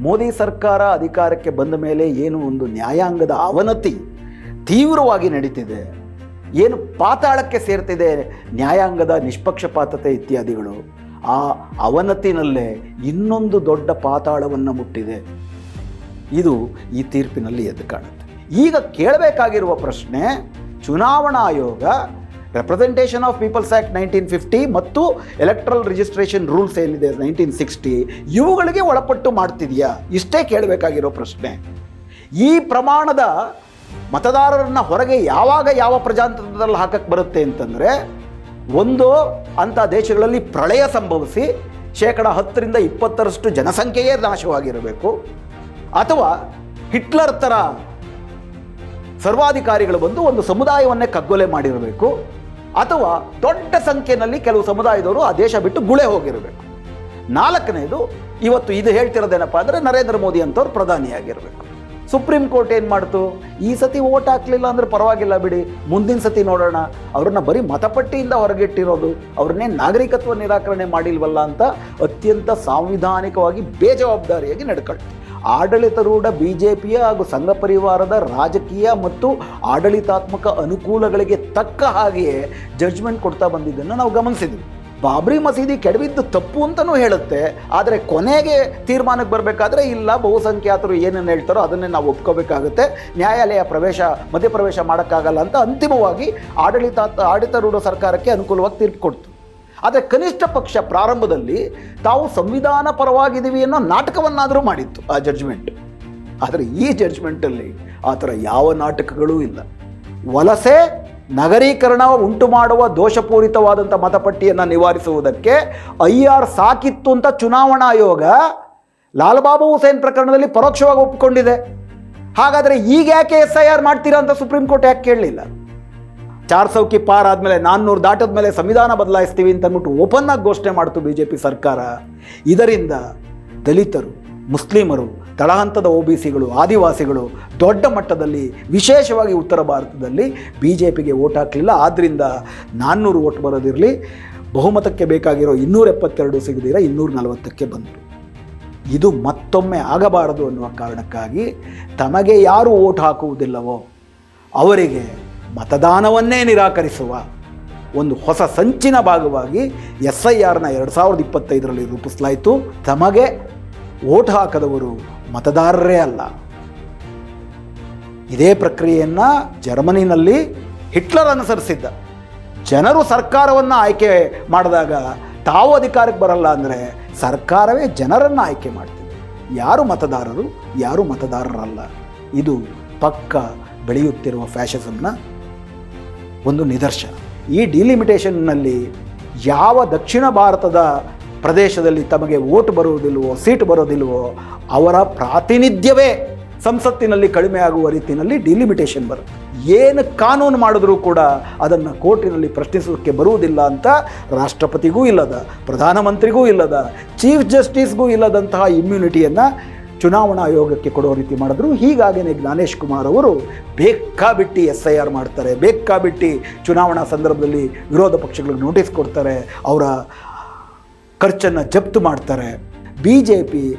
ಮೋದಿ ಸರ್ಕಾರ ಅಧಿಕಾರಕ್ಕೆ ಬಂದ ಮೇಲೆ ಏನು ಒಂದು ನ್ಯಾಯಾಂಗದ ಅವನತಿ ತೀವ್ರವಾಗಿ ನಡೀತಿದೆ, ಏನು ಪಾತಾಳಕ್ಕೆ ಸೇರ್ತಿದೆ ನ್ಯಾಯಾಂಗದ ನಿಷ್ಪಕ್ಷಪಾತತೆ ಇತ್ಯಾದಿಗಳು, ಆ ಅವನತಿನಲ್ಲೇ ಇನ್ನೊಂದು ದೊಡ್ಡ ಪಾತಾಳವನ್ನು ಮುಟ್ಟಿದೆ. ಇದು ಈ ತೀರ್ಪಿನಲ್ಲಿ ಎದ್ದು ಕಾಣುತ್ತೆ. ಈಗ ಕೇಳಬೇಕಾಗಿರುವ ಪ್ರಶ್ನೆ, ಚುನಾವಣಾ ಆಯೋಗ ರೆಪ್ರೆಸೆಂಟೇಷನ್ ಆಫ್ ಪೀಪಲ್ಸ್ ಆ್ಯಕ್ಟ್ 1950 ಮತ್ತು ಎಲೆಕ್ಟ್ರಲ್ ರಿಜಿಸ್ಟ್ರೇಷನ್ ರೂಲ್ಸ್ ಏನಿದೆ 1960 ಇವುಗಳಿಗೆ ಒಳಪಟ್ಟು ಮಾಡ್ತಿದೆಯಾ? ಇಷ್ಟೇ ಕೇಳಬೇಕಾಗಿರೋ ಪ್ರಶ್ನೆ. ಈ ಪ್ರಮಾಣದ ಮತದಾರರನ್ನು ಹೊರಗೆ ಯಾವಾಗ ಯಾವ ಪ್ರಜಾತಂತ್ರದಲ್ಲಿ ಹಾಕಕ್ಕೆ ಬರುತ್ತೆ ಅಂತಂದರೆ, ಒಂದು ಅಂಥ ದೇಶಗಳಲ್ಲಿ ಪ್ರಳಯ ಸಂಭವಿಸಿ 10% ಜನಸಂಖ್ಯೆಯೇ ನಾಶವಾಗಿರಬೇಕು, ಅಥವಾ ಹಿಟ್ಲರ್ ಥರ ಸರ್ವಾಧಿಕಾರಿಗಳು ಬಂದು ಒಂದು ಸಮುದಾಯವನ್ನೇ ಕಗ್ಗೊಲೆ ಮಾಡಿರಬೇಕು, ಅಥವಾ ದೊಡ್ಡ ಸಂಖ್ಯೆಯಲ್ಲಿ ಕೆಲವು ಸಮುದಾಯದವರು ಆ ದೇಶ ಬಿಟ್ಟು ಗುಳೆ ಹೋಗಿರಬೇಕು. 4ನೇದು, ಇವತ್ತು ಇದು ಹೇಳ್ತಿರೋದೇನಪ್ಪ ಅಂದರೆ ನರೇಂದ್ರ ಮೋದಿ ಅಂತವ್ರು ಪ್ರಧಾನಿಯಾಗಿರಬೇಕು. ಸುಪ್ರೀಂ ಕೋರ್ಟ್ ಏನು ಮಾಡ್ತು, ಈ ಸತಿ ಓಟ್ ಹಾಕಲಿಲ್ಲ ಅಂದರೆ ಪರವಾಗಿಲ್ಲ ಬಿಡಿ, ಮುಂದಿನ ಸತಿ ನೋಡೋಣ, ಅವ್ರನ್ನ ಬರೀ ಮತಪಟ್ಟಿಯಿಂದ ಹೊರಗಿಟ್ಟಿರೋದು, ಅವ್ರನ್ನೇ ನಾಗರಿಕತ್ವ ನಿರಾಕರಣೆ ಮಾಡಿಲ್ವಲ್ಲ ಅಂತ ಅತ್ಯಂತ ಸಾಂವಿಧಾನಿಕವಾಗಿ ಬೇಜವಾಬ್ದಾರಿಯಾಗಿ ನಡ್ಕೊಳ್ತು. ಆಡಳಿತಾರೂಢ BJPಯ ಹಾಗೂ ಸಂಘ ಪರಿವಾರದ ರಾಜಕೀಯ ಮತ್ತು ಆಡಳಿತಾತ್ಮಕ ಅನುಕೂಲಗಳಿಗೆ ತಕ್ಕ ಹಾಗೆಯೇ ಜಡ್ಜ್ಮೆಂಟ್ ಕೊಡ್ತಾ ಬಂದಿದ್ದನ್ನು ನಾವು ಗಮನಿಸಿದ್ವಿ. ಬಾಬ್ರಿ ಮಸೀದಿ ಕೆಡವಿದ್ದು ತಪ್ಪು ಅಂತಲೂ ಹೇಳುತ್ತೆ, ಆದರೆ ಕೊನೆಗೆ ತೀರ್ಮಾನಕ್ಕೆ ಬರಬೇಕಾದ್ರೆ ಇಲ್ಲ, ಬಹುಸಂಖ್ಯಾತರು ಏನೇನು ಹೇಳ್ತಾರೋ ಅದನ್ನೇ ನಾವು ಒಪ್ಕೋಬೇಕಾಗುತ್ತೆ, ನ್ಯಾಯಾಲಯ ಮಧ್ಯಪ್ರವೇಶ ಮಾಡೋಕ್ಕಾಗಲ್ಲ ಅಂತ ಅಂತಿಮವಾಗಿ ಆಡಳಿತಾರೂಢ ಸರ್ಕಾರಕ್ಕೆ ಅನುಕೂಲವಾಗಿ ತೀರ್ಪು ಕೊಡ್ತು. ಆದರೆ ಕನಿಷ್ಠ ಪಕ್ಷ ಪ್ರಾರಂಭದಲ್ಲಿ ತಾವು ಸಂವಿಧಾನ ಪರವಾಗಿದ್ದೀವಿ ಅನ್ನೋ ನಾಟಕವನ್ನಾದರೂ ಮಾಡಿತ್ತು ಆ ಜಡ್ಜ್ಮೆಂಟ್. ಆದರೆ ಈ ಜಡ್ಜ್ಮೆಂಟಲ್ಲಿ ಆ ಥರ ಯಾವ ನಾಟಕಗಳೂ ಇಲ್ಲ. ವಲಸೆ ನಗರೀಕರಣ ಉಂಟು ಮಾಡುವ ದೋಷಪೂರಿತವಾದಂಥ ಮತಪಟ್ಟಿಯನ್ನು ನಿವಾರಿಸುವುದಕ್ಕೆ IR ಸಾಕಿತ್ತು ಅಂತ ಚುನಾವಣಾ ಆಯೋಗ ಲಾಲ್ ಬಾಬು ಹುಸೇನ್ ಪ್ರಕರಣದಲ್ಲಿ ಪರೋಕ್ಷವಾಗಿ ಒಪ್ಪಿಕೊಂಡಿದೆ. ಹಾಗಾದರೆ ಈಗ ಯಾಕೆ SIR ಮಾಡ್ತೀರಾ ಅಂತ ಸುಪ್ರೀಂ ಕೋರ್ಟ್ ಯಾಕೆ ಕೇಳಲಿಲ್ಲ? 400 ಕಿ ಪಾರ್ ಆದಮೇಲೆ 400 ದಾಟದ ಮೇಲೆ ಸಂವಿಧಾನ ಬದಲಾಯಿಸ್ತೀವಿ ಅಂತ ಅಂದ್ಬಿಟ್ಟು ಓಪನ್ ಆಗಿ ಘೋಷಣೆ ಮಾಡ್ತು BJP ಸರ್ಕಾರ. ಇದರಿಂದ ದಲಿತರು, ಮುಸ್ಲಿಮರು, ತಳಹಂತದ OBCಗಳು, ಆದಿವಾಸಿಗಳು ದೊಡ್ಡ ಮಟ್ಟದಲ್ಲಿ, ವಿಶೇಷವಾಗಿ ಉತ್ತರ ಭಾರತದಲ್ಲಿ BJPಗೆ ಓಟ್ ಹಾಕಲಿಲ್ಲ. ಆದ್ದರಿಂದ 400 ಓಟ್ ಬರೋದಿರಲಿ, ಬಹುಮತಕ್ಕೆ ಬೇಕಾಗಿರೋ 272 ಸಿಗದಿರ 240ಕ್ಕೆ ಬಂದರು. ಇದು ಮತ್ತೊಮ್ಮೆ ಆಗಬಾರದು ಅನ್ನುವ ಕಾರಣಕ್ಕಾಗಿ ತಮಗೆ ಯಾರು ಓಟ್ ಹಾಕುವುದಿಲ್ಲವೋ ಅವರಿಗೆ ಮತದಾನವನ್ನೇ ನಿರಾಕರಿಸುವ ಒಂದು ಹೊಸ ಸಂಚಿನ ಭಾಗವಾಗಿ SIRನ 2025ರಲ್ಲಿ ರೂಪಿಸಲಾಯಿತು. ತಮಗೆ ಓಟ್ ಹಾಕದವರು ಮತದಾರರೇ ಅಲ್ಲ. ಇದೇ ಪ್ರಕ್ರಿಯೆಯನ್ನು ಜರ್ಮನಿನಲ್ಲಿ ಹಿಟ್ಲರ್ ಅನುಸರಿಸಿದ್ದ. ಜನರು ಸರ್ಕಾರವನ್ನು ಆಯ್ಕೆ ಮಾಡಿದಾಗ ತಾವು ಅಧಿಕಾರಕ್ಕೆ ಬರಲ್ಲ ಅಂದರೆ ಸರ್ಕಾರವೇ ಜನರನ್ನು ಆಯ್ಕೆ ಮಾಡ್ತಿದೆ. ಯಾರು ಮತದಾರರು, ಯಾರು ಮತದಾರರಲ್ಲ. ಇದು ಪಕ್ಕ ಬೆಳೆಯುತ್ತಿರುವ ಫ್ಯಾಷಿಸಮ್ನ ಒಂದು ನಿದರ್ಶನ. ಈ ಡಿಲಿಮಿಟೇಷನ್ನಲ್ಲಿ ಯಾವ ದಕ್ಷಿಣ ಭಾರತದ ಪ್ರದೇಶದಲ್ಲಿ ತಮಗೆ ಓಟ್ ಬರುವುದಿಲ್ವೋ, ಸೀಟ್ ಬರೋದಿಲ್ವೋ ಅವರ ಪ್ರಾತಿನಿಧ್ಯವೇ ಸಂಸತ್ತಿನಲ್ಲಿ ಕಡಿಮೆ ಆಗುವ ರೀತಿಯಲ್ಲಿ ಡಿಲಿಮಿಟೇಷನ್ ಬರುತ್ತೆ. ಏನು ಕಾನೂನು ಮಾಡಿದ್ರೂ ಕೂಡ ಅದನ್ನು ಕೋರ್ಟಿನಲ್ಲಿ ಪ್ರಶ್ನಿಸೋಕ್ಕೆ ಬರುವುದಿಲ್ಲ ಅಂತ ರಾಷ್ಟ್ರಪತಿಗೂ ಇಲ್ಲದ, ಪ್ರಧಾನಮಂತ್ರಿಗೂ ಇಲ್ಲದ, ಚೀಫ್ ಜಸ್ಟಿಸ್ಗೂ ಇಲ್ಲದಂತಹ ಇಮ್ಯುನಿಟಿಯನ್ನು ಚುನಾವಣಾ ಆಯೋಗಕ್ಕೆ ಕೊಡೋ ರೀತಿ ಮಾಡಿದ್ರು. ಹೀಗಾಗಿಯೇ ಜ್ಞಾನೇಶ್ ಕುಮಾರ್ ಅವರು ಬೇಕಾಬಿಟ್ಟು SIR ಮಾಡ್ತಾರೆ, ಬೇಕಾಬಿಟ್ಟು ಚುನಾವಣಾ ಸಂದರ್ಭದಲ್ಲಿ ವಿರೋಧ ಪಕ್ಷಗಳಿಗೆ ನೋಟಿಸ್ ಕೊಡ್ತಾರೆ, ಅವರ ಖರ್ಚನ್ನು ಜಪ್ತು ಮಾಡ್ತಾರೆ. BJP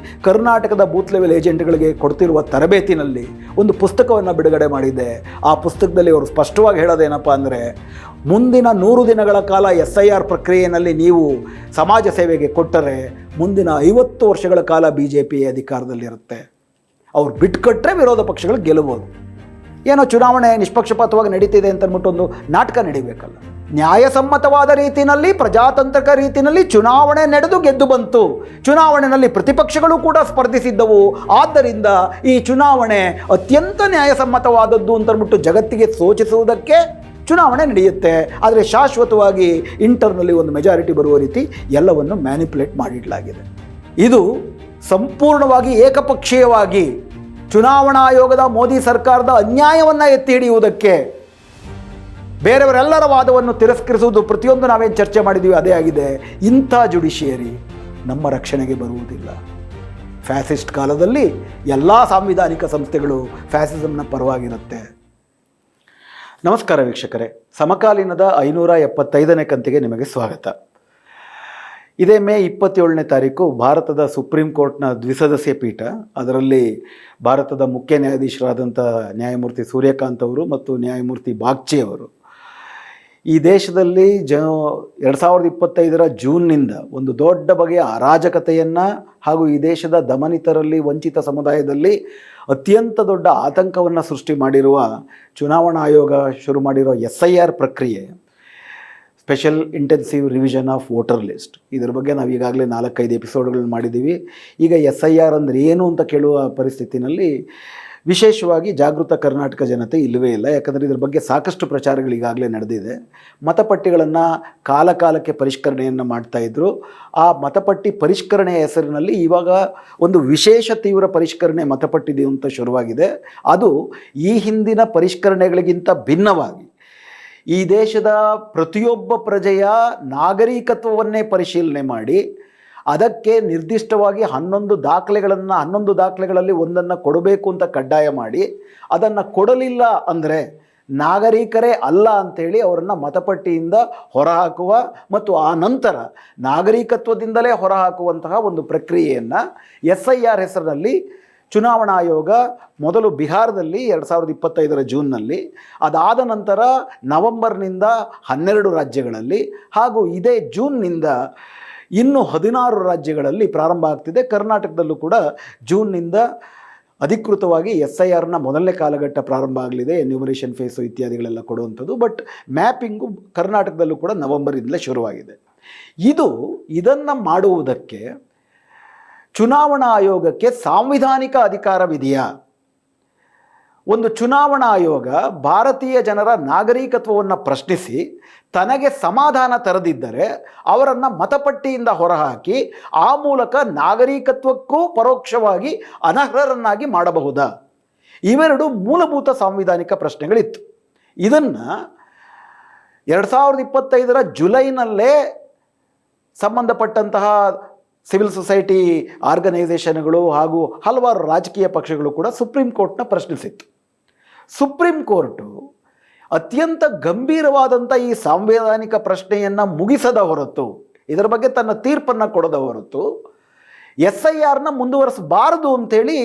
ಕರ್ನಾಟಕದ ಬೂತ್ ಲೆವೆಲ್ ಏಜೆಂಟ್ಗಳಿಗೆ ಕೊಡ್ತಿರುವ ತರಬೇತಿನಲ್ಲಿ ಒಂದು ಪುಸ್ತಕವನ್ನು ಬಿಡುಗಡೆ ಮಾಡಿದೆ. ಆ ಪುಸ್ತಕದಲ್ಲಿ ಅವರು ಸ್ಪಷ್ಟವಾಗಿ ಹೇಳೋದೇನಪ್ಪ ಅಂದರೆ, ಮುಂದಿನ 100 ದಿನಗಳ ಕಾಲ SIR ಪ್ರಕ್ರಿಯೆಯಲ್ಲಿ ನೀವು ಸಮಾಜ ಸೇವೆಗೆ ಕೊಟ್ಟರೆ ಮುಂದಿನ 50 ವರ್ಷಗಳ ಕಾಲ BJP ಅಧಿಕಾರದಲ್ಲಿರುತ್ತೆ. ಅವ್ರು ಬಿಟ್ಕೊಟ್ರೆ ವಿರೋಧ ಪಕ್ಷಗಳು ಗೆಲ್ಲಬಹುದು. ಏನೋ ಚುನಾವಣೆ ನಿಷ್ಪಕ್ಷಪಾತವಾಗಿ ನಡೀತಿದೆ ಅಂತ ಅಂದ್ಬಿಟ್ಟು ಒಂದು ನಾಟಕ ನಡಿಬೇಕಲ್ಲ. ನ್ಯಾಯಸಮ್ಮತವಾದ ರೀತಿಯಲ್ಲಿ, ಪ್ರಜಾತಾಂತ್ರಿಕ ರೀತಿಯಲ್ಲಿ ಚುನಾವಣೆ ನಡೆದು ಗೆದ್ದು ಬಂತು. ಚುನಾವಣೆಯಲ್ಲಿ ಪ್ರತಿಪಕ್ಷಗಳು ಕೂಡ ಸ್ಪರ್ಧಿಸಿದ್ದವು. ಆದ್ದರಿಂದ ಈ ಚುನಾವಣೆ ಅತ್ಯಂತ ನ್ಯಾಯಸಮ್ಮತವಾದದ್ದು ಅಂತ ಅಂದ್ಬಿಟ್ಟು ಜಗತ್ತಿಗೆ ಸೂಚಿಸುವುದಕ್ಕೆ ಚುನಾವಣೆ ನಡೆಯುತ್ತೆ. ಆದರೆ ಶಾಶ್ವತವಾಗಿ ಇಂಟರ್ನಲ್ಲಿ ಒಂದು ಮೆಜಾರಿಟಿ ಬರುವ ರೀತಿ ಎಲ್ಲವನ್ನು ಮ್ಯಾನಿಪುಲೇಟ್ ಮಾಡಿಡಲಾಗಿದೆ. ಇದು ಸಂಪೂರ್ಣವಾಗಿ ಏಕಪಕ್ಷೀಯವಾಗಿ ಚುನಾವಣಾ ಆಯೋಗದ ಮೋದಿ ಸರ್ಕಾರದ ಅನ್ಯಾಯವನ್ನು ಎತ್ತಿ ಹಿಡಿಯುವುದಕ್ಕೆ, ಬೇರೆಯವರೆಲ್ಲರ ವಾದವನ್ನು ತಿರಸ್ಕರಿಸುವುದು, ಪ್ರತಿಯೊಂದು ನಾವೇನು ಚರ್ಚೆ ಮಾಡಿದ್ದೀವಿ ಅದೇ ಆಗಿದೆ. ಇಂಥ ಜುಡಿಷಿಯರಿ ನಮ್ಮ ರಕ್ಷಣೆಗೆ ಬರುವುದಿಲ್ಲ. ಫ್ಯಾಸಿಸ್ಟ್ ಕಾಲದಲ್ಲಿ ಎಲ್ಲ ಸಾಂವಿಧಾನಿಕ ಸಂಸ್ಥೆಗಳು ಫ್ಯಾಸಿಸಮ್ನ ಪರವಾಗಿರುತ್ತೆ. ನಮಸ್ಕಾರ ವೀಕ್ಷಕರೇ, ಸಮಕಾಲೀನದ 575ನೇ ಕಂತಿಗೆ ನಿಮಗೆ ಸ್ವಾಗತ. ಇದೇ ಮೇ 27ನೇ ತಾರೀಕು ಭಾರತದ ಸುಪ್ರೀಂ ಕೋರ್ಟ್ನ ದ್ವಿಸದಸ್ಯ ಪೀಠ, ಅದರಲ್ಲಿ ಭಾರತದ ಮುಖ್ಯ ನ್ಯಾಯಾಧೀಶರಾದಂಥ ನ್ಯಾಯಮೂರ್ತಿ ಸೂರ್ಯಕಾಂತ್ ಅವರು ಮತ್ತು ನ್ಯಾಯಮೂರ್ತಿ ಬಾಗ್ಚಿ ಅವರು ಈ ದೇಶದಲ್ಲಿ 2025 ಜೂನ್ನಿಂದ ಒಂದು ದೊಡ್ಡ ಬಗೆಯ ಅರಾಜಕತೆಯನ್ನು ಹಾಗೂ ಈ ದೇಶದ ದಮನಿತರಲ್ಲಿ ವಂಚಿತ ಸಮುದಾಯದಲ್ಲಿ ಅತ್ಯಂತ ದೊಡ್ಡ ಆತಂಕವನ್ನು ಸೃಷ್ಟಿ ಮಾಡಿರುವ ಚುನಾವಣಾ ಆಯೋಗ ಶುರು ಮಾಡಿರೋ SIR ಪ್ರಕ್ರಿಯೆ, special intensive revision of voter list, ಇದರ ಬಗ್ಗೆ ನಾವು ಈಗಾಗಲೇ 4-5 ಎಪಿಸೋಡ್ಗಳನ್ನು ಮಾಡಿದ್ದೀವಿ. ಈಗ SIR ಅಂದರೆ ಏನು ಅಂತ ಕೇಳುವ ಪರಿಸ್ಥಿತಿನಲ್ಲಿ ವಿಶೇಷವಾಗಿ ಜಾಗೃತ ಕರ್ನಾಟಕ ಜನತೆ ಇಲ್ಲವೇ ಇಲ್ಲ. ಯಾಕಂದರೆ ಇದ್ರ ಬಗ್ಗೆ ಸಾಕಷ್ಟು ಪ್ರಚಾರಗಳು ಈಗಾಗಲೇ ನಡೆದಿದೆ. ಮತಪಟ್ಟಿಗಳನ್ನು ಕಾಲಕ್ಕೆ ಪರಿಷ್ಕರಣೆಯನ್ನು ಮಾಡ್ತಾಯಿದ್ರು. ಆ ಮತಪಟ್ಟಿ ಪರಿಷ್ಕರಣೆಯ ಹೆಸರಿನಲ್ಲಿ ಇವಾಗ ಒಂದು ವಿಶೇಷ ತೀವ್ರ ಪರಿಷ್ಕರಣೆ ಮತಪಟ್ಟಿದೆ ಅಂತ ಶುರುವಾಗಿದೆ. ಅದು ಈ ಹಿಂದಿನ ಪರಿಷ್ಕರಣೆಗಳಿಗಿಂತ ಭಿನ್ನವಾಗಿ ಈ ದೇಶದ ಪ್ರತಿಯೊಬ್ಬ ಪ್ರಜೆಯ ನಾಗರಿಕತ್ವವನ್ನೇ ಪರಿಶೀಲನೆ ಮಾಡಿ ಅದಕ್ಕೆ ನಿರ್ದಿಷ್ಟವಾಗಿ 11 ದಾಖಲೆಗಳಲ್ಲಿ ಒಂದನ್ನು ಕೊಡಬೇಕು ಅಂತ ಕಡ್ಡಾಯ ಮಾಡಿ, ಅದನ್ನು ಕೊಡಲಿಲ್ಲ ಅಂದರೆ ನಾಗರಿಕರೇ ಅಲ್ಲ ಅಂಥೇಳಿ ಅವರನ್ನು ಮತಪಟ್ಟಿಯಿಂದ ಹೊರಹಾಕುವ ಮತ್ತು ಆ ನಂತರ ನಾಗರಿಕತ್ವದಿಂದಲೇ ಹೊರಹಾಕುವಂತಹ ಒಂದು ಪ್ರಕ್ರಿಯೆಯನ್ನು SIR ಹೆಸರಿನಲ್ಲಿ ಚುನಾವಣಾ ಆಯೋಗ ಮೊದಲು ಬಿಹಾರದಲ್ಲಿ 2025 ಜೂನ್ನಲ್ಲಿ, ಅದಾದ ನಂತರ ನವೆಂಬರ್ನಿಂದ 12 ರಾಜ್ಯಗಳಲ್ಲಿ ಹಾಗೂ ಇದೇ ಜೂನ್ನಿಂದ ಇನ್ನು 16 ರಾಜ್ಯಗಳಲ್ಲಿ ಪ್ರಾರಂಭ ಆಗ್ತಿದೆ. ಕರ್ನಾಟಕದಲ್ಲೂ ಕೂಡ ಜೂನ್ನಿಂದ ಅಧಿಕೃತವಾಗಿ SIRನ ಮೊದಲನೇ ಕಾಲಘಟ್ಟ ಪ್ರಾರಂಭ ಆಗಲಿದೆ. ಎನ್ಯೂಮರೇಷನ್ ಫೇಸು ಇತ್ಯಾದಿಗಳೆಲ್ಲ ಕೊಡುವಂಥದ್ದು. ಬಟ್ ಮ್ಯಾಪಿಂಗು ಕರ್ನಾಟಕದಲ್ಲೂ ಕೂಡ ನವೆಂಬರಿಂದಲೇ ಶುರುವಾಗಿದೆ. ಇದನ್ನು ಮಾಡುವುದಕ್ಕೆ ಚುನಾವಣಾ ಆಯೋಗಕ್ಕೆ ಸಾಂವಿಧಾನಿಕ ಅಧಿಕಾರವಿದೆಯಾ? ಒಂದು ಚುನಾವಣಾ ಆಯೋಗ ಭಾರತೀಯ ಜನರ ನಾಗರಿಕತ್ವವನ್ನು ಪ್ರಶ್ನಿಸಿ ತನಗೆ ಸಮಾಧಾನ ತರದಿದ್ದರೆ ಅವರನ್ನು ಮತಪಟ್ಟಿಯಿಂದ ಹೊರಹಾಕಿ ಆ ಮೂಲಕ ನಾಗರಿಕತ್ವಕ್ಕೂ ಪರೋಕ್ಷವಾಗಿ ಅನರ್ಹರನ್ನಾಗಿ ಮಾಡಬಹುದಾ? ಇವೆರಡು ಮೂಲಭೂತ ಸಾಂವಿಧಾನಿಕ ಪ್ರಶ್ನೆಗಳಿತ್ತು. ಇದನ್ನು 2025 ಜುಲೈನಲ್ಲೇ ಸಂಬಂಧಪಟ್ಟಂತಹ ಸಿವಿಲ್ ಸೊಸೈಟಿ ಆರ್ಗನೈಸೇಷನ್ಗಳು ಹಾಗೂ ಹಲವಾರು ರಾಜಕೀಯ ಪಕ್ಷಗಳು ಕೂಡ ಸುಪ್ರೀಂ ಕೋರ್ಟ್ನ ಪ್ರಶ್ನಿಸಿತ್ತು. ಸುಪ್ರೀಂ ಕೋರ್ಟು ಅತ್ಯಂತ ಗಂಭೀರವಾದಂಥ ಈ ಸಾಂವಿಧಾನಿಕ ಪ್ರಶ್ನೆಯನ್ನು ಮುಗಿಸದ ಹೊರತು, ಇದರ ಬಗ್ಗೆ ತನ್ನ ತೀರ್ಪನ್ನು ಕೊಡದ ಹೊರತು SIRನ ಮುಂದುವರಿಸಬಾರದು ಅಂಥೇಳಿ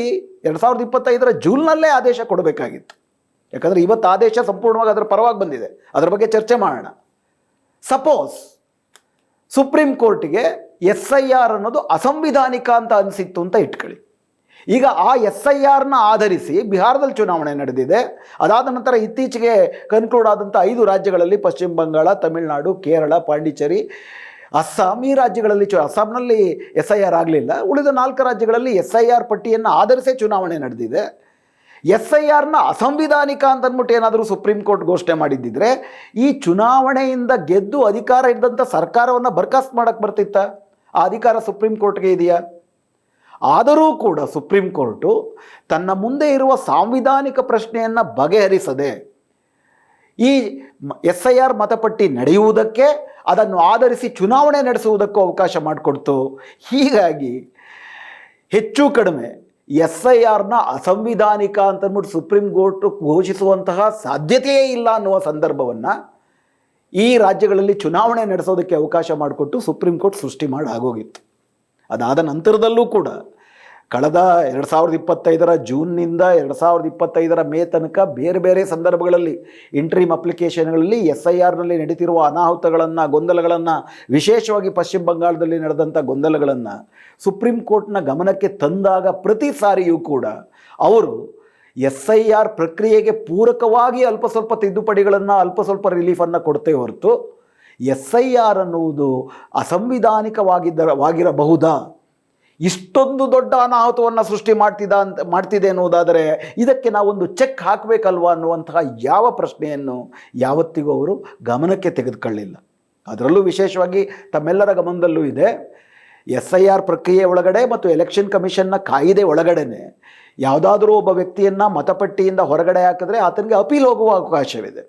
2025 ಜೂನ್ನಲ್ಲೇ ಆದೇಶ ಕೊಡಬೇಕಾಗಿತ್ತು. ಯಾಕಂದರೆ ಇವತ್ತು ಆದೇಶ ಸಂಪೂರ್ಣವಾಗಿ ಅದರ ಪರವಾಗಿ ಬಂದಿದೆ. ಅದರ ಬಗ್ಗೆ ಚರ್ಚೆ ಮಾಡೋಣ. ಸಪೋಸ್ ಸುಪ್ರೀಂ ಕೋರ್ಟಿಗೆ SIR ಅನ್ನೋದು ಅಸಂವಿಧಾನಿಕ ಅಂತ ಅನಿಸಿತ್ತು ಅಂತ ಇಟ್ಕೊಳ್ಳಿ. ಈಗ ಆ SIRನ ಆಧರಿಸಿ ಬಿಹಾರದಲ್ಲಿ ಚುನಾವಣೆ ನಡೆದಿದೆ. ಅದಾದ ನಂತರ ಇತ್ತೀಚೆಗೆ ಕನ್ಕ್ಲೂಡ್ ಆದಂಥ 5 ರಾಜ್ಯಗಳಲ್ಲಿ ಪಶ್ಚಿಮ ಬಂಗಾಳ, ತಮಿಳುನಾಡು, ಕೇರಳ, ಪಾಂಡಿಚೇರಿ, ಅಸ್ಸಾಂ, ಈ ರಾಜ್ಯಗಳಲ್ಲಿ ಅಸ್ಸಾಂನಲ್ಲಿ SIR ಆಗಲಿಲ್ಲ. ಉಳಿದ 4 ರಾಜ್ಯಗಳಲ್ಲಿ SIR ಪಟ್ಟಿಯನ್ನು ಆಧರಿಸಿ ಚುನಾವಣೆ ನಡೆದಿದೆ. SIRನ ಅಸಂವಿಧಾನಿಕ ಅಂತಂದ್ಬಿಟ್ಟು ಏನಾದರೂ ಸುಪ್ರೀಂ ಕೋರ್ಟ್ ಘೋಷಣೆ ಮಾಡಿದ್ದಿದ್ರೆ ಈ ಚುನಾವಣೆಯಿಂದ ಗೆದ್ದು ಅಧಿಕಾರ ಇದ್ದಂಥ ಸರ್ಕಾರವನ್ನು ಬರ್ಖಾಸ್ತು ಮಾಡೋಕ್ಕೆ ಬರ್ತಿತ್ತ? ಆ ಅಧಿಕಾರ ಸುಪ್ರೀಂ ಕೋರ್ಟ್ಗೆ ಇದೆಯಾ? ಆದರೂ ಕೂಡ ಸುಪ್ರೀಂ ಕೋರ್ಟು ತನ್ನ ಮುಂದೆ ಇರುವ ಸಾಂವಿಧಾನಿಕ ಪ್ರಶ್ನೆಯನ್ನು ಬಗೆಹರಿಸದೆ ಈ SIR ಮತಪಟ್ಟಿ ನಡೆಯುವುದಕ್ಕೆ, ಅದನ್ನು ಆಧರಿಸಿ ಚುನಾವಣೆ ನಡೆಸುವುದಕ್ಕೂ ಅವಕಾಶ ಮಾಡಿಕೊಡ್ತು. ಹೀಗಾಗಿ ಹೆಚ್ಚು ಕಡಿಮೆ SIRನ ಅಸಂವಿಧಾನಿಕ ಅಂತಂದ್ಬಿಟ್ಟು ಸುಪ್ರೀಂ ಕೋರ್ಟ್ ಘೋಷಿಸುವಂತಹ ಸಾಧ್ಯತೆಯೇ ಇಲ್ಲ ಅನ್ನುವ ಸಂದರ್ಭವನ್ನು ಈ ರಾಜ್ಯಗಳಲ್ಲಿ ಚುನಾವಣೆ ನಡೆಸೋದಕ್ಕೆ ಅವಕಾಶ ಮಾಡಿಕೊಟ್ಟು ಸುಪ್ರೀಂ ಕೋರ್ಟ್ ಸೃಷ್ಟಿ ಮಾಡಿ ಆಗೋಗಿತ್ತು. ಅದಾದ ನಂತರದಲ್ಲೂ ಕೂಡ ಕಳೆದ 2025 ಜೂನ್ನಿಂದ 2025 ಮೇ ತನಕ ಬೇರೆ ಬೇರೆ ಸಂದರ್ಭಗಳಲ್ಲಿ ಇಂಟ್ರೀಮ್ ಅಪ್ಲಿಕೇಶನ್ಗಳಲ್ಲಿ SIRನಲ್ಲಿ ನಡೀತಿರುವ ಅನಾಹುತಗಳನ್ನು, ಗೊಂದಲಗಳನ್ನು, ವಿಶೇಷವಾಗಿ ಪಶ್ಚಿಮ ಬಂಗಾಳದಲ್ಲಿ ನಡೆದಂಥ ಗೊಂದಲಗಳನ್ನು ಸುಪ್ರೀಂ ಕೋರ್ಟ್ನ ಗಮನಕ್ಕೆ ತಂದಾಗ ಪ್ರತಿ ಸಾರಿಯೂ ಕೂಡ ಅವರು SIR ಪ್ರಕ್ರಿಯೆಗೆ ಪೂರಕವಾಗಿ ಅಲ್ಪ ಸ್ವಲ್ಪ ತಿದ್ದುಪಡಿಗಳನ್ನು, ಅಲ್ಪ ಸ್ವಲ್ಪ ರಿಲೀಫನ್ನು ಕೊಡ್ತೇ ಹೊರತು SIR ಅನ್ನುವುದು ಅಸಂವಿಧಾನಿಕವಾಗಿರಬಹುದಾ, ಇಷ್ಟೊಂದು ದೊಡ್ಡ ಅನಾಹುತವನ್ನು ಸೃಷ್ಟಿ ಮಾಡ್ತಿದೆ ಅನ್ನೋದಾದರೆ ಇದಕ್ಕೆ ನಾವೊಂದು ಚೆಕ್ ಹಾಕಬೇಕಲ್ವ ಅನ್ನುವಂತಹ ಯಾವ ಪ್ರಶ್ನೆಯನ್ನು ಯಾವತ್ತಿಗೂ ಅವರು ಗಮನಕ್ಕೆ ತೆಗೆದುಕೊಳ್ಳಿಲ್ಲ. ಅದರಲ್ಲೂ ವಿಶೇಷವಾಗಿ ತಮ್ಮೆಲ್ಲರ ಗಮನದಲ್ಲೂ ಇದೆ, SIR ಪ್ರಕ್ರಿಯೆ ಒಳಗಡೆ ಮತ್ತು ಎಲೆಕ್ಷನ್ ಕಮಿಷನ್ನ ಕಾಯಿದೆ ಒಳಗಡೆನೆ ಯಾವುದಾದ್ರೂ ಒಬ್ಬ ವ್ಯಕ್ತಿಯನ್ನು ಮತಪಟ್ಟಿಯಿಂದ ಹೊರಗಡೆ ಹಾಕಿದ್ರೆ ಆತನಿಗೆ ಅಪೀಲ್ ಹೋಗುವ ಅವಕಾಶವಿದೆ.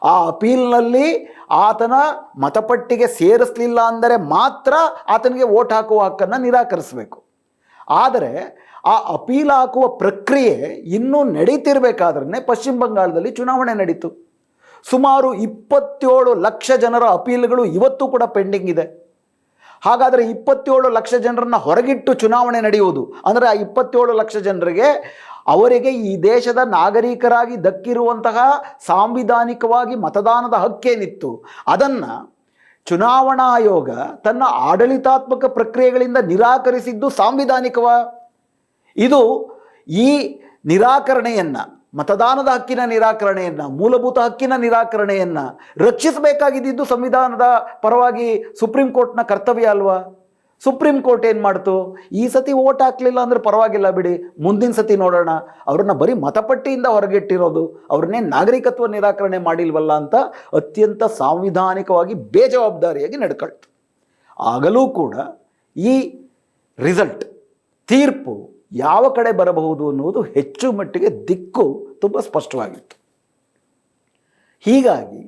ಆ ಅಪೀಲ್ನಲ್ಲಿ ಆತನ ಮತಪಟ್ಟಿಗೆ ಸೇರಿಸಲಿಲ್ಲ ಅಂದರೆ ಮಾತ್ರ ಆತನಿಗೆ ವೋಟ್ ಹಾಕುವ ಹಕ್ಕನ್ನು ನಿರಾಕರಿಸಬೇಕು. ಆದರೆ ಆ ಅಪೀಲ್ ಹಾಕುವ ಪ್ರಕ್ರಿಯೆ ಇನ್ನೂ ನಡೀತಿರಬೇಕಾದ್ರೆ ಪಶ್ಚಿಮ ಬಂಗಾಳದಲ್ಲಿ ಚುನಾವಣೆ ನಡೀತು. ಸುಮಾರು 27 ಲಕ್ಷ ಜನರ ಅಪೀಲ್ಗಳು ಇವತ್ತು ಕೂಡ ಪೆಂಡಿಂಗ್ ಇದೆ. ಹಾಗಾದರೆ 27 ಲಕ್ಷ ಜನರನ್ನು ಹೊರಗಿಟ್ಟು ಚುನಾವಣೆ ನಡೆಯುವುದು ಅಂದರೆ ಆ 27 ಲಕ್ಷ ಜನರಿಗೆ ಅವರಿಗೆ ಈ ದೇಶದ ನಾಗರಿಕರಾಗಿ ದಕ್ಕಿರುವಂತಹ ಸಾಂವಿಧಾನಿಕವಾಗಿ ಮತದಾನದ ಹಕ್ಕೇನಿತ್ತು ಅದನ್ನು ಚುನಾವಣಾ ಆಯೋಗ ತನ್ನ ಆಡಳಿತಾತ್ಮಕ ಪ್ರಕ್ರಿಯೆಗಳಿಂದ ನಿರಾಕರಿಸಿದ್ದು ಸಾಂವಿಧಾನಿಕವ? ಇದು ಈ ನಿರಾಕರಣೆಯನ್ನು, ಮತದಾನದ ಹಕ್ಕಿನ ನಿರಾಕರಣೆಯನ್ನು, ಮೂಲಭೂತ ಹಕ್ಕಿನ ನಿರಾಕರಣೆಯನ್ನು ರಕ್ಷಿಸಬೇಕಾಗಿದ್ದು ಸಂವಿಧಾನದ ಪರವಾಗಿ ಸುಪ್ರೀಂ ಕೋರ್ಟ್ನ ಕರ್ತವ್ಯ ಅಲ್ವಾ? ಸುಪ್ರೀಂ ಕೋರ್ಟ್ ಏನು ಮಾಡ್ತು? ಈ ಸತಿ ಓಟ್ ಹಾಕಲಿಲ್ಲ ಅಂದರೆ ಪರವಾಗಿಲ್ಲ ಬಿಡಿ, ಮುಂದಿನ ಸತಿ ನೋಡೋಣ, ಅವ್ರನ್ನ ಬರೀ ಮತಪಟ್ಟಿಯಿಂದ ಹೊರಗಿಟ್ಟಿರೋದು, ಅವ್ರನ್ನೇ ನಾಗರಿಕತ್ವ ನಿರಾಕರಣೆ ಮಾಡಿಲ್ವಲ್ಲ ಅಂತ ಅತ್ಯಂತ ಸಾಂವಿಧಾನಿಕವಾಗಿ ಬೇಜವಾಬ್ದಾರಿಯಾಗಿ ನಡ್ಕೊಳ್ತು. ಆಗಲೂ ಕೂಡ ಈ ರಿಸಲ್ಟ್, ತೀರ್ಪು ಯಾವ ಕಡೆ ಬರಬಹುದು ಅನ್ನುವುದು ಹೆಚ್ಚು ಮಟ್ಟಿಗೆ ದಿಕ್ಕು ತುಂಬ ಸ್ಪಷ್ಟವಾಗಿತ್ತು. ಹೀಗಾಗಿ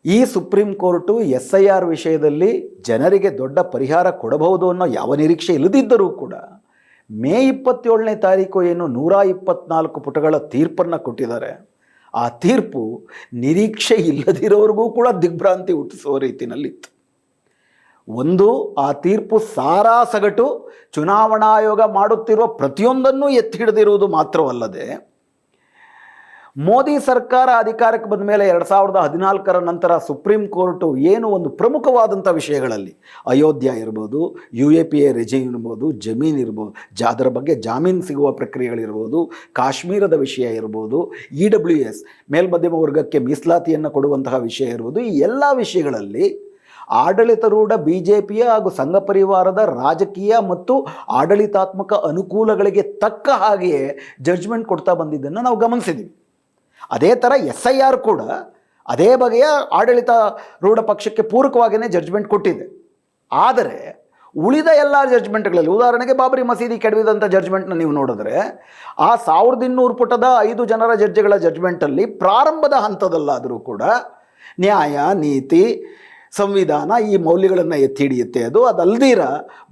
ಈ ಸುಪ್ರೀಂ ಕೋರ್ಟು SIR ವಿಷಯದಲ್ಲಿ ಜನರಿಗೆ ದೊಡ್ಡ ಪರಿಹಾರ ಕೊಡಬಹುದು ಅನ್ನೋ ಯಾವ ನಿರೀಕ್ಷೆ ಇಲ್ಲದಿದ್ದರೂ ಕೂಡ ಮೇ 27ನೇ ತಾರೀಕು ಏನು 124 ಪುಟಗಳ ತೀರ್ಪನ್ನು ಕೊಟ್ಟಿದ್ದಾರೆ, ಆ ತೀರ್ಪು ನಿರೀಕ್ಷೆ ಇಲ್ಲದಿರೋರಿಗೂ ಕೂಡ ದಿಗ್ಭ್ರಾಂತಿ ಹುಟ್ಟಿಸುವ ರೀತಿಯಲ್ಲಿತ್ತು. ಒಂದು, ಆ ತೀರ್ಪು ಸಾರಾಸಗಟು ಚುನಾವಣಾ ಆಯೋಗ ಮಾಡುತ್ತಿರುವ ಪ್ರತಿಯೊಂದನ್ನು ಎತ್ತಿ ಹಿಡಿದಿರುವುದು ಮಾತ್ರವಲ್ಲದೆ, ಮೋದಿ ಸರ್ಕಾರ ಅಧಿಕಾರಕ್ಕೆ ಬಂದ ಮೇಲೆ 2014 ನಂತರ ಸುಪ್ರೀಂ ಕೋರ್ಟು ಏನು ಒಂದು ಪ್ರಮುಖವಾದಂಥ ವಿಷಯಗಳಲ್ಲಿ, ಅಯೋಧ್ಯ ಇರ್ಬೋದು, UAPA ರೆಜಿಮ್ ಇರ್ಬೋದು, ಜಮೀನು ಇರ್ಬೋದು, ಅದರ ಬಗ್ಗೆ ಜಾಮೀನು ಸಿಗುವ ಪ್ರಕ್ರಿಯೆಗಳಿರ್ಬೋದು, ಕಾಶ್ಮೀರದ ವಿಷಯ ಇರ್ಬೋದು, EWS ಮೇಲ್ಮಧ್ಯಮ ವರ್ಗಕ್ಕೆ ಮೀಸಲಾತಿಯನ್ನು ಕೊಡುವಂತಹ ವಿಷಯ ಇರ್ಬೋದು, ಈ ಎಲ್ಲ ವಿಷಯಗಳಲ್ಲಿ ಆಡಳಿತಾರೂಢ BJPಯ ಹಾಗೂ ಸಂಘ ಪರಿವಾರದ ರಾಜಕೀಯ ಮತ್ತು ಆಡಳಿತಾತ್ಮಕ ಅನುಕೂಲಗಳಿಗೆ ತಕ್ಕ ಹಾಗೆಯೇ ಜಡ್ಜ್ಮೆಂಟ್ ಕೊಡ್ತಾ ಬಂದಿದ್ದನ್ನು ನಾವು ಗಮನಿಸಿದ್ದೀವಿ. ಅದೇ ಥರ SIR ಕೂಡ ಅದೇ ಬಗೆಯ ಆಡಳಿತಾರೂಢ ಪಕ್ಷಕ್ಕೆ ಪೂರಕವಾಗಿಯೇ ಜಡ್ಜ್ಮೆಂಟ್ ಕೊಟ್ಟಿದೆ. ಆದರೆ ಉಳಿದ ಎಲ್ಲ ಜಡ್ಜ್ಮೆಂಟ್ಗಳಲ್ಲಿ, ಉದಾಹರಣೆಗೆ ಬಾಬರಿ ಮಸೀದಿ ಕೆಡವಿದಂಥ ಜಡ್ಜ್ಮೆಂಟ್ನ ನೀವು ನೋಡಿದ್ರೆ, ಆ 1200 ಪುಟದ 5 ಜನರ ಜಡ್ಜಿಗಳ ಜಡ್ಜ್ಮೆಂಟಲ್ಲಿ ಪ್ರಾರಂಭದ ಹಂತದಲ್ಲಾದರೂ ಕೂಡ ನ್ಯಾಯ, ನೀತಿ, ಸಂವಿಧಾನ ಈ ಮೌಲ್ಯಗಳನ್ನು ಎತ್ತಿ ಹಿಡಿಯುತ್ತೆ. ಅದಲ್ದಿರ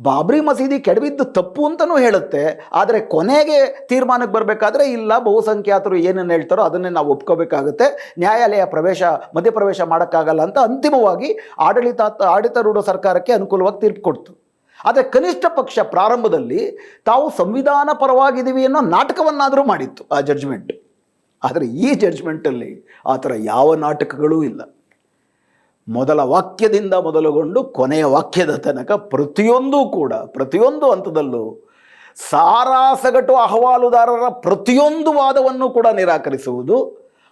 ಬಾಬರಿ ಮಸೀದಿ ಕೆಡವಿದ್ದು ತಪ್ಪು ಅಂತಲೂ ಹೇಳುತ್ತೆ. ಆದರೆ ಕೊನೆಗೆ ತೀರ್ಮಾನಕ್ಕೆ ಬರಬೇಕಾದ್ರೆ ಇಲ್ಲ, ಬಹುಸಂಖ್ಯಾತರು ಏನನ್ನು ಹೇಳ್ತಾರೋ ಅದನ್ನೇ ನಾವು ಒಪ್ಕೋಬೇಕಾಗುತ್ತೆ, ನ್ಯಾಯಾಲಯ ಮಧ್ಯಪ್ರವೇಶ ಮಾಡೋಕ್ಕಾಗಲ್ಲ ಅಂತ ಅಂತಿಮವಾಗಿ ಆಡಳಿತಾರೂಢ ಸರ್ಕಾರಕ್ಕೆ ಅನುಕೂಲವಾಗಿ ತೀರ್ಪು ಕೊಡ್ತು. ಆದರೆ ಕನಿಷ್ಠ ಪಕ್ಷ ಪ್ರಾರಂಭದಲ್ಲಿ ತಾವು ಸಂವಿಧಾನ ಪರವಾಗಿದ್ದೀವಿ ಅನ್ನೋ ನಾಟಕವನ್ನಾದರೂ ಮಾಡಿತ್ತು ಆ ಜಡ್ಜ್ಮೆಂಟ್. ಆದರೆ ಈ ಜಡ್ಜ್ಮೆಂಟಲ್ಲಿ ಆ ಥರ ಯಾವ ನಾಟಕಗಳೂ ಇಲ್ಲ. ಮೊದಲ ವಾಕ್ಯದಿಂದ ಮೊದಲುಗೊಂಡು ಕೊನೆಯ ವಾಕ್ಯದ ತನಕ ಪ್ರತಿಯೊಂದು ಹಂತದಲ್ಲೂ ಸಾರಾಸಗಟು ಅಹವಾಲುದಾರರ ಪ್ರತಿಯೊಂದು ವಾದವನ್ನು ಕೂಡ ನಿರಾಕರಿಸುವುದು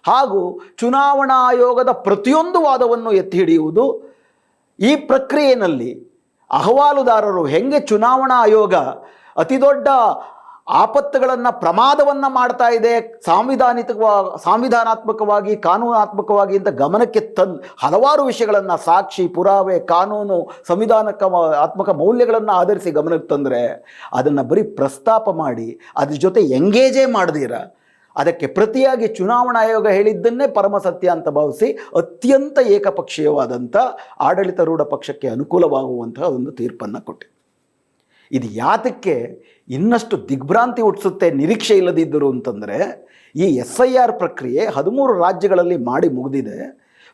ಹಾಗೂ ಚುನಾವಣಾ ಆಯೋಗದ ಪ್ರತಿಯೊಂದು ವಾದವನ್ನು ಎತ್ತಿ ಹಿಡಿಯುವುದು. ಈ ಪ್ರಕ್ರಿಯೆಯಲ್ಲಿ ಅಹವಾಲುದಾರರು ಹೆಂಗೆ ಚುನಾವಣಾ ಆಯೋಗ ಅತಿ ದೊಡ್ಡ ಆಪತ್ತುಗಳನ್ನು, ಪ್ರಮಾದವನ್ನು ಮಾಡ್ತಾ ಇದೆ, ಸಾಂವಿಧಾನಾತ್ಮಕವಾಗಿ ಕಾನೂನಾತ್ಮಕವಾಗಿ ಅಂತ ಗಮನಕ್ಕೆ ಹಲವಾರು ವಿಷಯಗಳನ್ನು, ಸಾಕ್ಷಿ, ಪುರಾವೆ, ಕಾನೂನು, ಸಂವಿಧಾನಾತ್ಮಕ ಮೌಲ್ಯಗಳನ್ನು ಆಧರಿಸಿ ಗಮನಕ್ಕೆ ತಂದರೆ ಅದನ್ನು ಬರೀ ಪ್ರಸ್ತಾಪ ಮಾಡಿ ಅದ್ರ ಜೊತೆ ಎಂಗೇಜೇ ಮಾಡದಿರ ಅದಕ್ಕೆ ಪ್ರತಿಯಾಗಿ ಚುನಾವಣಾ ಆಯೋಗ ಹೇಳಿದ್ದನ್ನೇ ಪರಮಸತ್ಯ ಅಂತ ಭಾವಿಸಿ ಅತ್ಯಂತ ಏಕಪಕ್ಷೀಯವಾದಂಥ ಆಡಳಿತಾರೂಢ ಪಕ್ಷಕ್ಕೆ ಅನುಕೂಲವಾಗುವಂತಹ ಒಂದು ತೀರ್ಪನ್ನು ಕೊಟ್ಟಿದೆ. ಇದು ಯಾತಕ್ಕೆ ಇನ್ನಷ್ಟು ದಿಗ್ಭ್ರಾಂತಿ ಹುಟ್ಟಿಸುತ್ತೆ ನಿರೀಕ್ಷೆ ಇಲ್ಲದಿದ್ದರು ಅಂತಂದರೆ, ಈ SIR ಪ್ರಕ್ರಿಯೆ 13 ರಾಜ್ಯಗಳಲ್ಲಿ ಮಾಡಿ ಮುಗಿದಿದೆ.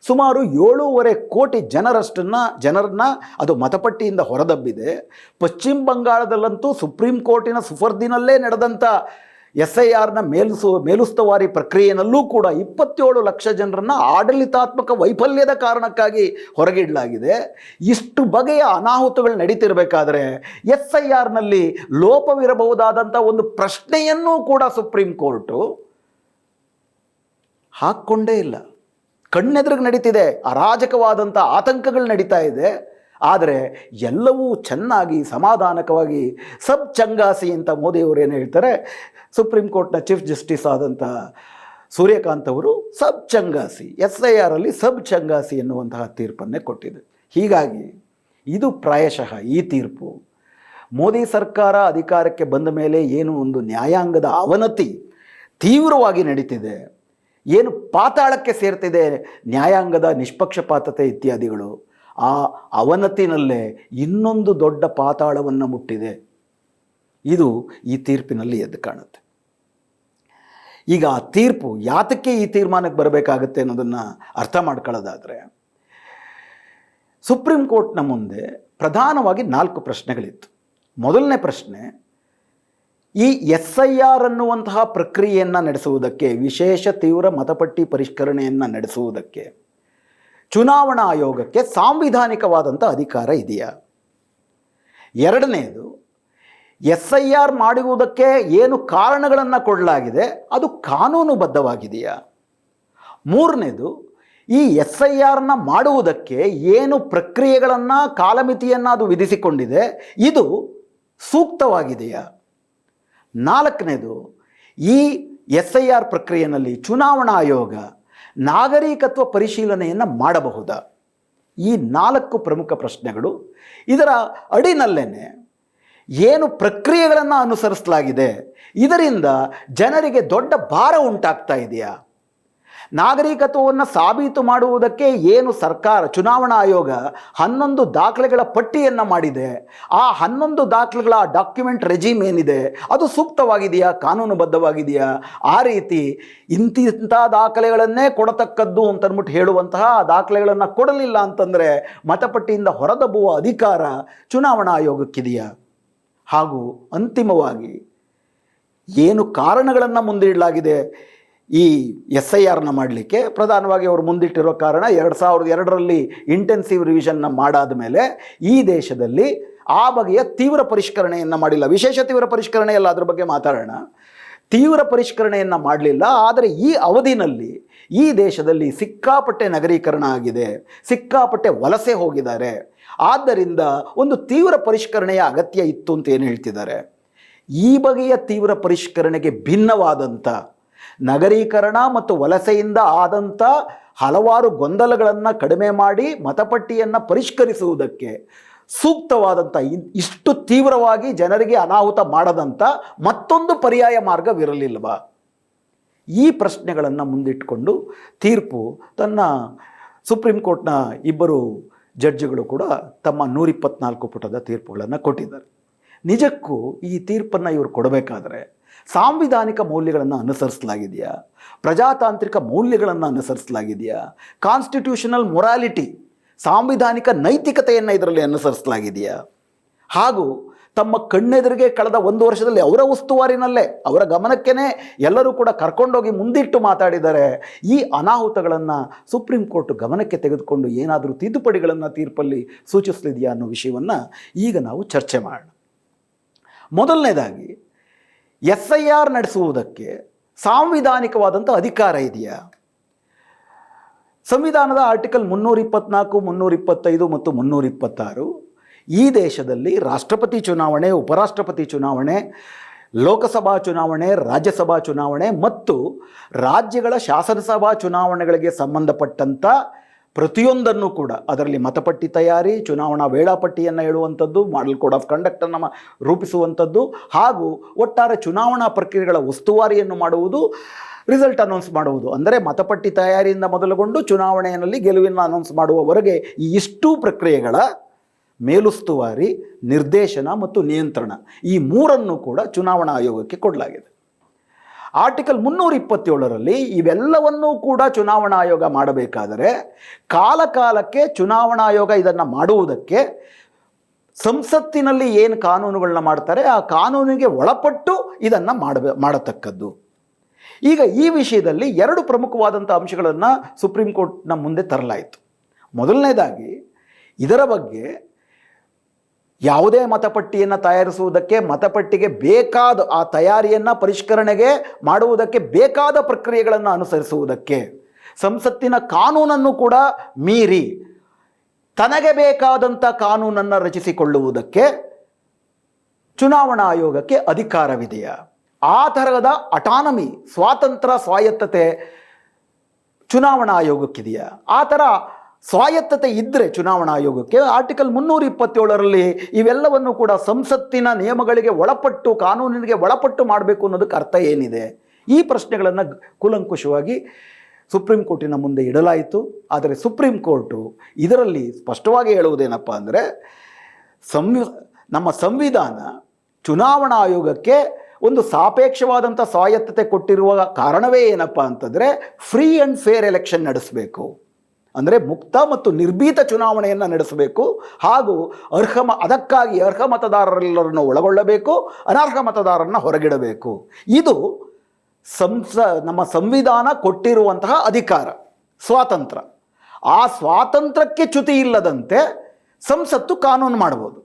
ಸುಮಾರು 7.5 ಕೋಟಿ ಜನರನ್ನ ಅದು ಮತಪಟ್ಟಿಯಿಂದ ಹೊರದಬ್ಬಿದೆ. ಪಶ್ಚಿಮ ಬಂಗಾಳದಲ್ಲಂತೂ ಸುಪ್ರೀಂ ಕೋರ್ಟಿನ ಸುಫರ್ದಿನಲ್ಲೇ ನಡೆದಂಥ SIRನ ಮೇಲುಸ್ತುವಾರಿ ಪ್ರಕ್ರಿಯೆಯಲ್ಲೂ ಕೂಡ 27 ಲಕ್ಷ ಜನರನ್ನು ಆಡಳಿತಾತ್ಮಕ ವೈಫಲ್ಯದ ಕಾರಣಕ್ಕಾಗಿ ಹೊರಗಿಡಲಾಗಿದೆ. ಇಷ್ಟು ಬಗೆಯ ಅನಾಹುತಗಳು ನಡೀತಿರಬೇಕಾದ್ರೆ SIRನಲ್ಲಿ ಲೋಪವಿರಬಹುದಾದಂಥ ಒಂದು ಪ್ರಶ್ನೆಯನ್ನೂ ಕೂಡ ಸುಪ್ರೀಂ ಕೋರ್ಟು ಹಾಕ್ಕೊಂಡೇ ಇಲ್ಲ. ಕಣ್ಣೆದುರಿಗೆ ನಡೀತಿದೆ, ಅರಾಜಕವಾದಂಥ ಆತಂಕಗಳು ನಡೀತಾ ಇದೆ. ಆದರೆ ಎಲ್ಲವೂ ಚೆನ್ನಾಗಿ ಸಮಾಧಾನಕವಾಗಿ ಸಬ್ ಚಂಗಾಸಿ ಅಂತ ಮೋದಿಯವರು ಏನು ಹೇಳ್ತಾರೆ, ಸುಪ್ರೀಂ ಕೋರ್ಟ್ನ ಚೀಫ್ ಜಸ್ಟಿಸ್ ಆದಂಥ ಸೂರ್ಯಕಾಂತ್ ಅವರು ಸಬ್ ಚಂಗಾಸಿ, SIRಲ್ಲಿ ಸಬ್ ಚಂಗಾಸಿ ಎನ್ನುವಂತಹ ತೀರ್ಪನ್ನೇ ಕೊಟ್ಟಿದೆ. ಹೀಗಾಗಿ ಇದು ಪ್ರಾಯಶಃ ಈ ತೀರ್ಪು ಮೋದಿ ಸರ್ಕಾರ ಅಧಿಕಾರಕ್ಕೆ ಬಂದ ಮೇಲೆ ಏನು ಒಂದು ನ್ಯಾಯಾಂಗದ ಅವನತಿ ತೀವ್ರವಾಗಿ ನಡೀತಿದೆ, ಏನು ಪಾತಾಳಕ್ಕೆ ಸೇರ್ತಿದೆ ನ್ಯಾಯಾಂಗದ ನಿಷ್ಪಕ್ಷಪಾತತೆ ಇತ್ಯಾದಿಗಳು, ಆ ಅವನತಿನಲ್ಲೇ ಇನ್ನೊಂದು ದೊಡ್ಡ ಪಾತಾಳವನ್ನು ಮುಟ್ಟಿದೆ. ಇದು ಈ ತೀರ್ಪಿನಲ್ಲಿ ಎದ್ದು ಕಾಣುತ್ತೆ. ಈಗ ಆ ತೀರ್ಪು ಯಾತಕ್ಕೆ ಈ ತೀರ್ಮಾನಕ್ಕೆ ಬರಬೇಕಾಗುತ್ತೆ ಅನ್ನೋದನ್ನು ಅರ್ಥ ಮಾಡ್ಕೊಳ್ಳೋದಾದರೆ, ಸುಪ್ರೀಂ ಕೋರ್ಟ್ನ ಮುಂದೆ ಪ್ರಧಾನವಾಗಿ 4 ಪ್ರಶ್ನೆಗಳಿತ್ತು. ಮೊದಲನೇ ಪ್ರಶ್ನೆ, ಈ SIR ಅನ್ನುವಂತಹ ಪ್ರಕ್ರಿಯೆಯನ್ನು ನಡೆಸುವುದಕ್ಕೆ, ವಿಶೇಷ ತೀವ್ರ ಮತಪಟ್ಟಿ ಪರಿಷ್ಕರಣೆಯನ್ನು ನಡೆಸುವುದಕ್ಕೆ ಚುನಾವಣಾ ಆಯೋಗಕ್ಕೆ ಸಾಂವಿಧಾನಿಕವಾದಂಥ ಅಧಿಕಾರ ಇದೆಯಾ? ಎರಡನೆಯದು, SIR ಮಾಡುವುದಕ್ಕೆ ಏನು ಕಾರಣಗಳನ್ನು ಕೊಡಲಾಗಿದೆ ಅದು ಕಾನೂನುಬದ್ಧವಾಗಿದೆಯಾ? ಮೂರನೇದು, ಈ SIRನ ಮಾಡುವುದಕ್ಕೆ ಏನು ಪ್ರಕ್ರಿಯೆಗಳನ್ನು, ಕಾಲಮಿತಿಯನ್ನು ಅದು ವಿಧಿಸಿಕೊಂಡಿದೆ, ಇದು ಸೂಕ್ತವಾಗಿದೆಯಾ? ನಾಲ್ಕನೇದು, ಈ SIR ಪ್ರಕ್ರಿಯೆಯಲ್ಲಿ ಚುನಾವಣಾ ಆಯೋಗ ನಾಗರಿಕತ್ವ ಪರಿಶೀಲನೆಯನ್ನು ಮಾಡಬಹುದಾ? ಈ 4 ಪ್ರಮುಖ ಪ್ರಶ್ನೆಗಳು. ಇದರ ಅಡಿನಲ್ಲೇನೆ ಏನು ಪ್ರಕ್ರಿಯೆಗಳನ್ನು ಅನುಸರಿಸಲಾಗಿದೆ, ಇದರಿಂದ ಜನರಿಗೆ ದೊಡ್ಡ ಭಾರ ಉಂಟಾಗ್ತಾ ಇದೆಯಾ? ನಾಗರಿಕತ್ವವನ್ನು ಸಾಬೀತು ಮಾಡುವುದಕ್ಕೆ ಏನು ಸರ್ಕಾರ, ಚುನಾವಣಾ ಆಯೋಗ 11 ದಾಖಲೆಗಳ ಪಟ್ಟಿಯನ್ನು ಮಾಡಿದೆ, ಆ 11 ದಾಖಲೆಗಳ ಡಾಕ್ಯುಮೆಂಟ್ ರೆಜಿಮ್ ಏನಿದೆ ಅದು ಸೂಕ್ತವಾಗಿದೆಯಾ, ಕಾನೂನುಬದ್ಧವಾಗಿದೆಯಾ? ಆ ರೀತಿ ಇಂತಿಂಥ ದಾಖಲೆಗಳನ್ನೇ ಕೊಡತಕ್ಕದ್ದು ಅಂತಂದ್ಬಿಟ್ಟು ಹೇಳುವಂತಹ ಆ ದಾಖಲೆಗಳನ್ನು ಕೊಡಲಿಲ್ಲ ಅಂತಂದರೆ ಮತಪಟ್ಟಿಯಿಂದ ಹೊರದಬ್ಬುವ ಅಧಿಕಾರ ಚುನಾವಣಾ ಆಯೋಗಕ್ಕಿದೆಯಾ? ಹಾಗೂ ಅಂತಿಮವಾಗಿ ಏನು ಕಾರಣಗಳನ್ನು ಮುಂದಿಡಲಾಗಿದೆ ಈ SIRನ ಮಾಡಲಿಕ್ಕೆ? ಪ್ರಧಾನವಾಗಿ ಅವರು ಮುಂದಿಟ್ಟಿರೋ ಕಾರಣ 2002ರಲ್ಲಿ ಇಂಟೆನ್ಸಿವ್ ರಿವಿಷನ್ನ ಮಾಡಾದ ಮೇಲೆ ಈ ದೇಶದಲ್ಲಿ ಆ ಬಗೆಯ ತೀವ್ರ ಪರಿಷ್ಕರಣೆಯನ್ನು ಮಾಡಿಲ್ಲ. ವಿಶೇಷ ತೀವ್ರ ಪರಿಷ್ಕರಣೆ ಎಲ್ಲ ಅದ್ರ ಬಗ್ಗೆ ಮಾತಾಡೋಣ. ತೀವ್ರ ಪರಿಷ್ಕರಣೆಯನ್ನು ಮಾಡಲಿಲ್ಲ. ಆದರೆ ಈ ಅವಧಿನಲ್ಲಿ ಈ ದೇಶದಲ್ಲಿ ಸಿಕ್ಕಾಪಟ್ಟೆ ನಗರೀಕರಣ ಆಗಿದೆ, ಸಿಕ್ಕಾಪಟ್ಟೆ ವಲಸೆ ಹೋಗಿದ್ದಾರೆ. ಆದ್ದರಿಂದ ಒಂದು ತೀವ್ರ ಪರಿಷ್ಕರಣೆಯ ಅಗತ್ಯ ಇತ್ತು ಅಂತ ಏನು ಹೇಳ್ತಿದ್ದಾರೆ. ಈ ಬಗೆಯ ತೀವ್ರ ಪರಿಷ್ಕರಣೆಗೆ ಭಿನ್ನವಾದಂಥ ನಗರೀಕರಣ ಮತ್ತು ವಲಸೆಯಿಂದ ಆದಂಥ ಹಲವಾರು ಗೊಂದಲಗಳನ್ನು ಕಡಿಮೆ ಮಾಡಿ ಮತಪಟ್ಟಿಯನ್ನು ಪರಿಷ್ಕರಿಸುವುದಕ್ಕೆ ಸೂಕ್ತವಾದಂಥ, ಇಷ್ಟು ತೀವ್ರವಾಗಿ ಜನರಿಗೆ ಅನಾಹುತ ಮಾಡದಂಥ ಮತ್ತೊಂದು ಪರ್ಯಾಯ ಮಾರ್ಗವಿರಲಿಲ್ಲವಾ? ಈ ಪ್ರಶ್ನೆಗಳನ್ನು ಮುಂದಿಟ್ಟುಕೊಂಡು ತೀರ್ಪು ತನ್ನ ಸುಪ್ರೀಂ ಕೋರ್ಟ್ನ 2 ಜಡ್ಜಿಗಳು ಕೂಡ ತಮ್ಮ 124 ಪುಟದ ತೀರ್ಪುಗಳನ್ನು ಕೊಟ್ಟಿದ್ದಾರೆ. ನಿಜಕ್ಕೂ ಈ ತೀರ್ಪನ್ನು ಇವರು ಕೊಡಬೇಕಾದ್ರೆ ಸಾಂವಿಧಾನಿಕ ಮೌಲ್ಯಗಳನ್ನು ಅನುಸರಿಸಲಾಗಿದೆಯಾ? ಪ್ರಜಾತಾಂತ್ರಿಕ ಮೌಲ್ಯಗಳನ್ನು ಅನುಸರಿಸಲಾಗಿದೆಯಾ? ಕಾನ್ಸ್ಟಿಟ್ಯೂಷನಲ್ ಮೊರಾಲಿಟಿ, ಸಾಂವಿಧಾನಿಕ ನೈತಿಕತೆಯನ್ನು ಇದರಲ್ಲಿ ಅನುಸರಿಸಲಾಗಿದೆಯಾ? ಹಾಗೂ ತಮ್ಮ ಕಣ್ಣೆದುರಿಗೆ ಕಳೆದ 1 ವರ್ಷದಲ್ಲಿ ಅವರ ಉಸ್ತುವಾರಿನಲ್ಲೇ, ಅವರ ಗಮನಕ್ಕೇ ಎಲ್ಲರೂ ಕೂಡ ಕರ್ಕೊಂಡೋಗಿ ಮುಂದಿಟ್ಟು ಮಾತಾಡಿದ್ದಾರೆ. ಈ ಅನಾಹುತಗಳನ್ನು ಸುಪ್ರೀಂ ಕೋರ್ಟ್ ಗಮನಕ್ಕೆ ತೆಗೆದುಕೊಂಡು ಏನಾದರೂ ತಿದ್ದುಪಡಿಗಳನ್ನು ತೀರ್ಪಲ್ಲಿ ಸೂಚಿಸಲಿದೆಯಾ ಅನ್ನೋ ವಿಷಯವನ್ನು ಈಗ ನಾವು ಚರ್ಚೆ ಮಾಡೋಣ. ಮೊದಲನೇದಾಗಿ, SIR ನಡೆಸುವುದಕ್ಕೆ ಸಾಂವಿಧಾನಿಕವಾದಂಥ ಅಧಿಕಾರ ಇದೆಯಾ? ಸಂವಿಧಾನದ ಆರ್ಟಿಕಲ್ 324, 325 ಮತ್ತು 326 ಈ ದೇಶದಲ್ಲಿ ರಾಷ್ಟ್ರಪತಿ ಚುನಾವಣೆ, ಉಪರಾಷ್ಟ್ರಪತಿ ಚುನಾವಣೆ, ಲೋಕಸಭಾ ಚುನಾವಣೆ, ರಾಜ್ಯಸಭಾ ಚುನಾವಣೆ ಮತ್ತು ರಾಜ್ಯಗಳ ಶಾಸನಸಭಾ ಚುನಾವಣೆಗಳಿಗೆ ಸಂಬಂಧಪಟ್ಟಂಥ ಪ್ರತಿಯೊಂದನ್ನು ಕೂಡ, ಅದರಲ್ಲಿ ಮತಪಟ್ಟಿ ತಯಾರಿ, ಚುನಾವಣಾ ವೇಳಾಪಟ್ಟಿಯನ್ನು ಹೇಳುವಂಥದ್ದು, ಮಾಡೆಲ್ ಕೋಡ್ ಆಫ್ ಕಂಡಕ್ಟನ್ನು ರೂಪಿಸುವಂಥದ್ದು, ಹಾಗೂ ಒಟ್ಟಾರೆ ಚುನಾವಣಾ ಪ್ರಕ್ರಿಯೆಗಳ ಉಸ್ತುವಾರಿಯನ್ನು ಮಾಡುವುದು, ರಿಸಲ್ಟ್ ಅನೌನ್ಸ್ ಮಾಡುವುದು. ಅಂದರೆ ಮತಪಟ್ಟಿ ತಯಾರಿಯಿಂದ ಮೊದಲುಗೊಂಡು ಚುನಾವಣೆಯಲ್ಲಿ ಗೆಲುವಿನ ಅನೌನ್ಸ್ ಮಾಡುವವರೆಗೆ ಈ ಇಷ್ಟೂ ಪ್ರಕ್ರಿಯೆಗಳ ಮೇಲುಸ್ತುವಾರಿ, ನಿರ್ದೇಶನ ಮತ್ತು ನಿಯಂತ್ರಣ, ಈ 3 ಕೂಡ ಚುನಾವಣಾ ಆಯೋಗಕ್ಕೆ ಕೊಡಲಾಗಿದೆ. ಆರ್ಟಿಕಲ್ 327ರಲ್ಲಿ ಇವೆಲ್ಲವನ್ನೂ ಕೂಡ ಚುನಾವಣಾ ಆಯೋಗ ಮಾಡಬೇಕಾದರೆ ಕಾಲಕಾಲಕ್ಕೆ ಚುನಾವಣಾ ಆಯೋಗ ಇದನ್ನು ಮಾಡುವುದಕ್ಕೆ ಸಂಸತ್ತಿನಲ್ಲಿ ಏನು ಕಾನೂನುಗಳನ್ನ ಮಾಡ್ತಾರೆ ಆ ಕಾನೂನಿಗೆ ಒಳಪಟ್ಟು ಇದನ್ನು ಮಾಡತಕ್ಕದ್ದು. ಈಗ ಈ ವಿಷಯದಲ್ಲಿ 2 ಪ್ರಮುಖವಾದಂಥ ಅಂಶಗಳನ್ನು ಸುಪ್ರೀಂ ಕೋರ್ಟ್ನ ಮುಂದೆ ತರಲಾಯಿತು. ಮೊದಲನೇದಾಗಿ, ಇದರ ಬಗ್ಗೆ ಯಾವುದೇ ಮತಪಟ್ಟಿಯನ್ನು ತಯಾರಿಸುವುದಕ್ಕೆ, ಮತಪಟ್ಟಿಗೆ ಬೇಕಾದ ಆ ತಯಾರಿಯನ್ನು ಪರಿಷ್ಕರಣೆಗೆ ಮಾಡುವುದಕ್ಕೆ ಬೇಕಾದ ಪ್ರಕ್ರಿಯೆಗಳನ್ನು ಅನುಸರಿಸುವುದಕ್ಕೆ ಸಂಸತ್ತಿನ ಕಾನೂನನ್ನು ಕೂಡ ಮೀರಿ ತನಗೆ ಬೇಕಾದಂಥ ಕಾನೂನನ್ನು ರಚಿಸಿಕೊಳ್ಳುವುದಕ್ಕೆ ಚುನಾವಣಾ ಆಯೋಗಕ್ಕೆ ಅಧಿಕಾರವಿದೆಯಾ? ಆ ಥರದ ಅಟಾನಮಿ, ಸ್ವಾಯತ್ತತೆ ಚುನಾವಣಾ ಆಯೋಗಕ್ಕಿದೆಯಾ? ಆ ಥರ ಸ್ವಾಯತ್ತತೆ ಇದ್ದರೆ ಚುನಾವಣಾ ಆಯೋಗಕ್ಕೆ ಆರ್ಟಿಕಲ್ 327ರಲ್ಲಿ ಇವೆಲ್ಲವನ್ನು ಕೂಡ ಸಂಸತ್ತಿನ ನಿಯಮಗಳಿಗೆ ಒಳಪಟ್ಟು, ಕಾನೂನಿಗೆ ಒಳಪಟ್ಟು ಮಾಡಬೇಕು ಅನ್ನೋದಕ್ಕೆ ಅರ್ಥ ಏನಿದೆ? ಈ ಪ್ರಶ್ನೆಗಳನ್ನು ಕೂಲಂಕುಷವಾಗಿ ಸುಪ್ರೀಂ ಕೋರ್ಟಿನ ಮುಂದೆ ಇಡಲಾಯಿತು. ಆದರೆ ಸುಪ್ರೀಂ ಕೋರ್ಟು ಇದರಲ್ಲಿ ಸ್ಪಷ್ಟವಾಗಿ ಹೇಳುವುದೇನಪ್ಪ ಅಂದರೆ, ನಮ್ಮ ಸಂವಿಧಾನ ಚುನಾವಣಾ ಆಯೋಗಕ್ಕೆ ಒಂದು ಸಾಪೇಕ್ಷವಾದಂಥ ಸ್ವಾಯತ್ತತೆ ಕೊಟ್ಟಿರುವ ಕಾರಣವೇ ಏನಪ್ಪ ಅಂತಂದರೆ, ಫ್ರೀ ಆ್ಯಂಡ್ ಫೇರ್ ಎಲೆಕ್ಷನ್ ನಡೆಸಬೇಕು. ಅಂದರೆ ಮುಕ್ತ ಮತ್ತು ನಿರ್ಭೀತ ಚುನಾವಣೆಯನ್ನು ನಡೆಸಬೇಕು ಹಾಗೂ ಅದಕ್ಕಾಗಿ ಅರ್ಹ ಮತದಾರರೆಲ್ಲರನ್ನು ಒಳಗೊಳ್ಳಬೇಕು, ಅನರ್ಹ ಮತದಾರರನ್ನು ಹೊರಗಿಡಬೇಕು. ಇದು ನಮ್ಮ ಸಂವಿಧಾನ ಕೊಟ್ಟಿರುವಂತಹ ಅಧಿಕಾರ, ಸ್ವಾತಂತ್ರ್ಯ. ಆ ಸ್ವಾತಂತ್ರ್ಯಕ್ಕೆ ಚ್ಯುತಿ ಇಲ್ಲದಂತೆ ಸಂಸತ್ತು ಕಾನೂನು ಮಾಡ್ಬೋದು.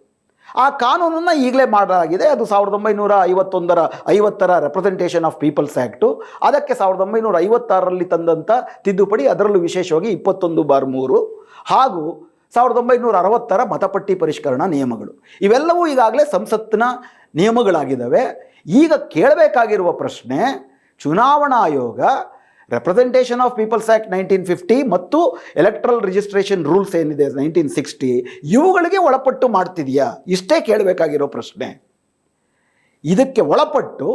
ಆ ಕಾನೂನನ್ನು ಈಗಲೇ ಮಾಡಲಾಗಿದೆ. ಅದು 1950ರ ರೆಪ್ರೆಸೆಂಟೇಷನ್ ಆಫ್ ಪೀಪಲ್ಸ್ ಆ್ಯಕ್ಟು. ಅದಕ್ಕೆ 1956ರಲ್ಲಿ ತಂದಂಥ ತಿದ್ದುಪಡಿ, ಅದರಲ್ಲೂ ವಿಶೇಷವಾಗಿ 21/3 ಹಾಗೂ 1960ರ ಮತಪಟ್ಟಿ ಪರಿಷ್ಕರಣಾ ನಿಯಮಗಳು. ಇವೆಲ್ಲವೂ ಈಗಾಗಲೇ ಸಂಸತ್ತಿನ ನಿಯಮಗಳಾಗಿದ್ದಾವೆ. ಈಗ ಕೇಳಬೇಕಾಗಿರುವ ಪ್ರಶ್ನೆ, ಚುನಾವಣಾ ಆಯೋಗ ರೆಪ್ರೆಸೆಂಟೇಷನ್ ಆಫ್ ಪೀಪಲ್ಸ್ ಆ್ಯಕ್ಟ್ 1950 ಮತ್ತು ಎಲೆಕ್ಟ್ರಲ್ ರಿಜಿಸ್ಟ್ರೇಷನ್ ರೂಲ್ಸ್ ಏನಿದೆ 1960 ಇವುಗಳಿಗೆ ಒಳಪಟ್ಟು ಮಾಡ್ತಿದೆಯಾ? ಇಷ್ಟೇ ಕೇಳಬೇಕಾಗಿರೋ ಪ್ರಶ್ನೆ. ಇದಕ್ಕೆ ಒಳಪಟ್ಟು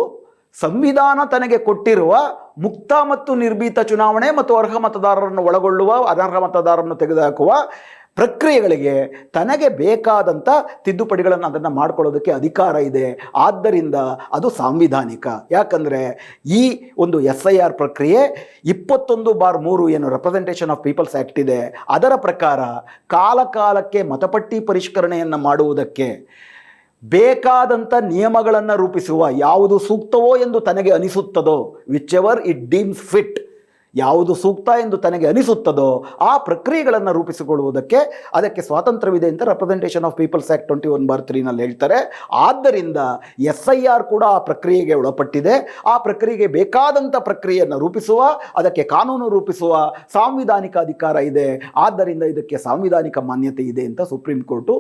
ಸಂವಿಧಾನ ತನಗೆ ಕೊಟ್ಟಿರುವ ಮುಕ್ತ ಮತ್ತು ನಿರ್ಭೀತ ಚುನಾವಣೆ ಮತ್ತು ಅರ್ಹ ಮತದಾರರನ್ನು ಒಳಗೊಳ್ಳುವ, ಅನರ್ಹ ಮತದಾರರನ್ನು ತೆಗೆದುಹಾಕುವ ಪ್ರಕ್ರಿಯೆಗಳಿಗೆ ತನಗೆ ಬೇಕಾದಂಥ ತಿದ್ದುಪಡಿಗಳನ್ನು ಅದನ್ನು ಮಾಡ್ಕೊಳ್ಳೋದಕ್ಕೆ ಅಧಿಕಾರ ಇದೆ. ಆದ್ದರಿಂದ ಅದು ಸಾಂವಿಧಾನಿಕ. ಯಾಕಂದರೆ ಈ ಒಂದು SIR ಪ್ರಕ್ರಿಯೆ 21/3 ಏನು ರೆಪ್ರೆಸೆಂಟೇಷನ್ ಆಫ್ ಪೀಪಲ್ಸ್ ಆ್ಯಕ್ಟ್ ಇದೆ, ಅದರ ಪ್ರಕಾರ ಕಾಲಕಾಲಕ್ಕೆ ಮತಪಟ್ಟಿ ಪರಿಷ್ಕರಣೆಯನ್ನು ಮಾಡುವುದಕ್ಕೆ ಬೇಕಾದಂಥ ನಿಯಮಗಳನ್ನು ರೂಪಿಸುವ, ಯಾವುದು ಸೂಕ್ತವೋ ಎಂದು ತನಗೆ ಅನಿಸುತ್ತದೋ, whichever it deems fit, ಯಾವುದು ಸೂಕ್ತ ಎಂದು ತನಗೆ ಅನಿಸುತ್ತದೋ ಆ ಪ್ರಕ್ರಿಯೆಗಳನ್ನು ರೂಪಿಸಿಕೊಳ್ಳುವುದಕ್ಕೆ ಅದಕ್ಕೆ ಸ್ವಾತಂತ್ರ್ಯವಿದೆ ಅಂತ ರೆಪ್ರೆಸೆಂಟೇಷನ್ ಆಫ್ ಪೀಪಲ್ಸ್ ಆ್ಯಕ್ಟ್ 21/3ನಲ್ಲಿ ಹೇಳ್ತಾರೆ. ಆದ್ದರಿಂದ SIR ಕೂಡ ಆ ಪ್ರಕ್ರಿಯೆಗೆ ಒಳಪಟ್ಟಿದೆ. ಆ ಪ್ರಕ್ರಿಯೆಗೆ ಬೇಕಾದಂಥ ಪ್ರಕ್ರಿಯೆಯನ್ನು ರೂಪಿಸುವ, ಅದಕ್ಕೆ ಕಾನೂನು ರೂಪಿಸುವ ಸಾಂವಿಧಾನಿಕ ಅಧಿಕಾರ ಇದೆ. ಆದ್ದರಿಂದ ಇದಕ್ಕೆ ಸಾಂವಿಧಾನಿಕ ಮಾನ್ಯತೆ ಇದೆ ಅಂತ ಸುಪ್ರೀಂ ಕೋರ್ಟು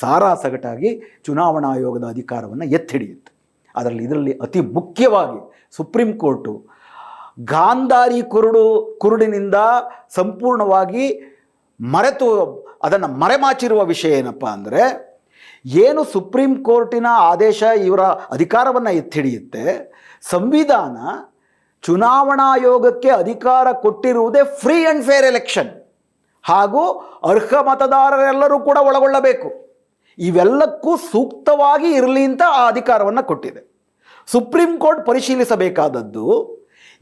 ಸಾರಾಸಗಟಾಗಿ ಚುನಾವಣಾ ಆಯೋಗದ ಅಧಿಕಾರವನ್ನು ಎತ್ತಿಡಿಯುತ್ತೆ. ಇದರಲ್ಲಿ ಅತಿ ಮುಖ್ಯವಾಗಿ ಸುಪ್ರೀಂ ಕೋರ್ಟು ಗಾಂಧಾರಿ ಕುರುಡಿನಿಂದ ಸಂಪೂರ್ಣವಾಗಿ ಅದನ್ನು ಮರೆಮಾಚಿರುವ ವಿಷಯ ಏನಪ್ಪ ಅಂದರೆ, ಏನು ಸುಪ್ರೀಂ ಕೋರ್ಟಿನ ಆದೇಶ ಇವರ ಅಧಿಕಾರವನ್ನು ಎತ್ತಿಡಿಯುತ್ತೆ, ಸಂವಿಧಾನ ಚುನಾವಣಾ ಆಯೋಗಕ್ಕೆ ಅಧಿಕಾರ ಕೊಟ್ಟಿರುವುದೇ ಫ್ರೀ ಆ್ಯಂಡ್ ಫೇರ್ ಎಲೆಕ್ಷನ್ ಹಾಗೂ ಅರ್ಹ ಮತದಾರರೆಲ್ಲರೂ ಕೂಡ ಒಳಗೊಳ್ಳಬೇಕು. ಇವೆಲ್ಲಕ್ಕೂ ಸೂಕ್ತವಾಗಿ ಇರಲಿ ಅಂತ ಆ ಅಧಿಕಾರವನ್ನು ಕೊಟ್ಟಿದೆ. ಸುಪ್ರೀಂ ಕೋರ್ಟ್ ಪರಿಶೀಲಿಸಬೇಕಾದದ್ದು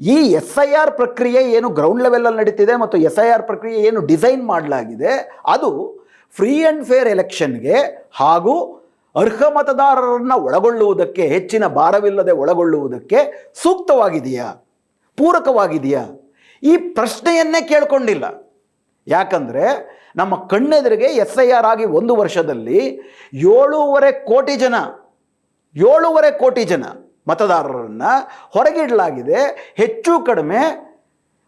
ಈ SIR ಪ್ರಕ್ರಿಯೆ ಏನು ಗ್ರೌಂಡ್ ಲೆವೆಲಲ್ಲಿ ನಡೀತಿದೆ ಮತ್ತು SIR ಪ್ರಕ್ರಿಯೆ ಏನು ಡಿಸೈನ್ ಮಾಡಲಾಗಿದೆ ಅದು ಫ್ರೀ ಆ್ಯಂಡ್ ಫೇರ್ ಎಲೆಕ್ಷನ್ಗೆ ಹಾಗೂ ಅರ್ಹ ಮತದಾರರನ್ನು ಒಳಗೊಳ್ಳುವುದಕ್ಕೆ, ಹೆಚ್ಚಿನ ಭಾರವಿಲ್ಲದೆ ಒಳಗೊಳ್ಳುವುದಕ್ಕೆ ಸೂಕ್ತವಾಗಿದೆಯಾ, ಪೂರಕವಾಗಿದೆಯಾ? ಈ ಪ್ರಶ್ನೆಯನ್ನೇ ಕೇಳ್ಕೊಂಡಿಲ್ಲ. ಯಾಕಂದರೆ ನಮ್ಮ ಕಣ್ಣೆದುರಿಗೆ SIR ಆಗಿ 1 ವರ್ಷದಲ್ಲಿ 7.5 ಕೋಟಿ ಜನ ಮತದಾರರನ್ನು ಹೊರಗಿಡಲಾಗಿದೆ. ಹೆಚ್ಚು ಕಡಿಮೆ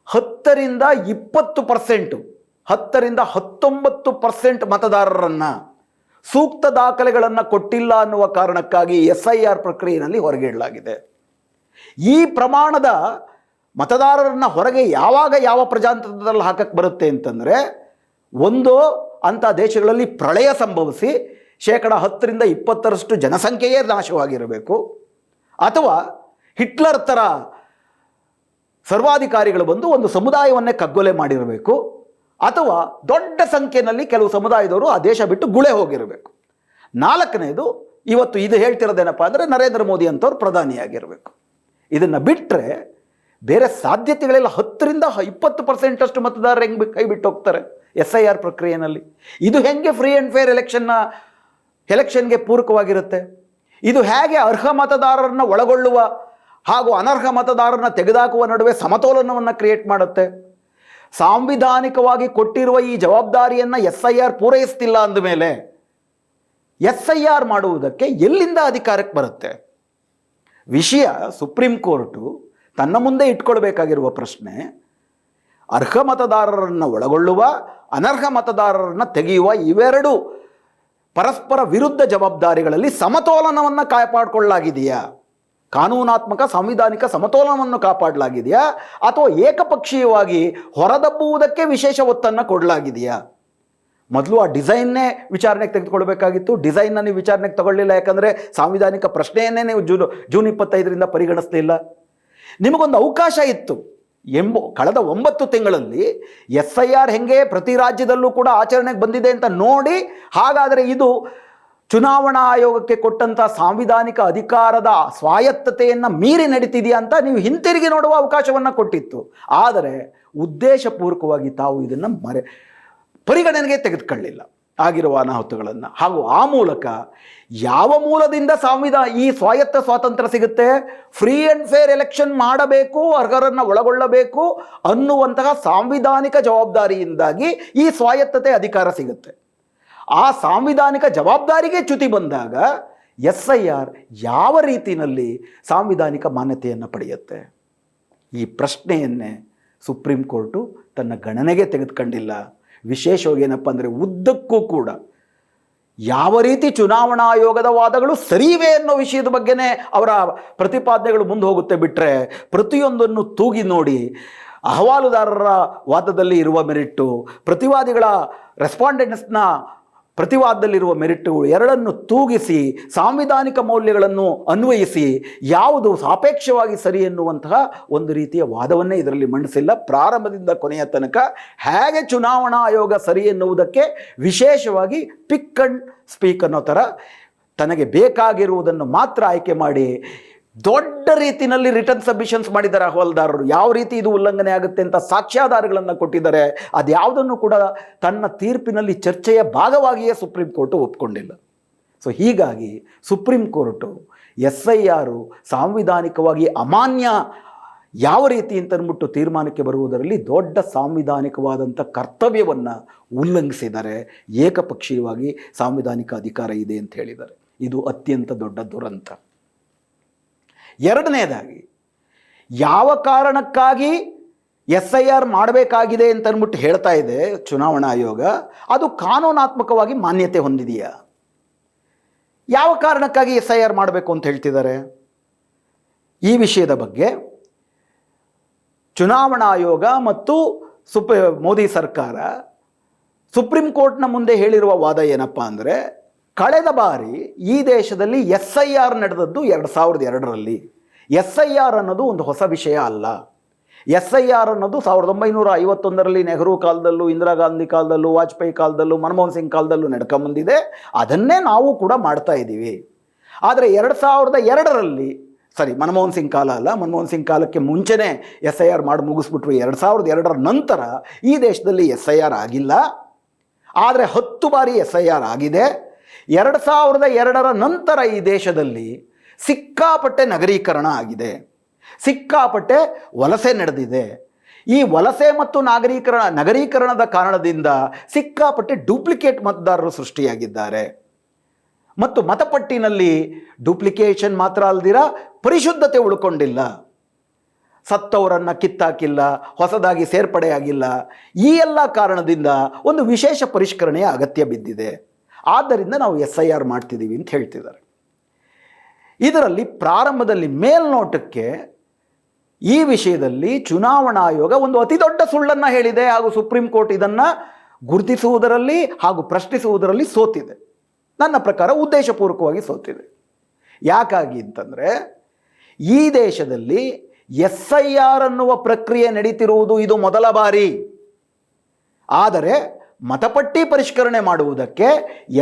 10ರಿಂದ 20%, 10ರಿಂದ 19% ಮತದಾರರನ್ನು ಸೂಕ್ತ ದಾಖಲೆಗಳನ್ನು ಕೊಟ್ಟಿಲ್ಲ ಅನ್ನುವ ಕಾರಣಕ್ಕಾಗಿ SIR ಪ್ರಕ್ರಿಯೆಯಲ್ಲಿ ಹೊರಗಿಡಲಾಗಿದೆ. ಈ ಪ್ರಮಾಣದ ಮತದಾರರನ್ನು ಹೊರಗೆ ಯಾವ ಪ್ರಜಾತಂತ್ರದಲ್ಲಿ ಹಾಕಕ್ಕೆ ಬರುತ್ತೆ ಅಂತಂದರೆ, ಒಂದು ಅಂಥ ದೇಶಗಳಲ್ಲಿ ಪ್ರಳಯ ಸಂಭವಿಸಿ 10% 20% ಜನಸಂಖ್ಯೆಯೇ ನಾಶವಾಗಿರಬೇಕು, ಅಥವಾ ಹಿಟ್ಲರ್ ಥರ ಸರ್ವಾಧಿಕಾರಿಗಳು ಬಂದು ಒಂದು ಸಮುದಾಯವನ್ನೇ ಕಗ್ಗೊಲೆ ಮಾಡಿರಬೇಕು, ಅಥವಾ ದೊಡ್ಡ ಸಂಖ್ಯೆಯಲ್ಲಿ ಕೆಲವು ಸಮುದಾಯದವರು ಆ ದೇಶ ಬಿಟ್ಟು ಗುಳೆ ಹೋಗಿರಬೇಕು. 4ನೇದು ಇವತ್ತು ಇದು ಹೇಳ್ತಿರೋದೇನಪ್ಪ ಅಂದರೆ ನರೇಂದ್ರ ಮೋದಿ ಅಂತವ್ರು ಪ್ರಧಾನಿಯಾಗಿರಬೇಕು. ಇದನ್ನು ಬಿಟ್ಟರೆ ಬೇರೆ ಸಾಧ್ಯತೆಗಳೆಲ್ಲ 10ರಿಂದ 20% ಅಷ್ಟು ಮತದಾರರು ಹೆಂಗೆ ಕೈ ಬಿಟ್ಟು ಹೋಗ್ತಾರೆ SIR ಪ್ರಕ್ರಿಯೆಯಲ್ಲಿ? ಇದು ಹೆಂಗೆ ಫ್ರೀ ಆ್ಯಂಡ್ ಫೇರ್ ಎಲೆಕ್ಷನ್ಗೆ ಪೂರಕವಾಗಿರುತ್ತೆ? ಇದು ಹೇಗೆ ಅರ್ಹ ಮತದಾರರನ್ನು ಒಳಗೊಳ್ಳುವ ಹಾಗೂ ಅನರ್ಹ ಮತದಾರರನ್ನು ತೆಗೆದುಹಾಕುವ ನಡುವೆ ಸಮತೋಲನವನ್ನು ಕ್ರಿಯೇಟ್ ಮಾಡುತ್ತೆ? ಸಾಂವಿಧಾನಿಕವಾಗಿ ಕೊಟ್ಟಿರುವ ಈ ಜವಾಬ್ದಾರಿಯನ್ನು SIR ಪೂರೈಸ್ತಿಲ್ಲ ಅಂದಮೇಲೆ SIR ಮಾಡುವುದಕ್ಕೆ ಎಲ್ಲಿಂದ ಅಧಿಕಾರಕ್ಕೆ ಬರುತ್ತೆ? ವಿಷಯ ಸುಪ್ರೀಂ ಕೋರ್ಟು ತನ್ನ ಮುಂದೆ ಇಟ್ಕೊಳ್ಬೇಕಾಗಿರುವ ಪ್ರಶ್ನೆ, ಅರ್ಹ ಮತದಾರರನ್ನು ಒಳಗೊಳ್ಳುವ, ಅನರ್ಹ ಮತದಾರರನ್ನು ತೆಗೆಯುವ ಇವೆರಡು ಪರಸ್ಪರ ವಿರುದ್ಧ ಜವಾಬ್ದಾರಿಗಳಲ್ಲಿ ಸಮತೋಲನವನ್ನು ಕಾಪಾಡಿಕೊಳ್ಳಲಾಗಿದೆಯಾ? ಕಾನೂನಾತ್ಮಕ ಸಾಂವಿಧಾನಿಕ ಸಮತೋಲನವನ್ನು ಕಾಪಾಡಲಾಗಿದೆಯಾ? ಅಥವಾ ಏಕಪಕ್ಷೀಯವಾಗಿ ಹೊರದಬ್ಬುವುದಕ್ಕೆ ವಿಶೇಷ ಒತ್ತನ್ನು ಕೊಡಲಾಗಿದೆಯಾ? ಮೊದಲು ಆ ಡಿಸೈನ್ನೇ ವಿಚಾರಣೆಗೆ ತೆಗೆದುಕೊಳ್ಬೇಕಾಗಿತ್ತು. ಡಿಸೈನ್ನ ನೀವು ವಿಚಾರಣೆಗೆ ತಗೊಳ್ಳಿಲ್ಲ. ಯಾಕಂದರೆ ಸಾಂವಿಧಾನಿಕ ಪ್ರಶ್ನೆಯನ್ನೇ ನೀವು ಜೂನ್ 25ರಿಂದ ಪರಿಗಣಿಸಲಿಲ್ಲ. ನಿಮಗೊಂದು ಅವಕಾಶ ಇತ್ತು. ಕಳೆದ 9 ತಿಂಗಳಲ್ಲಿ SIR ಹೆಂಗೆ ಪ್ರತಿ ರಾಜ್ಯದಲ್ಲೂ ಕೂಡ ಆಚರಣೆಗೆ ಬಂದಿದೆ ಅಂತ ನೋಡಿ, ಹಾಗಾದರೆ ಇದು ಚುನಾವಣಾ ಆಯೋಗಕ್ಕೆ ಕೊಟ್ಟಂಥ ಸಾಂವಿಧಾನಿಕ ಅಧಿಕಾರದ ಸ್ವಾಯತ್ತತೆಯನ್ನು ಮೀರಿ ನಡೀತಿದೆಯಾ ಅಂತ ನೀವು ಹಿಂತಿರುಗಿ ನೋಡುವ ಅವಕಾಶವನ್ನು ಕೊಟ್ಟಿತ್ತು. ಆದರೆ ಉದ್ದೇಶಪೂರ್ವಕವಾಗಿ ತಾವು ಇದನ್ನು ಪರಿಗಣನೆಗೆ ತೆಗೆದುಕೊಳ್ಳಿಲ್ಲ ಆಗಿರುವ ಅನಾಹುತಗಳನ್ನು. ಹಾಗೂ ಆ ಮೂಲಕ ಯಾವ ಮೂಲದಿಂದ ಈ ಸ್ವಾಯತ್ತ ಸ್ವಾತಂತ್ರ್ಯ ಸಿಗುತ್ತೆ, ಫ್ರೀ ಆ್ಯಂಡ್ ಫೇರ್ ಎಲೆಕ್ಷನ್ ಮಾಡಬೇಕು, ಅರ್ಹರನ್ನು ಒಳಗೊಳ್ಳಬೇಕು ಅನ್ನುವಂತಹ ಸಾಂವಿಧಾನಿಕ ಜವಾಬ್ದಾರಿಯಿಂದಾಗಿ ಈ ಸ್ವಾಯತ್ತತೆ ಅಧಿಕಾರ ಸಿಗುತ್ತೆ. ಆ ಸಾಂವಿಧಾನಿಕ ಜವಾಬ್ದಾರಿಗೆ ಚ್ಯುತಿ ಬಂದಾಗ SIR ಯಾವ ರೀತಿಯಲ್ಲಿ ಸಾಂವಿಧಾನಿಕ ಮಾನ್ಯತೆಯನ್ನು ಪಡೆಯುತ್ತೆ? ಈ ಪ್ರಶ್ನೆಯನ್ನೇ ಸುಪ್ರೀಂ ಕೋರ್ಟು ತನ್ನ ಗಣನೆಗೆ ತೆಗೆದುಕೊಂಡಿಲ್ಲ. ವಿಶೇಷವಾಗಿ ಏನಪ್ಪ ಅಂದರೆ ಉದ್ದಕ್ಕೂ ಕೂಡ ಯಾವ ರೀತಿ ಚುನಾವಣಾ ಆಯೋಗದ ವಾದಗಳು ಸರಿವೆ ಅನ್ನೋ ವಿಷಯದ ಬಗ್ಗೆನೇ ಅವರ ಪ್ರತಿಪಾದನೆಗಳು ಮುಂದೆ ಹೋಗುತ್ತೆ ಬಿಟ್ಟರೆ ಪ್ರತಿಯೊಂದನ್ನು ತೂಗಿ ನೋಡಿ ಅಹವಾಲುದಾರರ ವಾದದಲ್ಲಿ ಇರುವ ಮೆರಿಟ್ಟು, ಪ್ರತಿವಾದಿಗಳ ರೆಸ್ಪಾಂಡೆಂಟ್ಸ್ನ ಪ್ರತಿವಾದದಲ್ಲಿರುವ ಮೆರಿಟ್ಟುಗಳು ಎರಡನ್ನು ತೂಗಿಸಿ ಸಾಂವಿಧಾನಿಕ ಮೌಲ್ಯಗಳನ್ನು ಅನ್ವಯಿಸಿ ಯಾವುದು ಸಾಪೇಕ್ಷವಾಗಿ ಸರಿ ಎನ್ನುವಂತಹ ಒಂದು ರೀತಿಯ ವಾದವನ್ನೇ ಇದರಲ್ಲಿ ಮಂಡಿಸಿಲ್ಲ. ಪ್ರಾರಂಭದಿಂದ ಕೊನೆಯ ತನಕ ಹೇಗೆ ಚುನಾವಣಾ ಆಯೋಗ ಸರಿ ಎನ್ನುವುದಕ್ಕೆ ವಿಶೇಷವಾಗಿ ಪಿಕ್ ಅಂಡ್ ಸ್ಪೀಕ್ ಅನ್ನೋ ಥರ ತನಗೆ ಬೇಕಾಗಿರುವುದನ್ನು ಮಾತ್ರ ಆಯ್ಕೆ ಮಾಡಿ ದೊಡ್ಡ ರೀತಿಯಲ್ಲಿ ರಿಟರ್ನ್ ಸಬ್ಮಿಷನ್ಸ್ ಮಾಡಿದ್ದಾರೆ ಅಹವಾಲ್ದಾರರು. ಯಾವ ರೀತಿ ಇದು ಉಲ್ಲಂಘನೆ ಆಗುತ್ತೆ ಅಂತ ಸಾಕ್ಷ್ಯಾಧಾರಗಳನ್ನು ಕೊಟ್ಟಿದ್ದಾರೆ. ಅದ್ಯಾವುದನ್ನು ಕೂಡ ತನ್ನ ತೀರ್ಪಿನಲ್ಲಿ ಚರ್ಚೆಯ ಭಾಗವಾಗಿಯೇ ಸುಪ್ರೀಂ ಕೋರ್ಟು ಒಪ್ಕೊಂಡಿಲ್ಲ. ಸೊ ಹೀಗಾಗಿ ಸುಪ್ರೀಂ ಕೋರ್ಟು SIR ಸಾಂವಿಧಾನಿಕವಾಗಿ ಅಮಾನ್ಯ ಯಾವ ರೀತಿ ಅಂತ ಅಂದ್ಬಿಟ್ಟು ತೀರ್ಮಾನಕ್ಕೆ ಬರುವುದರಲ್ಲಿ ದೊಡ್ಡ ಸಾಂವಿಧಾನಿಕವಾದಂಥ ಕರ್ತವ್ಯವನ್ನು ಉಲ್ಲಂಘಿಸಿದ್ದಾರೆ. ಏಕಪಕ್ಷೀಯವಾಗಿ ಸಾಂವಿಧಾನಿಕ ಅಧಿಕಾರ ಇದೆ ಅಂತ ಹೇಳಿದ್ದಾರೆ. ಇದು ಅತ್ಯಂತ ದೊಡ್ಡ ದುರಂತ. ಎರಡನೇದಾಗಿ ಯಾವ ಕಾರಣಕ್ಕಾಗಿ SIR ಮಾಡಬೇಕಾಗಿದೆ ಅಂತ ಅಂದ್ಬಿಟ್ಟು ಹೇಳ್ತಾ ಇದೆ ಚುನಾವಣಾ ಆಯೋಗ, ಅದು ಕಾನೂನಾತ್ಮಕವಾಗಿ ಮಾನ್ಯತೆ ಹೊಂದಿದೆಯಾ? ಯಾವ ಕಾರಣಕ್ಕಾಗಿ SIR ಮಾಡಬೇಕು ಅಂತ ಹೇಳ್ತಿದ್ದಾರೆ? ಈ ವಿಷಯದ ಬಗ್ಗೆ ಚುನಾವಣಾ ಆಯೋಗ ಮತ್ತು ಮೋದಿ ಸರ್ಕಾರ ಸುಪ್ರೀಂ ಕೋರ್ಟ್ನ ಮುಂದೆ ಹೇಳಿರುವ ವಾದ ಏನಪ್ಪ ಅಂದರೆ, ಕಳೆದ ಬಾರಿ ಈ ದೇಶದಲ್ಲಿ SIR ನಡೆದದ್ದು 2002ರಲ್ಲಿ. SIR ಅನ್ನೋದು ಒಂದು ಹೊಸ ವಿಷಯ ಅಲ್ಲ. SIR ಅನ್ನೋದು 1951ರಲ್ಲಿ ನೆಹರು ಕಾಲದಲ್ಲೂ, ಇಂದಿರಾ ಗಾಂಧಿ ಕಾಲದಲ್ಲೂ, ವಾಜಪೇಯಿ ಕಾಲದಲ್ಲೂ, ಮನಮೋಹನ್ ಸಿಂಗ್ ಕಾಲದಲ್ಲೂ ನಡ್ಕೊಂಬಂದಿದೆ. ಅದನ್ನೇ ನಾವು ಕೂಡ ಮಾಡ್ತಾ ಇದ್ದೀವಿ. ಆದರೆ 2002ರಲ್ಲಿ ಮನಮೋಹನ್ ಸಿಂಗ್ ಕಾಲ ಅಲ್ಲ, ಮನಮೋಹನ್ ಸಿಂಗ್ ಕಾಲಕ್ಕೆ ಮುಂಚೆನೇ SIR ಮಾಡಿ ಮುಗಿಸ್ಬಿಟ್ರು. 2002ರ ನಂತರ ಈ ದೇಶದಲ್ಲಿ SIR ಆಗಿಲ್ಲ. ಆದರೆ 10 ಬಾರಿ SIR ಆಗಿದೆ. 2002ರ ನಂತರ ಈ ದೇಶದಲ್ಲಿ ಸಿಕ್ಕಾಪಟ್ಟೆ ನಗರೀಕರಣ ಆಗಿದೆ, ಸಿಕ್ಕಾಪಟ್ಟೆ ವಲಸೆ ನಡೆದಿದೆ. ಈ ವಲಸೆ ಮತ್ತು ನಗರೀಕರಣದ ಕಾರಣದಿಂದ ಸಿಕ್ಕಾಪಟ್ಟೆ ಡೂಪ್ಲಿಕೇಟ್ ಮತದಾರರು ಸೃಷ್ಟಿಯಾಗಿದ್ದಾರೆ. ಮತ್ತು ಮತಪಟ್ಟಿನಲ್ಲಿ ಡೂಪ್ಲಿಕೇಶನ್ ಮಾತ್ರ ಅಲ್ದಿರ ಪರಿಶುದ್ಧತೆ ಉಳ್ಕೊಂಡಿಲ್ಲ. ಸತ್ತವರನ್ನು ಕಿತ್ತಾಕಿಲ್ಲ, ಹೊಸದಾಗಿ ಸೇರ್ಪಡೆಯಾಗಿಲ್ಲ. ಈ ಎಲ್ಲ ಕಾರಣದಿಂದ ಒಂದು ವಿಶೇಷ ಪರಿಷ್ಕರಣೆಯ ಅಗತ್ಯ ಬಿದ್ದಿದೆ. ಆದ್ದರಿಂದ ನಾವು SIR ಮಾಡ್ತಿದ್ದೀವಿ ಅಂತ ಹೇಳ್ತಿದ್ದಾರೆ. ಇದರಲ್ಲಿ ಪ್ರಾರಂಭದಲ್ಲಿ ಮೇಲ್ನೋಟಕ್ಕೆ ಈ ವಿಷಯದಲ್ಲಿ ಚುನಾವಣಾ ಆಯೋಗ ಒಂದು ಅತಿ ದೊಡ್ಡ ಸುಳ್ಳನ್ನು ಹೇಳಿದೆ. ಹಾಗೂ ಸುಪ್ರೀಂ ಕೋರ್ಟ್ ಇದನ್ನು ಗುರುತಿಸುವುದರಲ್ಲಿ ಹಾಗೂ ಪ್ರಶ್ನಿಸುವುದರಲ್ಲಿ ಸೋತಿದೆ. ನನ್ನ ಪ್ರಕಾರ ಉದ್ದೇಶಪೂರ್ವಕವಾಗಿ ಸೋತಿದೆ. ಯಾಕಾಗಿ ಅಂತಂದರೆ, ಈ ದೇಶದಲ್ಲಿ SIR ಅನ್ನುವ ಪ್ರಕ್ರಿಯೆ ನಡೀತಿರುವುದು ಇದು ಮೊದಲ ಬಾರಿ. ಆದರೆ ಮತಪಟ್ಟಿ ಪರಿಷ್ಕರಣೆ ಮಾಡುವುದಕ್ಕೆ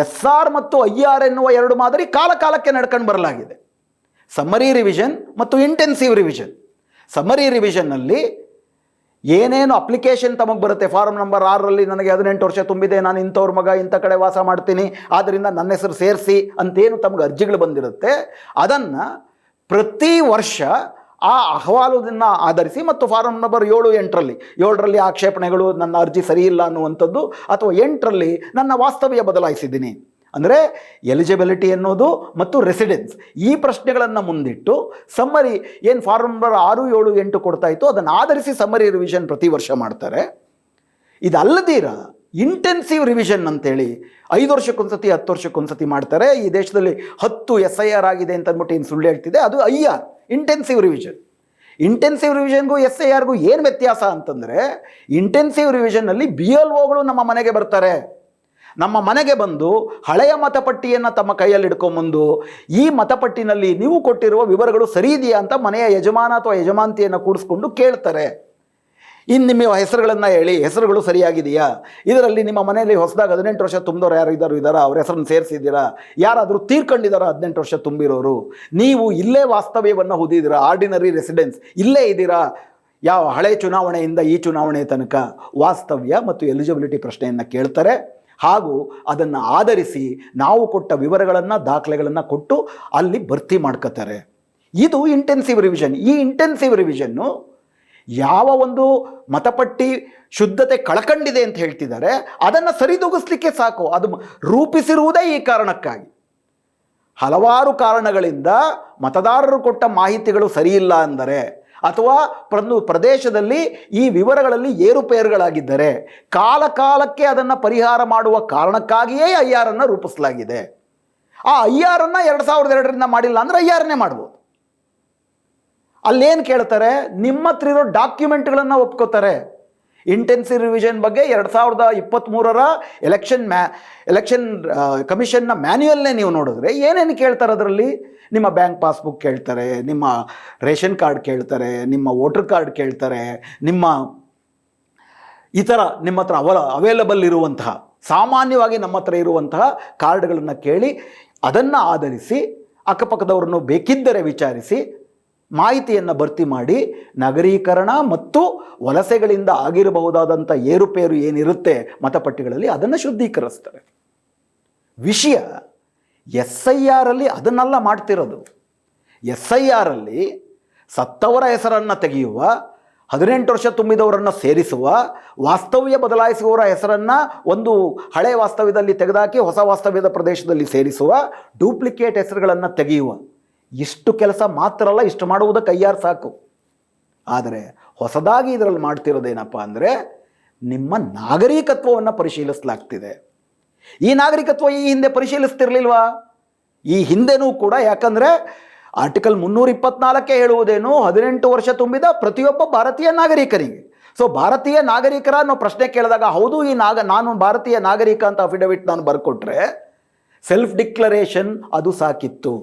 SR ಮತ್ತು IR ಎನ್ನುವ ಎರಡು ಮಾದರಿ ಕಾಲಕಾಲಕ್ಕೆ ನಡ್ಕೊಂಡು ಬರಲಾಗಿದೆ. ಸಮ್ಮರಿ ರಿವಿಷನ್ ಮತ್ತು ಇಂಟೆನ್ಸಿವ್ ರಿವಿಷನ್. ಸಮ್ಮರಿ ರಿವಿಷನ್ನಲ್ಲಿ ಏನೇನು ಅಪ್ಲಿಕೇಶನ್ ತಮಗೆ ಬರುತ್ತೆ, ಫಾರಂ ನಂಬರ್ 6ರಲ್ಲಿ ನನಗೆ 18 ವರ್ಷ ತುಂಬಿದೆ, ನಾನು ಇಂಥವ್ರ ಮಗ ಇಂಥ ಕಡೆ ವಾಸ ಮಾಡ್ತೀನಿ, ಆದ್ದರಿಂದ ನನ್ನ ಹೆಸರು ಸೇರಿಸಿ ಅಂತೇನು ತಮಗೆ ಅರ್ಜಿಗಳು ಬಂದಿರುತ್ತೆ, ಅದನ್ನು ಪ್ರತಿ ವರ್ಷ ಆ ಅಹವಾಲುದನ್ನು ಆಧರಿಸಿ ಮತ್ತು ಫಾರಂ ನಂಬರ್ 7-8ರಲ್ಲಿ ಆಕ್ಷೇಪಣೆಗಳು, ನನ್ನ ಅರ್ಜಿ ಸರಿಯಿಲ್ಲ ಅನ್ನುವಂಥದ್ದು, ಅಥವಾ 8ರಲ್ಲಿ ನನ್ನ ವಾಸ್ತವ್ಯ ಬದಲಾಯಿಸಿದ್ದೀನಿ ಅಂದರೆ ಎಲಿಜಿಬಿಲಿಟಿ ಅನ್ನೋದು ಮತ್ತು ರೆಸಿಡೆನ್ಸ್, ಈ ಪ್ರಶ್ನೆಗಳನ್ನು ಮುಂದಿಟ್ಟು ಸಮ್ಮರಿ ಏನು ಫಾರಂ ನಂಬರ್ 6, 7, 8 ಕೊಡ್ತಾ ಇತ್ತು ಅದನ್ನು ಆಧರಿಸಿ ಸಮ್ಮರಿ ರಿವಿಷನ್ ಪ್ರತಿ ವರ್ಷ ಮಾಡ್ತಾರೆ. ಇದಲ್ಲದೀರ ಇಂಟೆನ್ಸಿವ್ ರಿವಿಷನ್ ಅಂತೇಳಿ 5 ವರ್ಷಕ್ಕೊಂದ್ಸತಿ 10 ವರ್ಷಕ್ಕೊಂದ್ಸತಿ ಮಾಡ್ತಾರೆ. ಈ ದೇಶದಲ್ಲಿ 10 SIR ಆಗಿದೆ ಅಂತ ಅಂದ್ಬಿಟ್ಟು ಏನು ಸುಳ್ಳು ಹೇಳ್ತಿದೆ, ಅದು IR ಇಂಟೆನ್ಸಿವ್ ರಿವಿಷನ್. ಇಂಟೆನ್ಸಿವ್ ರಿವಿಷನ್ಗೂ SIRಗೂ ಏನು ವ್ಯತ್ಯಾಸ ಅಂತಂದರೆ, ಇಂಟೆನ್ಸಿವ್ ರಿವಿಷನ್ನಲ್ಲಿ BLOಗಳು ನಮ್ಮ ಮನೆಗೆ ಬರ್ತಾರೆ. ನಮ್ಮ ಮನೆಗೆ ಬಂದು ಹಳೆಯ ಮತಪಟ್ಟಿಯನ್ನು ತಮ್ಮ ಕೈಯಲ್ಲಿ ಹಿಡ್ಕೊಂಬಂದು ಈ ಮತಪಟ್ಟಿನಲ್ಲಿ ನೀವು ಕೊಟ್ಟಿರುವ ವಿವರಗಳು ಸರಿ ಇದೆಯಾ ಅಂತ ಮನೆಯ ಯಜಮಾನ ಅಥವಾ ಯಜಮಾಂತಿಯನ್ನು ಕೂಡಿಸ್ಕೊಂಡು ಕೇಳ್ತಾರೆ. ಇನ್ನು ನಿಮ್ಮ ಹೆಸರುಗಳನ್ನು ಹೇಳಿ, ಹೆಸರುಗಳು ಸರಿಯಾಗಿದೆಯಾ, ಇದರಲ್ಲಿ ನಿಮ್ಮ ಮನೆಯಲ್ಲಿ ಹೊಸದಾಗಿ 18 ವರ್ಷ ತುಂಬಿದವರು ಯಾರು ಇದ್ದಾರಾ, ಅವ್ರ ಹೆಸರನ್ನು ಸೇರಿಸಿದ್ದೀರಾ, ಯಾರಾದರೂ ತೀರ್ಕೊಂಡಿದ್ದಾರಾ 18 ವರ್ಷ ತುಂಬಿರೋರು, ನೀವು ಇಲ್ಲೇ ವಾಸ್ತವ್ಯವನ್ನು ಹೊಂದಿದ್ದೀರಾ, ಆರ್ಡಿನರಿ ರೆಸಿಡೆನ್ಸ್ ಇಲ್ಲೇ ಇದ್ದೀರಾ, ಯಾವ ಹಳೆ ಚುನಾವಣೆಯಿಂದ ಈ ಚುನಾವಣೆ ತನಕ ವಾಸ್ತವ್ಯ ಮತ್ತು ಎಲಿಜಿಬಿಲಿಟಿ ಪ್ರಶ್ನೆಯನ್ನು ಕೇಳ್ತಾರೆ. ಹಾಗೂ ಅದನ್ನು ಆಧರಿಸಿ ನಾವು ಕೊಟ್ಟ ವಿವರಗಳನ್ನು ದಾಖಲೆಗಳನ್ನು ಕೊಟ್ಟು ಅಲ್ಲಿ ಭರ್ತಿ ಮಾಡ್ಕೋತಾರೆ. ಇದು ಇಂಟೆನ್ಸಿವ್ ರಿವಿಷನ್. ಈ ಇಂಟೆನ್ಸಿವ್ ರಿವಿಷನ್ನು ಯಾವ ಒಂದು ಮತಪಟ್ಟಿ ಶುದ್ಧತೆ ಕಳ್ಕೊಂಡಿದೆ ಅಂತ ಹೇಳ್ತಿದ್ದಾರೆ ಅದನ್ನು ಸರಿದೂಗಿಸ್ಲಿಕ್ಕೆ ಸಾಕು. ಅದು ರೂಪಿಸಿರುವುದೇ ಈ ಕಾರಣಕ್ಕಾಗಿ. ಹಲವಾರು ಕಾರಣಗಳಿಂದ ಮತದಾರರು ಕೊಟ್ಟ ಮಾಹಿತಿಗಳು ಸರಿಯಿಲ್ಲ ಅಂದರೆ ಅಥವಾ ಪ್ರದೇಶದಲ್ಲಿ ಈ ವಿವರಗಳಲ್ಲಿ ಏರುಪೇರುಗಳಾಗಿದ್ದರೆ ಕಾಲಕ್ಕೆ ಅದನ್ನು ಪರಿಹಾರ ಮಾಡುವ ಕಾರಣಕ್ಕಾಗಿಯೇ IR ಅನ್ನು ರೂಪಿಸಲಾಗಿದೆ. ಆ IR ಅನ್ನು 2002ರಿಂದ ಮಾಡಿಲ್ಲ ಅಂದರೆ IRನೇ ಮಾಡ್ಬೋದು. ಅಲ್ಲೇನು ಕೇಳ್ತಾರೆ, ನಿಮ್ಮ ಹತ್ರ ಇರೋ ಡಾಕ್ಯುಮೆಂಟ್ಗಳನ್ನು ಒಪ್ಕೋತಾರೆ. ಇಂಟೆನ್ಸಿವ್ ರಿವಿಷನ್ ಬಗ್ಗೆ 2023ರ ಎಲೆಕ್ಷನ್ ಕಮಿಷನ್ನ ಮ್ಯಾನ್ಯುಯಲ್ನೇ ನೀವು ನೋಡಿದ್ರೆ ಏನೇನು ಕೇಳ್ತಾರೆ ಅದರಲ್ಲಿ, ನಿಮ್ಮ ಬ್ಯಾಂಕ್ ಪಾಸ್ಬುಕ್ ಕೇಳ್ತಾರೆ, ನಿಮ್ಮ ರೇಷನ್ ಕಾರ್ಡ್ ಕೇಳ್ತಾರೆ, ನಿಮ್ಮ ವೋಟರ್ ಕಾರ್ಡ್ ಕೇಳ್ತಾರೆ, ನಿಮ್ಮ ಇತರ ನಿಮ್ಮ ಹತ್ರ ಅವೈಲಬಲ್ ಇರುವಂತಹ ಸಾಮಾನ್ಯವಾಗಿ ನಮ್ಮ ಹತ್ರ ಇರುವಂತಹ ಕಾರ್ಡ್ಗಳನ್ನು ಕೇಳಿ ಅದನ್ನು ಆಧರಿಸಿ ಅಕ್ಕಪಕ್ಕದವರನ್ನು ಬೇಕಿದ್ದರೆ ವಿಚಾರಿಸಿ ಮಾಹಿತಿಯನ್ನು ಭರ್ತಿ ಮಾಡಿ ನಗರೀಕರಣ ಮತ್ತು ವಲಸೆಗಳಿಂದ ಆಗಿರಬಹುದಾದಂಥ ಏರುಪೇರು ಏನಿರುತ್ತೆ ಮತಪಟ್ಟಿಗಳಲ್ಲಿ ಅದನ್ನು ಶುದ್ಧೀಕರಿಸ್ತಾರೆ. ವಿಷಯ SIR ಅಲ್ಲಿ ಅದನ್ನೆಲ್ಲ ಮಾಡ್ತಿರೋದು. SIR ಅಲ್ಲಿ ಸತ್ತವರ ಹೆಸರನ್ನು ತೆಗೆಯುವ, 18 ವರ್ಷ ತುಂಬಿದವರನ್ನು ಸೇರಿಸುವ, ವಾಸ್ತವ್ಯ ಬದಲಾಯಿಸುವವರ ಹೆಸರನ್ನು ಒಂದು ಹಳೆ ವಾಸ್ತವ್ಯದಲ್ಲಿ ತೆಗೆದುಹಾಕಿ ಹೊಸ ವಾಸ್ತವ್ಯದ ಪ್ರದೇಶದಲ್ಲಿ ಸೇರಿಸುವ, ಡೂಪ್ಲಿಕೇಟ್ ಹೆಸರುಗಳನ್ನು ತೆಗೆಯುವ ಇಷ್ಟು ಕೆಲಸ ಮಾತ್ರ ಅಲ್ಲ, ಇಷ್ಟು ಮಾಡುವುದಕ್ಕೆ IR ಸಾಕು. ಆದರೆ ಹೊಸದಾಗಿ ಇದರಲ್ಲಿ ಮಾಡ್ತಿರೋದೇನಪ್ಪ ಅಂದರೆ ನಿಮ್ಮ ನಾಗರಿಕತ್ವವನ್ನು ಪರಿಶೀಲಿಸಲಾಗ್ತಿದೆ. ಈ ನಾಗರಿಕತ್ವ ಈ ಹಿಂದೆ ಪರಿಶೀಲಿಸ್ತಿರ್ಲಿಲ್ವಾ? ಈ ಹಿಂದೆನೂ ಕೂಡ, ಯಾಕಂದರೆ ಆರ್ಟಿಕಲ್ 324 ಹೇಳುವುದೇನು 18 ವರ್ಷ ತುಂಬಿದ ಪ್ರತಿಯೊಬ್ಬ ಭಾರತೀಯ ನಾಗರಿಕರಿಗೆ. ಸೊ ಭಾರತೀಯ ನಾಗರಿಕರ ಅನ್ನೋ ಪ್ರಶ್ನೆ ಕೇಳಿದಾಗ ಹೌದು ನಾನು ಭಾರತೀಯ ನಾಗರಿಕ ಅಂತ ಅಫಿಡವಿಟ್ ನಾನು ಬರ್ಕೊಟ್ರೆ ಸೆಲ್ಫ್ ಡಿಕ್ಲರೇಷನ್ ಅದು ಸಾಕಿತ್ತು.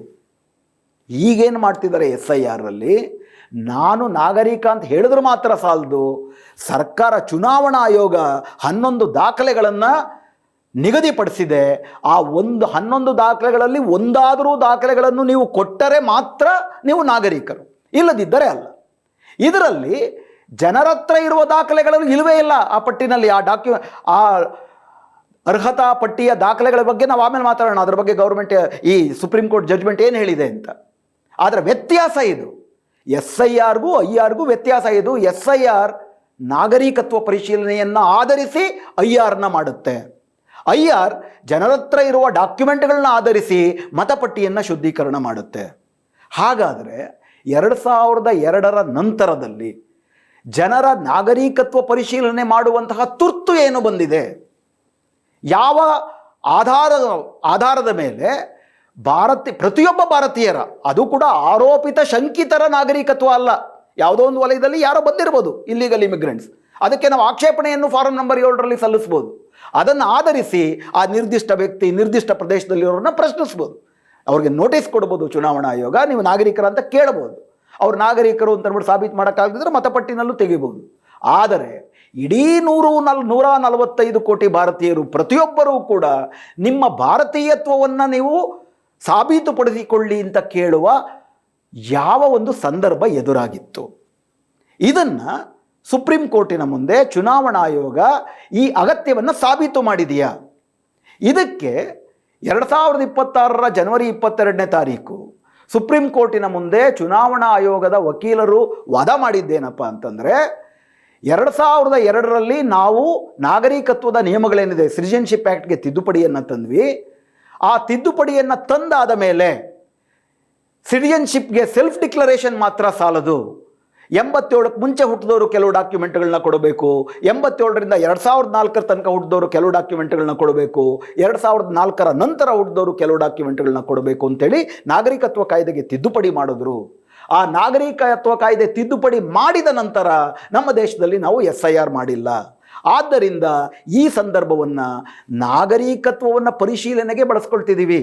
ಈಗೇನು ಮಾಡ್ತಿದ್ದಾರೆ SIR ಅಲ್ಲಿ, ನಾನು ನಾಗರಿಕ ಅಂತ ಹೇಳಿದ್ರೆ ಮಾತ್ರ ಸಾಲದು, ಸರ್ಕಾರ ಚುನಾವಣಾ ಆಯೋಗ 11 ದಾಖಲೆಗಳನ್ನು ನಿಗದಿಪಡಿಸಿದೆ. ಆ 11 ದಾಖಲೆಗಳಲ್ಲಿ ಒಂದಾದರೂ ದಾಖಲೆಗಳನ್ನು ನೀವು ಕೊಟ್ಟರೆ ಮಾತ್ರ ನೀವು ನಾಗರಿಕರು, ಇಲ್ಲದಿದ್ದರೆ ಅಲ್ಲ. ಇದರಲ್ಲಿ ಜನರ ಹತ್ರ ಇರುವ ದಾಖಲೆಗಳು ಇಲ್ಲವೇ ಇಲ್ಲ ಆ ಪಟ್ಟಿನಲ್ಲಿ. ಆ ಅರ್ಹತಾ ಪಟ್ಟಿಯ ದಾಖಲೆಗಳ ಬಗ್ಗೆ ನಾವು ಆಮೇಲೆ ಮಾತಾಡೋಣ. ಅದ್ರ ಬಗ್ಗೆ ಗೌರ್ಮೆಂಟ್ ಈ ಸುಪ್ರೀಂ ಕೋರ್ಟ್ ಜಡ್ಜ್ಮೆಂಟ್ ಏನು ಹೇಳಿದೆ ಅಂತ. ಆದರೆ ವ್ಯತ್ಯಾಸ ಇದು, SIRಗೂ IRಗೂ ವ್ಯತ್ಯಾಸ ಇದು. SIR ನಾಗರಿಕತ್ವ ಪರಿಶೀಲನೆಯನ್ನು ಆಧರಿಸಿ IRನ ಮಾಡುತ್ತೆ. IR ಜನರ ಹತ್ರ ಇರುವ ಡಾಕ್ಯುಮೆಂಟ್ಗಳನ್ನ ಆಧರಿಸಿ ಮತಪಟ್ಟಿಯನ್ನು ಶುದ್ಧೀಕರಣ ಮಾಡುತ್ತೆ. ಹಾಗಾದರೆ 2002ರ ನಂತರದಲ್ಲಿ ಜನರ ನಾಗರಿಕತ್ವ ಪರಿಶೀಲನೆ ಮಾಡುವಂತಹ ತುರ್ತು ಏನು ಬಂದಿದೆ? ಯಾವ ಆಧಾರದ ಮೇಲೆ ಪ್ರತಿಯೊಬ್ಬ ಭಾರತೀಯರ, ಅದು ಕೂಡ ಆರೋಪಿತ ಶಂಕಿತರ ನಾಗರಿಕತ್ವ ಅಲ್ಲ, ಯಾವುದೋ ಒಂದು ವಲಯದಲ್ಲಿ ಯಾರೋ ಬಂದಿರ್ಬೋದು ಇಲ್ಲಿಗಲ್ ಇಮಿಗ್ರೆಂಟ್ಸ್, ಅದಕ್ಕೆ ನಾವು ಆಕ್ಷೇಪಣೆಯನ್ನು ಫಾರಂ ನಂಬರ್ 7ರಲ್ಲಿ ಸಲ್ಲಿಸ್ಬೋದು. ಅದನ್ನು ಆಧರಿಸಿ ಆ ನಿರ್ದಿಷ್ಟ ವ್ಯಕ್ತಿ ನಿರ್ದಿಷ್ಟ ಪ್ರದೇಶದಲ್ಲಿರೋರನ್ನ ಪ್ರಶ್ನಿಸ್ಬೋದು, ಅವ್ರಿಗೆ ನೋಟಿಸ್ ಕೊಡ್ಬೋದು ಚುನಾವಣಾ ಆಯೋಗ, ನೀವು ನಾಗರಿಕರ ಅಂತ ಕೇಳ್ಬೋದು. ಅವ್ರು ನಾಗರಿಕರು ಅಂತ ಅಂದ್ಬಿಟ್ಟು ಸಾಬೀತು ಮಾಡೋಕ್ಕಾಗದಿದ್ರೆ ಮತಪಟ್ಟಿನಲ್ಲೂ ತೆಗಿಬೋದು. ಆದರೆ ಇಡೀ 145 ಕೋಟಿ ಭಾರತೀಯರು ಪ್ರತಿಯೊಬ್ಬರೂ ಕೂಡ ನಿಮ್ಮ ಭಾರತೀಯತ್ವವನ್ನು ನೀವು ಸಾಬೀತುಪಡಿಸಿಕೊಳ್ಳಿ ಅಂತ ಕೇಳುವ ಯಾವ ಒಂದು ಸಂದರ್ಭ ಎದುರಾಗಿತ್ತು? ಇದನ್ನು ಸುಪ್ರೀಂ ಕೋರ್ಟಿನ ಮುಂದೆ ಚುನಾವಣಾ ಆಯೋಗ ಈ ಅಗತ್ಯವನ್ನು ಸಾಬೀತು ಮಾಡಿದೆಯಾ? ಇದಕ್ಕೆ 2026ರ ಜನವರಿ 22ನೇ ತಾರೀಕು ಸುಪ್ರೀಂ ಕೋರ್ಟಿನ ಮುಂದೆ ಚುನಾವಣಾ ಆಯೋಗದ ವಕೀಲರು ವಾದ ಮಾಡಿದ್ದೇನಪ್ಪ ಅಂತಂದರೆ, 2002ರಲ್ಲಿ ನಾವು ನಾಗರಿಕತ್ವದ ನಿಯಮಗಳೇನಿದೆ ಸಿಟಿಜನ್ಶಿಪ್ ಆ್ಯಕ್ಟ್ಗೆ ತಿದ್ದುಪಡಿಯನ್ನು ತಂದ್ವಿ. ಆ ತಿದ್ದುಪಡಿಯನ್ನು ತಂದಾದ ಮೇಲೆ ಸಿಟಿಜನ್ಶಿಪ್ಗೆ ಸೆಲ್ಫ್ ಡಿಕ್ಲರೇಷನ್ ಮಾತ್ರ ಸಾಲದು, 87ಕ್ಕೆ ಮುಂಚೆ ಹುಟ್ಟಿದವರು ಕೆಲವು ಡಾಕ್ಯುಮೆಂಟ್ಗಳನ್ನ ಕೊಡಬೇಕು, 87ರಿಂದ 2004 ತನಕ ಹುಟ್ಟಿದವರು ಕೆಲವು ಡಾಕ್ಯುಮೆಂಟ್ಗಳನ್ನ ಕೊಡಬೇಕು, 2004ರ ನಂತರ ಹುಟ್ಟಿದವರು ಕೆಲವು ಡಾಕ್ಯುಮೆಂಟ್ಗಳನ್ನ ಕೊಡಬೇಕು ಅಂತೇಳಿ ನಾಗರಿಕತ್ವ ಕಾಯ್ದೆಗೆ ತಿದ್ದುಪಡಿ ಮಾಡಿದ್ರು. ಆ ನಾಗರಿಕತ್ವ ಕಾಯ್ದೆ ತಿದ್ದುಪಡಿ ಮಾಡಿದ ನಂತರ ನಮ್ಮ ದೇಶದಲ್ಲಿ ನಾವು SIR ಮಾಡಿಲ್ಲ. ಆದ್ದರಿಂದ ಈ ಸಂದರ್ಭವನ್ನು ನಾಗರಿಕತ್ವವನ್ನು ಪರಿಶೀಲನೆಗೆ ಬಳಸ್ಕೊಳ್ತಿದ್ದೀವಿ.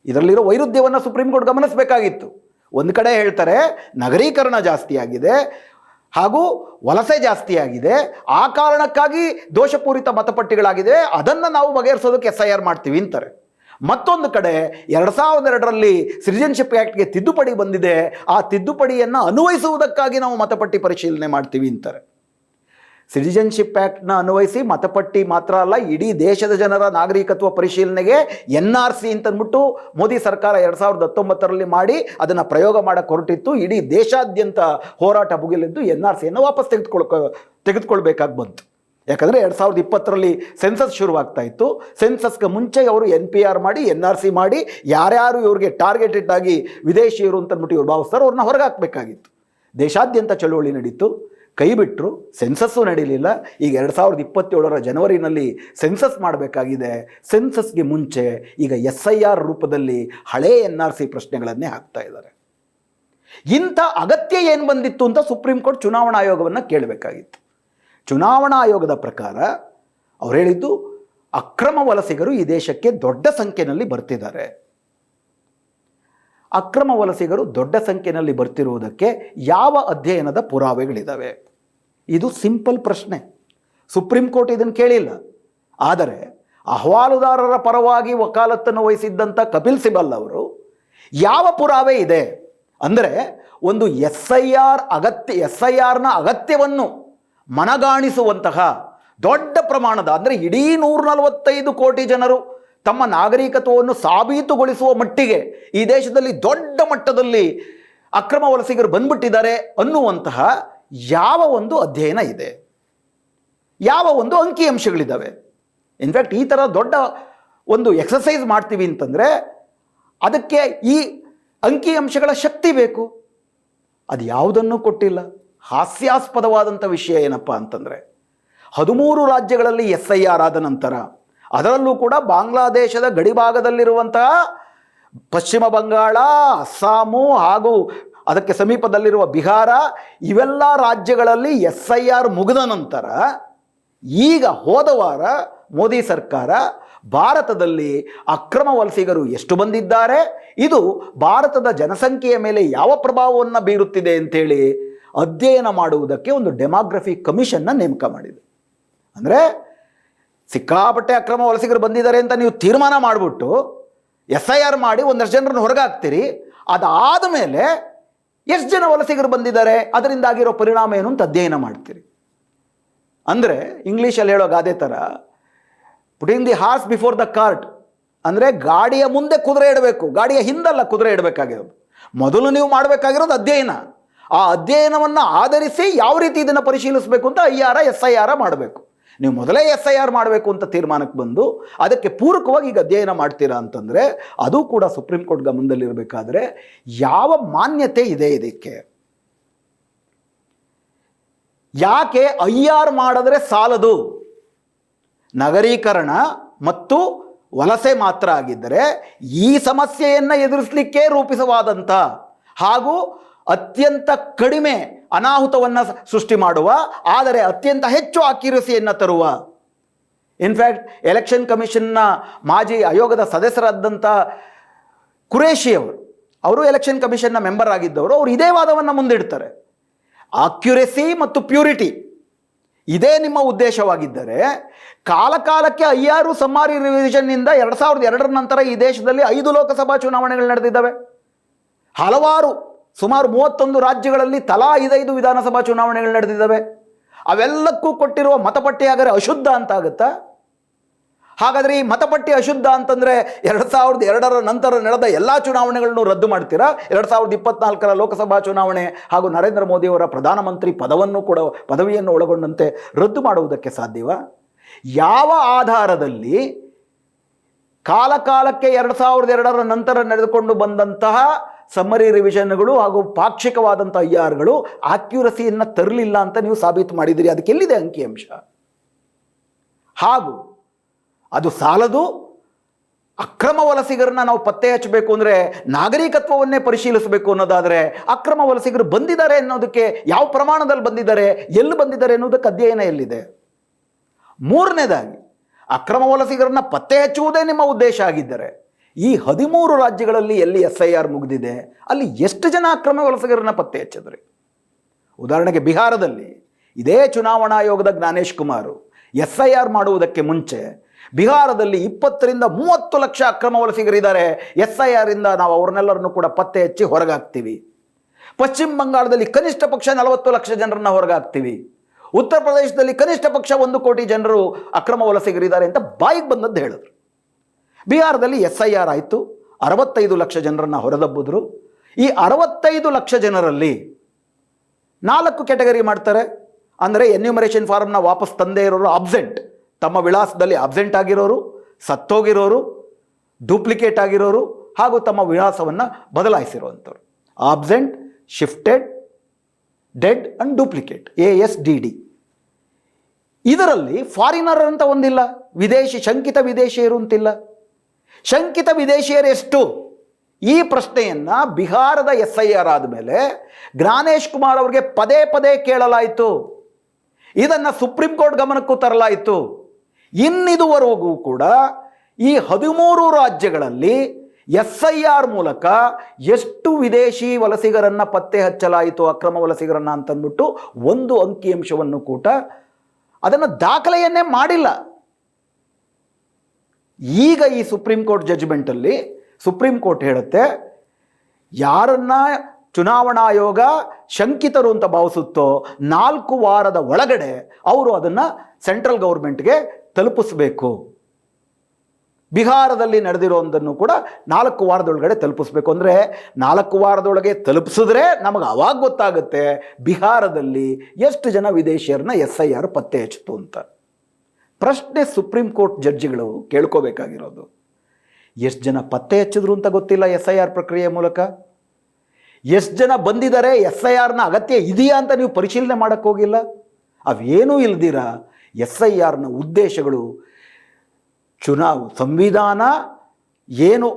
ಇದರಲ್ಲಿರೋ ವೈರುಧ್ಯವನ್ನು ಸುಪ್ರೀಂ ಕೋರ್ಟ್ ಗಮನಿಸಬೇಕಾಗಿತ್ತು. ಒಂದು ಕಡೆ ಹೇಳ್ತಾರೆ ನಗರೀಕರಣ ಜಾಸ್ತಿ ಆಗಿದೆ ಹಾಗೂ ವಲಸೆ ಜಾಸ್ತಿ ಆಗಿದೆ, ಆ ಕಾರಣಕ್ಕಾಗಿ ದೋಷಪೂರಿತ ಮತಪಟ್ಟಿಗಳಾಗಿದೆ, ಅದನ್ನು ನಾವು ಬಗೆಹರಿಸೋದಕ್ಕೆ SIR ಮಾಡ್ತೀವಿ ಅಂತಾರೆ. ಮತ್ತೊಂದು ಕಡೆ 2002ರಲ್ಲಿ ಸಿಟಿಜನ್ಶಿಪ್ ಆ್ಯಕ್ಟ್ಗೆ ತಿದ್ದುಪಡಿ ಬಂದಿದೆ, ಆ ತಿದ್ದುಪಡಿಯನ್ನು ಅನ್ವಯಿಸುವುದಕ್ಕಾಗಿ ನಾವು ಮತಪಟ್ಟಿ ಪರಿಶೀಲನೆ ಮಾಡ್ತೀವಿ ಅಂತಾರೆ. ಸಿಟಿಜನ್ಶಿಪ್ ಆ್ಯಕ್ಟ್ನ ಅನ್ವಯಿಸಿ ಮತಪಟ್ಟಿ ಮಾತ್ರ ಅಲ್ಲ, ಇಡೀ ದೇಶದ ಜನರ ನಾಗರಿಕತ್ವ ಪರಿಶೀಲನೆಗೆ NRC ಅಂತಂದ್ಬಿಟ್ಟು ಮೋದಿ ಸರ್ಕಾರ 2019ರಲ್ಲಿ ಮಾಡಿ ಅದನ್ನು ಪ್ರಯೋಗ ಮಾಡಕ್ಕೆ ಹೊರಟಿತ್ತು. ಇಡೀ ದೇಶಾದ್ಯಂತ ಹೋರಾಟ ಭುಗಿಲಿದ್ದು NRCಯನ್ನು ವಾಪಸ್ ತೆಗೆದುಕೊಳ್ಬೇಕಾಗಿ ಬಂತು. ಯಾಕಂದರೆ 2020ರಲ್ಲಿ ಸೆನ್ಸಸ್ ಶುರುವಾಗ್ತಾ ಇತ್ತು. ಸೆನ್ಸಸ್ಗೆ ಮುಂಚೆ ಅವರು NPR ಮಾಡಿ NRC ಮಾಡಿ ಯಾರ್ಯಾರು ಇವ್ರಿಗೆ ಟಾರ್ಗೆಟೆಡ್ ಆಗಿ ವಿದೇಶಿಯರು ಅಂತಂದ್ಬಿಟ್ಟು ಇವ್ರು ಭಾವಿಸ್ತಾರೋ ಅವ್ರನ್ನ ಹೊರಗೆ ಹಾಕಬೇಕಾಗಿತ್ತು. ದೇಶಾದ್ಯಂತ ಚಳುವಳಿ ನಡೀತು, ಕೈ ಬಿಟ್ಟರು, ಸೆನ್ಸಸ್ಸು ನಡೀಲಿಲ್ಲ. ಈಗ 2027ರ ಜನವರಿನಲ್ಲಿ ಸೆನ್ಸಸ್ ಮಾಡಬೇಕಾಗಿದೆ. ಸೆನ್ಸಸ್ಗೆ ಮುಂಚೆ ಈಗ SIR ರೂಪದಲ್ಲಿ ಹಳೇ NRC ಪ್ರಶ್ನೆಗಳನ್ನೇ ಹಾಕ್ತಾ ಇದ್ದಾರೆ. ಇಂಥ ಅಗತ್ಯ ಏನು ಬಂದಿತ್ತು ಅಂತ ಸುಪ್ರೀಂ ಕೋರ್ಟ್ ಚುನಾವಣಾ ಆಯೋಗವನ್ನು ಕೇಳಬೇಕಾಗಿತ್ತು. ಚುನಾವಣಾ ಆಯೋಗದ ಪ್ರಕಾರ ಅವ್ರು ಹೇಳಿದ್ದು, ಅಕ್ರಮ ವಲಸಿಗರು ಈ ದೇಶಕ್ಕೆ ದೊಡ್ಡ ಸಂಖ್ಯೆಯಲ್ಲಿ ಬರ್ತಿದ್ದಾರೆ. ಅಕ್ರಮ ವಲಸಿಗರು ದೊಡ್ಡ ಸಂಖ್ಯೆಯಲ್ಲಿ ಬರ್ತಿರುವುದಕ್ಕೆ ಯಾವ ಅಧ್ಯಯನದ ಪುರಾವೆಗಳಿದ್ದಾವೆ? ಇದು ಸಿಂಪಲ್ ಪ್ರಶ್ನೆ. ಸುಪ್ರೀಂ ಕೋರ್ಟ್ ಇದನ್ನು ಕೇಳಿಲ್ಲ. ಆದರೆ ಅಹವಾಲುದಾರರ ಪರವಾಗಿ ವಕಾಲತ್ತನ್ನು ವಹಿಸಿದ್ದಂಥ ಕಪಿಲ್ ಸಿಬಲ್ ಅವರು ಯಾವ ಪುರಾವೆ ಇದೆ ಅಂದರೆ, ಒಂದು SIRನ ಅಗತ್ಯವನ್ನು ಮನಗಾಣಿಸುವಂತಹ ದೊಡ್ಡ ಪ್ರಮಾಣದ, ಅಂದರೆ ಇಡೀ 145 ಕೋಟಿ ಜನರು ತಮ್ಮ ನಾಗರಿಕತ್ವವನ್ನು ಸಾಬೀತುಗೊಳಿಸುವ ಮಟ್ಟಿಗೆ ಈ ದೇಶದಲ್ಲಿ ದೊಡ್ಡ ಮಟ್ಟದಲ್ಲಿ ಅಕ್ರಮ ವಲಸಿಗರು ಬಂದ್ಬಿಟ್ಟಿದ್ದಾರೆ ಅನ್ನುವಂತಹ ಯಾವ ಒಂದು ಅಧ್ಯಯನ ಇದೆ? ಯಾವ ಒಂದು ಅಂಕಿಅಂಶಗಳಿದ್ದಾವೆ? ಇನ್ಫ್ಯಾಕ್ಟ್ ಈ ಥರ ದೊಡ್ಡ ಒಂದು ಎಕ್ಸಸೈಸ್ ಮಾಡ್ತೀವಿ ಅಂತಂದರೆ ಅದಕ್ಕೆ ಈ ಅಂಕಿಅಂಶಗಳ ಶಕ್ತಿ ಬೇಕು. ಅದು ಯಾವುದನ್ನೂ ಕೊಟ್ಟಿಲ್ಲ. ಹಾಸ್ಯಾಸ್ಪದವಾದಂಥ ವಿಷಯ ಏನಪ್ಪ ಅಂತಂದರೆ, 13 ರಾಜ್ಯಗಳಲ್ಲಿ SIR ಆದ ನಂತರ, ಅದರಲ್ಲೂ ಕೂಡ ಬಾಂಗ್ಲಾದೇಶದ ಗಡಿಭಾಗದಲ್ಲಿರುವಂತಹ ಪಶ್ಚಿಮ ಬಂಗಾಳ, ಅಸ್ಸಾಮು ಹಾಗೂ ಅದಕ್ಕೆ ಸಮೀಪದಲ್ಲಿರುವ ಬಿಹಾರ, ಇವೆಲ್ಲ ರಾಜ್ಯಗಳಲ್ಲಿ SIR ಮುಗಿದ ನಂತರ ಈಗ ಹೋದ ವಾರ ಮೋದಿ ಸರ್ಕಾರ ಭಾರತದಲ್ಲಿ ಅಕ್ರಮ ವಲಸಿಗರು ಎಷ್ಟು ಬಂದಿದ್ದಾರೆ, ಇದು ಭಾರತದ ಜನಸಂಖ್ಯೆಯ ಮೇಲೆ ಯಾವ ಪ್ರಭಾವವನ್ನು ಬೀರುತ್ತಿದೆ ಅಂತೇಳಿ ಅಧ್ಯಯನ ಮಾಡುವುದಕ್ಕೆ ಒಂದು ಡೆಮಾಗ್ರಫಿ ಕಮಿಷನ್ನ ನೇಮಕ ಮಾಡಿದೆ. ಅಂದರೆ ಸಿಕ್ಕಾಪಟ್ಟೆ ಅಕ್ರಮ ವಲಸಿಗರು ಬಂದಿದ್ದಾರೆ ಅಂತ ನೀವು ತೀರ್ಮಾನ ಮಾಡಿಬಿಟ್ಟು SIR ಮಾಡಿ ಒಂದಷ್ಟು ಜನರನ್ನು ಹೊರಗೆ ಹಾಕ್ತೀರಿ. ಅದಾದ ಮೇಲೆ ಎಷ್ಟು ಜನ ವಲಸಿಗರು ಬಂದಿದ್ದಾರೆ, ಅದರಿಂದಾಗಿರೋ ಪರಿಣಾಮ ಏನು ಅಂತ ಅಧ್ಯಯನ ಮಾಡ್ತೀರಿ. ಅಂದರೆ ಇಂಗ್ಲೀಷಲ್ಲಿ ಹೇಳೋ ಗಾದೆ ಥರ, putting the horse before the cart, ಅಂದರೆ ಗಾಡಿಯ ಮುಂದೆ ಕುದುರೆ ಇಡಬೇಕು, ಗಾಡಿಯ ಹಿಂದಲ್ಲ ಕುದುರೆ ಇಡಬೇಕಾಗಿರೋದು. ಮೊದಲು ನೀವು ಮಾಡಬೇಕಾಗಿರೋದು ಅಧ್ಯಯನ. ಆ ಅಧ್ಯಯನವನ್ನು ಆಧರಿಸಿ ಯಾವ ರೀತಿ ಇದನ್ನು ಪರಿಶೀಲಿಸಬೇಕು ಅಂತ SIR ಮಾಡಬೇಕು. ನೀವು ಮೊದಲೇ SIR ಮಾಡಬೇಕು ಅಂತ ತೀರ್ಮಾನಕ್ಕೆ ಬಂದು ಅದಕ್ಕೆ ಪೂರಕವಾಗಿ ಈಗ ಅಧ್ಯಯನ ಮಾಡ್ತೀರಾ ಅಂತಂದರೆ ಅದು ಕೂಡ ಸುಪ್ರೀಂ ಕೋರ್ಟ್ ಗಮನದಲ್ಲಿರಬೇಕಾದ್ರೆ ಯಾವ ಮಾನ್ಯತೆ ಇದೆ ಇದಕ್ಕೆ? ಯಾಕೆ IR ಮಾಡಿದ್ರೆ ಸಾಲದು? ನಗರೀಕರಣ ಮತ್ತು ವಲಸೆ ಮಾತ್ರ ಆಗಿದ್ದರೆ ಈ ಸಮಸ್ಯೆಯನ್ನು ಎದುರಿಸಲಿಕ್ಕೆ ರೂಪಿಸವಾದಂಥ ಹಾಗೂ ಅತ್ಯಂತ ಕಡಿಮೆ ಅನಾಹುತವನ್ನು ಸೃಷ್ಟಿ ಮಾಡುವ, ಆದರೆ ಅತ್ಯಂತ ಹೆಚ್ಚು ಅಕ್ಯುರಸಿಯನ್ನು ತರುವ, ಇನ್ಫ್ಯಾಕ್ಟ್ ಎಲೆಕ್ಷನ್ ಕಮಿಷನ್ನ ಮಾಜಿ ಆಯೋಗದ ಸದಸ್ಯರಾದಂಥ ಕುರೇಶಿ ಅವರು ಎಲೆಕ್ಷನ್ ಕಮಿಷನ್ನ ಮೆಂಬರ್ ಆಗಿದ್ದವರು, ಅವರು ಇದೇ ವಾದವನ್ನು ಮುಂದಿಡ್ತಾರೆ. ಅಕ್ಯುರೆಸಿ ಮತ್ತು ಪ್ಯೂರಿಟಿ ಇದೇ ನಿಮ್ಮ ಉದ್ದೇಶವಾಗಿದ್ದರೆ ಕಾಲಕಾಲಕ್ಕೆ IR ಸಮ್ಮರಿ ರಿವಿಷನ್ನಿಂದ 2002ರ ನಂತರ ಈ ದೇಶದಲ್ಲಿ 5 ಲೋಕಸಭಾ ಚುನಾವಣೆಗಳು ನಡೆದಿದ್ದಾವೆ. ಹಲವಾರು ಸುಮಾರು 31 ರಾಜ್ಯಗಳಲ್ಲಿ ತಲಾ 5 ವಿಧಾನಸಭಾ ಚುನಾವಣೆಗಳು ನಡೆದಿದ್ದಾವೆ. ಅವೆಲ್ಲಕ್ಕೂ ಕೊಟ್ಟಿರುವ ಮತಪಟ್ಟಿ ಹಾಗಾದರೆ ಅಶುದ್ಧ ಅಂತ ಆಗುತ್ತಾ? ಹಾಗಾದರೆ ಈ ಮತಪಟ್ಟಿ ಅಶುದ್ಧ ಅಂತಂದರೆ 2002ರ ನಂತರ ನಡೆದ ಎಲ್ಲ ಚುನಾವಣೆಗಳನ್ನು ರದ್ದು ಮಾಡ್ತೀರಾ? 2024ರ ಲೋಕಸಭಾ ಚುನಾವಣೆ ಹಾಗೂ ನರೇಂದ್ರ ಮೋದಿಯವರ ಪ್ರಧಾನಮಂತ್ರಿ ಪದವಿಯನ್ನು ಒಳಗೊಂಡಂತೆ ರದ್ದು ಮಾಡುವುದಕ್ಕೆ ಸಾಧ್ಯವಾ? ಯಾವ ಆಧಾರದಲ್ಲಿ ಕಾಲಕಾಲಕ್ಕೆ 2002ರ ನಂತರ ನಡೆದುಕೊಂಡು ಬಂದಂತಹ ಸಮ್ಮರಿ ರಿವಿಷನ್ಗಳು ಹಾಗೂ ಪಾಕ್ಷಿಕವಾದಂಥ IRಗಳು ಆಕ್ಯುರಸಿಯನ್ನು ತರಲಿಲ್ಲ ಅಂತ ನೀವು ಸಾಬೀತು ಮಾಡಿದಿರಿ? ಅದಕ್ಕೆ ಎಲ್ಲಿದೆ ಅಂಕಿಅಂಶ? ಹಾಗೂ ಅದು ಸಾಲದು. ಅಕ್ರಮ ವಲಸಿಗರನ್ನ ನಾವು ಪತ್ತೆ ಹಚ್ಚಬೇಕು ಅಂದರೆ ನಾಗರಿಕತ್ವವನ್ನೇ ಪರಿಶೀಲಿಸಬೇಕು ಅನ್ನೋದಾದರೆ ಅಕ್ರಮ ವಲಸಿಗರು ಬಂದಿದ್ದಾರೆ ಅನ್ನೋದಕ್ಕೆ ಯಾವ ಪ್ರಮಾಣದಲ್ಲಿ ಬಂದಿದ್ದಾರೆ, ಎಲ್ಲಿ ಬಂದಿದ್ದಾರೆ ಅನ್ನೋದಕ್ಕೆ ಅಧ್ಯಯನ ಎಲ್ಲಿದೆ? ಮೂರನೇದಾಗಿ, ಅಕ್ರಮ ವಲಸಿಗರನ್ನ ಪತ್ತೆ ಹಚ್ಚುವುದೇ ನಿಮ್ಮ ಉದ್ದೇಶ ಆಗಿದ್ದರೆ ಈ 13 ರಾಜ್ಯಗಳಲ್ಲಿ ಎಲ್ಲಿ SIR ಮುಗಿದಿದೆ, ಅಲ್ಲಿ ಎಷ್ಟು ಜನ ಅಕ್ರಮ ವಲಸಿಗರನ್ನ ಪತ್ತೆ ಹಚ್ಚಿದ್ರಿ? ಉದಾಹರಣೆಗೆ ಬಿಹಾರದಲ್ಲಿ ಇದೇ ಚುನಾವಣಾ ಆಯೋಗದ ಜ್ಞಾನೇಶ್ ಕುಮಾರ್ SIR ಮಾಡುವುದಕ್ಕೆ ಮುಂಚೆ ಬಿಹಾರದಲ್ಲಿ 20-30 ಲಕ್ಷ ಅಕ್ರಮ ವಲಸಿಗರಿದ್ದಾರೆ. SIR ಇಂದ ನಾವು ಅವ್ರನ್ನೆಲ್ಲರನ್ನು ಕೂಡ ಪತ್ತೆ ಹಚ್ಚಿ ಹೊರಗಾಕ್ತೀವಿ. ಪಶ್ಚಿಮ ಬಂಗಾಳದಲ್ಲಿ ಕನಿಷ್ಠ ಪಕ್ಷ 40 ಲಕ್ಷ ಜನರನ್ನ ಹೊರಗಾಕ್ತೀವಿ. ಉತ್ತರ ಪ್ರದೇಶದಲ್ಲಿ ಕನಿಷ್ಠ ಪಕ್ಷ 1 ಕೋಟಿ ಜನರು ಅಕ್ರಮ ವಲಸಿಗರಿದ್ದಾರೆ ಅಂತ ಬಾಯಿಗೆ ಬಂದದ್ದು ಹೇಳಿದ್ರು. ಬಿಹಾರದಲ್ಲಿ SIR ಆಯಿತು, 65 ಲಕ್ಷ ಜನರನ್ನು ಹೊರದಬ್ಬಿದ್ರು. ಈ 65 ಲಕ್ಷ ಜನರಲ್ಲಿ 4 ಕ್ಯಾಟಗರಿ ಮಾಡ್ತಾರೆ. ಅಂದರೆ ಎನ್ಯೂಮರೇಷನ್ ಫಾರ್ಮ್ನ ವಾಪಸ್ ತಂದೇ ಇರೋರು, ಅಬ್ಸೆಂಟ್, ತಮ್ಮ ವಿಳಾಸದಲ್ಲಿ ಅಬ್ಸೆಂಟ್ ಆಗಿರೋರು, ಸತ್ತೋಗಿರೋರು, ಡೂಪ್ಲಿಕೇಟ್ ಆಗಿರೋರು, ಹಾಗೂ ತಮ್ಮ ವಿಳಾಸವನ್ನು ಬದಲಾಯಿಸಿರುವಂಥವ್ರು. Absent, shifted, dead and duplicate, ASDD. ಇದರಲ್ಲಿ ಫಾರಿನರ್ ಅಂತ ಒಂದಿಲ್ಲ, ವಿದೇಶಿ, ಶಂಕಿತ ವಿದೇಶಿಯರು ಅಂತಿಲ್ಲ. ಶಂಕಿತ ವಿದೇಶಿಯರು ಎಷ್ಟು? ಈ ಪ್ರಶ್ನೆಯನ್ನು ಬಿಹಾರದ SIR ಆದಮೇಲೆ ಜ್ಞಾನೇಶ್ ಕುಮಾರ್ ಅವರಿಗೆ ಪದೇ ಪದೇ ಕೇಳಲಾಯಿತು. ಇದನ್ನು ಸುಪ್ರೀಂ ಕೋರ್ಟ್ ಗಮನಕ್ಕೂ ತರಲಾಯಿತು. ಇನ್ನಿದುವರೆಗೂ ಕೂಡ ಈ 13 ರಾಜ್ಯಗಳಲ್ಲಿ SIR ಮೂಲಕ ಎಷ್ಟು ವಿದೇಶಿ ವಲಸಿಗರನ್ನು ಪತ್ತೆ ಹಚ್ಚಲಾಯಿತು, ಅಕ್ರಮ ವಲಸಿಗರನ್ನು ಅಂತಂದ್ಬಿಟ್ಟು ಒಂದು ಅಂಕಿಅಂಶವನ್ನು ಕೂಡ ಅದನ್ನು ದಾಖಲೆಯನ್ನೇ ಮಾಡಿಲ್ಲ. ಈಗ ಈ ಸುಪ್ರೀಂ ಕೋರ್ಟ್ ಜಡ್ಜ್ಮೆಂಟಲ್ಲಿ ಸುಪ್ರೀಂ ಕೋರ್ಟ್ ಹೇಳುತ್ತೆ, ಯಾರನ್ನ ಚುನಾವಣಾ ಆಯೋಗ ಶಂಕಿತರು ಅಂತ ಭಾವಿಸುತ್ತೋ 4 ವಾರದ ಒಳಗಡೆ ಅವರು ಅದನ್ನು ಸೆಂಟ್ರಲ್ ಗೌರ್ಮೆಂಟ್ಗೆ ತಲುಪಿಸಬೇಕು. ಬಿಹಾರದಲ್ಲಿ ನಡೆದಿರೋದನ್ನು ಕೂಡ 4 ವಾರದೊಳಗಡೆ ತಲುಪಿಸ್ಬೇಕು. ಅಂದರೆ 4 ವಾರದೊಳಗೆ ತಲುಪಿಸಿದ್ರೆ ನಮಗೆ ಅವಾಗ ಗೊತ್ತಾಗುತ್ತೆ ಬಿಹಾರದಲ್ಲಿ ಎಷ್ಟು ಜನ ವಿದೇಶಿಯರನ್ನ SIR ಪತ್ತೆ ಹಚ್ಚಿತು ಅಂತ. ಪ್ರಶ್ನೆ ಸುಪ್ರೀಂ ಕೋರ್ಟ್ ಜಡ್ಜಿಗಳು ಕೇಳ್ಕೋಬೇಕಾಗಿರೋದು, ಎಷ್ಟು ಜನ ಪತ್ತೆ ಹಚ್ಚಿದ್ರು ಅಂತ ಗೊತ್ತಿಲ್ಲ SIR ಪ್ರಕ್ರಿಯೆ ಮೂಲಕ. ಎಷ್ಟು ಜನ ಬಂದಿದ್ದಾರೆ, SIRನ ಅಗತ್ಯ ಇದೆಯಾ ಅಂತ ನೀವು ಪರಿಶೀಲನೆ ಮಾಡೋಕ್ಕೆ ಹೋಗಿಲ್ಲ. ಅವೇನೂ ಇಲ್ದಿರ SIRನ ಉದ್ದೇಶಗಳು, ಸಂವಿಧಾನ ಏನು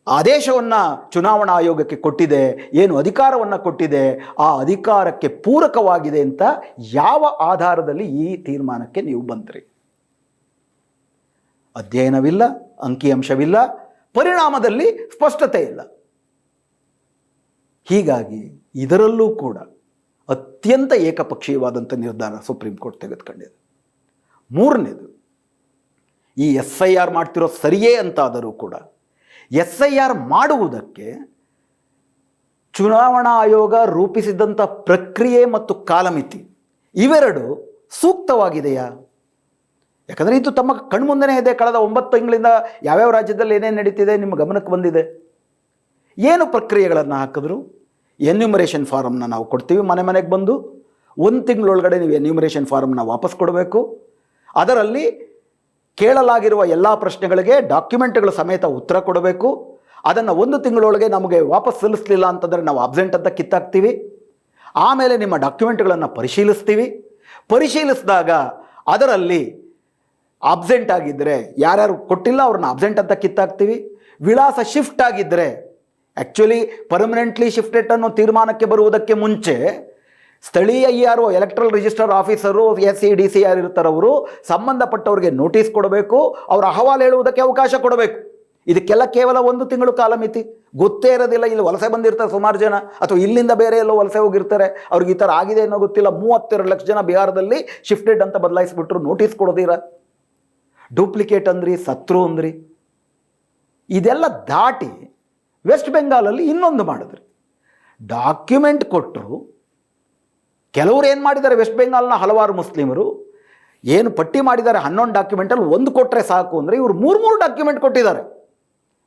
ಆದೇಶವನ್ನು ಚುನಾವಣಾ ಆಯೋಗಕ್ಕೆ ಕೊಟ್ಟಿದೆ, ಏನು ಅಧಿಕಾರವನ್ನು ಕೊಟ್ಟಿದೆ, ಆ ಅಧಿಕಾರಕ್ಕೆ ಪೂರಕವಾಗಿದೆ ಅಂತ ಯಾವ ಆಧಾರದಲ್ಲಿ ಈ ತೀರ್ಮಾನಕ್ಕೆ ನೀವು ಬಂದ್ರಿ? ಅಧ್ಯಯನವಿಲ್ಲ, ಅಂಕಿಅಂಶವಿಲ್ಲ, ಪರಿಣಾಮದಲ್ಲಿ ಸ್ಪಷ್ಟತೆ ಇಲ್ಲ. ಹೀಗಾಗಿ ಇದರಲ್ಲೂ ಕೂಡ ಅತ್ಯಂತ ಏಕಪಕ್ಷೀಯವಾದಂಥ ನಿರ್ಧಾರ ಸುಪ್ರೀಂ ಕೋರ್ಟ್ ತೆಗೆದುಕೊಂಡಿದೆ. ಮೂರನೇದು, ಈ SIR ಮಾಡ್ತಿರೋ ಸರಿಯೇ ಅಂತಾದರೂ ಕೂಡ SIR ಮಾಡುವುದಕ್ಕೆ ಚುನಾವಣಾ ಆಯೋಗ ರೂಪಿಸಿದಂಥ ಪ್ರಕ್ರಿಯೆ ಮತ್ತು ಕಾಲಮಿತಿ ಇವೆರಡು ಸೂಕ್ತವಾಗಿದೆಯಾ? ಯಾಕಂದರೆ ಇದು ತಮ್ಮ ಕಣ್ಮುಂದೆನೇ ಇದೆ. ಕಳೆದ 9 ತಿಂಗಳಿಂದ ಯಾವ್ಯಾವ ರಾಜ್ಯದಲ್ಲಿ ಏನೇನು ನಡೀತಿದೆ ನಿಮ್ಮ ಗಮನಕ್ಕೆ ಬಂದಿದೆ. ಏನು ಪ್ರಕ್ರಿಯೆಗಳನ್ನು ಹಾಕಿದ್ರು? ಎನ್ಯೂಮರೇಷನ್ ಫಾರಮ್ನ ನಾವು ಕೊಡ್ತೀವಿ, ಮನೆಗೆ ಬಂದು 1 ತಿಂಗಳೊಳಗಡೆ ನೀವು ಎನ್ಯೂಮರೇಷನ್ ಫಾರಮ್ನ ವಾಪಸ್ ಕೊಡಬೇಕು. ಅದರಲ್ಲಿ ಕೇಳಲಾಗಿರುವ ಎಲ್ಲ ಪ್ರಶ್ನೆಗಳಿಗೆ ಡಾಕ್ಯುಮೆಂಟ್ಗಳ ಸಮೇತ ಉತ್ತರ ಕೊಡಬೇಕು. ಅದನ್ನು 1 ತಿಂಗಳೊಳಗೆ ನಮಗೆ ವಾಪಸ್ ಸಲ್ಲಿಸಲಿಲ್ಲ ಅಂತಂದರೆ ನಾವು ಅಬ್ಸೆಂಟ್ ಅಂತ ಕಿತ್ತಾಕ್ತೀವಿ. ಆಮೇಲೆ ನಿಮ್ಮ ಡಾಕ್ಯುಮೆಂಟ್ಗಳನ್ನು ಪರಿಶೀಲಿಸ್ತೀವಿ. ಪರಿಶೀಲಿಸಿದಾಗ ಅದರಲ್ಲಿ ಅಬ್ಸೆಂಟ್ ಆಗಿದ್ದರೆ, ಯಾರ್ಯಾರು ಕೊಟ್ಟಿಲ್ಲ ಅವ್ರನ್ನ ಅಬ್ಸೆಂಟ್ ಅಂತ ಕಿತ್ತಾಕ್ತೀವಿ. ವಿಳಾಸ ಶಿಫ್ಟ್ ಆಗಿದ್ದರೆ, ಆ್ಯಕ್ಚುಲಿ ಪರ್ಮನೆಂಟ್ಲಿ ಶಿಫ್ಟೆಡ್ ಅನ್ನೋ ತೀರ್ಮಾನಕ್ಕೆ ಬರುವುದಕ್ಕೆ ಮುಂಚೆ ಸ್ಥಳೀಯ ERO, electoral register officer, SEDC ಯಾರು ಇರ್ತಾರವರು ಸಂಬಂಧಪಟ್ಟವ್ರಿಗೆ ನೋಟಿಸ್ ಕೊಡಬೇಕು, ಅವರ ಅಹವಾಲು ಹೇಳುವುದಕ್ಕೆ ಅವಕಾಶ ಕೊಡಬೇಕು. ಇದಕ್ಕೆಲ್ಲ ಕೇವಲ 1 ತಿಂಗಳು ಕಾಲಮಿತಿ. ಗೊತ್ತೇ ಇರೋದಿಲ್ಲ, ಇಲ್ಲಿ ವಲಸೆ ಬಂದಿರ್ತಾರೆ ಸುಮಾರು ಜನ, ಅಥವಾ ಇಲ್ಲಿಂದ ಬೇರೆ ಎಲ್ಲೋ ವಲಸೆ ಹೋಗಿರ್ತಾರೆ, ಅವ್ರಿಗೆ ಈ ಥರ ಆಗಿದೆ ಅನ್ನೋ ಗೊತ್ತಿಲ್ಲ. 32 ಲಕ್ಷ ಜನ ಬಿಹಾರದಲ್ಲಿ ಶಿಫ್ಟೆಡ್ ಅಂತ ಬದಲಾಯಿಸ್ಬಿಟ್ರು, ನೋಟಿಸ್ ಕೊಡೋದಿರ. ಡೂಪ್ಲಿಕೇಟ್ ಅಂದ್ರಿ, ಸತ್ರು ಅಂದ್ರಿ. ಇದೆಲ್ಲ ದಾಟಿ ವೆಸ್ಟ್ ಬೆಂಗಾಲಲ್ಲಿ ಇನ್ನೊಂದು ಮಾಡಿದ್ರಿ. ಡಾಕ್ಯುಮೆಂಟ್ ಕೊಟ್ಟರು. ಕೆಲವರು ಏನು ಮಾಡಿದ್ದಾರೆ, ವೆಸ್ಟ್ ಬೆಂಗಾಲ್ನ ಹಲವಾರು ಮುಸ್ಲಿಮರು ಏನು ಪಟ್ಟಿ ಮಾಡಿದ್ದಾರೆ 11 ಡಾಕ್ಯುಮೆಂಟಲ್ಲಿ 1 ಕೊಟ್ಟರೆ ಸಾಕು ಅಂದರೆ ಇವರು 3 ಡಾಕ್ಯುಮೆಂಟ್ ಕೊಟ್ಟಿದ್ದಾರೆ.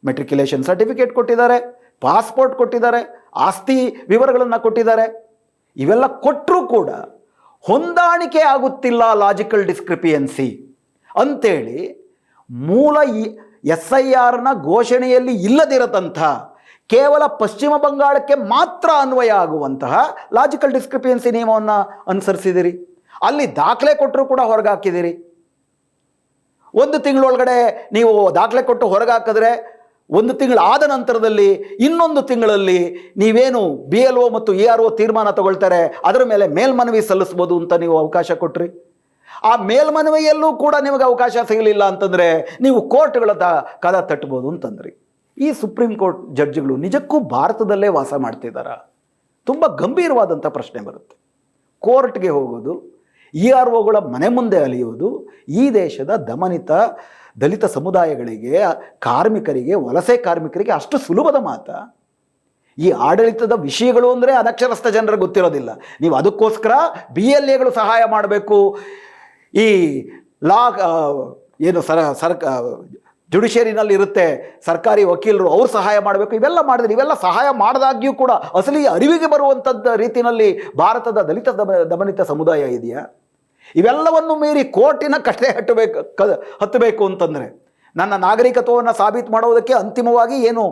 ಮೆಟ್ರಿಕ್ಯುಲೇಷನ್ ಸರ್ಟಿಫಿಕೇಟ್ ಕೊಟ್ಟಿದ್ದಾರೆ, ಪಾಸ್ಪೋರ್ಟ್ ಕೊಟ್ಟಿದ್ದಾರೆ, ಆಸ್ತಿ ವಿವರಗಳನ್ನು ಕೊಟ್ಟಿದ್ದಾರೆ. ಇವೆಲ್ಲ ಕೊಟ್ಟರೂ ಕೂಡ ಹೊಂದಾಣಿಕೆ ಆಗುತ್ತಿಲ್ಲ, ಲಾಜಿಕಲ್ ಡಿಸ್ಕ್ರಿಪಿಯನ್ಸಿ ಅಂತೇಳಿ ಮೂಲ SIRನ ಘೋಷಣೆಯಲ್ಲಿ ಇಲ್ಲದಿರತಂಥ ಕೇವಲ ಪಶ್ಚಿಮ ಬಂಗಾಳಕ್ಕೆ ಮಾತ್ರ ಅನ್ವಯ ಆಗುವಂತಹ ಲಾಜಿಕಲ್ ಡಿಸ್ಕ್ರಿಪಿಯನ್ಸಿ ನಿಯಮವನ್ನು ಅನುಸರಿಸಿದಿರಿ. ಅಲ್ಲಿ ದಾಖಲೆ ಕೊಟ್ಟರೂ ಕೂಡ ಹೊರಗೆ ಹಾಕಿದಿರಿ. 1 ತಿಂಗಳೊಳಗಡೆ ನೀವು ದಾಖಲೆ ಕೊಟ್ಟು ಹೊರಗೆ ಹಾಕಿದ್ರೆ 1 ತಿಂಗಳು ಆದ ನಂತರದಲ್ಲಿ ಇನ್ನೊಂದು ತಿಂಗಳಲ್ಲಿ ನೀವೇನು BLO ಮತ್ತು ERO ತೀರ್ಮಾನ ತಗೊಳ್ತಾರೆ ಅದರ ಮೇಲೆ ಮೇಲ್ಮನವಿ ಸಲ್ಲಿಸ್ಬೋದು ಅಂತ ನೀವು ಅವಕಾಶ ಕೊಟ್ರಿ. ಆ ಮೇಲ್ಮನವಿಯಲ್ಲೂ ಕೂಡ ನಿಮಗೆ ಅವಕಾಶ ಸಿಗಲಿಲ್ಲ ಅಂತಂದರೆ ನೀವು ಕೋರ್ಟ್ಗಳ ಕದ ತಟ್ಟಬೋದು ಅಂತಂದ್ರಿ. ಈ ಸುಪ್ರೀಂ ಕೋರ್ಟ್ ಜಡ್ಜ್ಗಳು ನಿಜಕ್ಕೂ ಭಾರತದಲ್ಲೇ ವಾಸ ಮಾಡ್ತಿದ್ದಾರಾ? ತುಂಬ ಗಂಭೀರವಾದಂಥ ಪ್ರಶ್ನೆ ಬರುತ್ತೆ. ಕೋರ್ಟ್ಗೆ ಹೋಗೋದು, EROಗಳ ಮನೆ ಮುಂದೆ ಅಲಿಯುವುದು ಈ ದೇಶದ ದಲಿತ ಸಮುದಾಯಗಳಿಗೆ, ಕಾರ್ಮಿಕರಿಗೆ, ವಲಸೆ ಕಾರ್ಮಿಕರಿಗೆ ಅಷ್ಟು ಸುಲಭದ ಮಾತ? ಈ ಆಡಳಿತದ ವಿಷಯಗಳು ಅಂದರೆ ಅನಕ್ಷರಸ್ಥ ಜನರಿಗೆ ಗೊತ್ತಿರೋದಿಲ್ಲ. ನೀವು ಅದಕ್ಕೋಸ್ಕರ BLAಗಳು ಸಹಾಯ ಮಾಡಬೇಕು, ಈ ಲಾ ಏನು ಜುಡಿಷಿಯರಿನಲ್ಲಿ ಇರುತ್ತೆ ಸರ್ಕಾರಿ ವಕೀಲರು, ಅವ್ರು ಸಹಾಯ ಮಾಡಬೇಕು, ಇವೆಲ್ಲ ಮಾಡಿದ್ರೆ ಇವೆಲ್ಲ ಸಹಾಯ ಮಾಡಿದಾಗ್ಯೂ ಕೂಡ ಅಸಲಿ ಅರಿವಿಗೆ ಬರುವಂಥದ್ದು ರೀತಿಯಲ್ಲಿ ಭಾರತದ ದಲಿತ ದಮನಿತ ಸಮುದಾಯ ಇದೆಯಾ? ಇವೆಲ್ಲವನ್ನು ಮೀರಿ ಕೋರ್ಟಿನ ಕಷ್ಟೇ ಹತ್ತಬೇಕು ಅಂತಂದರೆ ನನ್ನ ನಾಗರಿಕತ್ವವನ್ನು ಸಾಬೀತು ಮಾಡೋದಕ್ಕೆ ಅಂತಿಮವಾಗಿ ಏನು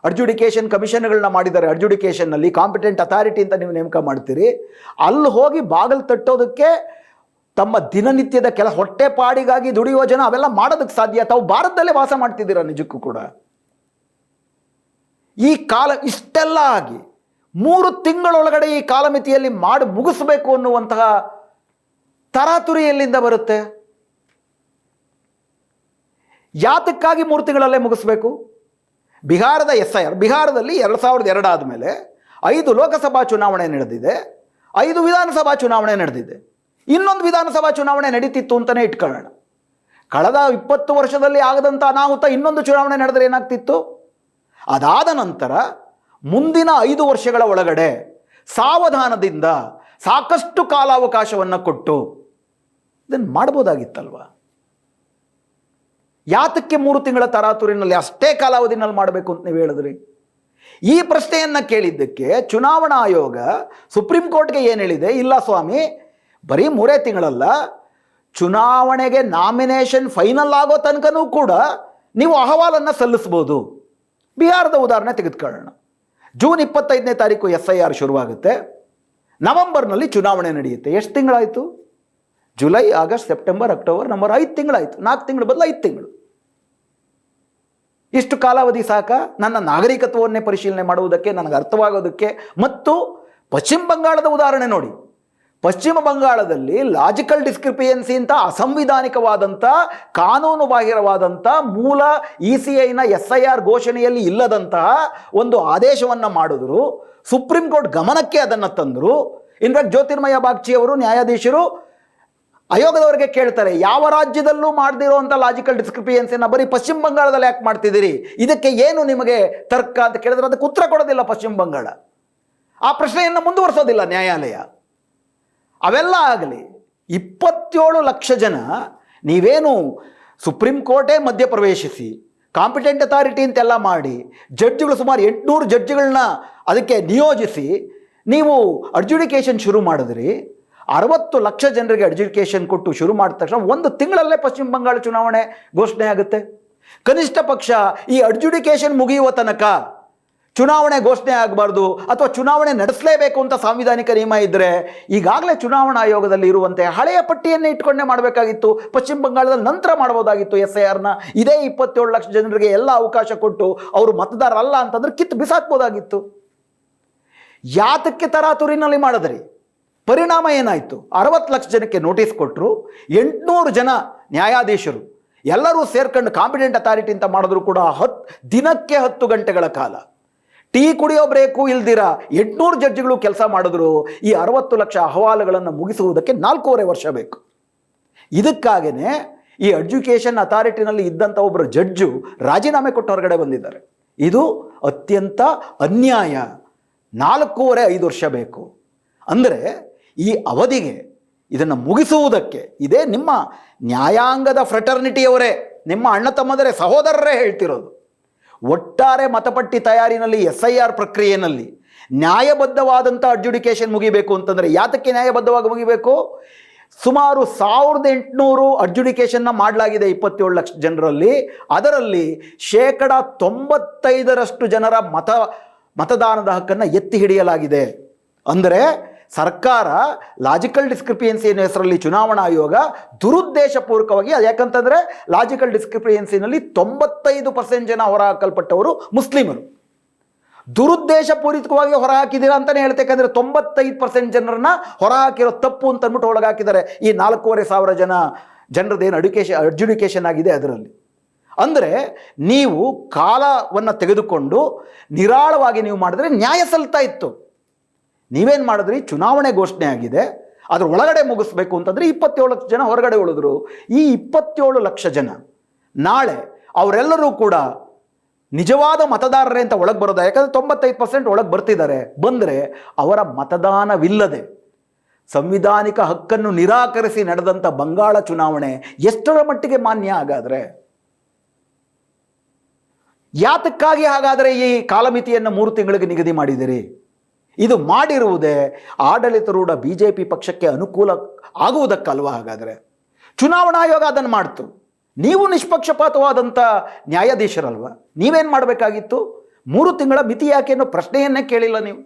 ಅಡ್ಜುಡಿಕೇಷನ್ ಕಮಿಷನ್ಗಳನ್ನ ಮಾಡಿದ್ದಾರೆ, ಅಡ್ಜುಡಿಕೇಷನ್ನಲ್ಲಿ ಕಾಂಪಿಟೆಂಟ್ ಅಥಾರಿಟಿ ಅಂತ ನೀವು ನೇಮಕ ಮಾಡ್ತೀರಿ, ಅಲ್ಲಿ ಹೋಗಿ ಬಾಗಿಲು ತಟ್ಟೋದಕ್ಕೆ ತಮ್ಮ ದಿನನಿತ್ಯದ ಹೊಟ್ಟೆಪಾಡಿಗಾಗಿ ದುಡಿಯುವ ಜನ ಅವೆಲ್ಲ ಮಾಡೋದಕ್ಕೆ ಸಾಧ್ಯ? ತಾವು ಭಾರತದಲ್ಲೇ ವಾಸ ಮಾಡ್ತಿದ್ದೀರಾ ನಿಜಕ್ಕೂ ಕೂಡ? ಈ ಕಾಲ ಇಷ್ಟೆಲ್ಲ ಆಗಿ 3 ತಿಂಗಳೊಳಗಡೆ ಈ ಕಾಲಮಿತಿಯಲ್ಲಿ ಮಾಡಿ ಮುಗಿಸ್ಬೇಕು ಅನ್ನುವಂತಹ ತರಾತುರಿ ಎಲ್ಲಿಂದ ಬರುತ್ತೆ? ಯಾತಕ್ಕಾಗಿ 3 ತಿಂಗಳಲ್ಲೇ ಮುಗಿಸ್ಬೇಕು? ಬಿಹಾರದ SIR, ಬಿಹಾರದಲ್ಲಿ 2002 ಆದಮೇಲೆ 5 ಲೋಕಸಭಾ ಚುನಾವಣೆ ನಡೆದಿದೆ, 5 ವಿಧಾನಸಭಾ ಚುನಾವಣೆ ನಡೆದಿದೆ, ಇನ್ನೊಂದು ವಿಧಾನಸಭಾ ಚುನಾವಣೆ ನಡೀತಿತ್ತು ಅಂತಲೇ ಇಟ್ಕೊಳ್ಳೋಣ. ಕಳೆದ 20 ವರ್ಷದಲ್ಲಿ ಆಗದಂಥ ಅನಾಹುತ ಇನ್ನೊಂದು ಚುನಾವಣೆ ನಡೆದರೆ ಏನಾಗ್ತಿತ್ತು? ಅದಾದ ನಂತರ ಮುಂದಿನ 5 ವರ್ಷಗಳ ಒಳಗಡೆ ಸಾವಧಾನದಿಂದ ಸಾಕಷ್ಟು ಕಾಲಾವಕಾಶವನ್ನು ಕೊಟ್ಟು ಇದನ್ನು ಮಾಡ್ಬೋದಾಗಿತ್ತಲ್ವ? ಯಾತಕ್ಕೆ 3 ತಿಂಗಳ ತರಾತುರಿನಲ್ಲಿ ಅಷ್ಟೇ ಕಾಲಾವಧಿನಲ್ಲಿ ಮಾಡಬೇಕು ಅಂತ ನೀವು ಹೇಳಿದ್ರಿ? ಈ ಪ್ರಶ್ನೆಯನ್ನು ಕೇಳಿದ್ದಕ್ಕೆ ಚುನಾವಣಾ ಆಯೋಗ ಸುಪ್ರೀಂ ಕೋರ್ಟ್ಗೆ ಏನು ಹೇಳಿದೆ? ಇಲ್ಲ ಸ್ವಾಮಿ, ಬರೀ 3 ತಿಂಗಳಲ್ಲ, ಚುನಾವಣೆಗೆ ನಾಮಿನೇಷನ್ ಫೈನಲ್ ಆಗೋ ತನಕನೂ ಕೂಡ ನೀವು ಅಹವಾಲನ್ನು ಸಲ್ಲಿಸ್ಬೋದು. ಬಿಹಾರದ ಉದಾಹರಣೆ ತೆಗೆದುಕೊಳ್ಳೋಣ. ಜೂನ್ 25ನೇ ತಾರೀಕು SIR ಶುರುವಾಗುತ್ತೆ, ನವೆಂಬರ್ನಲ್ಲಿ ಚುನಾವಣೆ ನಡೆಯುತ್ತೆ. ಎಷ್ಟು ತಿಂಗಳಾಯಿತು? July, August, September, October, November, 5 ತಿಂಗಳಾಯಿತು. 4 ತಿಂಗಳು ಬದಲು 5 ತಿಂಗಳು. ಇಷ್ಟು ಕಾಲಾವಧಿ ಸಾಕ ನನ್ನ ನಾಗರಿಕತ್ವವನ್ನೇ ಪರಿಶೀಲನೆ ಮಾಡುವುದಕ್ಕೆ, ನನಗೆ ಅರ್ಥವಾಗೋದಕ್ಕೆ? ಮತ್ತು ಪಶ್ಚಿಮ ಬಂಗಾಳದ ಉದಾಹರಣೆ ನೋಡಿ. ಪಶ್ಚಿಮ ಬಂಗಾಳದಲ್ಲಿ ಲಾಜಿಕಲ್ ಡಿಸ್ಕ್ರಿಪಿಯನ್ಸಿ ಅಂತ ಅಸಂವಿಧಾನಿಕವಾದಂಥ, ಕಾನೂನು ಬಾಹಿರವಾದಂಥ, ಮೂಲ ECIನ SIR ಘೋಷಣೆಯಲ್ಲಿ ಇಲ್ಲದಂತಹ ಒಂದು ಆದೇಶವನ್ನು ಮಾಡಿದ್ರು. ಸುಪ್ರೀಂ ಕೋರ್ಟ್ ಗಮನಕ್ಕೆ ಅದನ್ನು ತಂದರು. ಇನ್ಫ್ಯಾಕ್ಟ್ ಜ್ಯೋತಿರ್ಮಯ ಬಾಗ್ಚಿ ಅವರು, ನ್ಯಾಯಾಧೀಶರು, ಆಯೋಗದವರಿಗೆ ಕೇಳ್ತಾರೆ, ಯಾವ ರಾಜ್ಯದಲ್ಲೂ ಮಾಡದಿರುವಂಥ ಲಾಜಿಕಲ್ ಡಿಸ್ಕ್ರಿಪಿಯನ್ಸಿನ ಬರೀ ಪಶ್ಚಿಮ ಬಂಗಾಳದಲ್ಲಿ ಯಾಕೆ ಮಾಡ್ತಿದ್ದೀರಿ? ಇದಕ್ಕೆ ಏನು ನಿಮಗೆ ತರ್ಕ ಅಂತ ಕೇಳಿದ್ರೆ ಅದಕ್ಕೆ ಉತ್ತರ ಕೊಡೋದಿಲ್ಲ ಪಶ್ಚಿಮ ಬಂಗಾಳ. ಆ ಪ್ರಶ್ನೆಯನ್ನು ಮುಂದುವರಿಸೋದಿಲ್ಲ ನ್ಯಾಯಾಲಯ. ಅವೆಲ್ಲ ಆಗಲಿ, 27 ಲಕ್ಷ ಜನ ನೀವೇನು ಸುಪ್ರೀಂ ಕೋರ್ಟೇ ಮಧ್ಯಪ್ರವೇಶಿಸಿ ಕಾಂಪಿಟೆಂಟ್ ಅಥಾರಿಟಿ ಅಂತೆಲ್ಲ ಮಾಡಿ ಜಡ್ಜ್ಗಳು ಸುಮಾರು 800 ಜಡ್ಜ್ಗಳನ್ನ ಅದಕ್ಕೆ ನಿಯೋಜಿಸಿ ನೀವು ಅಡ್ಜುಡಿಕೇಷನ್ ಶುರು ಮಾಡಿದ್ರಿ. 60 ಲಕ್ಷ ಜನರಿಗೆ ಅಡ್ಜುಡಿಕೇಷನ್ ಕೊಟ್ಟು ಶುರು ಮಾಡಿದ ತಕ್ಷಣ 1 ತಿಂಗಳಲ್ಲೇ ಪಶ್ಚಿಮ ಬಂಗಾಳ ಚುನಾವಣೆ ಘೋಷಣೆ ಆಗುತ್ತೆ. ಕನಿಷ್ಠ ಪಕ್ಷ ಈ ಅಡ್ಜುಡಿಕೇಷನ್ ಮುಗಿಯುವ ತನಕ ಚುನಾವಣೆ ಘೋಷಣೆ ಆಗಬಾರ್ದು, ಅಥವಾ ಚುನಾವಣೆ ನಡೆಸಲೇಬೇಕು ಅಂತ ಸಾಂವಿಧಾನಿಕ ನಿಯಮ ಇದ್ದರೆ ಈಗಾಗಲೇ ಚುನಾವಣಾ ಆಯೋಗದಲ್ಲಿ ಇರುವಂತೆ ಹಳೆಯ ಪಟ್ಟಿಯನ್ನೇ ಇಟ್ಕೊಂಡೇ ಮಾಡಬೇಕಾಗಿತ್ತು. ಪಶ್ಚಿಮ ಬಂಗಾಳದಲ್ಲಿ ನಂತರ ಮಾಡಬಹುದಾಗಿತ್ತು SIRನ. ಇದೇ 27 ಲಕ್ಷ ಜನರಿಗೆ ಎಲ್ಲ ಅವಕಾಶ ಕೊಟ್ಟು ಅವರು ಮತದಾರರಲ್ಲ ಅಂತಂದ್ರೆ ಕಿತ್ತು ಬಿಸಾಕ್ಬೋದಾಗಿತ್ತು. ಯಾತಕ್ಕೆ ತರಾತುರಿನಲ್ಲಿ ಮಾಡಿದ್ರಿ? ಪರಿಣಾಮ ಏನಾಯಿತು? 60 ಲಕ್ಷ ಜನಕ್ಕೆ ನೋಟಿಸ್ ಕೊಟ್ಟರು. 800 ಜನ ನ್ಯಾಯಾಧೀಶರು ಎಲ್ಲರೂ ಸೇರ್ಕೊಂಡು ಕಾಂಪಿಟೆಂಟ್ ಅಥಾರಿಟಿ ಅಂತ ಮಾಡಿದ್ರು ಕೂಡ ದಿನಕ್ಕೆ 10 ಗಂಟೆಗಳ ಕಾಲ ಟೀ ಕುಡಿಯೋ ಬ್ರೇಕು ಇಲ್ದಿರ 800 ಜಡ್ಜ್ಗಳು ಕೆಲಸ ಮಾಡಿದ್ರು. ಈ 60 ಲಕ್ಷ ಅಹವಾಲುಗಳನ್ನು ಮುಗಿಸುವುದಕ್ಕೆ 4.5 ವರ್ಷ ಬೇಕು. ಇದಕ್ಕಾಗೇ ಈ ಎಡ್ಯುಕೇಷನ್ ಅಥಾರಿಟಿನಲ್ಲಿ ಇದ್ದಂಥ ಒಬ್ಬರು ಜಡ್ಜು ರಾಜೀನಾಮೆ ಕೊಟ್ಟು ಹೊರಗಡೆ ಬಂದಿದ್ದಾರೆ. ಇದು ಅತ್ಯಂತ ಅನ್ಯಾಯ. 4.5 ವರ್ಷ ಬೇಕು ಅಂದರೆ ಈ ಅವಧಿಗೆ ಇದನ್ನು ಮುಗಿಸುವುದಕ್ಕೆ ಇದೇ ನಿಮ್ಮ ನ್ಯಾಯಾಂಗದ ಫ್ರೆಟರ್ನಿಟಿಯವರೇ, ನಿಮ್ಮ ಅಣ್ಣ ತಮ್ಮದರೇ, ಸಹೋದರರೇ ಹೇಳ್ತಿರೋದು. ಒಟ್ಟಾರೆ ಮತಪಟ್ಟಿ ತಯಾರಿನಲ್ಲಿ SIR ಪ್ರಕ್ರಿಯೆಯಲ್ಲಿ ನ್ಯಾಯಬದ್ಧವಾದಂಥ ಅಡ್ಜುಡಿಕೇಷನ್ ಮುಗಿಬೇಕು ಅಂತಂದರೆ ಯಾತಕ್ಕೆ ನ್ಯಾಯಬದ್ಧವಾಗಿ ಮುಗಿಬೇಕು? ಸುಮಾರು 1800 ಅಡ್ಜುಡಿಕೇಷನ್ನ ಮಾಡಲಾಗಿದೆ 27 ಲಕ್ಷ ಜನರಲ್ಲಿ. ಅದರಲ್ಲಿ 95% ಜನರ ಮತದಾನದ ಹಕ್ಕನ್ನು ಎತ್ತಿ ಹಿಡಿಯಲಾಗಿದೆ. ಅಂದರೆ ಸರ್ಕಾರ ಲಾಜಿಕಲ್ ಡಿಸ್ಕ್ರಿಪಿಯನ್ಸಿ ಅನ್ನೋ ಹೆಸರಲ್ಲಿ ಚುನಾವಣಾ ಆಯೋಗ ದುರುದ್ದೇಶಪೂರ್ವಕವಾಗಿ, ಅದು ಯಾಕಂತಂದರೆ ಲಾಜಿಕಲ್ ಡಿಸ್ಕ್ರಿಪಿಯನ್ಸಿನಲ್ಲಿ 95% ಜನ ಹೊರಹಾಕಲ್ಪಟ್ಟವರು ಮುಸ್ಲಿಮರು. ದುರುದ್ದೇಶಪೂರಿತವಾಗಿ ಹೊರಹಾಕಿದ್ದೀರಾ ಅಂತಲೇ ಹೇಳ್ತೆ. ಯಾಕಂದರೆ 95% ಜನರನ್ನ ಹೊರಹಾಕಿರೋ ತಪ್ಪು ಅಂತ ಅಂದ್ಬಿಟ್ಟು ಒಳಗಾಕಿದ್ದಾರೆ ಈ 4,500 ಜನರದ್ದೇನು ಅಡ್ಜುಡಿಕೇಷನ್ ಆಗಿದೆ ಅದರಲ್ಲಿ. ಅಂದರೆ ನೀವು ಕಾಲವನ್ನು ತೆಗೆದುಕೊಂಡು ನಿರಾಳವಾಗಿ ನೀವು ಮಾಡಿದ್ರೆ ನ್ಯಾಯ ಸಲ್ತಾ ಇತ್ತು. ನೀವೇನು ಮಾಡಿದ್ರಿ? ಚುನಾವಣೆ ಘೋಷಣೆ ಆಗಿದೆ, ಅದ್ರ ಒಳಗಡೆ ಮುಗಿಸ್ಬೇಕು ಅಂತಂದರೆ 27 ಲಕ್ಷ ಜನ ಹೊರಗಡೆ ಉಳಿದ್ರು. ಈ 27 ಲಕ್ಷ ಜನ ನಾಳೆ ಅವರೆಲ್ಲರೂ ಕೂಡ ನಿಜವಾದ ಮತದಾರರೇ ಅಂತ ಒಳಗೆ ಬರೋದ, ಯಾಕಂದರೆ 95% ಒಳಗೆ ಬರ್ತಿದ್ದಾರೆ. ಬಂದರೆ ಅವರ ಮತದಾನವಿಲ್ಲದೆ ಸಂವಿಧಾನಿಕ ಹಕ್ಕನ್ನು ನಿರಾಕರಿಸಿ ನಡೆದಂಥ ಬಂಗಾಳ ಚುನಾವಣೆ ಎಷ್ಟರ ಮಟ್ಟಿಗೆ ಮಾನ್ಯ? ಹಾಗಾದರೆ ಯಾತಕ್ಕಾಗಿ ಹಾಗಾದರೆ ಈ ಕಾಲಮಿತಿಯನ್ನು 3 ತಿಂಗಳಿಗೆ ನಿಗದಿ ಮಾಡಿದಿರಿ? ಇದು ಮಾಡಿರುವುದೇ ಆಡಳಿತಾರೂಢ BJP ಪಕ್ಷಕ್ಕೆ ಅನುಕೂಲ ಆಗುವುದಕ್ಕಲ್ವ? ಹಾಗಾದರೆ ಚುನಾವಣಾ ಆಯೋಗ ಅದನ್ನು ಮಾಡ್ತು. ನೀವು ನಿಷ್ಪಕ್ಷಪಾತವಾದಂಥ ನ್ಯಾಯಾಧೀಶರಲ್ವ, ನೀವೇನು ಮಾಡಬೇಕಾಗಿತ್ತು? 3 ತಿಂಗಳ ಮಿತಿ ಯಾಕೆ ಅನ್ನೋ ಪ್ರಶ್ನೆಯನ್ನೇ ಕೇಳಿಲ್ಲ ನೀವು.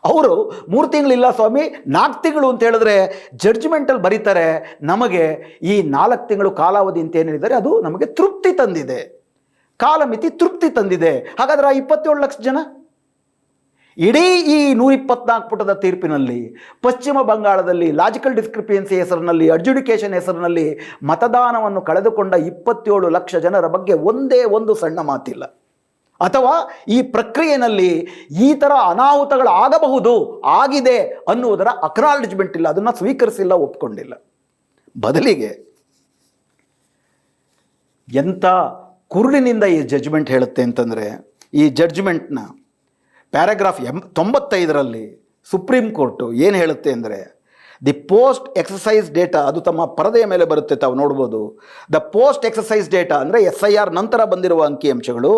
ಅವರು 3 ತಿಂಗಳಿಲ್ಲ ಸ್ವಾಮಿ 4 ತಿಂಗಳು ಅಂತ ಹೇಳಿದ್ರೆ ಜಡ್ಜ್ಮೆಂಟಲ್ಲಿ ಬರೀತಾರೆ, ನಮಗೆ ಈ 4 ತಿಂಗಳು ಕಾಲಾವಧಿ ಅಂತ ಏನು ಹೇಳಿದ್ದಾರೆ ಅದು ನಮಗೆ ತೃಪ್ತಿ ತಂದಿದೆ, ಕಾಲಮಿತಿ ತೃಪ್ತಿ ತಂದಿದೆ. ಹಾಗಾದ್ರೆ ಆ 27 ಲಕ್ಷ ಜನ ಇಡೀ ಈ 124 ಪುಟದ ತೀರ್ಪಿನಲ್ಲಿ ಪಶ್ಚಿಮ ಬಂಗಾಳದಲ್ಲಿ ಲಾಜಿಕಲ್ ಡಿಸ್ಕ್ರಿಪಿಯನ್ಸಿ ಹೆಸರಿನಲ್ಲಿ, ಅಡ್ಜುಡಿಕೇಷನ್ ಹೆಸರಿನಲ್ಲಿ ಮತದಾನವನ್ನು ಕಳೆದುಕೊಂಡ 27 ಲಕ್ಷ ಜನರ ಬಗ್ಗೆ ಒಂದೇ ಒಂದು ಸಣ್ಣ ಮಾತಿಲ್ಲ. ಅಥವಾ ಈ ಪ್ರಕ್ರಿಯೆಯಲ್ಲಿ ಈ ಥರ ಅನಾಹುತಗಳಾಗಬಹುದು, ಆಗಿದೆ ಅನ್ನುವುದರ ಅಕ್ನಾಲೆಜ್ಮೆಂಟ್ ಇಲ್ಲ, ಅದನ್ನು ಸ್ವೀಕರಿಸಿಲ್ಲ, ಒಪ್ಕೊಂಡಿಲ್ಲ. ಬದಲಿಗೆ ಎಂಥ ಕುರುಡಿನಿಂದ ಈ ಜಡ್ಜ್ಮೆಂಟ್ ಹೇಳುತ್ತೆ ಅಂತಂದರೆ, ಈ ಜಡ್ಜ್ಮೆಂಟ್ನ ಪ್ಯಾರಾಗ್ರಾಫ್ 95ರಲ್ಲಿ ಸುಪ್ರೀಂ ಕೋರ್ಟು ಏನು ಹೇಳುತ್ತೆ ಅಂದರೆ, ದಿ ಪೋಸ್ಟ್ ಎಕ್ಸಸೈಸ್ ಡೇಟಾ, ಅದು ತಮ್ಮ ಪರದೆಯ ಮೇಲೆ ಬರುತ್ತೆ, ತಾವು ನೋಡ್ಬೋದು. ದ ಪೋಸ್ಟ್ ಎಕ್ಸಸೈಸ್ ಡೇಟಾ ಅಂದರೆ SIR ನಂತರ ಬಂದಿರುವ ಅಂಕಿಅಂಶಗಳು,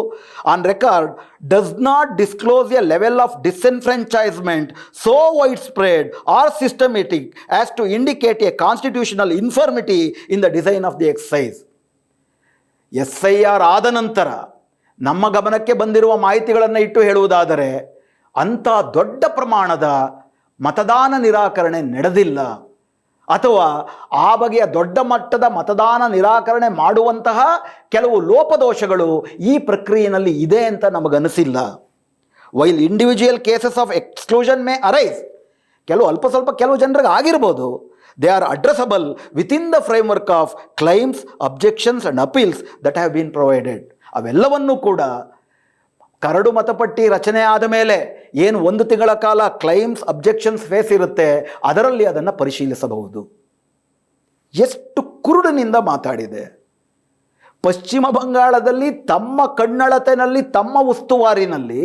on record does not disclose a level of disenfranchisement so widespread or systematic as to indicate a constitutional infirmity in the design of the exercise. SIR ಆದ ನಂತರ ನಮ್ಮ ಗಮನಕ್ಕೆ ಬಂದಿರುವ ಮಾಹಿತಿಗಳನ್ನು ಇಟ್ಟು ಹೇಳುವುದಾದರೆ ಅಂಥ ದೊಡ್ಡ ಪ್ರಮಾಣದ ಮತದಾನ ನಿರಾಕರಣೆ ನಡೆದಿಲ್ಲ, ಅಥವಾ ಆ ಬಗೆಯ ದೊಡ್ಡ ಮಟ್ಟದ ಮತದಾನ ನಿರಾಕರಣೆ ಮಾಡುವಂತಹ ಕೆಲವು ಲೋಪದೋಷಗಳು ಈ ಪ್ರಕ್ರಿಯೆಯಲ್ಲಿ ಇದೆ ಅಂತ ನಮಗನಿಸಿಲ್ಲ. While individual cases of exclusion may arise, ಕೆಲವು ಅಲ್ಪ ಸ್ವಲ್ಪ ಕೆಲವು ಜನರಿಗೆ ಆಗಿರ್ಬೋದು, they are addressable within the framework of claims, objections and appeals that have been provided. ಅವೆಲ್ಲವನ್ನೂ ಕೂಡ ಕರಡು ಮತಪಟ್ಟಿ ರಚನೆ ಆದ ಮೇಲೆ ಏನು 1 ತಿಂಗಳ ಕಾಲ ಕ್ಲೈಮ್ಸ್ ಅಬ್ಜೆಕ್ಷನ್ಸ್ ಫೇಸ್ ಇರುತ್ತೆ, ಅದರಲ್ಲಿ ಅದನ್ನು ಪರಿಶೀಲಿಸಬಹುದು. ಎಷ್ಟು ಕುರುಡಿನಿಂದ ಮಾತಾಡಿದೆ. ಪಶ್ಚಿಮ ಬಂಗಾಳದಲ್ಲಿ ತಮ್ಮ ಕಣ್ಣಳತೆನಲ್ಲಿ, ತಮ್ಮ ಉಸ್ತುವಾರಿನಲ್ಲಿ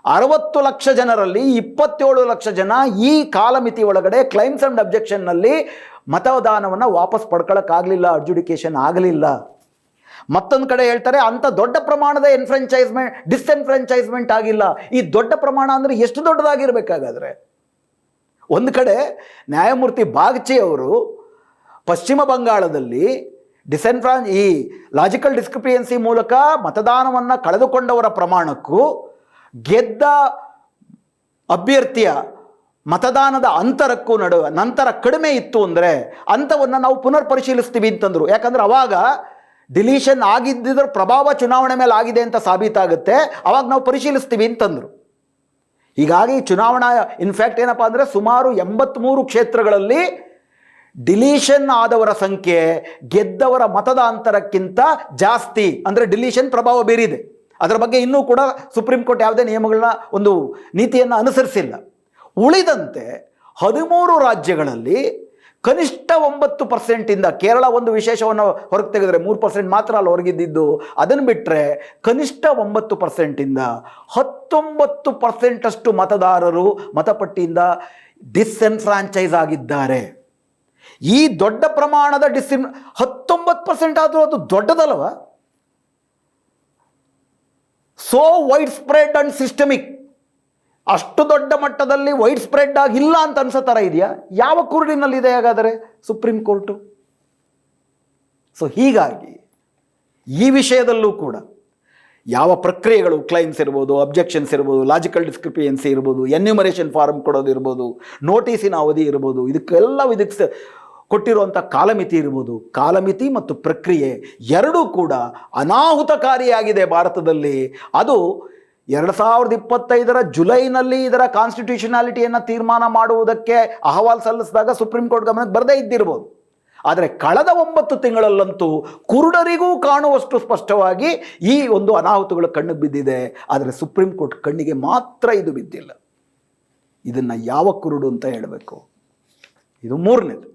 60 ಲಕ್ಷ ಜನರಲ್ಲಿ 27 ಲಕ್ಷ ಜನ ಈ ಕಾಲಮಿತಿ ಒಳಗಡೆ ಕ್ಲೈಮ್ಸ್ ಆ್ಯಂಡ್ ಅಬ್ಜೆಕ್ಷನ್ನಲ್ಲಿ ಮತದಾನವನ್ನು ವಾಪಸ್ ಪಡ್ಕೊಳ್ಳೋಕ್ಕಾಗಲಿಲ್ಲ, ಅಡ್ಜುಡಿಕೇಷನ್ ಆಗಲಿಲ್ಲ. ಮತ್ತೊಂದು ಕಡೆ ಹೇಳ್ತಾರೆ ಅಂಥ ದೊಡ್ಡ ಪ್ರಮಾಣದ ಡಿಸ್ಎನ್ಫ್ರಾಂಚೈಸ್ಮೆಂಟ್ ಆಗಿಲ್ಲ. ಈ ದೊಡ್ಡ ಪ್ರಮಾಣ ಅಂದರೆ ಎಷ್ಟು ದೊಡ್ಡದಾಗಿರಬೇಕಾಗಾದ್ರೆ? ಒಂದು ಕಡೆ ನ್ಯಾಯಮೂರ್ತಿ ಬಾಗ್ಚಿ ಅವರು ಪಶ್ಚಿಮ ಬಂಗಾಳದಲ್ಲಿ ಈ ಲಾಜಿಕಲ್ ಡಿಸ್ಕ್ರಿಪಿಯನ್ಸಿ ಮೂಲಕ ಮತದಾನವನ್ನು ಕಳೆದುಕೊಂಡವರ ಪ್ರಮಾಣಕ್ಕೂ ಗೆದ್ದ ಅಭ್ಯರ್ಥಿಯ ಮತದಾನದ ಅಂತರಕ್ಕೂ ನಂತರ ಕಡಿಮೆ ಇತ್ತು ಅಂದರೆ ಅಂಥವನ್ನು ನಾವು ಪುನರ್ ಪರಿಶೀಲಿಸ್ತೀವಿ ಅಂತಂದರು. ಯಾಕಂದರೆ ಅವಾಗ ಡಿಲೀಷನ್ ಆಗಿದ್ದಿದ್ರ ಪ್ರಭಾವ ಚುನಾವಣೆ ಮೇಲೆ ಆಗಿದೆ ಅಂತ ಸಾಬೀತಾಗುತ್ತೆ, ಅವಾಗ ನಾವು ಪರಿಶೀಲಿಸ್ತೀವಿ ಅಂತಂದರು. ಹೀಗಾಗಿ ಚುನಾವಣಾ ಇನ್ಫ್ಯಾಕ್ಟ್ ಏನಪ್ಪ ಅಂದರೆ ಸುಮಾರು 83 ಕ್ಷೇತ್ರಗಳಲ್ಲಿ ಡಿಲೀಷನ್ ಆದವರ ಸಂಖ್ಯೆ ಗೆದ್ದವರ ಮತದಾಂತರಕ್ಕಿಂತ ಜಾಸ್ತಿ, ಅಂದರೆ ಡಿಲೀಷನ್ ಪ್ರಭಾವ ಬೀರಿದೆ. ಅದರ ಬಗ್ಗೆ ಇನ್ನೂ ಕೂಡ ಸುಪ್ರೀಂ ಕೋರ್ಟ್ ಯಾವುದೇ ನಿಯಮಗಳನ್ನ, ಒಂದು ನೀತಿಯನ್ನು ಅನುಸರಿಸಿಲ್ಲ. ಉಳಿದಂತೆ 13 ರಾಜ್ಯಗಳಲ್ಲಿ ಕನಿಷ್ಠ 9%, ಕೇರಳ ಒಂದು ವಿಶೇಷವನ್ನು ಹೊರಗೆ ತೆಗೆದರೆ 3% ಮಾತ್ರ ಅಲ್ಲಿ ಹೊರಗಿದ್ದಿದ್ದು, ಅದನ್ನು ಬಿಟ್ಟರೆ ಕನಿಷ್ಠ 9%, 19% ಅಷ್ಟು ಮತದಾರರು ಮತಪಟ್ಟಿಯಿಂದ ಡಿಸ್ಎನ್ಫ್ರಾಂಚೈಸ್ ಆಗಿದ್ದಾರೆ. ಈ ದೊಡ್ಡ ಪ್ರಮಾಣದ 19% ಆದರೂ ಅದು ದೊಡ್ಡದಲ್ವ? So widespread and systemic, ಅಷ್ಟು ದೊಡ್ಡ ಮಟ್ಟದಲ್ಲಿ ವೈಡ್ ಸ್ಪ್ರೆಡ್ ಆಗಿಲ್ಲ ಅಂತ ಅನ್ಸೋ ಥರ ಇದೆಯಾ? ಯಾವ ಕುರುಡಿನಲ್ಲಿದೆ ಹಾಗಾದರೆ ಸುಪ್ರೀಂ ಕೋರ್ಟು? ಸೊ ಹೀಗಾಗಿ ಈ ವಿಷಯದಲ್ಲೂ ಕೂಡ ಯಾವ ಪ್ರಕ್ರಿಯೆಗಳು, ಕ್ಲೈಮ್ಸ್ ಇರ್ಬೋದು, ಅಬ್ಜೆಕ್ಷನ್ಸ್ ಇರ್ಬೋದು, ಲಾಜಿಕಲ್ ಡಿಸ್ಕ್ರಿಪಿಯನ್ಸಿ ಇರ್ಬೋದು, ಎನ್ಯುಮರೇಷನ್ ಫಾರ್ಮ್ ಕೊಡೋದು ಇರ್ಬೋದು, ನೋಟಿಸಿನ ಅವಧಿ ಇರ್ಬೋದು, ಇದಕ್ಕೆ ಕೊಟ್ಟಿರುವಂಥ ಕಾಲಮಿತಿ ಇರ್ಬೋದು, ಕಾಲಮಿತಿ ಮತ್ತು ಪ್ರಕ್ರಿಯೆ ಎರಡೂ ಕೂಡ ಅನಾಹುತಕಾರಿಯಾಗಿದೆ ಭಾರತದಲ್ಲಿ. ಅದು 2025 ಜುಲೈನಲ್ಲಿ ಇದರ ಕಾನ್ಸ್ಟಿಟ್ಯೂಷನಾಲಿಟಿಯನ್ನು ತೀರ್ಮಾನ ಮಾಡುವುದಕ್ಕೆ ಅಹವಾಲು ಸಲ್ಲಿಸಿದಾಗ ಸುಪ್ರೀಂ ಕೋರ್ಟ್ ಗಮನಕ್ಕೆ ಬರದೇ ಇದ್ದಿರ್ಬೋದು. ಆದರೆ ಕಳೆದ 9 ತಿಂಗಳಲ್ಲಂತೂ ಕುರುಡರಿಗೂ ಕಾಣುವಷ್ಟು ಸ್ಪಷ್ಟವಾಗಿ ಈ ಒಂದು ಅನಾಹುತಗಳು ಕಣ್ಣಿಗೆ ಬಿದ್ದಿದೆ. ಆದರೆ ಸುಪ್ರೀಂ ಕೋರ್ಟ್ ಕಣ್ಣಿಗೆ ಮಾತ್ರ ಇದು ಬಿದ್ದಿಲ್ಲ. ಇದನ್ನು ಯಾವ ಕುರುಡು ಅಂತ ಹೇಳಬೇಕು? ಇದು ಮೂರನೇದು.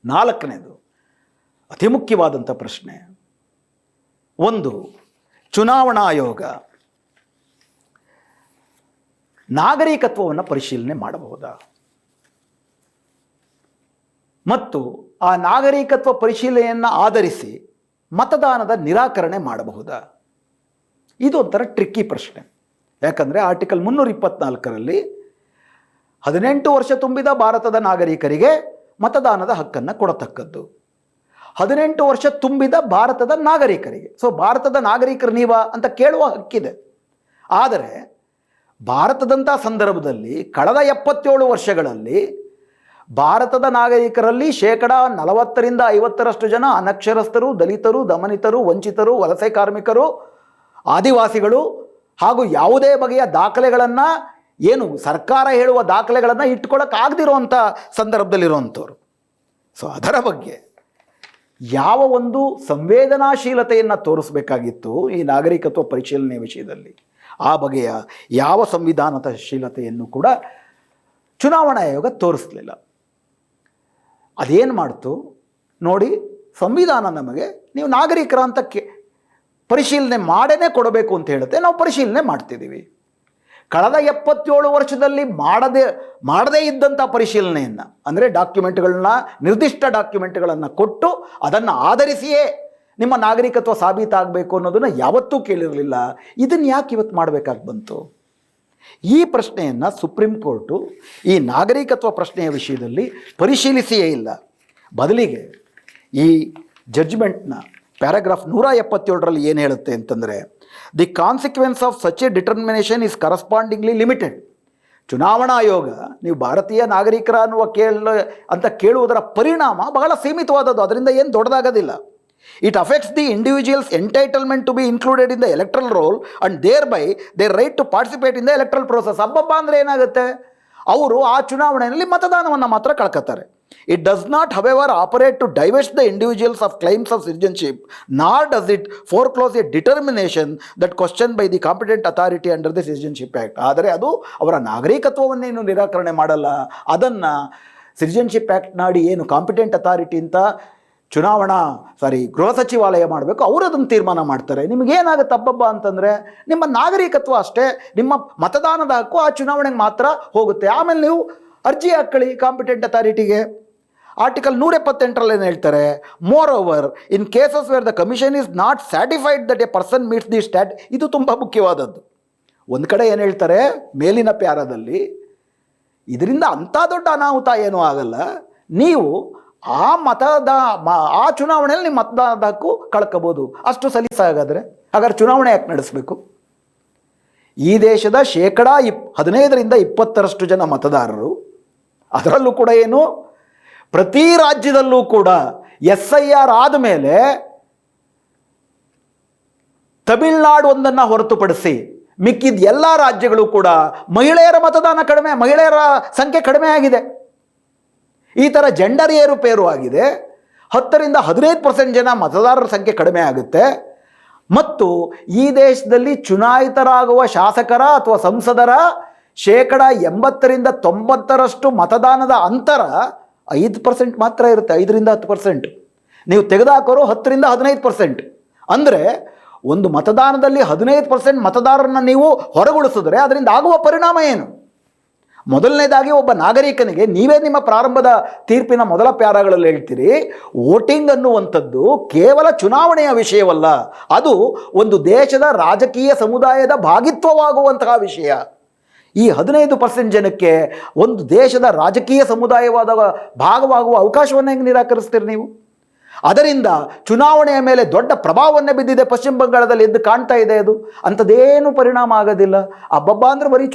ನಾಲ್ಕನೇದು ಅತಿ ಮುಖ್ಯವಾದಂಥ ಪ್ರಶ್ನೆ, ಒಂದು, ಚುನಾವಣಾ ಆಯೋಗ ನಾಗರಿಕತ್ವವನ್ನು ಪರಿಶೀಲನೆ ಮಾಡಬಹುದಾ ಮತ್ತು ಆ ನಾಗರಿಕತ್ವ ಪರಿಶೀಲನೆಯನ್ನು ಆಧರಿಸಿ ಮತದಾನದ ನಿರಾಕರಣೆ ಮಾಡಬಹುದಾ? ಇದು ಒಂಥರ ಟ್ರಿಕ್ಕಿ ಪ್ರಶ್ನೆ. ಯಾಕಂದರೆ ಆರ್ಟಿಕಲ್ 324ರಲ್ಲಿ 18 ವರ್ಷ ತುಂಬಿದ ಭಾರತದ ನಾಗರಿಕರಿಗೆ ಮತದಾನದ ಹಕ್ಕನ್ನು ಕೊಡತಕ್ಕದ್ದು. 18 ವರ್ಷ ತುಂಬಿದ ಭಾರತದ ನಾಗರಿಕರಿಗೆ. ಸೊ ಭಾರತದ ನಾಗರಿಕರು ನೀವಾ ಅಂತ ಕೇಳುವ ಹಕ್ಕಿದೆ. ಆದರೆ ಭಾರತದಂಥ ಸಂದರ್ಭದಲ್ಲಿ ಕಳೆದ 77 ವರ್ಷಗಳಲ್ಲಿ ಭಾರತದ ನಾಗರಿಕರಲ್ಲಿ 40% 50% ಜನ ಅನಕ್ಷರಸ್ಥರು, ದಲಿತರು, ದಮನಿತರು, ವಂಚಿತರು, ವಲಸೆ ಕಾರ್ಮಿಕರು, ಆದಿವಾಸಿಗಳು ಹಾಗೂ ಯಾವುದೇ ಬಗೆಯ ದಾಖಲೆಗಳನ್ನು, ಏನು ಸರ್ಕಾರ ಹೇಳುವ ದಾಖಲೆಗಳನ್ನು ಇಟ್ಕೊಳ್ಳೋಕ್ಕಾಗದಿರುವಂಥ ಸಂದರ್ಭದಲ್ಲಿರುವಂಥವ್ರು. ಸೊ ಅದರ ಬಗ್ಗೆ ಯಾವ ಒಂದು ಸಂವೇದನಾಶೀಲತೆಯನ್ನು ತೋರಿಸಬೇಕಾಗಿತ್ತು ಈ ನಾಗರಿಕತ್ವ ಪರಿಶೀಲನೆ ವಿಷಯದಲ್ಲಿ, ಆ ಬಗೆಯ ಯಾವ ಸಂವಿಧಾನದ ಶೀಲತೆಯನ್ನು ಕೂಡ ಚುನಾವಣಾ ಆಯೋಗ ತೋರಿಸಲಿಲ್ಲ. ಅದೇನು ಮಾಡ್ತು ನೋಡಿ, ಸಂವಿಧಾನ ನಮಗೆ ನೀವು ನಾಗರಿಕರ ಅಂತ ಪರಿಶೀಲನೆ ಮಾಡೇ ಕೊಡಬೇಕು ಅಂತ ಹೇಳುತ್ತೆ. ನಾವು ಪರಿಶೀಲನೆ ಮಾಡ್ತಿದ್ದೀವಿ. ಕಳೆದ 77 ವರ್ಷದಲ್ಲಿ ಮಾಡದೇ ಇದ್ದಂಥ ಪರಿಶೀಲನೆಯನ್ನು, ಅಂದರೆ ಡಾಕ್ಯುಮೆಂಟ್ಗಳನ್ನ, ನಿರ್ದಿಷ್ಟ ಡಾಕ್ಯುಮೆಂಟ್ಗಳನ್ನು ಕೊಟ್ಟು ಅದನ್ನು ಆಧರಿಸಿಯೇ ನಿಮ್ಮ ನಾಗರಿಕತ್ವ ಸಾಬೀತಾಗಬೇಕು ಅನ್ನೋದನ್ನು ಯಾವತ್ತೂ ಕೇಳಿರಲಿಲ್ಲ. ಇದನ್ನು ಯಾಕೆ ಇವತ್ತು ಮಾಡಬೇಕಾಗಿ ಬಂತು? ಈ ಪ್ರಶ್ನೆಯನ್ನು ಸುಪ್ರೀಂ ಕೋರ್ಟು ಈ ನಾಗರಿಕತ್ವ ಪ್ರಶ್ನೆಯ ವಿಷಯದಲ್ಲಿ ಪರಿಶೀಲಿಸಿಯೇ ಇಲ್ಲ. ಬದಲಿಗೆ ಈ ಜಡ್ಜ್ಮೆಂಟ್ನ ಪ್ಯಾರಾಗ್ರಾಫ್ 177ರಲ್ಲಿ ಏನು ಹೇಳುತ್ತೆ ಅಂತಂದರೆ, the consequence of such a determination is correspondingly limited. ಚುನಾವಣಾ ಆಯೋಗ ನೀವು ಭಾರತೀಯ ನಾಗರಿಕರ ಅನ್ನುವ ಕೇಳುವುದರ ಪರಿಣಾಮ ಬಹಳ ಸೀಮಿತವಾದದ್ದು, ಅದರಿಂದ ಏನು ದೊಡ್ಡದಾಗೋದಿಲ್ಲ. It affects the individual's entitlement to be included in the electoral roll and thereby their right to participate in the electoral process. ಹಬ್ಬಬ್ಬ ಅಂದರೆ ಏನಾಗುತ್ತೆ, ಅವರು ಆ ಚುನಾವಣೆಯಲ್ಲಿ ಮತದಾನವನ್ನು ಮಾತ್ರ ಕಳ್ಕೊತಾರೆ. It does not, however, operate to divest the individuals of claims of citizenship, nor does it foreclose a determination that questioned by the competent authority under the Citizenship Act. ಆದರೆ ಅದು ಅವರ ನಾಗರಿಕತ್ವವನ್ನೇನು ನಿರಾಕರಣೆ ಮಾಡಲ್ಲ. ಅದನ್ನು ಸಿಟಿಜನ್ಶಿಪ್ ಆ್ಯಕ್ಟ್ ನಾಡಿ ಏನು competent authority ಅಂತ ಗೃಹ ಸಚಿವಾಲಯ ಮಾಡಬೇಕು, ಅವರು ಅದನ್ನು ತೀರ್ಮಾನ ಮಾಡ್ತಾರೆ. ನಿಮಗೇನಾಗುತ್ತೆ ಹಬ್ಬಬ್ಬ ಅಂತಂದರೆ, ನಿಮ್ಮ ನಾಗರಿಕತ್ವ ಅಷ್ಟೇ, ನಿಮ್ಮ ಮತದಾನದ ಹಕ್ಕು ಆ ಚುನಾವಣೆಗೆ ಮಾತ್ರ ಹೋಗುತ್ತೆ. ಆಮೇಲೆ ನೀವು ಅರ್ಜಿ ಹಾಕ್ಕೊಳ್ಳಿ ಕಾಂಪಿಟೆಂಟ್ ಅಥಾರಿಟಿಗೆ. ಆರ್ಟಿಕಲ್ 178ರಲ್ಲಿ ಏನು ಹೇಳ್ತಾರೆ, moreover in cases where the commission is not satisfied that a person meets the stat. ಇದು ತುಂಬ ಮುಖ್ಯವಾದದ್ದು. ಒಂದು ಕಡೆ ಏನು ಹೇಳ್ತಾರೆ ಮೇಲಿನ ಪ್ಯಾರಾದಲ್ಲಿ, ಇದರಿಂದ ಅಂಥ ದೊಡ್ಡ ಅನಾಹುತ ಏನೂ ಆಗಲ್ಲ, ನೀವು ಆ ಚುನಾವಣೆಯಲ್ಲಿ ನಿಮ್ಮ ಮತದಾನದ ಹಕ್ಕು ಕಳ್ಕೋಬೋದು, ಅಷ್ಟು ಸಲೀಸಾಗಾದರೆ ಹಾಗಾದ್ರೆ ಚುನಾವಣೆ ಯಾಕೆ ನಡೆಸಬೇಕು? ಈ ದೇಶದ 15% 20% ಜನ ಮತದಾರರು, ಅದರಲ್ಲೂ ಕೂಡ ಏನು ಪ್ರತಿ ರಾಜ್ಯದಲ್ಲೂ ಕೂಡ SIR ಆದಮೇಲೆ ತಮಿಳುನಾಡು ಒಂದನ್ನು ಹೊರತುಪಡಿಸಿ ಮಿಕ್ಕಿದ ಎಲ್ಲ ರಾಜ್ಯಗಳು ಕೂಡ ಮಹಿಳೆಯರ ಮಹಿಳೆಯರ ಸಂಖ್ಯೆ ಕಡಿಮೆ ಆಗಿದೆ. ಈ ಥರ ಜೆಂಡರ್ ಏರುಪೇರು ಆಗಿದೆ. 10% 15% ಜನ ಮತದಾರರ ಸಂಖ್ಯೆ ಕಡಿಮೆ ಆಗುತ್ತೆ. ಮತ್ತು ಈ ದೇಶದಲ್ಲಿ ಚುನಾಯಿತರಾಗುವ ಶಾಸಕರ ಅಥವಾ ಸಂಸದರ 80% 90% ಮತದಾನದ ಅಂತರ 5% ಮಾತ್ರ ಇರುತ್ತೆ. 5% 10%. ನೀವು ತೆಗೆದುಹಾಕೋರು 10% 15%. ಅಂದರೆ ಒಂದು ಮತದಾನದಲ್ಲಿ 15% ಮತದಾರರನ್ನು ನೀವು ಹೊರಗುಳಿಸಿದ್ರೆ ಅದರಿಂದ ಆಗುವ ಪರಿಣಾಮ ಏನು? ಮೊದಲನೇದಾಗಿ, ಒಬ್ಬ ನಾಗರಿಕನಿಗೆ ನೀವೇ ನಿಮ್ಮ ಪ್ರಾರಂಭದ ತೀರ್ಪಿನ ಮೊದಲ ಪ್ಯಾರಾಗಳಲ್ಲಿ ಹೇಳ್ತೀರಿ, ವೋಟಿಂಗ್ ಅನ್ನುವಂಥದ್ದು ಕೇವಲ ಚುನಾವಣೆಯ ವಿಷಯವಲ್ಲ, ಅದು ಒಂದು ದೇಶದ ರಾಜಕೀಯ ಸಮುದಾಯದ ಭಾಗಿತ್ವವಾಗುವಂತಹ ವಿಷಯ. ಈ 15% ಜನಕ್ಕೆ ಒಂದು ದೇಶದ ರಾಜಕೀಯ ಸಮುದಾಯವಾದ ಭಾಗವಾಗುವ ಅವಕಾಶವನ್ನು ಹೆಂಗೆ ನಿರಾಕರಿಸ್ತೀರಿ ನೀವು? ಅದರಿಂದ ಚುನಾವಣೆಯ ಮೇಲೆ ದೊಡ್ಡ ಪ್ರಭಾವವನ್ನೇ ಬಿದ್ದಿದೆ. ಪಶ್ಚಿಮ ಬಂಗಾಳದಲ್ಲಿ ಎದ್ದು ಕಾಣ್ತಾ ಇದೆ. ಅದು ಅಂಥದ್ದೇನು ಪರಿಣಾಮ ಆಗೋದಿಲ್ಲ. ಹಬ್ಬಬ್ಬ ಅಂದರೆ ಬರೀ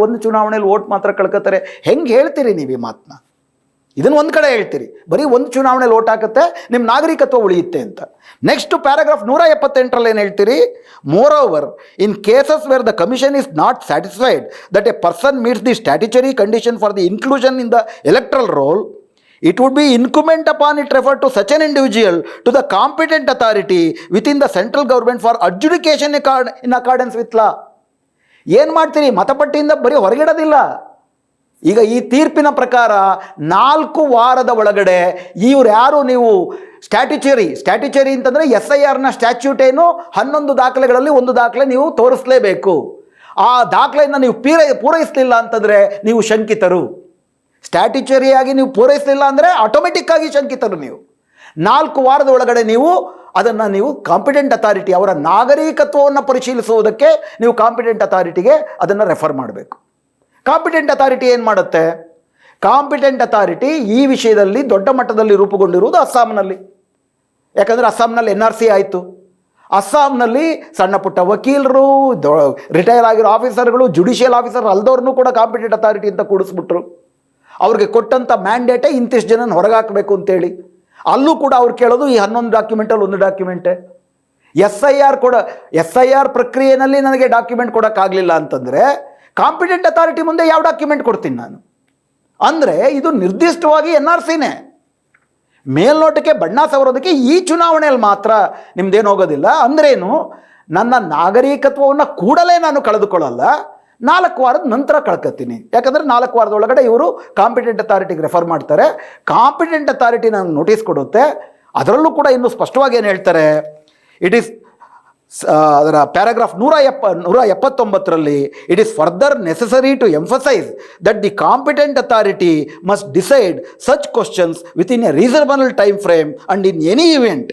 ಒಂದು ಚುನಾವಣೆಯಲ್ಲಿ ವೋಟ್ ಮಾತ್ರ ಕಳ್ಕೊತಾರೆ. ಹೆಂಗೆ ಹೇಳ್ತೀರಿ ನೀವು ಈ ಮಾತನ್ನ? ಇದನ್ನು ಒಂದು ಕಡೆ ಹೇಳ್ತೀರಿ, ಬರೀ ಒಂದು ಚುನಾವಣೆಯಲ್ಲಿ ವೋಟ್ ಹಾಕುತ್ತೆ, ನಿಮ್ಮ ನಾಗರಿಕತ್ವ ಉಳಿಯುತ್ತೆ ಅಂತ. ನೆಕ್ಸ್ಟ್ ಪ್ಯಾರಾಗ್ರಾಫ್ 178ರಲ್ಲಿ ಏನು ಹೇಳ್ತೀರಿ, moreover in cases where the commission is not satisfied that a person meets the statutory condition for the inclusion in the electoral roll, it would be incumbent upon it refer to such an individual to the competent authority within the central government for adjudication in accordance with law. ಏನು ಮಾಡ್ತೀರಿ? ಮತಪಟ್ಟಿಯಿಂದ ಬರೀ ಹೊರಗಿಡೋದಿಲ್ಲ, ಈಗ ಈ ತೀರ್ಪಿನ ಪ್ರಕಾರ 4 ವಾರದ ಒಳಗಡೆ ಇವ್ರು ಯಾರು ನೀವು ಸ್ಟ್ಯಾಟ್ಯುಚರಿ ಅಂತಂದರೆ SIRನ ಸ್ಟ್ಯಾಚ್ಯೂಟ್ ಏನು 11 ದಾಖಲೆಗಳಲ್ಲಿ 1 ದಾಖಲೆ ನೀವು ತೋರಿಸಲೇಬೇಕು. ಆ ದಾಖಲೆಯನ್ನು ನೀವು ಪೂರೈಸಲಿಲ್ಲ ಅಂತಂದರೆ ನೀವು ಶಂಕಿತರು. ಸ್ಟ್ಯಾಟ್ಯುಚರಿಯಾಗಿ ನೀವು ಪೂರೈಸಲಿಲ್ಲ ಅಂದರೆ ಆಟೋಮೆಟಿಕ್ ಆಗಿ ಶಂಕಿತರು. ನೀವು 4 ವಾರದ ಒಳಗಡೆ ನೀವು ಅದನ್ನು ನೀವು ಕಾಂಪಿಟೆಂಟ್ ಅಥಾರಿಟಿ, ಅವರ ನಾಗರಿಕತ್ವವನ್ನು ಪರಿಶೀಲಿಸುವುದಕ್ಕೆ ನೀವು ಕಾಂಪಿಟೆಂಟ್ ಅಥಾರಿಟಿಗೆ ಅದನ್ನು ರೆಫರ್ ಮಾಡಬೇಕು. ಕಾಂಪಿಟೆಂಟ್ ಅಥಾರಿಟಿ ಏನು ಮಾಡುತ್ತೆ? ಕಾಂಪಿಟೆಂಟ್ ಅಥಾರಿಟಿ ಈ ವಿಷಯದಲ್ಲಿ ದೊಡ್ಡ ಮಟ್ಟದಲ್ಲಿ ರೂಪುಗೊಂಡಿರುವುದು ಅಸ್ಸಾಂನಲ್ಲಿ. ಯಾಕಂದರೆ ಅಸ್ಸಾಂನಲ್ಲಿ NRC ಆಯಿತು. ಅಸ್ಸಾಂನಲ್ಲಿ ಸಣ್ಣ ಪುಟ್ಟ ವಕೀಲರು, ರಿಟೈರ್ ಆಗಿರೋ ಆಫೀಸರ್ಗಳು, ಜುಡಿಷಿಯಲ್ ಆಫೀಸರ್ ಅಲ್ದವ್ರನ್ನೂ ಕೂಡ ಕಾಂಪಿಟೆಂಟ್ ಅಥಾರಿಟಿ ಅಂತ ಕೂಡಿಸ್ಬಿಟ್ರು. ಅವ್ರಿಗೆ ಕೊಟ್ಟಂಥ ಮ್ಯಾಂಡೇಟೇ ಇಂತಿಷ್ಟು ಜನ ಹೊರಗಾಕಬೇಕು ಅಂತೇಳಿ. ಅಲ್ಲೂ ಕೂಡ ಅವ್ರು ಕೇಳೋದು ಈ 11 ಡಾಕ್ಯುಮೆಂಟಲ್ಲಿ 1 ಡಾಕ್ಯುಮೆಂಟೇ. SIR ಪ್ರಕ್ರಿಯೆಯಲ್ಲಿ ನನಗೆ ಡಾಕ್ಯುಮೆಂಟ್ ಕೊಡೋಕ್ಕಾಗಲಿಲ್ಲ ಅಂತಂದರೆ ಕಾಂಪಿಟೆಂಟ್ ಅಥಾರಿಟಿ ಮುಂದೆ ಯಾವ ಡಾಕ್ಯುಮೆಂಟ್ ಕೊಡ್ತೀನಿ ನಾನು? ಅಂದರೆ ಇದು ನಿರ್ದಿಷ್ಟವಾಗಿ NRCನೇ. ಮೇಲ್ನೋಟಕ್ಕೆ ಬಣ್ಣ ಸವರೋದಕ್ಕೆ ಈ ಚುನಾವಣೆಯಲ್ಲಿ ಮಾತ್ರ ನಿಮ್ದೇನು ಹೋಗೋದಿಲ್ಲ. ಅಂದ್ರೇನು, ನನ್ನ ನಾಗರಿಕತ್ವವನ್ನು ಕೂಡಲೇ ನಾನು ಕಳೆದುಕೊಳ್ಳಲ್ಲ, 4 ವಾರದ ನಂತರ ಕಳ್ಕೊತೀನಿ. ಯಾಕಂದರೆ 4 ವಾರದ ಒಳಗಡೆ ಇವರು ಕಾಂಪಿಟೆಂಟ್ ಅಥಾರಿಟಿಗೆ ರೆಫರ್ ಮಾಡ್ತಾರೆ. ಕಾಂಪಿಟೆಂಟ್ ಅಥಾರಿಟಿ ನನಗೆ ನೋಟಿಸ್ ಕೊಡುತ್ತೆ. ಅದರಲ್ಲೂ ಕೂಡ ಇನ್ನೂ ಸ್ಪಷ್ಟವಾಗಿ ಏನು ಹೇಳ್ತಾರೆ, ಇಟ್ ಈಸ್ ಅದರ ಪ್ಯಾರಾಗ್ರಾಫ್ 179ರಲ್ಲಿ it is further necessary to emphasise that the competent authority must decide such questions within a reasonable time frame and in any event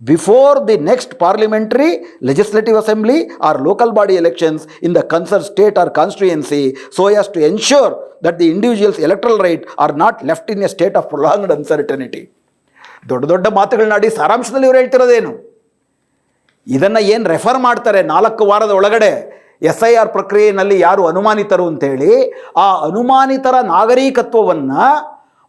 before the next parliamentary, legislative assembly or local body elections in the concerned state or constituency, so as to ensure that the individual's electoral right are not left in a state of prolonged uncertainty. ದೊಡ್ಡ ಮಾತುಗಳನ್ನಾಡಿ ಸಾರಾಂಶದಲ್ಲಿ ಇವರು ಹೇಳ್ತಿರೋದೇನು? ಇದನ್ನು ಏನು refer ಮಾಡ್ತಾರೆ 4 ವಾರದ ಒಳಗಡೆ SIR ಪ್ರಕ್ರಿಯೆಯಲ್ಲಿ ಯಾರು ಅನುಮಾನಿತರು ಅಂತೇಳಿ, ಆ ಅನುಮಾನಿತರ ನಾಗರಿಕತ್ವವನ್ನು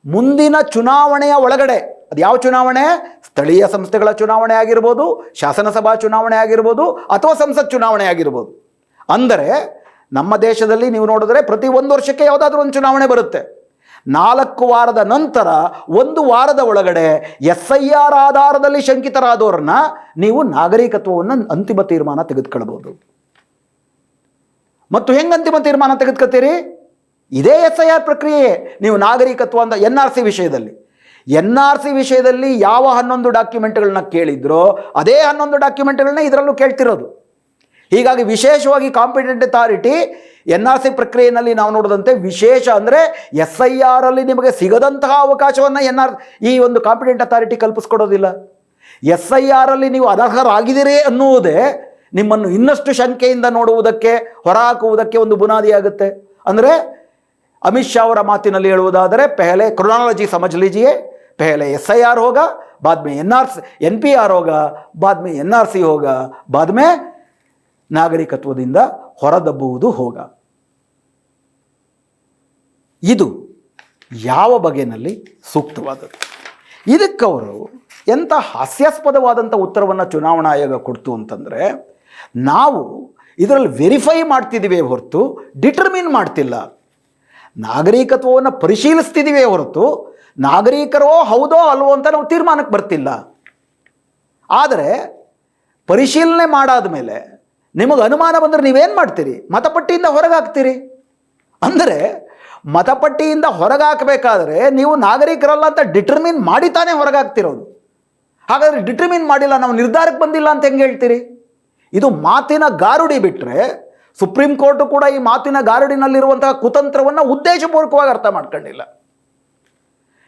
ಮುಂದಿನ ಚುನಾವಣೆಯ ಒಳಗಡೆ, ಅದು ಯಾವ ಚುನಾವಣೆ? ಸ್ಥಳೀಯ ಸಂಸ್ಥೆಗಳ ಚುನಾವಣೆ ಆಗಿರ್ಬೋದು, ಶಾಸನಸಭಾ ಚುನಾವಣೆ ಆಗಿರ್ಬೋದು, ಅಥವಾ ಸಂಸತ್ ಚುನಾವಣೆ ಆಗಿರ್ಬೋದು. ಅಂದರೆ ನಮ್ಮ ದೇಶದಲ್ಲಿ ನೀವು ನೋಡಿದ್ರೆ ಪ್ರತಿ 1 ವರ್ಷಕ್ಕೆ ಯಾವುದಾದ್ರೂ ಒಂದು ಚುನಾವಣೆ ಬರುತ್ತೆ. 4 ವಾರದ ನಂತರ 1 ವಾರದ ಒಳಗಡೆ SIR ಆಧಾರದಲ್ಲಿ ಶಂಕಿತರಾದವ್ರನ್ನ ನೀವು ನಾಗರಿಕತ್ವವನ್ನು ಅಂತಿಮ ತೀರ್ಮಾನ ತೆಗೆದುಕೊಳ್ಬೋದು. ಮತ್ತು ಹೆಂಗೆ ಅಂತಿಮ ತೀರ್ಮಾನ ತೆಗೆದುಕೊತೀರಿ? ಇದೇ SIR ಪ್ರಕ್ರಿಯೆ. ನೀವು ನಾಗರಿಕತ್ವ ಅಂತ NRC ವಿಷಯದಲ್ಲಿ ಯಾವ 11 ಡಾಕ್ಯುಮೆಂಟ್ಗಳನ್ನ ಕೇಳಿದ್ರೋ ಅದೇ 11 ಡಾಕ್ಯುಮೆಂಟ್ಗಳನ್ನ ಇದರಲ್ಲೂ ಕೇಳ್ತಿರೋದು. ಹೀಗಾಗಿ ವಿಶೇಷವಾಗಿ ಕಾಂಪಿಟೆಂಟ್ ಅಥಾರಿಟಿ NRC ಪ್ರಕ್ರಿಯೆಯಲ್ಲಿ ನಾವು ನೋಡಿದಂತೆ ವಿಶೇಷ ಅಂದರೆ SIR ಅಲ್ಲಿ ನಿಮಗೆ ಸಿಗದಂತಹ ಅವಕಾಶವನ್ನು ಈ ಒಂದು ಕಾಂಪಿಟೆಂಟ್ ಅಥಾರಿಟಿ ಕಲ್ಪಿಸ್ಕೊಡೋದಿಲ್ಲ. SIR ಅಲ್ಲಿ ನೀವು ಅನರ್ಹರಾಗಿದ್ದೀರಿ ಅನ್ನುವುದೇ ನಿಮ್ಮನ್ನು ಇನ್ನಷ್ಟು ಶಂಕೆಯಿಂದ ನೋಡುವುದಕ್ಕೆ, ಹೊರಹಾಕುವುದಕ್ಕೆ ಒಂದು ಬುನಾದಿಯಾಗುತ್ತೆ. ಅಂದರೆ ಅಮಿತ್ ಶಾ ಅವರ ಮಾತಿನಲ್ಲಿ ಹೇಳುವುದಾದರೆ, ಪೆಹಲೆ ಕ್ರೊನಾಲಜಿ ಸಮझ लीजिए, पहले SIR होगा, बाद में NPR होगा, बाद में NRC होगा, बाद में ನಾಗರಿಕತ್ವದಿಂದ ಹೊರದಬ್ಬುವುದು ಹೋಗ. ಇದು ಯಾವ ಬಗೆಯಲ್ಲಿ ಸೂಕ್ತವಾದದ್ದು? ಇದಕ್ಕವರು ಎಂಥ ಹಾಸ್ಯಾಸ್ಪದವಾದಂಥ ಉತ್ತರವನ್ನು ಚುನಾವಣಾ ಆಯೋಗ ಕೊಡ್ತು ಅಂತಂದರೆ, ನಾವು ಇದರಲ್ಲಿ ವೆರಿಫೈ ಮಾಡ್ತಿದ್ದೀವಿ ಹೊರತು ಡಿಟರ್ಮಿನ್ ಮಾಡ್ತಿಲ್ಲ. ನಾಗರಿಕತ್ವವನ್ನು ಪರಿಶೀಲಿಸ್ತಿದ್ದೀವಿ ಹೊರತು ನಾಗರಿಕರೋ ಹೌದೋ ಅಲ್ವೋ ಅಂತ ನಾವು ತೀರ್ಮಾನಕ್ಕೆ ಬರ್ತಿಲ್ಲ. ಆದರೆ ಪರಿಶೀಲನೆ ಮಾಡಾದ ಮೇಲೆ ನಿಮಗೆ ಅನುಮಾನ ಬಂದರೆ ನೀವೇನು ಮಾಡ್ತೀರಿ? ಮತಪಟ್ಟಿಯಿಂದ ಹೊರಗಾಕ್ತೀರಿ. ಅಂದರೆ ಮತಪಟ್ಟಿಯಿಂದ ಹೊರಗಾಕಬೇಕಾದ್ರೆ ನೀವು ನಾಗರಿಕರಲ್ಲ ಅಂತ ಡಿಟರ್ಮಿನ್ ಮಾಡಿ ತಾನೇ ಹೊರಗಾಗ್ತಿರೋದು. ಹಾಗಾದರೆ ಡಿಟರ್ಮಿನ್ ಮಾಡಿಲ್ಲ, ನಾವು ನಿರ್ಧಾರಕ್ಕೆ ಬಂದಿಲ್ಲ ಅಂತ ಹೆಂಗೆ ಹೇಳ್ತೀರಿ? ಇದು ಮಾತಿನ ಗಾರುಡಿ. ಬಿಟ್ಟರೆ ಸುಪ್ರೀಂ ಕೋರ್ಟು ಕೂಡ ಈ ಮಾತಿನ ಗಾರುಡಿನಲ್ಲಿರುವಂತಹ ಕುತಂತ್ರವನ್ನು ಉದ್ದೇಶಪೂರ್ವಕವಾಗಿ ಅರ್ಥ ಮಾಡ್ಕೊಂಡಿಲ್ಲ.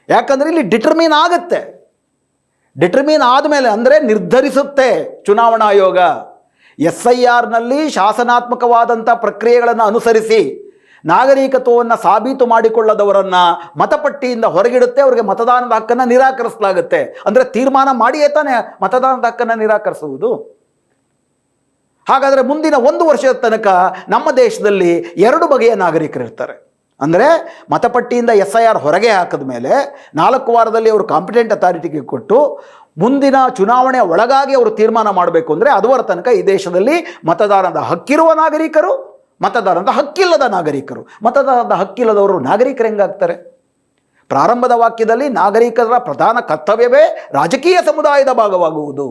ಯಾಕಂದರೆ ಇಲ್ಲಿ ಡಿಟರ್ಮಿನ್ ಆಗುತ್ತೆ. ಡಿಟರ್ಮಿನ್ ಆದಮೇಲೆ ಅಂದರೆ ನಿರ್ಧರಿಸುತ್ತೆ ಚುನಾವಣಾ ಆಯೋಗ. SIRನಲ್ಲಿ ಶಾಸನಾತ್ಮಕವಾದಂಥ ಪ್ರಕ್ರಿಯೆಗಳನ್ನು ಅನುಸರಿಸಿ ನಾಗರಿಕತ್ವವನ್ನು ಸಾಬೀತು ಮಾಡಿಕೊಳ್ಳದವರನ್ನು ಮತಪಟ್ಟಿಯಿಂದ ಹೊರಗಿಡುತ್ತೆ. ಅವರಿಗೆ ಮತದಾನದ ಹಕ್ಕನ್ನು ನಿರಾಕರಿಸಲಾಗುತ್ತೆ. ಅಂದರೆ ತೀರ್ಮಾನ ಮಾಡಿಯೇ ತಾನೇ ಮತದಾನದ ಹಕ್ಕನ್ನು ನಿರಾಕರಿಸುವುದು. ಹಾಗಾದರೆ ಮುಂದಿನ 1 ವರ್ಷದ ತನಕ ನಮ್ಮ ದೇಶದಲ್ಲಿ 2 ಬಗೆಯ ನಾಗರಿಕರಿರ್ತಾರೆ. ಅಂದರೆ ಮತಪಟ್ಟಿಯಿಂದ SIR ಹೊರಗೆ ಹಾಕಿದ ಮೇಲೆ 4 ವಾರದಲ್ಲಿ ಅವರು ಕಾಂಪಿಟೆಂಟ್ ಅಥಾರಿಟಿಗೆ ಕೊಟ್ಟು ಮುಂದಿನ ಚುನಾವಣೆಯ ಒಳಗಾಗಿ ಅವರು ತೀರ್ಮಾನ ಮಾಡಬೇಕು. ಅಂದರೆ ಅದುವರ ತನಕ ಈ ದೇಶದಲ್ಲಿ ಮತದಾನದ ಹಕ್ಕಿರುವ ನಾಗರಿಕರು, ಮತದಾನದ ಹಕ್ಕಿಲ್ಲದ ನಾಗರಿಕರು. ಮತದಾನದ ಹಕ್ಕಿಲ್ಲದವರು ನಾಗರಿಕರು ಹೆಂಗಾಗ್ತಾರೆ? ಪ್ರಾರಂಭದ ವಾಕ್ಯದಲ್ಲಿ ನಾಗರಿಕರ ಪ್ರಧಾನ ಕರ್ತವ್ಯವೇ ರಾಜಕೀಯ ಸಮುದಾಯದ ಭಾಗವಾಗುವುದು,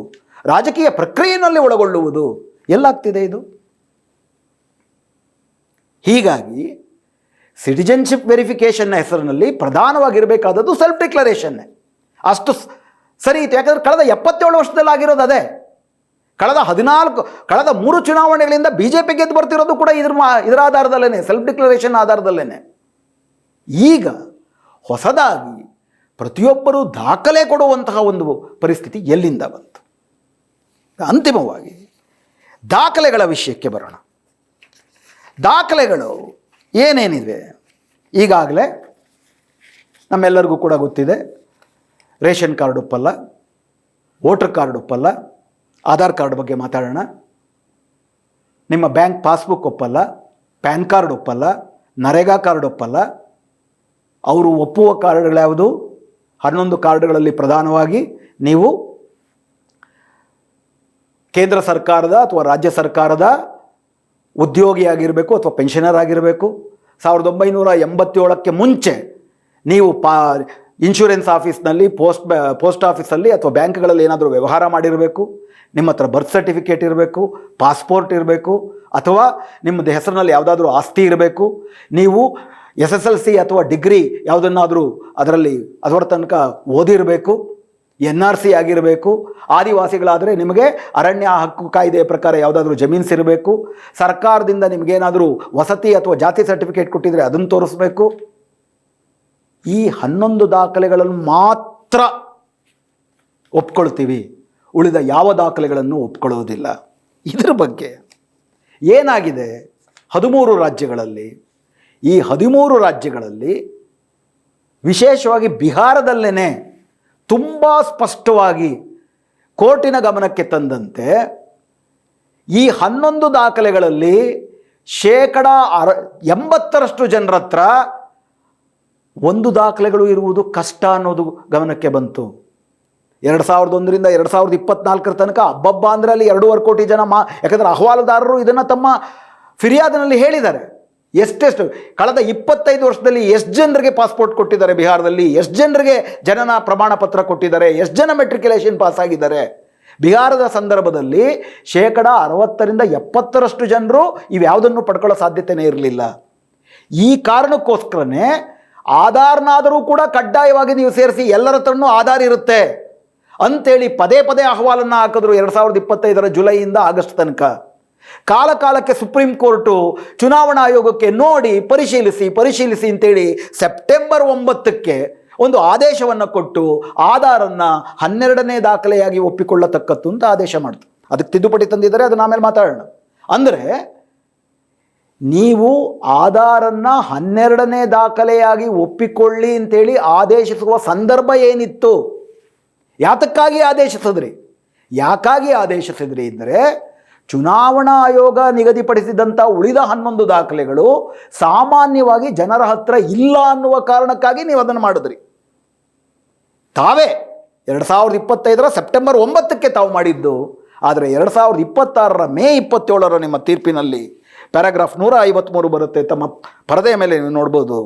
ರಾಜಕೀಯ ಪ್ರಕ್ರಿಯೆಯಲ್ಲಿ ಒಳಗೊಳ್ಳುವುದು. ಎಲ್ಲಾಗ್ತಿದೆ ಇದು? ಹೀಗಾಗಿ ಸಿಟಿಜನ್ಶಿಪ್ ವೆರಿಫಿಕೇಷನ್ನ ಹೆಸರಿನಲ್ಲಿ ಪ್ರಧಾನವಾಗಿರಬೇಕಾದದ್ದು ಸೆಲ್ಫ್ ಡಿಕ್ಲರೇಷನ್ನೇ. ಅಷ್ಟು ಸರಿ ಇತ್ತು. ಯಾಕಂದರೆ ಕಳೆದ 77 ವರ್ಷದಲ್ಲಿ ಆಗಿರೋದು ಅದೇ. ಕಳೆದ 3 ಚುನಾವಣೆಗಳಿಂದ BJP ಗೆದ್ದು ಬರ್ತಿರೋದು ಕೂಡ ಇದರ ಆಧಾರದಲ್ಲೇ, ಸೆಲ್ಫ್ ಡಿಕ್ಲರೇಷನ್ ಆಧಾರದಲ್ಲೇ. ಈಗ ಹೊಸದಾಗಿ ಪ್ರತಿಯೊಬ್ಬರೂ ದಾಖಲೆ ಕೊಡುವಂತಹ ಒಂದು ಪರಿಸ್ಥಿತಿ ಎಲ್ಲಿಂದ ಬಂತು? ಅಂತಿಮವಾಗಿ ದಾಖಲೆಗಳ ವಿಷಯಕ್ಕೆ ಬರೋಣ. ದಾಖಲೆಗಳು ಏನೇನಿದೆ? ಈಗಾಗಲೇ ನಮ್ಮೆಲ್ಲರಿಗೂ ಕೂಡ ಗೊತ್ತಿದೆ, ರೇಷನ್ ಕಾರ್ಡ್ ಒಪ್ಪಲ್ಲ, ವೋಟರ್ ಕಾರ್ಡ್ ಒಪ್ಪಲ್ಲ, ಆಧಾರ್ ಕಾರ್ಡ್ ಬಗ್ಗೆ ಮಾತಾಡೋಣ, ನಿಮ್ಮ ಬ್ಯಾಂಕ್ ಪಾಸ್ಬುಕ್ ಒಪ್ಪಲ್ಲ, ಪ್ಯಾನ್ ಕಾರ್ಡ್ ಒಪ್ಪಲ್ಲ, ನರೇಗಾ ಕಾರ್ಡ್ ಒಪ್ಪಲ್ಲ. ಅವರು ಒಪ್ಪುವ ಕಾರ್ಡ್ಗಳ್ಯಾವುದು? 11 ಕಾರ್ಡ್ಗಳಲ್ಲಿ ಪ್ರಧಾನವಾಗಿ ನೀವು ಕೇಂದ್ರ ಸರ್ಕಾರದ ಅಥವಾ ರಾಜ್ಯ ಸರ್ಕಾರದ ಉದ್ಯೋಗಿಯಾಗಿರಬೇಕು ಅಥವಾ ಪೆನ್ಷನರ್ ಆಗಿರಬೇಕು. 1987ಕ್ಕೆ ಮುಂಚೆ ನೀವು ಇನ್ಶೂರೆನ್ಸ್ ಆಫೀಸ್ನಲ್ಲಿ, ಪೋಸ್ಟ್ ಆಫೀಸಲ್ಲಿ ಅಥವಾ ಬ್ಯಾಂಕ್ಗಳಲ್ಲಿ ಏನಾದರೂ ವ್ಯವಹಾರ ಮಾಡಿರಬೇಕು. ನಿಮ್ಮ ಹತ್ರ ಬರ್ತ್ ಸರ್ಟಿಫಿಕೇಟ್ ಇರಬೇಕು, ಪಾಸ್ಪೋರ್ಟ್ ಇರಬೇಕು, ಅಥವಾ ನಿಮ್ಮದು ಹೆಸರಿನಲ್ಲಿ ಯಾವುದಾದ್ರೂ ಆಸ್ತಿ ಇರಬೇಕು. ನೀವು SSLC ಅಥವಾ ಡಿಗ್ರಿ ಯಾವುದನ್ನಾದರೂ ಅದರ ತನಕ ಓದಿರಬೇಕು. NRC ಆಗಿರಬೇಕು. ಆದಿವಾಸಿಗಳಾದರೆ ನಿಮಗೆ ಅರಣ್ಯ ಹಕ್ಕು ಕಾಯ್ದೆಯ ಪ್ರಕಾರ ಯಾವುದಾದ್ರೂ ಜಮೀನ್ಸ್ ಇರಬೇಕು. ಸರ್ಕಾರದಿಂದ ನಿಮಗೇನಾದರೂ ವಸತಿ ಅಥವಾ ಜಾತಿ ಸರ್ಟಿಫಿಕೇಟ್ ಕೊಟ್ಟಿದ್ರೆ ಅದನ್ನು ತೋರಿಸ್ಬೇಕು. ಈ 11 ದಾಖಲೆಗಳನ್ನು ಮಾತ್ರ ಒಪ್ಕೊಳ್ತೀವಿ, ಉಳಿದ ಯಾವ ದಾಖಲೆಗಳನ್ನು ಒಪ್ಕೊಳ್ಳೋದಿಲ್ಲ. ಇದರ ಬಗ್ಗೆ ಏನಾಗಿದೆ? 13 ರಾಜ್ಯಗಳಲ್ಲಿ, ಈ 13 ರಾಜ್ಯಗಳಲ್ಲಿ ವಿಶೇಷವಾಗಿ ಬಿಹಾರದಲ್ಲೇ ತುಂಬ ಸ್ಪಷ್ಟವಾಗಿ ಕೋರ್ಟಿನ ಗಮನಕ್ಕೆ ತಂದಂತೆ ಈ 11 ದಾಖಲೆಗಳಲ್ಲಿ 80% ಜನರ ಹತ್ರ ಒಂದು ದಾಖಲೆಗಳು ಇರುವುದು ಕಷ್ಟ ಅನ್ನೋದು ಗಮನಕ್ಕೆ ಬಂತು. 2001ರಿಂದ 2024 ತನಕ ಹಬ್ಬಬ್ಬ ಅಂದರೆ ಅಲ್ಲಿ 2.5 ಕೋಟಿ ಜನ ಯಾಕಂದರೆ ಅಹವಾಲುದಾರರು ಇದನ್ನು ತಮ್ಮ ಫಿರ್ಯಾದಿನಲ್ಲಿ ಹೇಳಿದ್ದಾರೆ. ಎಷ್ಟೆಷ್ಟು ಕಳೆದ 25 ವರ್ಷದಲ್ಲಿ ಎಷ್ಟು ಜನರಿಗೆ ಪಾಸ್ಪೋರ್ಟ್ ಕೊಟ್ಟಿದ್ದಾರೆ ಬಿಹಾರದಲ್ಲಿ, ಎಷ್ಟು ಜನರಿಗೆ ಜನನ ಪ್ರಮಾಣ ಪತ್ರ ಕೊಟ್ಟಿದ್ದಾರೆ, ಎಷ್ಟು ಜನ ಮೆಟ್ರಿಕ್ಯುಲೇಷನ್ ಪಾಸ್ ಆಗಿದ್ದಾರೆ. ಬಿಹಾರದ ಸಂದರ್ಭದಲ್ಲಿ 60ರಿಂದ 70% ಜನರು ಇವ್ಯಾವುದನ್ನು ಪಡ್ಕೊಳ್ಳೋ ಸಾಧ್ಯತೆಯೇ ಇರಲಿಲ್ಲ. ಈ ಕಾರಣಕ್ಕೋಸ್ಕರನೇ ಆಧಾರ್ನಾದರೂ ಕೂಡ ಕಡ್ಡಾಯವಾಗಿ ನೀವು ಸೇರಿಸಿ, ಎಲ್ಲರ ಹತ್ರನೂ ಆಧಾರ್ ಇರುತ್ತೆ ಅಂಥೇಳಿ ಪದೇ ಪದೇ ಅಹವಾಲನ್ನು ಹಾಕಿದ್ರು 2025 ಜುಲೈಯಿಂದ ಆಗಸ್ಟ್ ತನಕ. ಕಾಲಕ್ಕೆ ಸುಪ್ರೀಂ ಕೋರ್ಟು ಚುನಾವಣಾ ಆಯೋಗಕ್ಕೆ ನೋಡಿ ಪರಿಶೀಲಿಸಿ ಅಂತೇಳಿ ಸೆಪ್ಟೆಂಬರ್ 9ಕ್ಕೆ ಒಂದು ಆದೇಶವನ್ನು ಕೊಟ್ಟು ಆಧಾರನ್ನು 12ನೇ ದಾಖಲೆಯಾಗಿ ಒಪ್ಪಿಕೊಳ್ಳತಕ್ಕದ್ದು ಅಂತ ಆದೇಶ ಮಾಡ್ತು. ಅದಕ್ಕೆ ತಿದ್ದುಪಡಿ ತಂದಿದ್ದಾರೆ, ಅದನ್ನ ಆಮೇಲೆ ಮಾತಾಡೋಣ. ಅಂದರೆ ನೀವು ಆಧಾರನ್ನು 12ನೇ ದಾಖಲೆಯಾಗಿ ಒಪ್ಪಿಕೊಳ್ಳಿ ಅಂತೇಳಿ ಆದೇಶಿಸುವ ಸಂದರ್ಭ ಏನಿತ್ತು? ಯಾತಕ್ಕಾಗಿ ಆದೇಶಿಸಿದ್ರಿ? ಯಾಕಾಗಿ ಆದೇಶಿಸಿದ್ರಿ ಅಂದರೆ ಚುನಾವಣಾ ಆಯೋಗ ನಿಗದಿಪಡಿಸಿದಂಥ ಉಳಿದ 11 ದಾಖಲೆಗಳು ಸಾಮಾನ್ಯವಾಗಿ ಜನರ ಹತ್ರ ಇಲ್ಲ ಅನ್ನುವ ಕಾರಣಕ್ಕಾಗಿ ನೀವು ಅದನ್ನು ಮಾಡಿದ್ರಿ. ತಾವೇ 2025 ಸೆಪ್ಟೆಂಬರ್ 9ಕ್ಕೆ ತಾವು ಮಾಡಿದ್ದು. ಆದರೆ 2026 ಮೇ 27 ನಿಮ್ಮ ತೀರ್ಪಿನಲ್ಲಿ ಪ್ಯಾರಾಗ್ರಾಫ್ 153 ಬರುತ್ತೆ, ತಮ್ಮ ಪರದೆಯ ಮೇಲೆ ನೀವು ನೋಡ್ಬೋದು.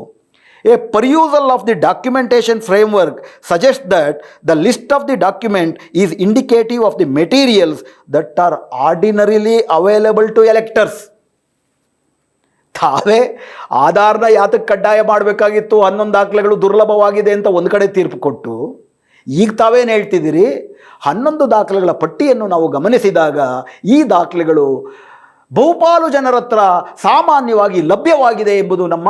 A perusal of the documentation framework suggests that the list of the document is indicative of the materials that are ordinarily available to electors. ತಾವೇ ಆಧಾರ್ನ ಯಾತಕ್ಕೆ ಕಡ್ಡಾಯ ಮಾಡಬೇಕಾಗಿತ್ತು, 11 ದಾಖಲೆಗಳು ದುರ್ಲಭವಾಗಿದೆ ಅಂತ ಒಂದು ಕಡೆ ತೀರ್ಪು ಕೊಟ್ಟು, ಈಗ ತಾವೇನು ಹೇಳ್ತಿದ್ದೀರಿ? 11 ದಾಖಲೆಗಳ ಪಟ್ಟಿಯನ್ನು ನಾವು ಗಮನಿಸಿದಾಗ ಈ ದಾಖಲೆಗಳು ಬಹುಪಾಲು ಜನರ ಹತ್ರ ಸಾಮಾನ್ಯವಾಗಿ ಲಭ್ಯವಾಗಿದೆ ಎಂಬುದು ನಮ್ಮ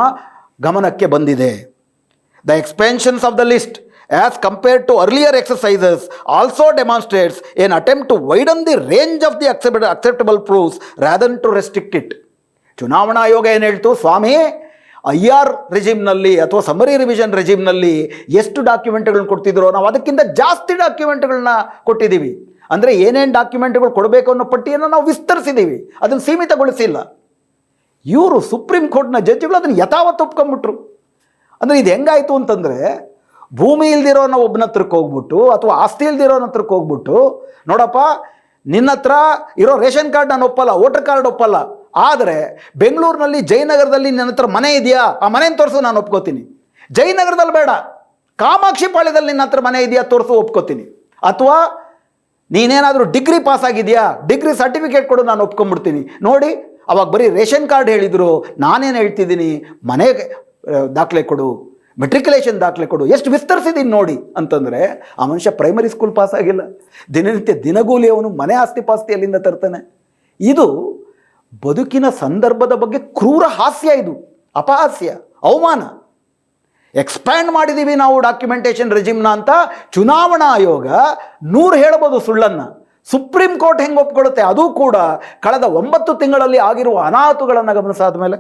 ಗಮನಕ್ಕೆ ಬಂದಿದೆ. The expansions of the list as compared to earlier exercises also demonstrates an attempt to widen the range of the acceptable proofs rather to restrict it. ಚುನಾವಣಾ ಆಯೋಗ ಏನು ಹೇಳ್ತು? ಸ್ವಾಮಿ, IR ರೆಜಿಮ್ನಲ್ಲಿ ಅಥವಾ ಸಮರಿ ರಿವಿಷನ್ ರೆಜಿಮ್ನಲ್ಲಿ ಎಷ್ಟು ಡಾಕ್ಯುಮೆಂಟ್ಗಳನ್ನ ಕೊಡ್ತಿದ್ರೋ ನಾವು ಅದಕ್ಕಿಂತ ಜಾಸ್ತಿ ಡಾಕ್ಯುಮೆಂಟ್ಗಳನ್ನ ಕೊಟ್ಟಿದ್ದೀವಿ. ಅಂದರೆ ಏನೇನು ಡಾಕ್ಯುಮೆಂಟ್ಗಳು ಕೊಡಬೇಕು ಅನ್ನೋ ಪಟ್ಟಿಯನ್ನು ನಾವು ವಿಸ್ತರಿಸಿದ್ದೀವಿ, ಅದನ್ನು ಸೀಮಿತಗೊಳಿಸಿಲ್ಲ. ಇವರು ಸುಪ್ರೀಂ ಕೋರ್ಟ್ನ ಜಡ್ಜಿಗಳು ಅದನ್ನು ಯಥಾವತ್ತು ಒಪ್ಕೊಂಡ್ಬಿಟ್ರು. ಅಂದರೆ ಇದು ಹೆಂಗಾಯಿತು ಅಂತಂದರೆ, ಭೂಮಿ ಇಲ್ದಿರೋನ ಒಬ್ಬನ ಹತ್ರಕ್ಕೆ ಹೋಗ್ಬಿಟ್ಟು ಅಥವಾ ಆಸ್ತಿ ಇಲ್ದಿರೋನ ಹತ್ರಕ್ಕೆ ಹೋಗ್ಬಿಟ್ಟು, ನೋಡಪ್ಪ ನಿನ್ನ ಹತ್ರ ಇರೋ ರೇಷನ್ ಕಾರ್ಡ್ ನಾನು ಒಪ್ಪಲ್ಲ, ವೋಟರ್ ಕಾರ್ಡ್ ಒಪ್ಪಲ್ಲ, ಆದರೆ ಬೆಂಗಳೂರಿನಲ್ಲಿ ಜಯನಗರದಲ್ಲಿ ನನ್ನ ಹತ್ರ ಮನೆ ಇದೆಯಾ, ಆ ಮನೆಯನ್ನು ತೋರಿಸು, ನಾನು ಒಪ್ಕೋತೀನಿ. ಜಯನಗರದಲ್ಲಿ ಬೇಡ, ಕಾಮಾಕ್ಷಿ ಪಾಳ್ಯದಲ್ಲಿ ನಿನ್ನ ಹತ್ರ ಮನೆ ಇದೆಯಾ ತೋರಿಸು, ಒಪ್ಕೋತೀನಿ. ಅಥವಾ ನೀನೇನಾದರೂ ಡಿಗ್ರಿ ಪಾಸ್ ಆಗಿದೆಯಾ, ಡಿಗ್ರಿ ಸರ್ಟಿಫಿಕೇಟ್ ಕೊಡು, ನಾನು ಒಪ್ಕೊಂಡ್ಬಿಡ್ತೀನಿ. ನೋಡಿ, ಅವಾಗ ಬರೀ ರೇಷನ್ ಕಾರ್ಡ್ ಹೇಳಿದರು, ನಾನೇನು ಹೇಳ್ತಿದ್ದೀನಿ, ದಾಖಲೆ ಕೊಡು, ಮೆಟ್ರಿಕ್ಯುಲೇಷನ್ ದಾಖಲೆ ಕೊಡು, ಎಷ್ಟು ವಿಸ್ತರಿಸಿದ್ದೀನಿ ನೋಡಿ ಅಂತಂದರೆ ಆ ಮನುಷ್ಯ ಪ್ರೈಮರಿ ಸ್ಕೂಲ್ ಪಾಸ್ ಆಗಿಲ್ಲ. ದಿನನಿತ್ಯ ದಿನಗೂಲಿ ಅವನು ಮನೆ ಆಸ್ತಿ ಪಾಸ್ತಿ ಅಲ್ಲಿಂದ ತರ್ತಾನೆ. ಇದು ಬದುಕಿನ ಸಂದರ್ಭದ ಬಗ್ಗೆ ಕ್ರೂರ ಹಾಸ್ಯ, ಇದು ಅಪಹಾಸ್ಯ, ಅವಮಾನ. ಎಕ್ಸ್ಪ್ಯಾಂಡ್ ಮಾಡಿದ್ದೀವಿ ನಾವು ಡಾಕ್ಯುಮೆಂಟೇಷನ್ ರೆಜಿಮ್ನ ಅಂತ ಚುನಾವಣಾ ಆಯೋಗ 100 ಹೇಳ್ಬೋದು ಸುಳ್ಳನ್ನು. ಸುಪ್ರೀಂ ಕೋರ್ಟ್ ಹೆಂಗೆ ಒಪ್ಕೊಳ್ಳುತ್ತೆ? ಅದು ಕೂಡ ಕಳೆದ 9 ತಿಂಗಳಲ್ಲಿ ಆಗಿರುವ ಅನಾಹುತಗಳನ್ನು ಗಮನಿಸಾದ ಮೇಲೆ.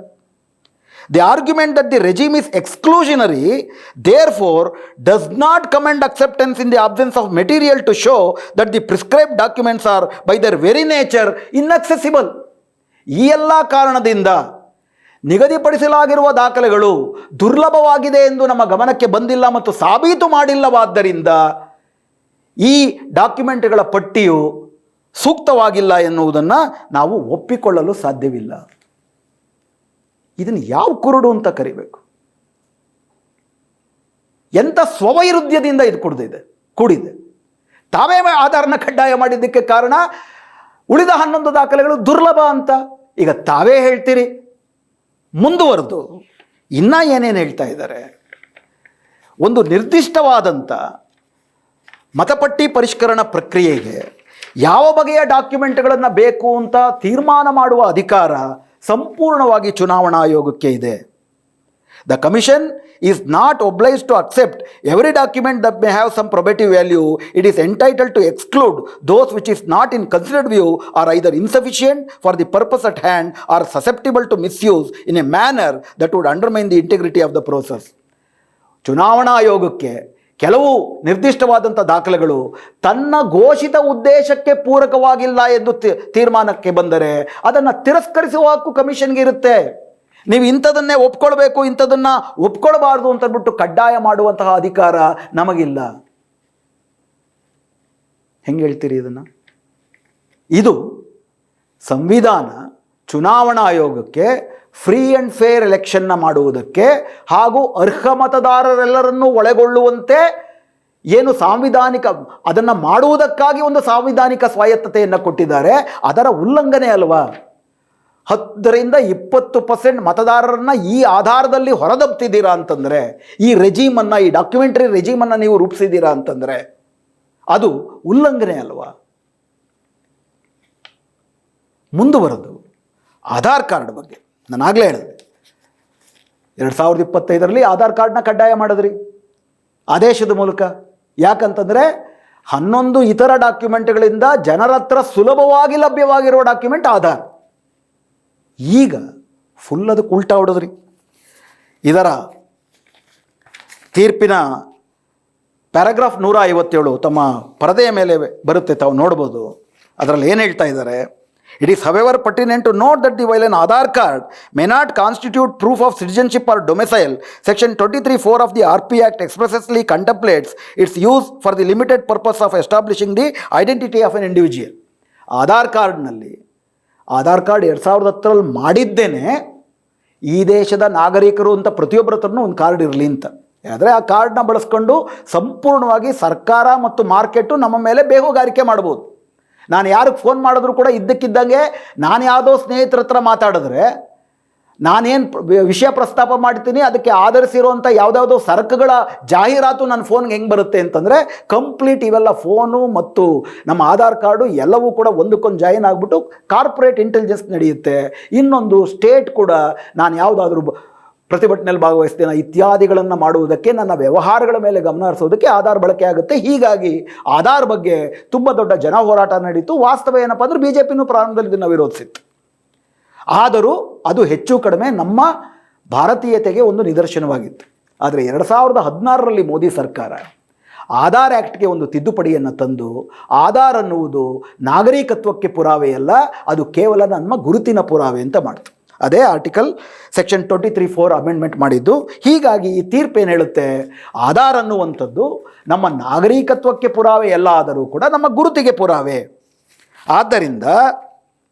The argument that the regime is exclusionary therefore does not commend acceptance in the absence of material to show that the prescribed documents are by their very nature inaccessible. ಈ ಎಲ್ಲ ಕಾರಣದಿಂದ ನಿಗದಿಪಡಿಸಲಾಗಿರುವ ದಾಖಲೆಗಳು ದುರ್ಲಭವಾಗಿದೆ ಎಂದು ನಮ್ಮ ಗಮನಕ್ಕೆ ಬಂದಿಲ್ಲ ಮತ್ತು ಸಾಬೀತು ಮಾಡಿಲ್ಲವಾದ್ದರಿಂದ ಈ ಡಾಕ್ಯುಮೆಂಟ್ಗಳ ಪಟ್ಟಿಯು ಸೂಕ್ತವಾಗಿಲ್ಲ ಎನ್ನುವುದನ್ನು ನಾವು ಒಪ್ಪಿಕೊಳ್ಳಲು ಸಾಧ್ಯವಿಲ್ಲ. ಇದನ್ನು ಯಾವ ಕುರುಡು ಅಂತ ಕರಿಬೇಕು? ಎಂಥ ಸ್ವವೈರುಧ್ಯದಿಂದ ಇದು ಕೂಡಿದೆ. ತಾವೇ ಆಧಾರನ ಕಡ್ಡಾಯ ಮಾಡಿದ್ದಕ್ಕೆ ಕಾರಣ ಉಳಿದ 11 ದಾಖಲೆಗಳು ದುರ್ಲಭ ಅಂತ ಈಗ ತಾವೇ ಹೇಳ್ತೀರಿ. ಮುಂದುವರೆದು ಇನ್ನೂ ಏನೇನು ಹೇಳ್ತಾ ಇದ್ದಾರೆ? ಒಂದು ನಿರ್ದಿಷ್ಟವಾದಂಥ ಮತಪಟ್ಟಿ ಪರಿಷ್ಕರಣಾ ಪ್ರಕ್ರಿಯೆಗೆ ಯಾವ ಬಗೆಯ ಡಾಕ್ಯುಮೆಂಟ್ಗಳನ್ನು ಬೇಕು ಅಂತ ತೀರ್ಮಾನ ಮಾಡುವ ಅಧಿಕಾರ ಸಂಪೂರ್ಣವಾಗಿ ಚುನಾವಣಾ ಆಯೋಗಕ್ಕೆ ಇದೆ. The commission is not obliged to accept every document that may have some probative value. It is entitled to exclude those which is not in considered view are either insufficient for the purpose at hand or susceptible to misuse in a manner that would undermine the integrity of the process. ಚುನಾವಣಾ ಆಯೋಗಕ್ಕೆ ಕೆಲವು ನಿರ್ದಿಷ್ಟವಾದಂಥ ದಾಖಲೆಗಳು ತನ್ನ ಘೋಷಿತ ಉದ್ದೇಶಕ್ಕೆ ಪೂರಕವಾಗಿಲ್ಲ ಎಂದು ತೀರ್ಮಾನಕ್ಕೆ ಬಂದರೆ ಅದನ್ನು ತಿರಸ್ಕರಿಸುವ ಹಕ್ಕು ಕಮಿಷನ್ಗೆ ಇರುತ್ತೆ. ನೀವು ಇಂಥದನ್ನೇ ಒಪ್ಕೊಳ್ಬೇಕು, ಇಂಥದನ್ನು ಒಪ್ಕೊಳ್ಬಾರ್ದು ಅಂತಂದ್ಬಿಟ್ಟು ಕಡ್ಡಾಯ ಮಾಡುವಂತಹ ಅಧಿಕಾರ ನಮಗಿಲ್ಲ. ಹೆಂಗೆ ಹೇಳ್ತೀರಿ ಇದನ್ನು? ಇದು ಸಂವಿಧಾನ ಚುನಾವಣಾ ಆಯೋಗಕ್ಕೆ ಫ್ರೀ ಆ್ಯಂಡ್ ಫೇರ್ ಎಲೆಕ್ಷನ್ನ ಮಾಡುವುದಕ್ಕೆ ಹಾಗೂ ಅರ್ಹ ಮತದಾರರೆಲ್ಲರನ್ನೂ ಒಳಗೊಳ್ಳುವಂತೆ ಏನು ಸಾಂವಿಧಾನಿಕ ಅದನ್ನು ಮಾಡುವುದಕ್ಕಾಗಿ ಒಂದು ಸಾಂವಿಧಾನಿಕ ಸ್ವಾಯತ್ತತೆಯನ್ನು ಕೊಟ್ಟಿದ್ದಾರೆ, ಅದರ ಉಲ್ಲಂಘನೆ ಅಲ್ವಾ? 10ರಿಂದ 20% ಮತದಾರರನ್ನು ಈ ಆಧಾರದಲ್ಲಿ ಹೊರದಬ್ತಿದ್ದೀರಾ ಅಂತಂದರೆ, ಈ ರೆಜಿಮನ್ನು, ಈ ಡಾಕ್ಯುಮೆಂಟರಿ ರೆಜಿಮನ್ನು ನೀವು ರೂಪಿಸಿದ್ದೀರಾ ಅಂತಂದರೆ ಅದು ಉಲ್ಲಂಘನೆ ಅಲ್ವಾ? ಮುಂದುವರೆದು ಆಧಾರ್ ಕಾರ್ಡ್ ಬಗ್ಗೆ ನಾನು ಆಗಲೇ ಹೇಳಿದೆ. 2025ರಲ್ಲಿ ಆಧಾರ್ ಕಾರ್ಡ್ನ ಕಡ್ಡಾಯ ಮಾಡಿದ್ರಿ ಆದೇಶದ ಮೂಲಕ. ಯಾಕಂತಂದರೆ 11 ಇತರ ಡಾಕ್ಯುಮೆಂಟ್ಗಳಿಂದ ಜನರ ಹತ್ರ ಸುಲಭವಾಗಿ ಲಭ್ಯವಾಗಿರುವ ಡಾಕ್ಯುಮೆಂಟ್ ಆಧಾರ್. ಈಗ ಫುಲ್ ಅದಕ್ಕೆ ಉಲ್ಟಾ ಹೊಡೆದ್ರಿ. ಇದರ ತೀರ್ಪಿನ ಪ್ಯಾರಾಗ್ರಾಫ್ 157 ತಮ್ಮ ಪರದೆಯ ಮೇಲೆ ಬರುತ್ತೆ, ತಾವು ನೋಡ್ಬೋದು. ಅದರಲ್ಲಿ ಏನು ಹೇಳ್ತಾ ಇದ್ದಾರೆ? It is however pertinent to note that while an Aadhaar card may not constitute proof of citizenship or domicile, Section 23(4) of the RP Act expressly contemplates its use for the limited purpose of establishing the identity of an individual. Aadhaar ಕಾರ್ಡ್ನಲ್ಲಿ Aadhaar card 2010ರಲ್ಲಿ ಮಾಡಿದ್ದೇನೆ ಈ ದೇಶದ ನಾಗರಿಕರು ಅಂತ ಪ್ರತಿಯೊಬ್ಬರ ಹತ್ರನೂ ಒಂದು card ಇರಲಿ ಅಂತ. ಆದರೆ ಆ ಕಾರ್ಡ್ನ ಬಳಸ್ಕೊಂಡು ಸಂಪೂರ್ಣವಾಗಿ ಸರ್ಕಾರ ಮತ್ತು ಮಾರ್ಕೆಟು ನಮ್ಮ ಮೇಲೆ ಬೇಹುಗಾರಿಕೆ ಮಾಡ್ಬೋದು. ನಾನು ಯಾರಿಗೆ ಫೋನ್ ಮಾಡಿದ್ರು ಕೂಡ ಇದ್ದಕ್ಕಿದ್ದಂಗೆ ನಾನು ಯಾವುದೋ ಸ್ನೇಹಿತರ ಹತ್ರ ಮಾತಾಡಿದ್ರೆ ನಾನೇನು ವಿಷಯ ಪ್ರಸ್ತಾಪ ಮಾಡ್ತೀನಿ ಅದಕ್ಕೆ ಆಧರಿಸಿರುವಂಥ ಯಾವುದ್ಯಾವುದೋ ಸರಕುಗಳ ಜಾಹೀರಾತು ನನ್ನ ಫೋನ್ಗೆ ಹೆಂಗೆ ಬರುತ್ತೆ ಅಂತಂದರೆ ಕಂಪ್ಲೀಟ್ ಇವೆಲ್ಲ ಫೋನು ಮತ್ತು ನಮ್ಮ ಆಧಾರ್ ಕಾರ್ಡು ಎಲ್ಲವೂ ಕೂಡ ಒಂದಕ್ಕೊಂದು ಜಾಯಿನ್ ಆಗಿಬಿಟ್ಟು ಕಾರ್ಪೊರೇಟ್ ಇಂಟೆಲಿಜೆನ್ಸ್ ನಡೆಯುತ್ತೆ. ಇನ್ನೊಂದು ಸ್ಟೇಟ್ ಕೂಡ ನಾನು ಯಾವುದಾದ್ರೂ ಪ್ರತಿಭಟನೆಯಲ್ಲಿ ಭಾಗವಹಿಸ್ತೇನೆ ಇತ್ಯಾದಿಗಳನ್ನು ಮಾಡುವುದಕ್ಕೆ, ನನ್ನ ವ್ಯವಹಾರಗಳ ಮೇಲೆ ಗಮನ ಹರಿಸೋದಕ್ಕೆ ಆಧಾರ್ ಬಳಕೆ ಆಗುತ್ತೆ. ಹೀಗಾಗಿ ಆಧಾರ್ ಬಗ್ಗೆ ತುಂಬ ದೊಡ್ಡ ಜನ ಹೋರಾಟ ನಡೀತು. ವಾಸ್ತವ ಏನಪ್ಪ ಅಂದರೆ BJPನೂ ಪ್ರಾರಂಭದಲ್ಲಿ ಇದನ್ನು ವಿರೋಧಿಸಿತ್ತು. ಆದರೂ ಅದು ಹೆಚ್ಚು ಕಡಿಮೆ ನಮ್ಮ ಭಾರತೀಯತೆಗೆ ಒಂದು ನಿದರ್ಶನವಾಗಿತ್ತು. ಆದರೆ 2016ರಲ್ಲಿ ಮೋದಿ ಸರ್ಕಾರ ಆಧಾರ್ ಆ್ಯಕ್ಟ್ಗೆ ಒಂದು ತಿದ್ದುಪಡಿಯನ್ನು ತಂದು ಆಧಾರ್ ಅನ್ನುವುದು ನಾಗರಿಕತ್ವಕ್ಕೆ ಪುರಾವೆಯಲ್ಲ, ಅದು ಕೇವಲ ನಮ್ಮ ಗುರುತಿನ ಪುರಾವೆ ಅಂತ ಮಾಡ್ತು. ಅದೇ ಆರ್ಟಿಕಲ್ ಸೆಕ್ಷನ್ 23(4) ಅಮೆಂಡ್ಮೆಂಟ್ ಮಾಡಿದ್ದು. ಹೀಗಾಗಿ ಈ ತೀರ್ಪು ಏನು ಹೇಳುತ್ತೆ? ಆಧಾರ್ ಅನ್ನುವಂಥದ್ದು ನಮ್ಮ ನಾಗರಿಕತ್ವಕ್ಕೆ ಪುರಾವೆ ಎಲ್ಲ ಆದರೂ ಕೂಡ ನಮ್ಮ ಗುರುತಿಗೆ ಪುರಾವೆ. ಆದ್ದರಿಂದ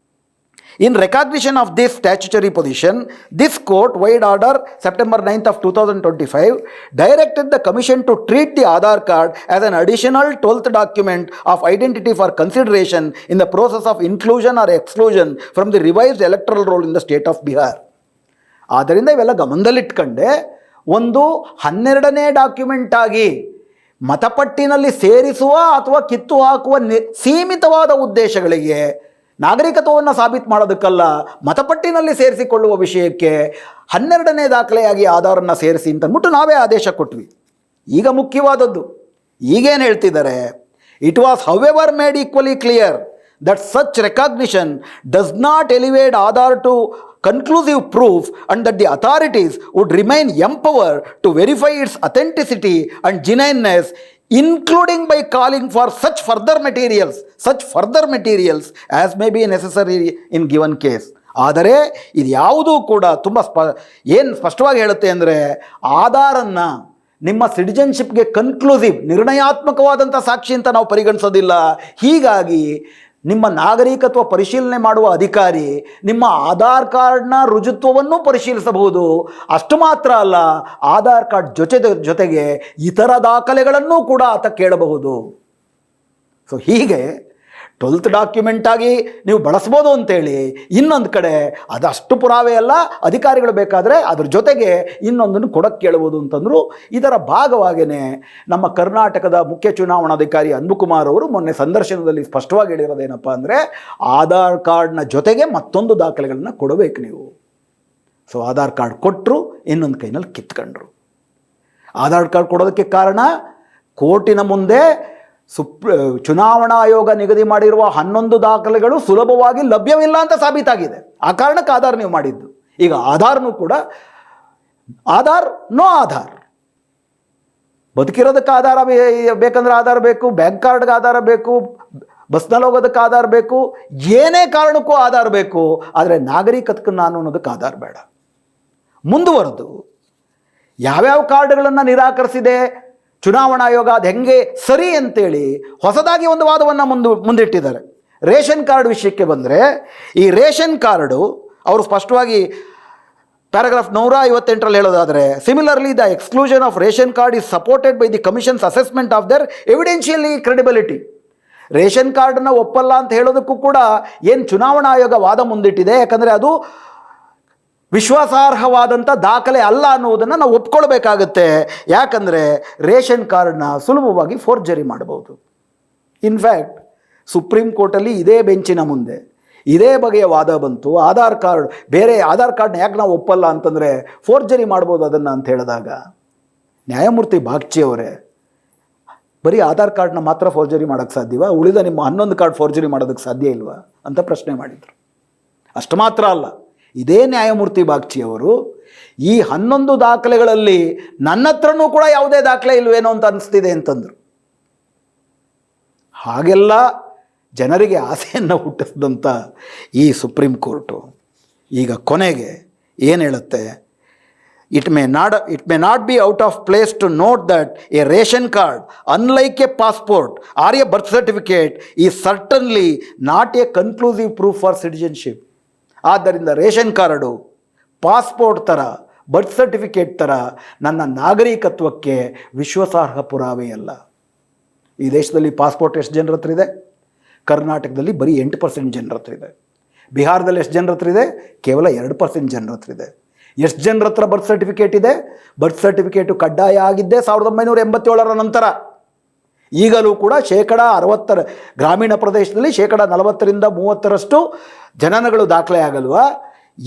in recognition of this statutory position, this court, wide order September 9th of 2025, directed the commission to treat the Aadhaar card as an additional 12th document of identity for consideration in the process of inclusion or exclusion from the revised electoral roll in the state of Bihar. ಆದ್ದರಿಂದ ಇವೆಲ್ಲ ಗಮನದಲ್ಲಿಟ್ಕೊಂಡೆ ಒಂದು 12ನೇ document ಆಗಿ ಮತಪಟ್ಟಿನಲ್ಲಿ ಸೇರಿಸುವ ಅಥವಾ ಕಿತ್ತು ಹಾಕುವ ಸೀಮಿತವಾದ ಉದ್ದೇಶಗಳಿಗೆ, ನಾಗರಿಕತ್ವವನ್ನು ಸಾಬೀತು ಮಾಡೋದಕ್ಕಲ್ಲ, ಮತಪಟ್ಟಿನಲ್ಲಿ ಸೇರಿಸಿಕೊಳ್ಳುವ ವಿಷಯಕ್ಕೆ 12ನೇ ದಾಖಲೆಯಾಗಿ ಆಧಾರನ್ನು ಸೇರಿಸಿ ಅಂತಂದ್ಬಿಟ್ಟು ನಾವೇ ಆದೇಶ ಕೊಟ್ವಿ. ಈಗ ಮುಖ್ಯವಾದದ್ದು ಈಗೇನು ಹೇಳ್ತಿದ್ದಾರೆ, it was however made equally clear that such recognition does not elevate Aadhaar to conclusive proof and that the authorities would remain empowered to verify its authenticity and genuineness, including by calling for such further materials as may be necessary in given case. ಆದರೆ ಇದು ಯಾವುದೂ ಕೂಡ ತುಂಬ ಏನು ಸ್ಪಷ್ಟವಾಗಿ ಹೇಳುತ್ತೆ ಅಂದರೆ, ಆಧಾರನ್ನು ನಿಮ್ಮ ಸಿಟಿಜನ್ಶಿಪ್ಗೆ ಕನ್ಕ್ಲೂಸಿವ್ ನಿರ್ಣಯಾತ್ಮಕವಾದಂಥ ಸಾಕ್ಷಿ ಅಂತ ನಾವು ಪರಿಗಣಿಸೋದಿಲ್ಲ. ಹೀಗಾಗಿ ನಿಮ್ಮ ನಾಗರಿಕತ್ವ ಪರಿಶೀಲನೆ ಮಾಡುವ ಅಧಿಕಾರಿ ನಿಮ್ಮ ಆಧಾರ್ ಕಾರ್ಡ್ನ ರುಜುತ್ವವನ್ನು ಪರಿಶೀಲಿಸಬಹುದು. ಅಷ್ಟು ಮಾತ್ರ ಅಲ್ಲ, ಆಧಾರ್ ಕಾರ್ಡ್ ಜೊತೆಗೆ ಇತರ ದಾಖಲೆಗಳನ್ನು ಕೂಡ ಆತ ಕೇಳಬಹುದು. ಸೊ ಹೀಗೆ 12th ಡಾಕ್ಯುಮೆಂಟ್ ಆಗಿ ನೀವು ಬಳಸ್ಬೋದು ಅಂತೇಳಿ, ಇನ್ನೊಂದು ಕಡೆ ಅದಷ್ಟು ಪುರಾವೆ ಅಲ್ಲ, ಅಧಿಕಾರಿಗಳು ಬೇಕಾದರೆ ಅದ್ರ ಜೊತೆಗೆ ಇನ್ನೊಂದನ್ನು ಕೊಡಕ್ಕೆ ಕೇಳ್ಬೋದು ಅಂತಂದರು. ಇದರ ಭಾಗವಾಗಿಯೇ ನಮ್ಮ ಕರ್ನಾಟಕದ ಮುಖ್ಯ ಚುನಾವಣಾಧಿಕಾರಿ ಅನ್ಬುಕುಮಾರ್ ಅವರು ಮೊನ್ನೆ ಸಂದರ್ಶನದಲ್ಲಿ ಸ್ಪಷ್ಟವಾಗಿ ಹೇಳಿರೋದೇನಪ್ಪ ಅಂದರೆ, ಆಧಾರ್ ಕಾರ್ಡ್ನ ಜೊತೆಗೆ ಮತ್ತೊಂದು ದಾಖಲೆಗಳನ್ನು ಕೊಡಬೇಕು ನೀವು. ಸೊ ಆಧಾರ್ ಕಾರ್ಡ್ ಕೊಟ್ಟರು, ಇನ್ನೊಂದು ಕೈನಲ್ಲಿ ಕಿತ್ಕೊಂಡ್ರು. ಆಧಾರ್ ಕಾರ್ಡ್ ಕೊಡೋದಕ್ಕೆ ಕಾರಣ, ಕೋರ್ಟಿನ ಮುಂದೆ ಚುನಾವಣಾ ಆಯೋಗ ನಿಗದಿ ಮಾಡಿರುವ 11 ದಾಖಲೆಗಳು ಸುಲಭವಾಗಿ ಲಭ್ಯವಿಲ್ಲ ಅಂತ ಸಾಬೀತಾಗಿದೆ. ಆ ಕಾರಣಕ್ಕೆ ಆಧಾರ್ ನೀವು ಮಾಡಿದ್ದು. ಈಗ ಆಧಾರ್ನೂ ಕೂಡ ನೋ ಆಧಾರ್, ಬದುಕಿರೋದಕ್ಕೆ ಆಧಾರ ಬೇಕಂದ್ರೆ ಆಧಾರ ಬೇಕು, ಬ್ಯಾಂಕ್ ಕಾರ್ಡ್ಗೆ ಆಧಾರ ಬೇಕು, ಬಸ್ನಲ್ಲಿ ಹೋಗೋದಕ್ಕೆ ಆಧಾರ ಬೇಕು, ಏನೇ ಕಾರಣಕ್ಕೂ ಆಧಾರ ಬೇಕು. ಆದರೆ ನಾಗರಿಕತ್ವ ಅನ್ನೋದಕ್ಕೆ ಆಧಾರ ಬೇಡ. ಮುಂದುವರೆದು ಯಾವ್ಯಾವ ಕಾರ್ಡ್ಗಳನ್ನು ನಿರಾಕರಿಸಿದೆ ಚುನಾವಣಾ ಆಯೋಗ, ಅದು ಹೆಂಗೆ ಸರಿ ಅಂತೇಳಿ ಹೊಸದಾಗಿ ಒಂದು ವಾದವನ್ನು ಮುಂದಿಟ್ಟಿದ್ದಾರೆ. ರೇಷನ್ ಕಾರ್ಡ್ ವಿಷಯಕ್ಕೆ ಬಂದರೆ, ಈ ರೇಷನ್ ಕಾರ್ಡು ಅವರು ಸ್ಪಷ್ಟವಾಗಿ ಪ್ಯಾರಾಗ್ರಾಫ್ 158ರಲ್ಲಿ ಹೇಳೋದಾದರೆ, similarly the exclusion of ration card is supported by the commission's assessment of their evidentiary credibility. Ration ಕಾರ್ಡನ್ನು ಒಪ್ಪಲ್ಲ ಅಂತ ಹೇಳೋದಕ್ಕೂ ಕೂಡ ಏನು ಚುನಾವಣಾ ಆಯೋಗ ವಾದ ಮುಂದಿಟ್ಟಿದೆ, ಯಾಕಂದರೆ ಅದು ವಿಶ್ವಾಸಾರ್ಹವಾದಂಥ ದಾಖಲೆ ಅಲ್ಲ ಅನ್ನುವುದನ್ನು ನಾವು ಒಪ್ಕೊಳ್ಬೇಕಾಗತ್ತೆ. ಯಾಕಂದರೆ ರೇಷನ್ ಕಾರ್ಡ್ನ ಸುಲಭವಾಗಿ ಫೋರ್ಜರಿ ಮಾಡಬಹುದು. ಇನ್ಫ್ಯಾಕ್ಟ್ ಸುಪ್ರೀಂ ಕೋರ್ಟಲ್ಲಿ ಇದೇ ಬೆಂಚಿನ ಮುಂದೆ ಇದೇ ಬಗೆಯ ವಾದ ಬಂತು. ಆಧಾರ್ ಕಾರ್ಡ್ನ ಯಾಕೆ ನಾವು ಒಪ್ಪಲ್ಲ ಅಂತಂದರೆ ಫೋರ್ಜರಿ ಮಾಡ್ಬೋದು ಅದನ್ನು ಅಂತ ಹೇಳಿದಾಗ, ನ್ಯಾಯಮೂರ್ತಿ ಬಾಗ್ಚಿ ಅವರೇ, ಬರೀ ಆಧಾರ್ ಕಾರ್ಡ್ನ ಮಾತ್ರ ಫೋರ್ಜರಿ ಮಾಡೋಕ್ಕೆ ಸಾಧ್ಯವಾ, ಉಳಿದ ನಿಮ್ಮ 11 ಕಾರ್ಡ್ ಫೋರ್ಜರಿ ಮಾಡೋದಕ್ಕೆ ಸಾಧ್ಯ ಇಲ್ವಾ ಅಂತ ಪ್ರಶ್ನೆ ಮಾಡಿದರು. ಅಷ್ಟು ಮಾತ್ರ ಅಲ್ಲ, ಇದೇ ನ್ಯಾಯಮೂರ್ತಿ ಬಾಗ್ಚಿ ಅವರು ಈ 11 ದಾಖಲೆಗಳಲ್ಲಿ ನನ್ನ ಹತ್ರನೂ ಕೂಡ ಯಾವುದೇ ದಾಖಲೆ ಇಲ್ವೇನೋ ಅಂತ ಅನಿಸ್ತಿದೆ ಅಂತಂದರು. ಹಾಗೆಲ್ಲ ಜನರಿಗೆ ಆಸೆಯನ್ನು ಹುಟ್ಟಿಸಿದಂಥ ಈ ಸುಪ್ರೀಂ ಕೋರ್ಟು ಈಗ ಕೊನೆಗೆ ಏನು ಹೇಳುತ್ತೆ, it may not be out of place to note that a ration card unlike a passport or a birth certificate is certainly not a conclusive proof for citizenship. ಆದ್ದರಿಂದ ರೇಷನ್ ಕಾರ್ಡು ಪಾಸ್ಪೋರ್ಟ್ ಥರ, birth certificate ಥರ ನನ್ನ ನಾಗರಿಕತ್ವಕ್ಕೆ ವಿಶ್ವಾಸಾರ್ಹ ಪುರಾವೆಯಲ್ಲ. ಈ ದೇಶದಲ್ಲಿ passport ಎಷ್ಟು ಜನರ ಹತ್ರ ಇದೆ? ಕರ್ನಾಟಕದಲ್ಲಿ ಬರೀ 8% ಜನರ ಹತ್ರ ಇದೆ. ಬಿಹಾರದಲ್ಲಿ ಎಷ್ಟು ಜನರ ಹತ್ರ ಇದೆ? ಕೇವಲ 2% ಜನರ ಹತ್ರ ಇದೆ. ಎಷ್ಟು ಜನರ ಹತ್ರ ಬರ್ತ್ ಸರ್ಟಿಫಿಕೇಟ್ ಇದೆ? ಬರ್ತ್ ಸರ್ಟಿಫಿಕೇಟು ಕಡ್ಡಾಯ ಆಗಿದ್ದೇ 1987ರ ನಂತರ. ಈಗಲೂ ಕೂಡ 60% ಗ್ರಾಮೀಣ ಪ್ರದೇಶದಲ್ಲಿ 40ರಿಂದ 30% ಜನನಗಳು ದಾಖಲೆ ಆಗಲ್ವಾ?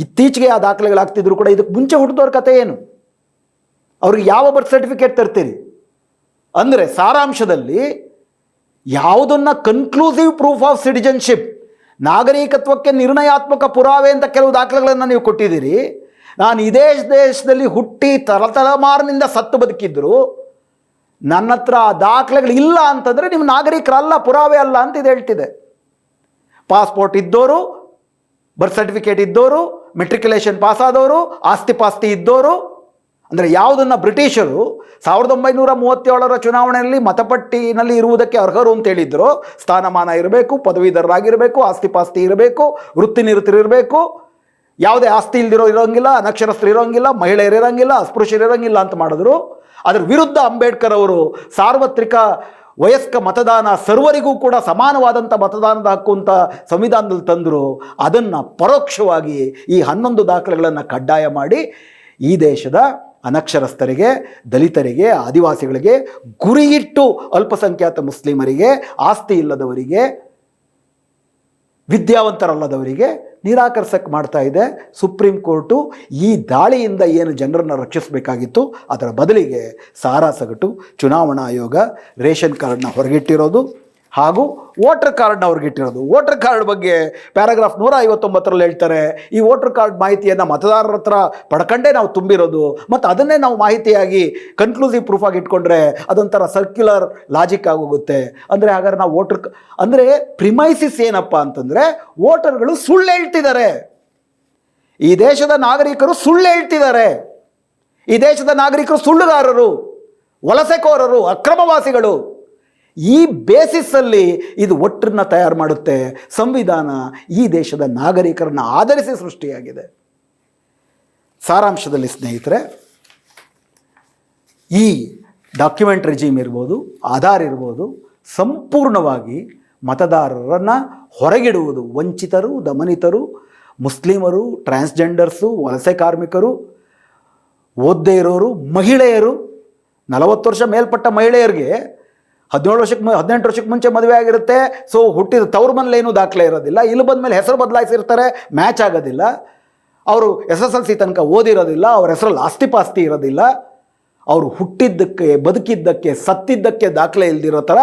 ಇತ್ತೀಚೆಗೆ ಆ ದಾಖಲೆಗಳಾಗ್ತಿದ್ರು ಕೂಡ ಇದಕ್ಕೆ ಮುಂಚೆ ಹುಟ್ಟಿದವ್ರ ಕತೆ ಏನು? ಅವ್ರಿಗೆ ಯಾವ ಬರ್ತ್ ಸರ್ಟಿಫಿಕೇಟ್ ತರ್ತೀರಿ? ಅಂದರೆ ಸಾರಾಂಶದಲ್ಲಿ ಯಾವುದನ್ನು ಕನ್ಕ್ಲೂಸಿವ್ ಪ್ರೂಫ್ ಆಫ್ ಸಿಟಿಜನ್ಶಿಪ್, ನಾಗರಿಕತ್ವಕ್ಕೆ ನಿರ್ಣಯಾತ್ಮಕ ಪುರಾವೆ ಅಂತ ಕೆಲವು ದಾಖಲೆಗಳನ್ನು ನೀವು ಕೊಟ್ಟಿದ್ದೀರಿ. ನಾನು ಇದೇ ದೇಶದಲ್ಲಿ ಹುಟ್ಟಿ ತಲೆಮಾರಿನಿಂದ ಸತ್ತು ಬದುಕಿದ್ರು, ನನ್ನ ಹತ್ರ ಆ ದಾಖಲೆಗಳು ಇಲ್ಲ ಅಂತಂದರೆ ನಿಮ್ಮ ನಾಗರಿಕರಲ್ಲ, ಪುರಾವೆ ಅಲ್ಲ ಅಂತ ಇದು ಹೇಳ್ತಿದೆ. ಪಾಸ್ಪೋರ್ಟ್ ಇದ್ದವರು, ಬರ್ತ್ ಸರ್ಟಿಫಿಕೇಟ್ ಇದ್ದವರು, ಮೆಟ್ರಿಕ್ಯುಲೇಷನ್ ಪಾಸ್ ಆದವರು, ಆಸ್ತಿ ಪಾಸ್ತಿ ಇದ್ದವರು, ಅಂದರೆ ಯಾವುದನ್ನು ಬ್ರಿಟಿಷರು 1937ರ ಚುನಾವಣೆಯಲ್ಲಿ ಮತಪಟ್ಟಿನಲ್ಲಿ ಇರುವುದಕ್ಕೆ ಅರ್ಹರು ಅಂತ ಹೇಳಿದ್ರು. ಸ್ಥಾನಮಾನ ಇರಬೇಕು, ಪದವೀಧರರಾಗಿರಬೇಕು, ಆಸ್ತಿ ಪಾಸ್ತಿ ಇರಬೇಕು, ವೃತ್ತಿ ನಿರತರಿರಬೇಕು, ಯಾವುದೇ ಆಸ್ತಿ ಇರೋಂಗಿಲ್ಲ, ಅನಕ್ಷರಸ್ಥರು ಇರೋಂಗಿಲ್ಲ, ಮಹಿಳೆಯರು ಇರೋಂಗಿಲ್ಲ, ಅಸ್ಪೃಶ್ಯರು ಇರೋಂಗಿಲ್ಲ ಅಂತ ಮಾಡಿದ್ರು. ಅದರ ವಿರುದ್ಧ ಅಂಬೇಡ್ಕರ್ ಅವರು ಸಾರ್ವತ್ರಿಕ ವಯಸ್ಕ ಮತದಾನ, ಸರ್ವರಿಗೂ ಕೂಡ ಸಮಾನವಾದಂಥ ಮತದಾನದ ಹಕ್ಕು ಅಂತ ಸಂವಿಧಾನದಲ್ಲಿ ತಂದರು. ಅದನ್ನು ಪರೋಕ್ಷವಾಗಿ ಈ 11 ದಾಖಲೆಗಳನ್ನು ಕಡ್ಡಾಯ ಮಾಡಿ ಈ ದೇಶದ ಅನಕ್ಷರಸ್ಥರಿಗೆ, ದಲಿತರಿಗೆ, ಆದಿವಾಸಿಗಳಿಗೆ, ಗುರಿಯಿಟ್ಟು ಅಲ್ಪಸಂಖ್ಯಾತ ಮುಸ್ಲಿಮರಿಗೆ, ಆಸ್ತಿ ಇಲ್ಲದವರಿಗೆ, ವಿದ್ಯಾವಂತರಲ್ಲದವರಿಗೆ ನಿರಾಕರಿಸಕ್ಕೆ ಮಾಡ್ತಾ ಇದೆ ಸುಪ್ರೀಂ ಕೋರ್ಟು. ಈ ದಾಳಿಯಿಂದ ಏನು ಜನರನ್ನು ರಕ್ಷಿಸಬೇಕಾಗಿತ್ತು ಅದರ ಬದಲಿಗೆ ಸಾರಾಸಗಟು ಚುನಾವಣಾ ಆಯೋಗ ರೇಷನ್ ಕಾರ್ಡ್ನ ಹೊರಗಿಟ್ಟಿರೋದು ಹಾಗೂ ವೋಟರ್ ಕಾರ್ಡ್ನ ಹೊರಗಿಟ್ಟಿರೋದು. ವೋಟರ್ ಕಾರ್ಡ್ ಬಗ್ಗೆ ಪ್ಯಾರಾಗ್ರಾಫ್ 159ರಲ್ಲಿ ಹೇಳ್ತಾರೆ, ಈ ವೋಟರ್ ಕಾರ್ಡ್ ಮಾಹಿತಿಯನ್ನು ಮತದಾರರ ಹತ್ರ ಪಡ್ಕೊಂಡೇ ನಾವು ತುಂಬಿರೋದು, ಮತ್ತು ಅದನ್ನೇ ನಾವು ಮಾಹಿತಿಯಾಗಿ ಕನ್ಕ್ಲೂಸಿವ್ ಪ್ರೂಫ್ ಆಗಿ ಇಟ್ಕೊಂಡ್ರೆ ಅದೊಂಥರ ಸರ್ಕ್ಯುಲರ್ ಲಾಜಿಕ್ ಆಗೋಗುತ್ತೆ. ಅಂದರೆ ಹಾಗಾದ್ರೆ ನಾವು ಅಂದರೆ ಪ್ರಿಮೈಸಿಸ್ ಏನಪ್ಪ ಅಂತಂದರೆ ವೋಟರ್ಗಳು ಸುಳ್ಳು ಹೇಳ್ತಿದ್ದಾರೆ. ಈ ದೇಶದ ನಾಗರಿಕರು ಸುಳ್ಳು ಹೇಳ್ತಿದ್ದಾರೆ. ಈ ದೇಶದ ನಾಗರಿಕರು ಸುಳ್ಳುಗಾರರು, ವಲಸೆಕೋರರು, ಅಕ್ರಮವಾಸಿಗಳು. ಈ ಬೇಸಿಸಲ್ಲಿ ಇದು ಒಟ್ಟನ್ನು ತಯಾರು ಮಾಡುತ್ತೆ. ಸಂವಿಧಾನ ಈ ದೇಶದ ನಾಗರಿಕರನ್ನು ಆಧರಿಸಿ ಸೃಷ್ಟಿಯಾಗಿದೆ. ಸಾರಾಂಶದಲ್ಲಿ ಸ್ನೇಹಿತರೆ, ಈ ಡಾಕ್ಯುಮೆಂಟ್ ರೆಜಿಮ್ ಇರ್ಬೋದು, ಆಧಾರ್ ಇರ್ಬೋದು, ಸಂಪೂರ್ಣವಾಗಿ ಮತದಾರರನ್ನು ಹೊರಗಿಡುವುದು. ವಂಚಿತರು, ದಮನಿತರು, ಮುಸ್ಲಿಮರು, ಟ್ರಾನ್ಸ್ಜೆಂಡರ್ಸು, ವಲಸೆ ಕಾರ್ಮಿಕರು, ಓದದೇ ಇರೋರು, ಮಹಿಳೆಯರು, 40 ವರ್ಷ ಮೇಲ್ಪಟ್ಟ ಮಹಿಳೆಯರಿಗೆ 18 ವರ್ಷಕ್ಕೆ ಮುಂಚೆ ಮದುವೆ ಆಗಿರುತ್ತೆ. ಸೊ ಹುಟ್ಟಿದ ತವ್ರ ಮನೇಲಿ ಏನೂ ದಾಖಲೆ ಇರೋದಿಲ್ಲ. ಇಲ್ಲಿ ಬಂದ ಮೇಲೆ ಹೆಸರು ಬದಲಾಯಿಸಿರ್ತಾರೆ, ಮ್ಯಾಚ್ ಆಗೋದಿಲ್ಲ. ಅವರು SSLC ತನಕ ಓದಿರೋದಿಲ್ಲ, ಅವ್ರ ಹೆಸರಲ್ಲಿ ಆಸ್ತಿ ಪಾಸ್ತಿ ಇರೋದಿಲ್ಲ. ಅವರು ಹುಟ್ಟಿದ್ದಕ್ಕೆ, ಬದುಕಿದ್ದಕ್ಕೆ, ಸತ್ತಿದ್ದಕ್ಕೆ ದಾಖಲೆ ಇಲ್ದಿರೋ ಥರ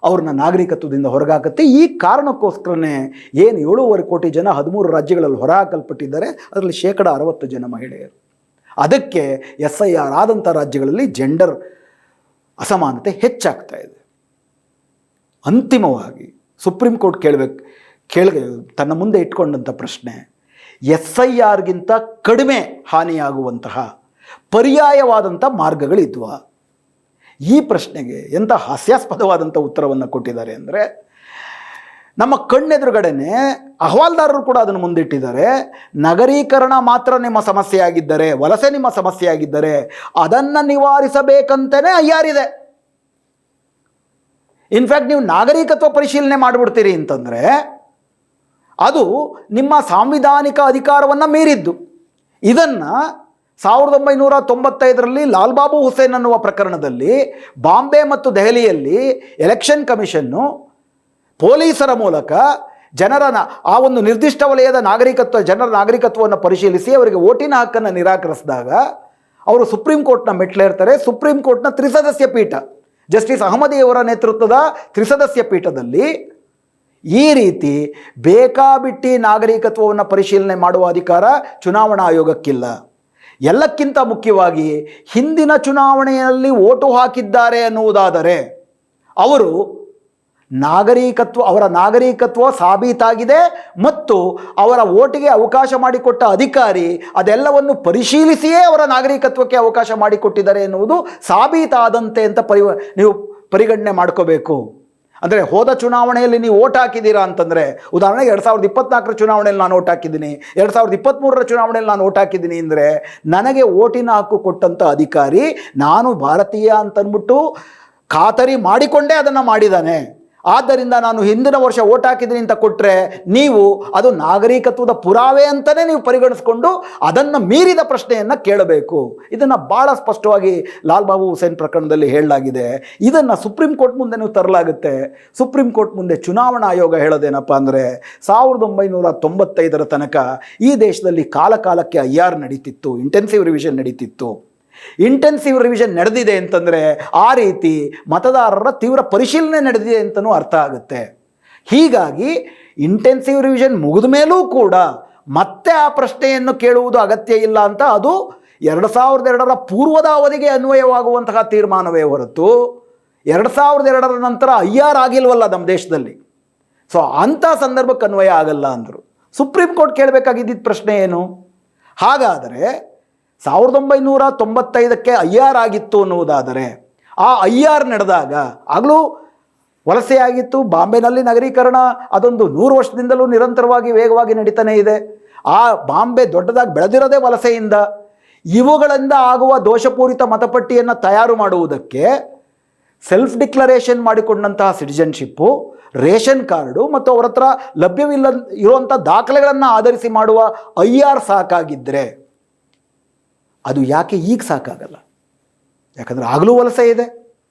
ಅವ್ರನ್ನ ನಾಗರಿಕತ್ವದಿಂದ ಹೊರಗಾಕತ್ತೆ. ಈ ಕಾರಣಕ್ಕೋಸ್ಕರನೇ ಏನು 7.5 ಕೋಟಿ ಜನ 13 ರಾಜ್ಯಗಳಲ್ಲಿ ಹೊರಹಾಕಲ್ಪಟ್ಟಿದ್ದಾರೆ. ಅದರಲ್ಲಿ 60% ಜನ ಮಹಿಳೆಯರು. ಅದಕ್ಕೆ SIR ಆದಂಥ ರಾಜ್ಯಗಳಲ್ಲಿ ಜೆಂಡರ್ ಅಸಮಾನತೆ ಹೆಚ್ಚಾಗ್ತಾ ಇದೆ. ಅಂತಿಮವಾಗಿ ಸುಪ್ರೀಂ ಕೋರ್ಟ್ ತನ್ನ ಮುಂದೆ ಇಟ್ಕೊಂಡಂಥ ಪ್ರಶ್ನೆ, SIRಗಿಂತ ಕಡಿಮೆ ಹಾನಿಯಾಗುವಂತಹ ಪರ್ಯಾಯವಾದಂಥ ಮಾರ್ಗಗಳಿದ್ವಾ? ಈ ಪ್ರಶ್ನೆಗೆ ಎಂಥ ಹಾಸ್ಯಾಸ್ಪದವಾದಂಥ ಉತ್ತರವನ್ನು ಕೊಟ್ಟಿದ್ದಾರೆ ಅಂದರೆ, ನಮ್ಮ ಕಣ್ಣೆದುರುಗಡೆನೆ ಅಹವಾಲ್ದಾರರು ಕೂಡ ಅದನ್ನು ಮುಂದಿಟ್ಟಿದ್ದಾರೆ. ನಗರೀಕರಣ ಮಾತ್ರ ನಿಮ್ಮ ಸಮಸ್ಯೆ ಆಗಿದ್ದರೆ, ವಲಸೆ ನಿಮ್ಮ ಸಮಸ್ಯೆ ಆಗಿದ್ದರೆ ಅದನ್ನು ನಿವಾರಿಸಬೇಕಂತಲೇ IR ಇದೆ. ಇನ್ಫ್ಯಾಕ್ಟ್ ನೀವು ನಾಗರಿಕತ್ವ ಪರಿಶೀಲನೆ ಮಾಡಿಬಿಡ್ತೀರಿ ಅಂತಂದರೆ ಅದು ನಿಮ್ಮ ಸಾಂವಿಧಾನಿಕ ಅಧಿಕಾರವನ್ನು ಮೀರಿದ್ದು. ಇದನ್ನು 1995ರಲ್ಲಿ ಲಾಲ್ ಬಾಬು ಹುಸೇನ್ ಅನ್ನುವ ಪ್ರಕರಣದಲ್ಲಿ ಬಾಂಬೆ ಮತ್ತು ದೆಹಲಿಯಲ್ಲಿ ಎಲೆಕ್ಷನ್ ಕಮಿಷನ್ನು ಪೊಲೀಸರ ಮೂಲಕ ಆ ಒಂದು ನಿರ್ದಿಷ್ಟ ವಲಯದ ಜನರ ನಾಗರಿಕತ್ವವನ್ನು ಪರಿಶೀಲಿಸಿ ಅವರಿಗೆ ವೋಟಿನ ಹಕ್ಕನ್ನು ನಿರಾಕರಿಸಿದಾಗ ಅವರು ಸುಪ್ರೀಂ ಕೋರ್ಟ್ನ ಮೆಟ್ಲೇರ್ತಾರೆ. ಸುಪ್ರೀಂ ಕೋರ್ಟ್ನ ತ್ರಿಸದಸ್ಯ ಪೀಠ, ಜಸ್ಟಿಸ್ ಅಹಮದಿಯವರ ನೇತೃತ್ವದ ತ್ರಿಸದಸ್ಯ ಪೀಠದಲ್ಲಿ ಈ ರೀತಿ ಬೇಕಾಬಿಟ್ಟಿ ನಾಗರಿಕತ್ವವನ್ನು ಪರಿಶೀಲನೆ ಮಾಡುವ ಅಧಿಕಾರ ಚುನಾವಣಾ ಆಯೋಗಕ್ಕಿಲ್ಲ. ಎಲ್ಲಕ್ಕಿಂತ ಮುಖ್ಯವಾಗಿ ಹಿಂದಿನ ಚುನಾವಣೆಯಲ್ಲಿ ವೋಟು ಹಾಕಿದ್ದಾರೆ ಅನ್ನುವುದಾದರೆ ಅವರ ನಾಗರಿಕತ್ವ ಸಾಬೀತಾಗಿದೆ ಮತ್ತು ಅವರ ವೋಟಿಗೆ ಅವಕಾಶ ಮಾಡಿಕೊಟ್ಟ ಅಧಿಕಾರಿ ಅದೆಲ್ಲವನ್ನು ಪರಿಶೀಲಿಸಿಯೇ ಅವರ ನಾಗರಿಕತ್ವಕ್ಕೆ ಅವಕಾಶ ಮಾಡಿಕೊಟ್ಟಿದ್ದಾರೆ ಎನ್ನುವುದು ಸಾಬೀತಾದಂತೆ ಅಂತ ನೀವು ಪರಿಗಣನೆ ಮಾಡ್ಕೋಬೇಕು. ಅಂದರೆ ಹೋದ ಚುನಾವಣೆಯಲ್ಲಿ ನೀವು ವೋಟ್ ಹಾಕಿದ್ದೀರಾ ಅಂತಂದರೆ, ಉದಾಹರಣೆಗೆ 2024 ಚುನಾವಣೆಯಲ್ಲಿ ನಾನು ವೋಟ್ ಹಾಕಿದ್ದೀನಿ, 2023 ಚುನಾವಣೆಯಲ್ಲಿ ನಾನು ವೋಟ್ ಹಾಕಿದ್ದೀನಿ ಅಂದರೆ ನನಗೆ ವೋಟಿನ ಹಕ್ಕು ಕೊಟ್ಟಂಥ ಅಧಿಕಾರಿ ನಾನು ಭಾರತೀಯ ಅಂತಂದ್ಬಿಟ್ಟು ಖಾತರಿ ಮಾಡಿಕೊಂಡೇ ಅದನ್ನು ಮಾಡಿದ್ದಾನೆ. ಆದ್ದರಿಂದ ನಾನು ಹಿಂದಿನ ವರ್ಷ ವೋಟ್ ಹಾಕಿದ್ದೀನಿ ಅಂತ ಕೊಟ್ಟರೆ ನೀವು ಅದು ನಾಗರಿಕತ್ವದ ಪುರಾವೆ ಅಂತಲೇ ನೀವು ಪರಿಗಣಿಸ್ಕೊಂಡು ಅದನ್ನು ಮೀರಿದ ಪ್ರಶ್ನೆಯನ್ನು ಕೇಳಬೇಕು. ಇದನ್ನು ಭಾಳ ಸ್ಪಷ್ಟವಾಗಿ ಲಾಲ್ ಬಾಬು ಹುಸೇನ್ ಪ್ರಕರಣದಲ್ಲಿ ಹೇಳಲಾಗಿದೆ. ಇದನ್ನು ಸುಪ್ರೀಂ ಕೋರ್ಟ್ ಮುಂದೆ ನೀವು ತರಲಾಗುತ್ತೆ. ಸುಪ್ರೀಂ ಕೋರ್ಟ್ ಮುಂದೆ ಚುನಾವಣಾ ಆಯೋಗ ಹೇಳೋದೇನಪ್ಪ ಅಂದರೆ 1995 ತನಕ ಈ ದೇಶದಲ್ಲಿ ಕಾಲಕ್ಕೆ IR ನಡೀತಿತ್ತು, ಇಂಟೆನ್ಸಿವ್ ರಿವಿಷನ್ ನಡೀತಿತ್ತು. ಇಂಟೆನ್ಸಿವ್ ರಿವಿಷನ್ ನಡೆದಿದೆ ಅಂತಂದರೆ ಆ ರೀತಿ ಮತದಾರರ ತೀವ್ರ ಪರಿಶೀಲನೆ ನಡೆದಿದೆ ಅಂತಲೂ ಅರ್ಥ ಆಗುತ್ತೆ. ಹೀಗಾಗಿ ಇಂಟೆನ್ಸಿವ್ ರಿವಿಷನ್ ಮುಗಿದ ಮೇಲೂ ಕೂಡ ಮತ್ತೆ ಆ ಪ್ರಶ್ನೆಯನ್ನು ಕೇಳುವುದು ಅಗತ್ಯ ಇಲ್ಲ ಅಂತ ಅದು 2002ರ ಪೂರ್ವದ ಅವಧಿಗೆ ಅನ್ವಯವಾಗುವಂತಹ ತೀರ್ಮಾನವೇ ಹೊರತು 2002ರ ನಂತರ IR ಆಗಿಲ್ವಲ್ಲ ನಮ್ಮ ದೇಶದಲ್ಲಿ. ಸೊ ಅಂಥ ಸಂದರ್ಭಕ್ಕೆ ಅನ್ವಯ ಆಗಲ್ಲ ಅಂದರು. ಸುಪ್ರೀಂ ಕೋರ್ಟ್ ಕೇಳಬೇಕಾಗಿದ್ದ ಪ್ರಶ್ನೆ ಏನು? ಹಾಗಾದರೆ 1995ಕ್ಕೆ IR ಆಗಿತ್ತು ಅನ್ನುವುದಾದರೆ ಆ IR ನಡೆದಾಗ ಆಗಲೂ ವಲಸೆಯಾಗಿತ್ತು. ಬಾಂಬೆನಲ್ಲಿ ನಗರೀಕರಣ ಅದೊಂದು 100 ವರ್ಷದಿಂದಲೂ ನಿರಂತರವಾಗಿ ವೇಗವಾಗಿ ನಡೀತಾನೆ ಇದೆ. ಆ ಬಾಂಬೆ ದೊಡ್ಡದಾಗಿ ಬೆಳೆದಿರೋದೇ ವಲಸೆಯಿಂದ. ಇವುಗಳಿಂದ ಆಗುವ ದೋಷಪೂರಿತ ಮತಪಟ್ಟಿಯನ್ನು ತಯಾರು ಮಾಡುವುದಕ್ಕೆ self declaration ಮಾಡಿಕೊಂಡಂತಹ citizenship, ration card ಮತ್ತು ಅವರ ಹತ್ರ ಇರುವಂಥ ದಾಖಲೆಗಳನ್ನು ಆಧರಿಸಿ ಮಾಡುವ IR ಸಾಕಾಗಿದ್ದರೆ ಅದು ಯಾಕೆ ಈಗ ಸಾಕಾಗಲ್ಲ? ಯಾಕಂದರೆ ಆಗಲೂ ವಲಸೆ ಇದೆ,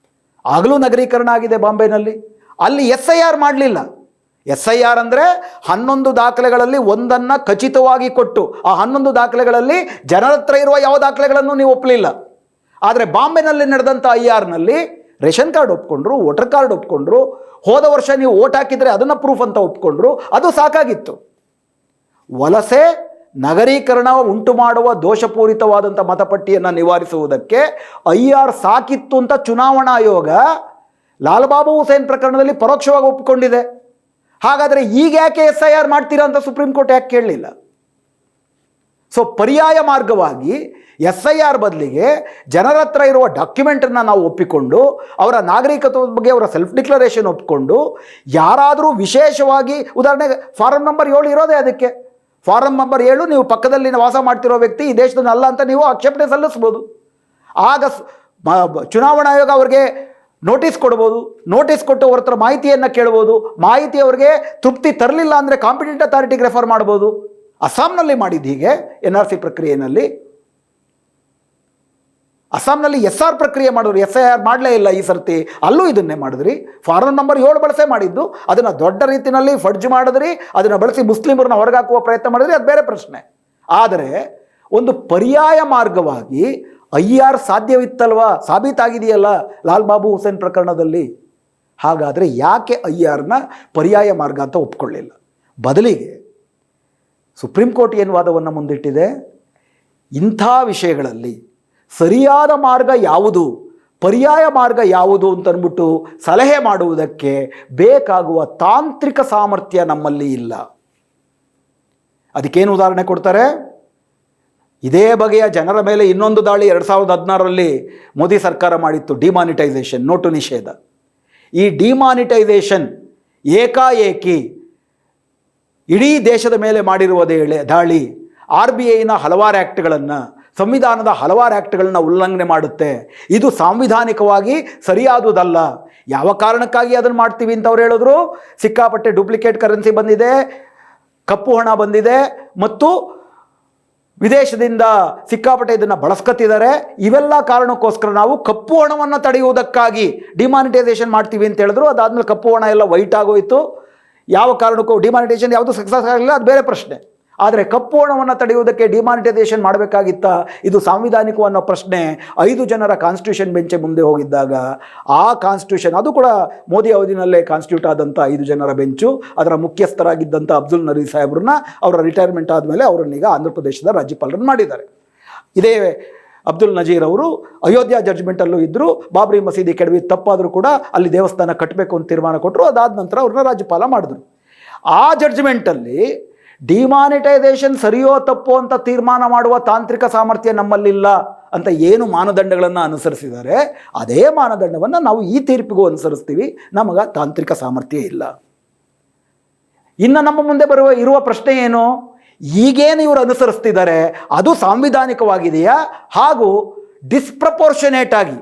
ಆಗಲೂ ನಗರೀಕರಣ ಆಗಿದೆ ಬಾಂಬೆನಲ್ಲಿ. ಅಲ್ಲಿ SIR ಮಾಡಲಿಲ್ಲ. SIR ಅಂದರೆ 11 ದಾಖಲೆಗಳಲ್ಲಿ ಒಂದನ್ನು ಖಚಿತವಾಗಿ ಕೊಟ್ಟು ಆ 11 ದಾಖಲೆಗಳಲ್ಲಿ ಜನರ ಹತ್ರ ಇರುವ ಯಾವ ದಾಖಲೆಗಳನ್ನು ನೀವು ಒಪ್ಪಲಿಲ್ಲ. ಆದರೆ ಬಾಂಬೆನಲ್ಲಿ ನಡೆದಂಥ IRನಲ್ಲಿ ರೇಷನ್ ಕಾರ್ಡ್ ಒಪ್ಕೊಂಡ್ರು, ವೋಟರ್ ಕಾರ್ಡ್ ಒಪ್ಕೊಂಡ್ರು, ಹೋದ ವರ್ಷ ನೀವು ವೋಟ್ ಹಾಕಿದರೆ ಅದನ್ನು ಪ್ರೂಫ್ ಅಂತ ಒಪ್ಕೊಂಡ್ರು. ಅದು ಸಾಕಾಗಿತ್ತು. ವಲಸೆ ನಗರೀಕರಣ ಉಂಟು ಮಾಡುವ ದೋಷಪೂರಿತವಾದಂಥ ಮತಪಟ್ಟಿಯನ್ನು ನಿವಾರಿಸುವುದಕ್ಕೆ IR ಸಾಕಿತ್ತು ಅಂತ ಚುನಾವಣಾ ಆಯೋಗ ಲಾಲ್ ಬಾಬು ಹುಸೇನ್ ಪ್ರಕರಣದಲ್ಲಿ ಪರೋಕ್ಷವಾಗಿ ಒಪ್ಪಿಕೊಂಡಿದೆ. ಹಾಗಾದರೆ ಈಗ ಯಾಕೆ SIR ಮಾಡ್ತೀರಾ ಅಂತ ಸುಪ್ರೀಂ ಕೋರ್ಟ್ ಯಾಕೆ ಕೇಳಲಿಲ್ಲ? ಸೊ ಪರ್ಯಾಯ ಮಾರ್ಗವಾಗಿ SIR ಬದಲಿಗೆ ಜನರ ಹತ್ರ ಇರುವ ಡಾಕ್ಯುಮೆಂಟನ್ನು ನಾವು ಒಪ್ಪಿಕೊಂಡು, ಅವರ ನಾಗರಿಕತ್ವದ ಬಗ್ಗೆ ಅವರ ಸೆಲ್ಫ್ ಡಿಕ್ಲರೇಷನ್ ಒಪ್ಪಿಕೊಂಡು, ಯಾರಾದರೂ ವಿಶೇಷವಾಗಿ ಉದಾಹರಣೆಗೆ ಫಾರಂ ನಂಬರ್ 7 ಇರೋದೇ ಅದಕ್ಕೆ. ಫಾರಂ ನಂಬರ್ 7 ನೀವು ಪಕ್ಕದಲ್ಲಿ ವಾಸ ಮಾಡ್ತಿರೋ ವ್ಯಕ್ತಿ ಈ ದೇಶದಲ್ಲ ಅಂತ ನೀವು ಆಕ್ಷೇಪಣೆ ಸಲ್ಲಿಸ್ಬೋದು. ಆಗ ಚುನಾವಣಾ ಆಯೋಗ ಅವ್ರಿಗೆ ನೋಟಿಸ್ ಕೊಡ್ಬೋದು. ನೋಟಿಸ್ ಕೊಟ್ಟು ಅವ್ರ ಹತ್ರ ಮಾಹಿತಿಯನ್ನು ಕೇಳ್ಬೋದು. ಮಾಹಿತಿ ಅವ್ರಿಗೆ ತೃಪ್ತಿ ತರಲಿಲ್ಲ ಅಂದರೆ ಕಾಂಪಿಟೆಂಟ್ ಅಥಾರಿಟಿಗೆ ರೆಫರ್ ಮಾಡ್ಬೋದು. ಅಸ್ಸಾಂನಲ್ಲಿ ಮಾಡಿದ್ದು ಹೀಗೆ NRC ಪ್ರಕ್ರಿಯೆಯಲ್ಲಿ. ಅಸ್ಸಾಂನಲ್ಲಿ SR ಪ್ರಕ್ರಿಯೆ ಮಾಡಿದ್ರು, SIR ಮಾಡಲೇ ಇಲ್ಲ ಈ ಸರ್ತಿ. ಅಲ್ಲೂ ಇದನ್ನೇ ಮಾಡಿದ್ರಿ. ಫಾರಂ ನಂಬರ್ 7 ಬಳಸೇ ಮಾಡಿದ್ದು, ಅದನ್ನು ದೊಡ್ಡ ರೀತಿಯಲ್ಲಿ ಫಡ್ಜ್ ಮಾಡಿದ್ರಿ, ಅದನ್ನು ಬಳಸಿ ಮುಸ್ಲಿಮರನ್ನ ಹೊರಗಾಕುವ ಪ್ರಯತ್ನ ಮಾಡಿದ್ರಿ, ಅದು ಬೇರೆ ಪ್ರಶ್ನೆ. ಆದರೆ ಒಂದು ಪರ್ಯಾಯ ಮಾರ್ಗವಾಗಿ IR ಸಾಧ್ಯವಿತ್ತಲ್ವಾ? ಸಾಬೀತಾಗಿದೆಯಲ್ಲ ಲಾಲ್ ಬಾಬು ಹುಸೇನ್ ಪ್ರಕರಣದಲ್ಲಿ. ಹಾಗಾದರೆ ಯಾಕೆ IRನ ಪರ್ಯಾಯ ಮಾರ್ಗ ಅಂತ ಒಪ್ಕೊಳ್ಳಿಲ್ಲ? ಬದಲಿಗೆ ಸುಪ್ರೀಂ ಕೋರ್ಟ್ ಏನು ವಾದವನ್ನು ಮುಂದಿಟ್ಟಿದೆ? ಇಂಥ ವಿಷಯಗಳಲ್ಲಿ ಸರಿಯಾದ ಮಾರ್ಗ ಯಾವುದು, ಪರ್ಯಾಯ ಮಾರ್ಗ ಯಾವುದು ಅಂತಂದ್ಬಿಟ್ಟು ಸಲಹೆ ಮಾಡುವುದಕ್ಕೆ ಬೇಕಾಗುವ ತಾಂತ್ರಿಕ ಸಾಮರ್ಥ್ಯ ನಮ್ಮಲ್ಲಿ ಇಲ್ಲ. ಅದಕ್ಕೇನು ಉದಾಹರಣೆ ಕೊಡ್ತಾರೆ? ಇದೇ ಬಗೆಯ ಜನರ ಮೇಲೆ ಇನ್ನೊಂದು ದಾಳಿ 2016ರಲ್ಲಿ ಮೋದಿ ಸರ್ಕಾರ ಮಾಡಿತ್ತು, ಡಿಮಾನಿಟೈಸೇಷನ್, ನೋಟು ನಿಷೇಧ. ಈ ಡಿಮಾನಿಟೈಸೇಷನ್ ಏಕಾಏಕಿ ಇಡೀ ದೇಶದ ಮೇಲೆ ಮಾಡಿರುವ ದಾಳಿ RBIನ ಹಲವಾರು ಆ್ಯಕ್ಟ್ಗಳನ್ನು, ಸಂವಿಧಾನದ ಹಲವಾರು ಆ್ಯಕ್ಟ್ಗಳನ್ನ ಉಲ್ಲಂಘನೆ ಮಾಡುತ್ತೆ. ಇದು ಸಾಂವಿಧಾನಿಕವಾಗಿ ಸರಿಯಾದುದಲ್ಲ. ಯಾವ ಕಾರಣಕ್ಕಾಗಿ ಅದನ್ನು ಮಾಡ್ತೀವಿ ಅಂತ ಅವ್ರು ಹೇಳಿದ್ರು? ಸಿಕ್ಕಾಪಟ್ಟೆ ಡೂಪ್ಲಿಕೇಟ್ ಕರೆನ್ಸಿ ಬಂದಿದೆ, ಕಪ್ಪು ಹಣ ಬಂದಿದೆ, ಮತ್ತು ವಿದೇಶದಿಂದ ಸಿಕ್ಕಾಪಟ್ಟೆ ಇದನ್ನು ಬಳಸ್ಕೊತಿದ್ದಾರೆ. ಇವೆಲ್ಲ ಕಾರಣಕ್ಕೋಸ್ಕರ ನಾವು ಕಪ್ಪು ಹಣವನ್ನು ತಡೆಯುವುದಕ್ಕಾಗಿ ಡಿಮಾನಿಟೈಸೇಷನ್ ಮಾಡ್ತೀವಿ ಅಂತ ಹೇಳಿದ್ರು. ಅದಾದಮೇಲೆ ಕಪ್ಪು ಹಣ ಎಲ್ಲ ವೈಟ್ ಆಗೋಯಿತು. ಯಾವ ಕಾರಣಕ್ಕೂ ಡಿಮಾನಿಟೈಸೇಷನ್ ಯಾವುದು ಸಕ್ಸಸ್ ಆಗಲಿಲ್ಲ, ಅದು ಬೇರೆ ಪ್ರಶ್ನೆ. ಆದರೆ ಕಪ್ಪು ಹಣವನ್ನು ತಡೆಯುವುದಕ್ಕೆ ಡಿಮಾನಿಟೈಸೇಷನ್ ಮಾಡಬೇಕಾಗಿತ್ತ? ಇದು ಸಾಂವಿಧಾನಿಕ ಅನ್ನೋ ಪ್ರಶ್ನೆ 5 ಜನರ ಕಾನ್ಸ್ಟಿಟ್ಯೂಷನ್ ಬೆಂಚೆ ಮುಂದೆ ಹೋಗಿದ್ದಾಗ ಆ ಕಾನ್ಸ್ಟಿಟ್ಯೂಷನ್, ಅದು ಕೂಡ ಮೋದಿ ಅವಧಿನಲ್ಲೇ ಕಾನ್ಸ್ಟಿಟ್ಯೂಟ್ ಆದಂಥ 5 ಜನರ ಬೆಂಚು, ಅದರ ಮುಖ್ಯಸ್ಥರಾಗಿದ್ದಂಥ ಅಬ್ದುಲ್ ನಜೀರ್ ಸಾಹೇಬ್ರನ್ನ ಅವರ ರಿಟೈರ್ಮೆಂಟ್ ಆದಮೇಲೆ ಅವರನ್ನೀಗ ಆಂಧ್ರ ಪ್ರದೇಶದ ರಾಜ್ಯಪಾಲರನ್ನು ಮಾಡಿದ್ದಾರೆ. ಇದೇ ಅಬ್ದುಲ್ ನಜೀರ್ ಅವರು ಅಯೋಧ್ಯ ಜಡ್ಜ್ಮೆಂಟಲ್ಲೂ ಇದ್ದರು. ಬಾಬ್ರಿ ಮಸೀದಿ ಕೆಡವಿ ತಪ್ಪಾದರೂ ಕೂಡ ಅಲ್ಲಿ ದೇವಸ್ಥಾನ ಕಟ್ಟಬೇಕು ಅಂತ ತೀರ್ಮಾನ ಕೊಟ್ಟರು. ಅದಾದ ನಂತರ ಅವ್ರನ್ನ ರಾಜ್ಯಪಾಲ ಮಾಡಿದ್ರು. ಆ ಜಡ್ಜ್ಮೆಂಟಲ್ಲಿ ಡಿಮಾನಿಟೈಸೇಷನ್ ಸರಿಯೋ ತಪ್ಪೋ ಅಂತ ತೀರ್ಮಾನ ಮಾಡುವ ತಾಂತ್ರಿಕ ಸಾಮರ್ಥ್ಯ ನಮ್ಮಲ್ಲಿಲ್ಲ ಅಂತ ಏನು ಮಾನದಂಡಗಳನ್ನು ಅನುಸರಿಸಿದ್ದಾರೆ, ಅದೇ ಮಾನದಂಡವನ್ನು ನಾವು ಈ ತೀರ್ಪಿಗೂ ಅನುಸರಿಸ್ತೀವಿ. ನಮಗೆ ತಾಂತ್ರಿಕ ಸಾಮರ್ಥ್ಯ ಇಲ್ಲ. ಇನ್ನು ನಮ್ಮ ಮುಂದೆ ಇರುವ ಪ್ರಶ್ನೆ ಏನು? ಈಗೇನು ಇವರು ಅನುಸರಿಸ್ತಿದ್ದಾರೆ ಅದು ಸಾಂವಿಧಾನಿಕವಾಗಿದೆಯಾ? ಹಾಗೂ ಡಿಸ್ಪ್ರಪೋರ್ಷನೇಟ್ ಆಗಿ,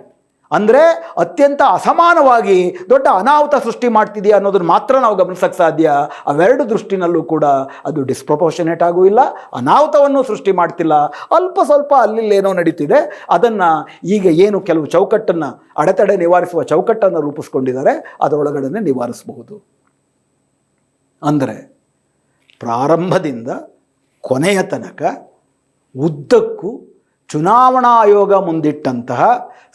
ಅಂದರೆ ಅತ್ಯಂತ ಅಸಮಾನವಾಗಿ ದೊಡ್ಡ ಅನಾಹುತ ಸೃಷ್ಟಿ ಮಾಡ್ತಿದೆಯಾ ಅನ್ನೋದನ್ನು ಮಾತ್ರ ನಾವು ಗಮನಿಸೋಕ್ಕೆ ಸಾಧ್ಯ. ಅವೆರಡು ದೃಷ್ಟಿನಲ್ಲೂ ಕೂಡ ಅದು ಡಿಸ್ಪ್ರಪೋರ್ಷನೇಟ್ ಆಗೂ ಇಲ್ಲ, ಅನಾಹುತವನ್ನು ಸೃಷ್ಟಿ ಮಾಡ್ತಿಲ್ಲ. ಅಲ್ಪ ಸ್ವಲ್ಪ ಅಲ್ಲಿಲ್ಲೇನೋ ನಡೀತಿದೆ. ಅದನ್ನು ಈಗ ಏನು ಕೆಲವು ಚೌಕಟ್ಟನ್ನು, ಅಡೆತಡೆ ನಿವಾರಿಸುವ ಚೌಕಟ್ಟನ್ನು ರೂಪಿಸ್ಕೊಂಡಿದ್ದಾರೆ, ಅದರೊಳಗಡೆ ನಿವಾರಿಸಬಹುದು. ಅಂದರೆ ಪ್ರಾರಂಭದಿಂದ ಕೊನೆಯ ತನಕ ಉದ್ದಕ್ಕೂ ಚುನಾವಣಾ ಆಯೋಗ ಮುಂದಿಟ್ಟಂತಹ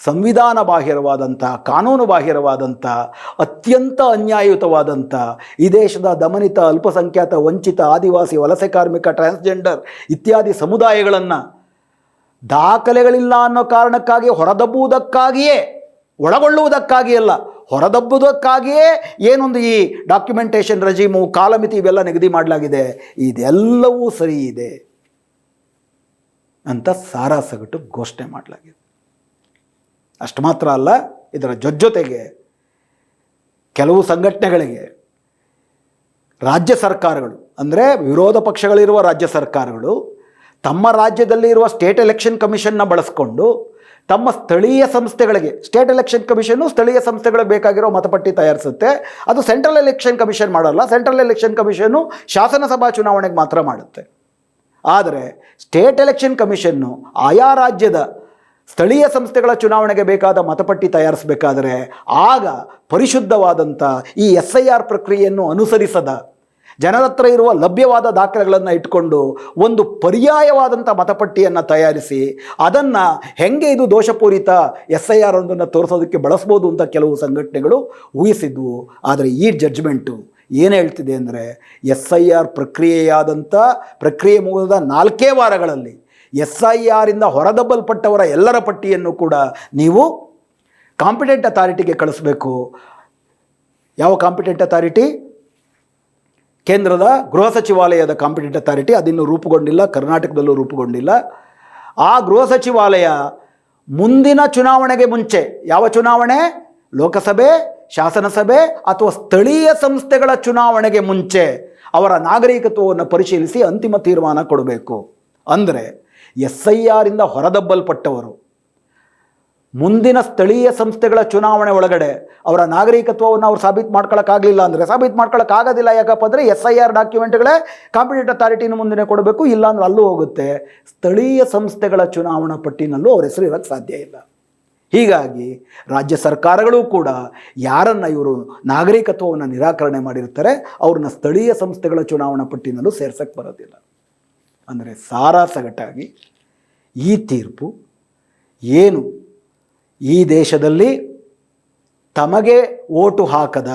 ಸಂವಿಧಾನ ಬಾಹಿರವಾದಂತಹ, ಕಾನೂನು ಬಾಹಿರವಾದಂಥ, ಅತ್ಯಂತ ಅನ್ಯಾಯಯುತವಾದಂಥ, ಈ ದೇಶದ ದಮನಿತ, ಅಲ್ಪಸಂಖ್ಯಾತ, ವಂಚಿತ, ಆದಿವಾಸಿ, ವಲಸೆ ಕಾರ್ಮಿಕ, ಟ್ರಾನ್ಸ್ಜೆಂಡರ್ ಇತ್ಯಾದಿ ಸಮುದಾಯಗಳನ್ನು ದಾಖಲೆಗಳಿಲ್ಲ ಅನ್ನೋ ಕಾರಣಕ್ಕಾಗಿ ಹೊರದಬ್ಬುವುದಕ್ಕಾಗಿಯೇ, ಒಳಗೊಳ್ಳುವುದಕ್ಕಾಗಿ ಅಲ್ಲ, ಹೊರದಬ್ಬುವುದಕ್ಕಾಗಿಯೇ ಏನೊಂದು ಈ ಡಾಕ್ಯುಮೆಂಟೇಷನ್ ರೆಜಿಮು, ಕಾಲಮಿತಿ ಇವೆಲ್ಲ ನಿಗದಿ ಮಾಡಲಾಗಿದೆ. ಇದೆಲ್ಲವೂ ಸರಿ ಇದೆ ಅಂತ ಸಾರಾಸಗಟು ಘೋಷಣೆ ಮಾಡಲಾಗಿದೆ. ಅಷ್ಟು ಮಾತ್ರ ಅಲ್ಲ, ಇದರ ಜೊತೆಗೆ ಕೆಲವು ಸಂಘಟನೆಗಳಿಗೆ ರಾಜ್ಯ ಸರ್ಕಾರಗಳು, ಅಂದರೆ ವಿರೋಧ ಪಕ್ಷಗಳಿರುವ ರಾಜ್ಯ ಸರ್ಕಾರಗಳು ತಮ್ಮ ರಾಜ್ಯದಲ್ಲಿ ಇರುವ ಸ್ಟೇಟ್ ಎಲೆಕ್ಷನ್ ಕಮಿಷನ್ನ ಬಳಸ್ಕೊಂಡು ತಮ್ಮ ಸ್ಥಳೀಯ ಸಂಸ್ಥೆಗಳಿಗೆ, ಸ್ಟೇಟ್ ಎಲೆಕ್ಷನ್ ಕಮಿಷನ್ನು ಸ್ಥಳೀಯ ಸಂಸ್ಥೆಗಳಿಗೆ ಬೇಕಾಗಿರೋ ಮತಪಟ್ಟಿ ತಯಾರಿಸುತ್ತೆ. ಅದು ಸೆಂಟ್ರಲ್ ಎಲೆಕ್ಷನ್ ಕಮಿಷನ್ ಮಾಡೋಲ್ಲ. ಸೆಂಟ್ರಲ್ ಎಲೆಕ್ಷನ್ ಕಮಿಷನ್ನು ಶಾಸನಸಭಾ ಚುನಾವಣೆಗೆ ಮಾತ್ರ ಮಾಡುತ್ತೆ. ಆದರೆ ಸ್ಟೇಟ್ ಎಲೆಕ್ಷನ್ ಕಮಿಷನ್ನು ಆಯಾ ರಾಜ್ಯದ ಸ್ಥಳೀಯ ಸಂಸ್ಥೆಗಳ ಚುನಾವಣೆಗೆ ಬೇಕಾದ ಮತಪಟ್ಟಿ ತಯಾರಿಸಬೇಕಾದರೆ ಆಗ ಪರಿಶುದ್ಧವಾದಂಥ ಈ SIR ಪ್ರಕ್ರಿಯೆಯನ್ನು ಅನುಸರಿಸದ ಜನರ ಹತ್ರ ಇರುವ ಲಭ್ಯವಾದ ದಾಖಲೆಗಳನ್ನು ಇಟ್ಕೊಂಡು ಒಂದು ಪರ್ಯಾಯವಾದಂಥ ಮತಪಟ್ಟಿಯನ್ನು ತಯಾರಿಸಿ ಅದನ್ನು ಹೆಂಗೆ ಇದು ದೋಷಪೂರಿತ SIR ಒಂದನ್ನು ತೋರಿಸೋದಕ್ಕೆ ಬಳಸ್ಬೋದು ಅಂತ ಕೆಲವು ಸಂಘಟನೆಗಳು ಊಹಿಸಿದ್ವು. ಆದರೆ ಈ ಜಡ್ಜ್ಮೆಂಟು ಏನು ಹೇಳ್ತಿದೆ ಅಂದರೆ SIR ಪ್ರಕ್ರಿಯೆ ಮುಗಿದ 4 ವಾರಗಳಲ್ಲಿ SIR ಇಂದ ಹೊರದಬ್ಬಲ್ಪಟ್ಟವರ ಎಲ್ಲರ ಪಟ್ಟಿಯನ್ನು ಕೂಡ ನೀವು ಕಾಂಪಿಟೆಂಟ್ ಅಥಾರಿಟಿಗೆ ಕಳಿಸ್ಬೇಕು. ಯಾವ ಕಾಂಪಿಟೆಂಟ್ ಅಥಾರಿಟಿ? ಕೇಂದ್ರದ ಗೃಹ ಸಚಿವಾಲಯದ ಕಾಂಪಿಟೆಂಟ್ ಅಥಾರಿಟಿ. ಅದಿನ್ನೂ ರೂಪುಗೊಂಡಿಲ್ಲ, ಕರ್ನಾಟಕದಲ್ಲೂ ರೂಪುಗೊಂಡಿಲ್ಲ. ಆ ಗೃಹ ಸಚಿವಾಲಯ ಮುಂದಿನ ಚುನಾವಣೆಗೆ ಮುಂಚೆ, ಯಾವ ಚುನಾವಣೆ? ಲೋಕಸಭೆ, ಶಾಸನಸಭೆ ಅಥವಾ ಸ್ಥಳೀಯ ಸಂಸ್ಥೆಗಳ ಚುನಾವಣೆಗೆ ಮುಂಚೆ ಅವರ ನಾಗರಿಕತ್ವವನ್ನು ಪರಿಶೀಲಿಸಿ ಅಂತಿಮ ತೀರ್ಮಾನ ಕೊಡಬೇಕು. ಅಂದರೆ SIR ಇಂದ ಹೊರದಬ್ಬಲ್ಪಟ್ಟವರು ಮುಂದಿನ ಸ್ಥಳೀಯ ಸಂಸ್ಥೆಗಳ ಚುನಾವಣೆ ಒಳಗಡೆ ಅವರ ನಾಗರಿಕತ್ವವನ್ನು ಅವ್ರು ಸಾಬೀತು ಮಾಡ್ಕೊಳ್ಳೋಕ್ಕಾಗಲಿಲ್ಲ ಅಂದರೆ, ಸಾಬೀತು ಮಾಡ್ಕೊಳ್ಳೋಕ್ಕಾಗೋದಿಲ್ಲ ಯಾಕಪ್ಪ ಅಂದರೆ SIR ಡಾಕ್ಯುಮೆಂಟ್ಗಳೇ ಕಾಂಪಿಟೆಂಟ್ ಅಥಾರಿಟಿನ ಮುಂದೆ ಕೊಡಬೇಕು, ಇಲ್ಲಾಂದ್ರೆ ಅಲ್ಲೂ ಹೋಗುತ್ತೆ. ಸ್ಥಳೀಯ ಸಂಸ್ಥೆಗಳ ಚುನಾವಣಾ ಪಟ್ಟಿನಲ್ಲೂ ಅವ್ರ ಹೆಸರು ಇರೋಕ್ಕೆ ಸಾಧ್ಯ ಇಲ್ಲ. ಹೀಗಾಗಿ ರಾಜ್ಯ ಸರ್ಕಾರಗಳು ಕೂಡ ಯಾರನ್ನು ಇವರು ನಾಗರಿಕತ್ವವನ್ನು ನಿರಾಕರಣೆ ಮಾಡಿರ್ತಾರೆ ಅವ್ರನ್ನ ಸ್ಥಳೀಯ ಸಂಸ್ಥೆಗಳ ಚುನಾವಣಾ ಪಟ್ಟಿನಲ್ಲೂ ಸೇರ್ಸಕ್ಕೆ ಬರೋದಿಲ್ಲ. ಅಂದರೆ ಸಾರಾಸಗಟಾಗಿ ಈ ತೀರ್ಪು ಏನು ಈ ದೇಶದಲ್ಲಿ ತಮಗೆ ಓಟು ಹಾಕದ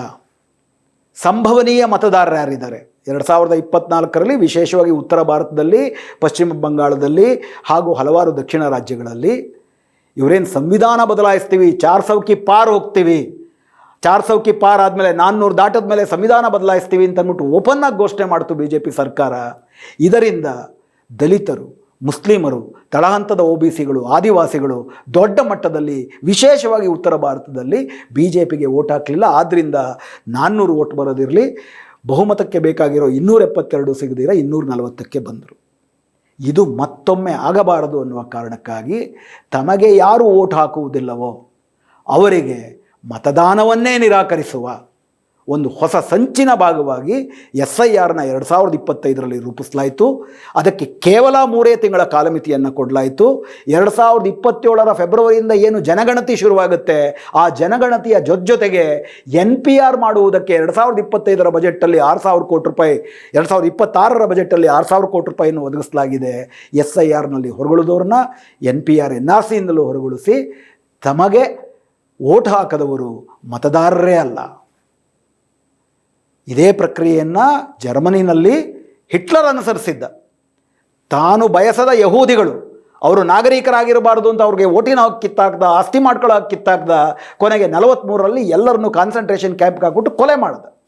ಸಂಭವನೀಯ ಮತದಾರರು ಯಾರಿದ್ದಾರೆ 2024ರಲ್ಲಿ ವಿಶೇಷವಾಗಿ ಉತ್ತರ ಭಾರತದಲ್ಲಿ, ಪಶ್ಚಿಮ ಬಂಗಾಳದಲ್ಲಿ ಹಾಗೂ ಹಲವಾರು ದಕ್ಷಿಣ ರಾಜ್ಯಗಳಲ್ಲಿ ಇವರೇನು ಸಂವಿಧಾನ ಬದಲಾಯಿಸ್ತೀವಿ, 400 ಕಿ ಪಾರ್ ಹೋಗ್ತೀವಿ, 400 ಕಿ ಪಾರ್ ಆದಮೇಲೆ 400 ದಾಟದ ಮೇಲೆ ಸಂವಿಧಾನ ಬದಲಾಯಿಸ್ತೀವಿ ಅಂತ ಅಂದ್ಬಿಟ್ಟು ಓಪನ್ನಾಗಿ ಘೋಷಣೆ ಮಾಡ್ತು BJP ಸರ್ಕಾರ. ಇದರಿಂದ ದಲಿತರು, ಮುಸ್ಲಿಮರು, ತಳಹಂತದ OBCಗಳು, ಆದಿವಾಸಿಗಳು ದೊಡ್ಡ ಮಟ್ಟದಲ್ಲಿ ವಿಶೇಷವಾಗಿ ಉತ್ತರ ಭಾರತದಲ್ಲಿ BJPಗೆ ಓಟ್ ಹಾಕಲಿಲ್ಲ. ಆದ್ದರಿಂದ 400 ಓಟ್ ಬರೋದಿರಲಿ, ಬಹುಮತಕ್ಕೆ ಬೇಕಾಗಿರೋ 272 ಸಿಗದಿರ 240ಕ್ಕೆ ಬಂದರು. ಇದು ಮತ್ತೊಮ್ಮೆ ಆಗಬಾರದು ಅನ್ನುವ ಕಾರಣಕ್ಕಾಗಿ ತಮಗೆ ಯಾರು ಓಟ್ ಹಾಕುವುದಿಲ್ಲವೋ ಅವರಿಗೆ ಮತದಾನವನ್ನೇ ನಿರಾಕರಿಸುವ ಒಂದು ಹೊಸ ಸಂಚಿನ ಭಾಗವಾಗಿ SIRನ 2025ರಲ್ಲಿ ರೂಪಿಸಲಾಯಿತು. ಅದಕ್ಕೆ ಕೇವಲ 3 ತಿಂಗಳ ಕಾಲಮಿತಿಯನ್ನು ಕೊಡಲಾಯಿತು. 2027ರ ಫೆಬ್ರವರಿಯಿಂದ ಏನು ಜನಗಣತಿ ಶುರುವಾಗುತ್ತೆ, ಆ ಜನಗಣತಿಯ ಜೊತೆಗೆ NPR ಮಾಡುವುದಕ್ಕೆ 2025ರ ಬಜೆಟಲ್ಲಿ 6,000 ಕೋಟಿ ರೂಪಾಯಿ, 2026ರ ಬಜೆಟಲ್ಲಿ 6,000 ಕೋಟಿ ರೂಪಾಯಿಯನ್ನು ಒದಗಿಸಲಾಗಿದೆ. SIRನಲ್ಲಿ ಹೊರಗುಳಿದವ್ರನ್ನ NPR NRCಯಿಂದಲೂ ಹೊರಗುಳಿಸಿ ತಮಗೆ ಓಟ್ ಹಾಕದವರು ಮತದಾರರೇ ಅಲ್ಲ. ಇದೇ ಪ್ರಕ್ರಿಯೆಯನ್ನು ಜರ್ಮನಿನಲ್ಲಿ ಹಿಟ್ಲರ್ ಅನುಸರಿಸಿದ್ದ. ತಾನು ಬಯಸದ ಯಹೂದಿಗಳು ಅವರು ನಾಗರಿಕರಾಗಿರಬಾರ್ದು ಅಂತ ಅವ್ರಿಗೆ ಓಟಿನ ಹಕ್ಕು ಕಿತ್ತಾಕ್ದ, ಆಸ್ತಿ ಮಾಡ್ಕೊಳ್ಳೋ ಹಕ್ಕು ಕಿತ್ತಾಕ್ದ. ಕೊನೆಗೆ 43ರಲ್ಲಿ ಎಲ್ಲರನ್ನೂ ಕಾನ್ಸಂಟ್ರೇಷನ್ ಕ್ಯಾಂಪ್ಗೆ ಹಾಕ್ಬಿಟ್ಟು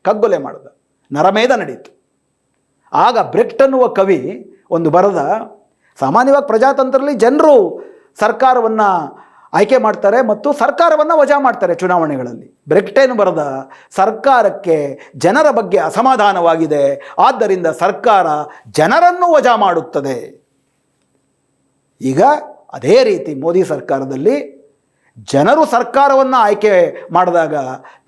ಕಗ್ಗೊಲೆ ಮಾಡ್ದ. ನರಮೇಧ ನಡೀತು. ಆಗ ಬ್ರೆಕ್ಟ್ ಅನ್ನುವ ಕವಿ ಒಂದು ಬರೆದ, ಸಾಮಾನ್ಯವಾಗಿ ಪ್ರಜಾತಂತ್ರದಲ್ಲಿ ಜನರು ಸರ್ಕಾರವನ್ನು ಆಯ್ಕೆ ಮಾಡ್ತಾರೆ ಮತ್ತು ಸರ್ಕಾರವನ್ನು ವಜಾ ಮಾಡ್ತಾರೆ ಚುನಾವಣೆಗಳಲ್ಲಿ. ಬ್ರೆಕ್ಟೇನು ಬರೆದ, ಸರ್ಕಾರಕ್ಕೆ ಜನರ ಬಗ್ಗೆ ಅಸಮಾಧಾನವಾಗಿದೆ, ಆದ್ದರಿಂದ ಸರ್ಕಾರ ಜನರನ್ನು ವಜಾ ಮಾಡುತ್ತದೆ. ಈಗ ಅದೇ ರೀತಿ ಮೋದಿ ಸರ್ಕಾರದಲ್ಲಿ ಜನರು ಸರ್ಕಾರವನ್ನು ಆಯ್ಕೆ ಮಾಡಿದಾಗ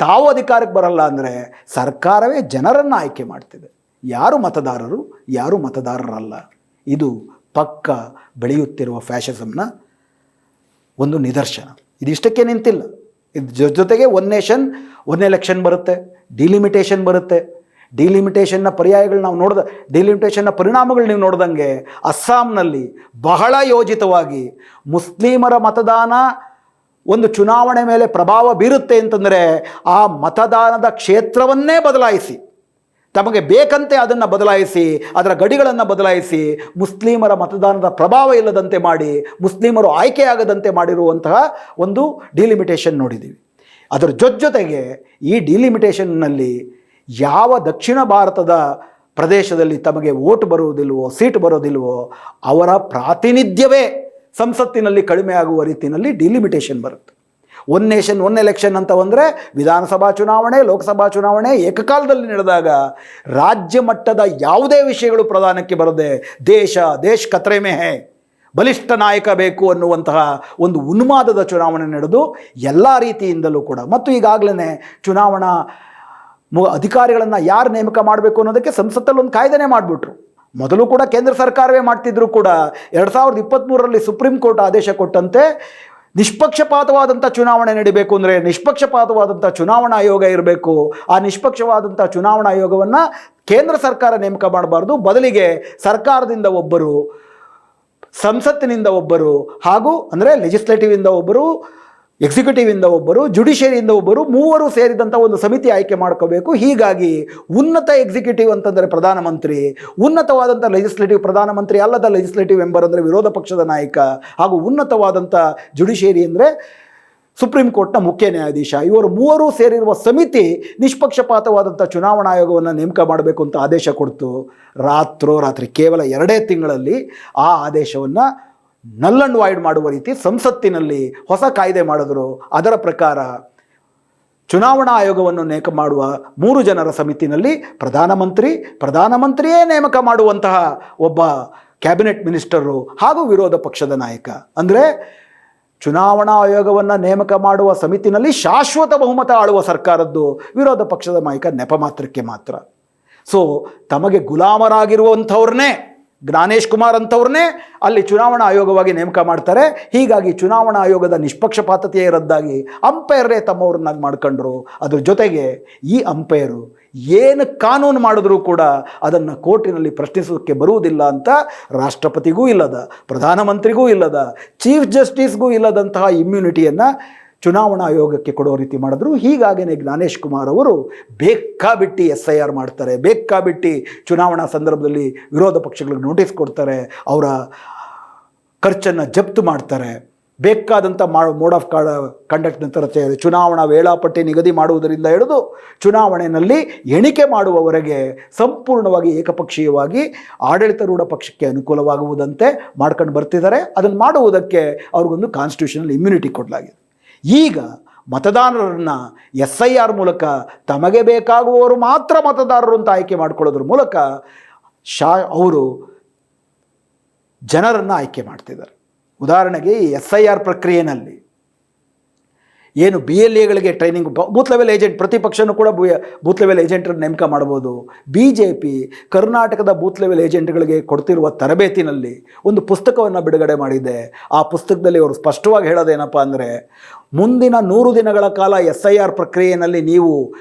ತಾವು ಅಧಿಕಾರಕ್ಕೆ ಬರಲ್ಲ ಅಂದರೆ ಸರ್ಕಾರವೇ ಜನರನ್ನು ಆಯ್ಕೆ ಮಾಡ್ತಿದೆ. ಯಾರು ಮತದಾರರು, ಯಾರು ಮತದಾರರಲ್ಲ. ಇದು ಪಕ್ಕ ಬೆಳೆಯುತ್ತಿರುವ ಫ್ಯಾಷಿಸಮ್ನ ಒಂದು ನಿದರ್ಶನ. ಇದಿಷ್ಟಕ್ಕೆ ನಿಂತಿಲ್ಲ. ಇದು ಜೊತೆಗೆ ಒನ್ ನೇಷನ್ ಒನ್ ಎಲೆಕ್ಷನ್ ಬರುತ್ತೆ, ಡಿಲಿಮಿಟೇಷನ್ ಬರುತ್ತೆ. ಡಿಲಿಮಿಟೇಷನ್ನ ಪರ್ಯಾಯಗಳು ನಾವು ಡಿಲಿಮಿಟೇಷನ್ನ ಪರಿಣಾಮಗಳು ನೀವು ನೋಡ್ದಂಗೆ ಅಸ್ಸಾಂನಲ್ಲಿ ಬಹಳ ಯೋಜಿತವಾಗಿ ಮುಸ್ಲಿಮರ ಮತದಾನ ಒಂದು ಚುನಾವಣೆ ಮೇಲೆ ಪ್ರಭಾವ ಬೀರುತ್ತೆ ಅಂತಂದರೆ ಆ ಮತದಾನದ ಕ್ಷೇತ್ರವನ್ನೇ ಬದಲಾಯಿಸಿ, ತಮಗೆ ಬೇಕಂತೆ ಅದನ್ನು ಬದಲಾಯಿಸಿ, ಅದರ ಗಡಿಗಳನ್ನು ಬದಲಾಯಿಸಿ, ಮುಸ್ಲಿಮರ ಮತದಾನದ ಪ್ರಭಾವ ಇಲ್ಲದಂತೆ ಮಾಡಿ, ಮುಸ್ಲಿಮರು ಆಯ್ಕೆಯಾಗದಂತೆ ಮಾಡಿರುವಂತಹ ಒಂದು ಡಿಲಿಮಿಟೇಷನ್ ನೋಡಿದ್ದೀವಿ. ಅದರ ಜೊತೆಗೆ ಈ ಡಿಲಿಮಿಟೇಷನ್ನಲ್ಲಿ ಯಾವ ದಕ್ಷಿಣ ಭಾರತದ ಪ್ರದೇಶದಲ್ಲಿ ತಮಗೆ ಓಟ್ ಬರುವುದಿಲ್ವೋ, ಸೀಟ್ ಬರೋದಿಲ್ವೋ ಅವರ ಪ್ರಾತಿನಿಧ್ಯವೇ ಸಂಸತ್ತಿನಲ್ಲಿ ಕಡಿಮೆ ಆಗುವ ರೀತಿಯಲ್ಲಿ ಡಿಲಿಮಿಟೇಷನ್ ಬರುತ್ತೆ. ಒನ್ ನೇಷನ್ ಒನ್ ಎಲೆಕ್ಷನ್ ಅಂತ ಅಂದರೆ ವಿಧಾನಸಭಾ ಚುನಾವಣೆ, ಲೋಕಸಭಾ ಚುನಾವಣೆ ಏಕಕಾಲದಲ್ಲಿ ನಡೆದಾಗ ರಾಜ್ಯ ಮಟ್ಟದ ಯಾವುದೇ ವಿಷಯಗಳು ಪ್ರಧಾನಕ್ಕೆ ಬರದೆ ದೇಶ ಖತರೆ ಮೇ ಹೈ, ಬಲಿಷ್ಠ ನಾಯಕ ಬೇಕು ಅನ್ನುವಂತಹ ಒಂದು ಉನ್ಮಾದದ ಚುನಾವಣೆ ನಡೆದು ಎಲ್ಲ ರೀತಿಯಿಂದಲೂ ಕೂಡ, ಮತ್ತು ಈಗಾಗಲೇ ಚುನಾವಣಾ ಅಧಿಕಾರಿಗಳನ್ನು ಯಾರು ನೇಮಕ ಮಾಡಬೇಕು ಅನ್ನೋದಕ್ಕೆ ಸಂಸತ್ತಲ್ಲಿ ಒಂದು ಕಾಯ್ದೆನೇ ಮಾಡಿಬಿಟ್ರು. ಮೊದಲು ಕೂಡ ಕೇಂದ್ರ ಸರ್ಕಾರವೇ ಮಾಡ್ತಿದ್ರು ಕೂಡ 2023ರಲ್ಲಿ ಸುಪ್ರೀಂ ಕೋರ್ಟ್ ಆದೇಶ ಕೊಟ್ಟಂತೆ ನಿಷ್ಪಕ್ಷಪಾತವಾದಂಥ ಚುನಾವಣೆ ನಡೀಬೇಕು ಅಂದರೆ ನಿಷ್ಪಕ್ಷಪಾತವಾದಂಥ ಚುನಾವಣಾ ಆಯೋಗ ಇರಬೇಕು. ಆ ನಿಷ್ಪಕ್ಷವಾದಂಥ ಚುನಾವಣಾ ಆಯೋಗವನ್ನು ಕೇಂದ್ರ ಸರ್ಕಾರ ನೇಮಕ ಮಾಡಬಾರ್ದು, ಬದಲಿಗೆ ಸರ್ಕಾರದಿಂದ ಒಬ್ಬರು, ಸಂಸತ್ತಿನಿಂದ ಒಬ್ಬರು, ಹಾಗೂ ಅಂದರೆ ಲೆಜಿಸ್ಲೇಟಿವಿಂದ ಒಬ್ಬರು, ಎಕ್ಸಿಕ್ಯೂಟಿವಿಂದ ಒಬ್ಬರು, ಜುಡಿಷಿಯರಿಯಿಂದ ಒಬ್ಬರು, ಮೂವರು ಸೇರಿದಂಥ ಒಂದು ಸಮಿತಿ ಆಯ್ಕೆ ಮಾಡ್ಕೋಬೇಕು. ಹೀಗಾಗಿ ಉನ್ನತ ಎಕ್ಸಿಕ್ಯೂಟಿವ್ ಅಂತಂದರೆ ಪ್ರಧಾನಮಂತ್ರಿ, ಉನ್ನತವಾದಂಥ ಲೆಜಿಸ್ಲೇಟಿವ್ ಪ್ರಧಾನಮಂತ್ರಿ ಅಲ್ಲದ ಲೆಜಿಸ್ಲೇಟಿವ್ ಮೆಂಬರ್ ಅಂದರೆ ವಿರೋಧ ಪಕ್ಷದ ನಾಯಕ, ಹಾಗೂ ಉನ್ನತವಾದಂಥ ಜುಡಿಷಿಯರಿ ಅಂದರೆ ಸುಪ್ರೀಂ ಕೋರ್ಟ್ನ ಮುಖ್ಯ ನ್ಯಾಯಾಧೀಶ, ಇವರು ಮೂವರು ಸೇರಿರುವ ಸಮಿತಿ ನಿಷ್ಪಕ್ಷಪಾತವಾದಂಥ ಚುನಾವಣಾ ಆಯೋಗವನ್ನು ನೇಮಕ ಮಾಡಬೇಕು ಅಂತ ಆದೇಶ ಕೊಡ್ತು. ರಾತ್ರಿ ಕೇವಲ 2 ತಿಂಗಳಲ್ಲಿ ಆ ಆದೇಶವನ್ನು ನಲ್ ಅಂಡ್ ವಾಯ್ಡ್ ಮಾಡುವ ರೀತಿ ಸಂಸತ್ತಿನಲ್ಲಿ ಹೊಸ ಕಾಯ್ದೆ ಮಾಡಿದ್ರು. ಅದರ ಪ್ರಕಾರ ಚುನಾವಣಾ ಆಯೋಗವನ್ನು ನೇಮಕ ಮಾಡುವ 3 ಜನರ ಸಮಿತಿನಲ್ಲಿ ಪ್ರಧಾನಮಂತ್ರಿಯೇ ನೇಮಕ ಮಾಡುವಂತಹ ಒಬ್ಬ ಕ್ಯಾಬಿನೆಟ್ ಮಿನಿಸ್ಟರು ಹಾಗೂ ವಿರೋಧ ಪಕ್ಷದ ನಾಯಕ. ಅಂದರೆ ಚುನಾವಣಾ ಆಯೋಗವನ್ನು ನೇಮಕ ಮಾಡುವ ಸಮಿತಿನಲ್ಲಿ ಶಾಶ್ವತ ಬಹುಮತ ಆಳುವ ಸರ್ಕಾರದ್ದು, ವಿರೋಧ ಪಕ್ಷದ ನಾಯಕ ನೆಪ ಮಾತ್ರಕ್ಕೆ ಮಾತ್ರ. ಸೊ ತಮಗೆ ಗುಲಾಮರಾಗಿರುವಂಥವ್ರನ್ನೇ, ಜ್ಞಾನೇಶ್ ಕುಮಾರ್ ಅಂಥವ್ರನ್ನೇ ಅಲ್ಲಿ ಚುನಾವಣಾ ಆಯೋಗವಾಗಿ ನೇಮಕ ಮಾಡ್ತಾರೆ. ಹೀಗಾಗಿ ಚುನಾವಣಾ ಆಯೋಗದ ನಿಷ್ಪಕ್ಷಪಾತತೆಯೇ ರದ್ದಾಗಿ ಅಂಪೈರೇ ತಮ್ಮವ್ರನ್ನಾಗಿ ಮಾಡ್ಕೊಂಡ್ರು. ಅದ್ರ ಜೊತೆಗೆ ಈ ಅಂಪೈರು ಏನು ಕಾನೂನು ಮಾಡಿದ್ರೂ ಕೂಡ ಅದನ್ನು ಕೋರ್ಟಿನಲ್ಲಿ ಪ್ರಶ್ನಿಸೋದಕ್ಕೆ ಬರುವುದಿಲ್ಲ ಅಂತ ರಾಷ್ಟ್ರಪತಿಗೂ ಇಲ್ಲದ, ಪ್ರಧಾನಮಂತ್ರಿಗೂ ಇಲ್ಲದ, ಚೀಫ್ ಜಸ್ಟಿಸ್ಗೂ ಇಲ್ಲದಂತಹ ಇಮ್ಯುನಿಟಿಯನ್ನು ಚುನಾವಣಾ ಆಯೋಗಕ್ಕೆ ಕೊಡೋ ರೀತಿ ಮಾಡಿದ್ರು. ಹೀಗಾಗಿಯೇ ಜ್ಞಾನೇಶ್ ಕುಮಾರ್ ಅವರು ಬೇಕಾಬಿಟ್ಟು SIR ಮಾಡ್ತಾರೆ, ಬೇಕಾಬಿಟ್ಟು ಚುನಾವಣಾ ಸಂದರ್ಭದಲ್ಲಿ ವಿರೋಧ ಪಕ್ಷಗಳಿಗೆ ನೋಟಿಸ್ ಕೊಡ್ತಾರೆ, ಅವರ ಖರ್ಚನ್ನು ಜಪ್ತು ಮಾಡ್ತಾರೆ, ಬೇಕಾದಂಥ ಮೋಡ್ ಆಫ್ ಕಂಡಕ್ಟ್ ನಂತರ ಚುನಾವಣಾ ವೇಳಾಪಟ್ಟಿ ನಿಗದಿ ಮಾಡುವುದರಿಂದ ಹಿಡಿದು ಚುನಾವಣೆಯಲ್ಲಿ ಎಣಿಕೆ ಮಾಡುವವರೆಗೆ ಸಂಪೂರ್ಣವಾಗಿ ಏಕಪಕ್ಷೀಯವಾಗಿ ಆಡಳಿತಾರೂಢ ಪಕ್ಷಕ್ಕೆ ಅನುಕೂಲವಾಗುವುದಂತೆ ಮಾಡ್ಕೊಂಡು ಬರ್ತಿದ್ದಾರೆ. ಅದನ್ನು ಮಾಡುವುದಕ್ಕೆ ಅವ್ರಿಗೊಂದು ಕಾನ್ಸ್ಟಿಟ್ಯೂಷನಲ್ ಇಮ್ಯುನಿಟಿ ಕೊಡಲಾಗಿದೆ. ಈಗ ಮತದಾರರನ್ನು SIR ಮೂಲಕ ತಮಗೆ ಬೇಕಾಗುವವರು ಮಾತ್ರ ಮತದಾರರು ಅಂತ ಆಯ್ಕೆ ಮಾಡಿಕೊಳ್ಳೋದ್ರ ಮೂಲಕ ಅವರು ಜನರನ್ನು ಆಯ್ಕೆ ಮಾಡ್ತಿದ್ದಾರೆ. ಉದಾಹರಣೆಗೆ ಈ SIR ಪ್ರಕ್ರಿಯೆಯಲ್ಲಿ ಏನು BLAಗಳಿಗೆ ಟ್ರೈನಿಂಗ್, ಬೂತ್ ಲೆವೆಲ್ ಏಜೆಂಟ್, ಪ್ರತಿಪಕ್ಷನೂ ಕೂಡ ಬೂತ್ ಲೆವೆಲ್ ಏಜೆಂಟರನ್ನು ನೇಮಕ ಮಾಡ್ಬೋದು. BJP ಕರ್ನಾಟಕದ ಬೂತ್ ಲೆವೆಲ್ ಏಜೆಂಟ್ಗಳಿಗೆ ಕೊಡ್ತಿರುವ ತರಬೇತಿನಲ್ಲಿ ಒಂದು ಪುಸ್ತಕವನ್ನು ಬಿಡುಗಡೆ ಮಾಡಿದೆ. ಆ ಪುಸ್ತಕದಲ್ಲಿ ಅವರು ಸ್ಪಷ್ಟವಾಗಿ ಹೇಳೋದೇನಪ್ಪ ಅಂದರೆ, ಮುಂದಿನ 100 ದಿನಗಳ ಕಾಲ SIR ಪ್ರಕ್ರಿಯೆಯಲ್ಲಿ ನೀವು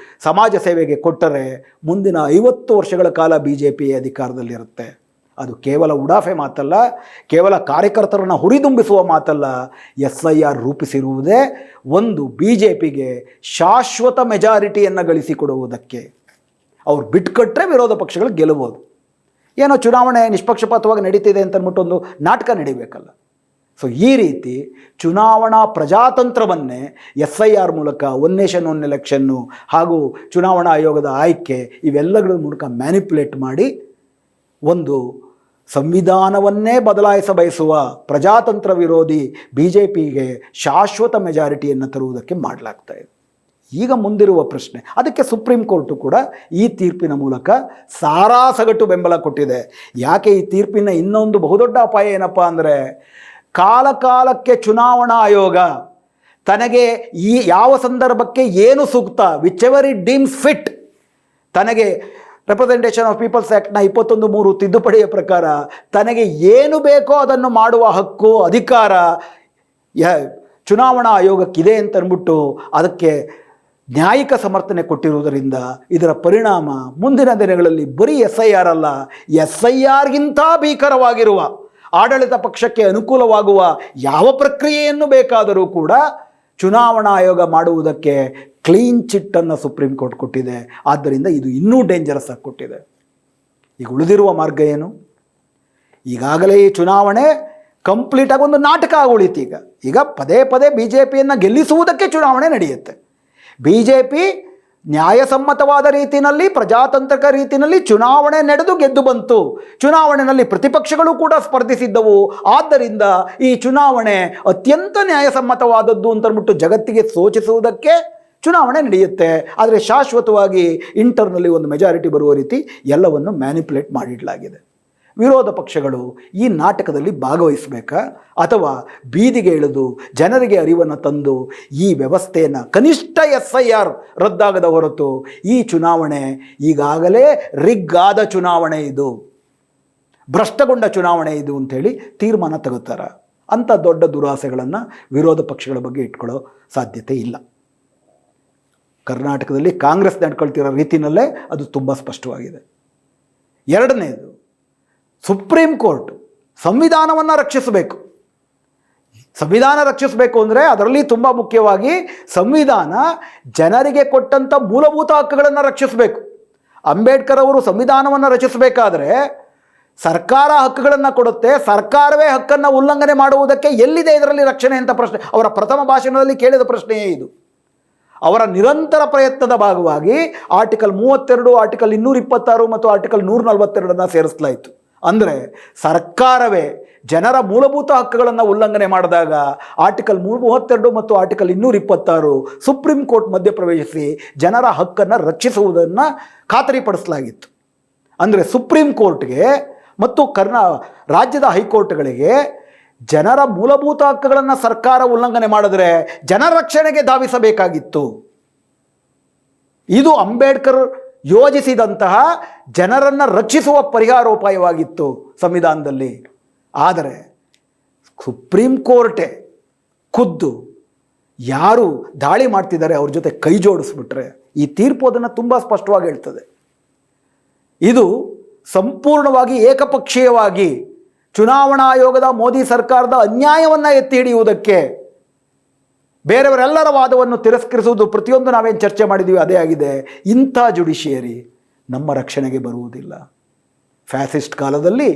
ಸಮಾಜ ಸೇವೆಗೆ ಕೊಟ್ಟರೆ ಮುಂದಿನ 50 ವರ್ಷಗಳ ಕಾಲ BJP ಅಧಿಕಾರದಲ್ಲಿರುತ್ತೆ. ಅದು ಕೇವಲ ಉಡಾಫೆ ಮಾತಲ್ಲ, ಕೇವಲ ಕಾರ್ಯಕರ್ತರನ್ನು ಹುರಿದುಂಬಿಸುವ ಮಾತಲ್ಲ. SIR ರೂಪಿಸಿರುವುದೇ ಒಂದು BJPಗೆ ಶಾಶ್ವತ ಮೆಜಾರಿಟಿಯನ್ನು ಗಳಿಸಿಕೊಡುವುದಕ್ಕೆ. ಅವ್ರು ಬಿಟ್ಕೊಟ್ರೆ ವಿರೋಧ ಪಕ್ಷಗಳು ಗೆಲ್ಲಬಹುದು. ಏನೋ ಚುನಾವಣೆ ನಿಷ್ಪಕ್ಷಪಾತವಾಗಿ ನಡೀತಿದೆ ಅಂತ ಅಂದ್ಬಿಟ್ಟು ಒಂದು ನಾಟಕ ನಡಿಬೇಕಲ್ಲ. ಸೊ ಈ ರೀತಿ ಚುನಾವಣಾ ಪ್ರಜಾತಂತ್ರವನ್ನೇ SIR ಮೂಲಕ, ಒನ್ ನೇಷನ್ ಒನ್ ಎಲೆಕ್ಷನ್ನು ಹಾಗೂ ಚುನಾವಣಾ ಆಯೋಗದ ಆಯ್ಕೆ ಇವೆಲ್ಲಗಳ ಮೂಲಕ ಮ್ಯಾನಿಪುಲೇಟ್ ಮಾಡಿ ಒಂದು ಸಂವಿಧಾನವನ್ನೇ ಬದಲಾಯಿಸ ಬಯಸುವ ಪ್ರಜಾತಂತ್ರ ವಿರೋಧಿ BJPಗೆ ಶಾಶ್ವತ ಮೆಜಾರಿಟಿಯನ್ನು ತರುವುದಕ್ಕೆ ಮಾಡಲಾಗ್ತಾ ಇದೆ. ಈಗ ಮುಂದಿರುವ ಪ್ರಶ್ನೆ, ಅದಕ್ಕೆ ಸುಪ್ರೀಂ ಕೋರ್ಟು ಕೂಡ ಈ ತೀರ್ಪಿನ ಮೂಲಕ ಸಾರಾಸಗಟು ಬೆಂಬಲ ಕೊಟ್ಟಿದೆ. ಯಾಕೆ ಈ ತೀರ್ಪಿನ ಇನ್ನೊಂದು ಬಹುದೊಡ್ಡ ಅಪಾಯ ಏನಪ್ಪ ಅಂದರೆ, ಕಾಲಕಾಲಕ್ಕೆ ಚುನಾವಣಾ ಆಯೋಗ ತನಗೆ ಈ ಯಾವ ಸಂದರ್ಭಕ್ಕೆ ಏನು ಸೂಕ್ತ, which ever it deems fit, ತನಗೆ ರೆಪ್ರೆಸೆಂಟೇಷನ್ ಆಫ್ ಪೀಪಲ್ಸ್ ಆ್ಯಕ್ಟ್ನ 21(3) ತಿದ್ದುಪಡಿಯ ಪ್ರಕಾರ ತನಗೆ ಏನು ಬೇಕೋ ಅದನ್ನು ಮಾಡುವ ಹಕ್ಕು, ಅಧಿಕಾರ ಚುನಾವಣಾ ಆಯೋಗಕ್ಕಿದೆ ಅಂತ ಅಂದ್ಬಿಟ್ಟು ಅದಕ್ಕೆ ನ್ಯಾಯಿಕ ಸಮರ್ಥನೆ ಕೊಟ್ಟಿರುವುದರಿಂದ ಇದರ ಪರಿಣಾಮ ಮುಂದಿನ ದಿನಗಳಲ್ಲಿ ಬರೀ SIR ಅಲ್ಲ, SIRಗಿಂತ ಭೀಕರವಾಗಿರುವ, ಆಡಳಿತ ಪಕ್ಷಕ್ಕೆ ಅನುಕೂಲವಾಗುವ ಯಾವ ಪ್ರಕ್ರಿಯೆಯನ್ನು ಬೇಕಾದರೂ ಕೂಡ ಚುನಾವಣಾ ಆಯೋಗ ಮಾಡುವುದಕ್ಕೆ ಕ್ಲೀನ್ ಚಿಟ್ಟನ್ನು ಸುಪ್ರೀಂ ಕೋರ್ಟ್ ಕೊಟ್ಟಿದೆ. ಆದ್ದರಿಂದ ಇದು ಇನ್ನೂ ಡೇಂಜರಸ್ ಆಗಿ ಕೊಟ್ಟಿದೆ. ಈಗ ಉಳಿದಿರುವ ಮಾರ್ಗ ಏನು? ಈಗಾಗಲೇ ಈ ಚುನಾವಣೆ ಕಂಪ್ಲೀಟಾಗಿ ಒಂದು ನಾಟಕ ಆಗೋಳಿತು. ಈಗ ಪದೇ ಪದೇ BJPಯನ್ನು ಗೆಲ್ಲಿಸುವುದಕ್ಕೆ ಚುನಾವಣೆ ನಡೆಯುತ್ತೆ. BJP ನ್ಯಾಯಸಮ್ಮತವಾದ ರೀತಿಯಲ್ಲಿ, ಪ್ರಜಾತಾಂತ್ರಿಕ ರೀತಿಯಲ್ಲಿ ಚುನಾವಣೆ ನಡೆದು ಗೆದ್ದು ಬಂತು. ಚುನಾವಣೆಯಲ್ಲಿ ಪ್ರತಿಪಕ್ಷಗಳು ಕೂಡ ಸ್ಪರ್ಧಿಸಿದ್ದವು. ಆದ್ದರಿಂದ ಈ ಚುನಾವಣೆ ಅತ್ಯಂತ ನ್ಯಾಯಸಮ್ಮತವಾದದ್ದು ಅಂತಂದ್ಬಿಟ್ಟು ಜಗತ್ತಿಗೆ ಸೂಚಿಸುವುದಕ್ಕೆ ಚುನಾವಣೆ ನಡೆಯುತ್ತೆ. ಆದರೆ ಶಾಶ್ವತವಾಗಿ ಇಂಟರ್ನಲ್ಲಿ ಒಂದು ಮೆಜಾರಿಟಿ ಬರುವ ರೀತಿ ಎಲ್ಲವನ್ನು ಮ್ಯಾನಿಪುಲೇಟ್ ಮಾಡಿಡಲಾಗಿದೆ. ವಿರೋಧ ಪಕ್ಷಗಳು ಈ ನಾಟಕದಲ್ಲಿ ಭಾಗವಹಿಸಬೇಕಾ ಅಥವಾ ಬೀದಿಗೆ ಇಳಿದು ಜನರಿಗೆ ಅರಿವನ್ನು ತಂದು ಈ ವ್ಯವಸ್ಥೆಯನ್ನು, ಕನಿಷ್ಠ SIR ರದ್ದಾಗದ ಹೊರತು ಈ ಚುನಾವಣೆ ಈಗಾಗಲೇ ರಿಗ್ ಆದ ಚುನಾವಣೆ ಇದು. ಭ್ರಷ್ಟಗೊಂಡ ಚುನಾವಣೆ ಇದು ಅಂಥೇಳಿ ತೀರ್ಮಾನ ತಗೋತಾರೆ. ಅಂಥ ದೊಡ್ಡ ದುರಾಸೆಗಳನ್ನು ವಿರೋಧ ಪಕ್ಷಗಳ ಬಗ್ಗೆ ಇಟ್ಕೊಳ್ಳೋ ಸಾಧ್ಯತೆ ಇಲ್ಲ. ಕರ್ನಾಟಕದಲ್ಲಿ ಕಾಂಗ್ರೆಸ್ ನಡ್ಕೊಳ್ತಿರೋ ರೀತಿಯಲ್ಲೇ ಅದು ತುಂಬ ಸ್ಪಷ್ಟವಾಗಿದೆ. ಎರಡನೇದು, ಸುಪ್ರೀಂ ಕೋರ್ಟ್ ಸಂವಿಧಾನವನ್ನು ರಕ್ಷಿಸಬೇಕು. ಸಂವಿಧಾನ ರಕ್ಷಿಸಬೇಕು ಅಂದರೆ ಅದರಲ್ಲಿ ತುಂಬ ಮುಖ್ಯವಾಗಿ ಸಂವಿಧಾನ ಜನರಿಗೆ ಕೊಟ್ಟಂಥ ಮೂಲಭೂತ ಹಕ್ಕುಗಳನ್ನು ರಕ್ಷಿಸಬೇಕು. ಅಂಬೇಡ್ಕರ್ ಅವರು ಸಂವಿಧಾನವನ್ನು ರಚಿಸಬೇಕಾದ್ರೆ ಸರ್ಕಾರ ಹಕ್ಕುಗಳನ್ನು ಕೊಡುತ್ತೆ, ಸರ್ಕಾರವೇ ಹಕ್ಕನ್ನು ಉಲ್ಲಂಘನೆ ಮಾಡುವುದಕ್ಕೆ ಎಲ್ಲಿದೆ ಇದರಲ್ಲಿ ರಕ್ಷಣೆ ಅಂತ ಪ್ರಶ್ನೆ ಅವರ ಪ್ರಥಮ ಭಾಷಣದಲ್ಲಿ ಕೇಳಿದ ಪ್ರಶ್ನೆಯೇ ಇದು. ಅವರ ನಿರಂತರ ಪ್ರಯತ್ನದ ಭಾಗವಾಗಿ ಆರ್ಟಿಕಲ್ 32, ಆರ್ಟಿಕಲ್ 226 ಮತ್ತು ಆರ್ಟಿಕಲ್ 142 ಸೇರಿಸಲಾಯಿತು. ಅಂದರೆ ಸರ್ಕಾರವೇ ಜನರ ಮೂಲಭೂತ ಹಕ್ಕುಗಳನ್ನು ಉಲ್ಲಂಘನೆ ಮಾಡಿದಾಗ ಆರ್ಟಿಕಲ್ 32 ಮತ್ತು ಆರ್ಟಿಕಲ್ 226 ಸುಪ್ರೀಂ ಕೋರ್ಟ್ ಮಧ್ಯಪ್ರವೇಶಿಸಿ ಜನರ ಹಕ್ಕನ್ನು ರಕ್ಷಿಸುವುದನ್ನು ಖಾತರಿಪಡಿಸಲಾಗಿತ್ತು. ಅಂದರೆ ಸುಪ್ರೀಂ ಕೋರ್ಟ್ಗೆ ಮತ್ತು ರಾಜ್ಯದ ಹೈಕೋರ್ಟ್ಗಳಿಗೆ ಜನರ ಮೂಲಭೂತ ಹಕ್ಕುಗಳನ್ನು ಸರ್ಕಾರ ಉಲ್ಲಂಘನೆ ಮಾಡಿದ್ರೆ ಜನರ ರಕ್ಷಣೆಗೆ ಧಾವಿಸಬೇಕಾಗಿತ್ತು. ಇದು ಅಂಬೇಡ್ಕರ್ ಯೋಜಿಸಿದಂತಹ ಜನರನ್ನು ರಕ್ಷಿಸುವ ಪರಿಹಾರೋಪಾಯವಾಗಿತ್ತು ಸಂವಿಧಾನದಲ್ಲಿ. ಆದರೆ ಸುಪ್ರೀಂ ಕೋರ್ಟೇ ಖುದ್ದು ಯಾರು ದಾಳಿ ಮಾಡ್ತಿದ್ದಾರೆ ಅವ್ರ ಜೊತೆ ಕೈ ಜೋಡಿಸ್ಬಿಟ್ರೆ ಈ ತೀರ್ಪು ಅದನ್ನು ತುಂಬ ಸ್ಪಷ್ಟವಾಗಿ ಹೇಳ್ತದೆ. ಇದು ಸಂಪೂರ್ಣವಾಗಿ ಏಕಪಕ್ಷೀಯವಾಗಿ ಚುನಾವಣಾ ಆಯೋಗದ ಮೋದಿ ಸರ್ಕಾರದ ಅನ್ಯಾಯವನ್ನು ಎತ್ತಿ ಹಿಡಿಯುವುದಕ್ಕೆ ಬೇರೆಯವರೆಲ್ಲರ ವಾದವನ್ನು ತಿರಸ್ಕರಿಸುವುದು, ಪ್ರತಿಯೊಂದು ನಾವೇನು ಚರ್ಚೆ ಮಾಡಿದ್ದೀವಿ ಅದೇ ಆಗಿದೆ. ಇಂಥ ಜುಡಿಷಿಯರಿ ನಮ್ಮ ರಕ್ಷಣೆಗೆ ಬರುವುದಿಲ್ಲ. ಫ್ಯಾಸಿಸ್ಟ್ ಕಾಲದಲ್ಲಿ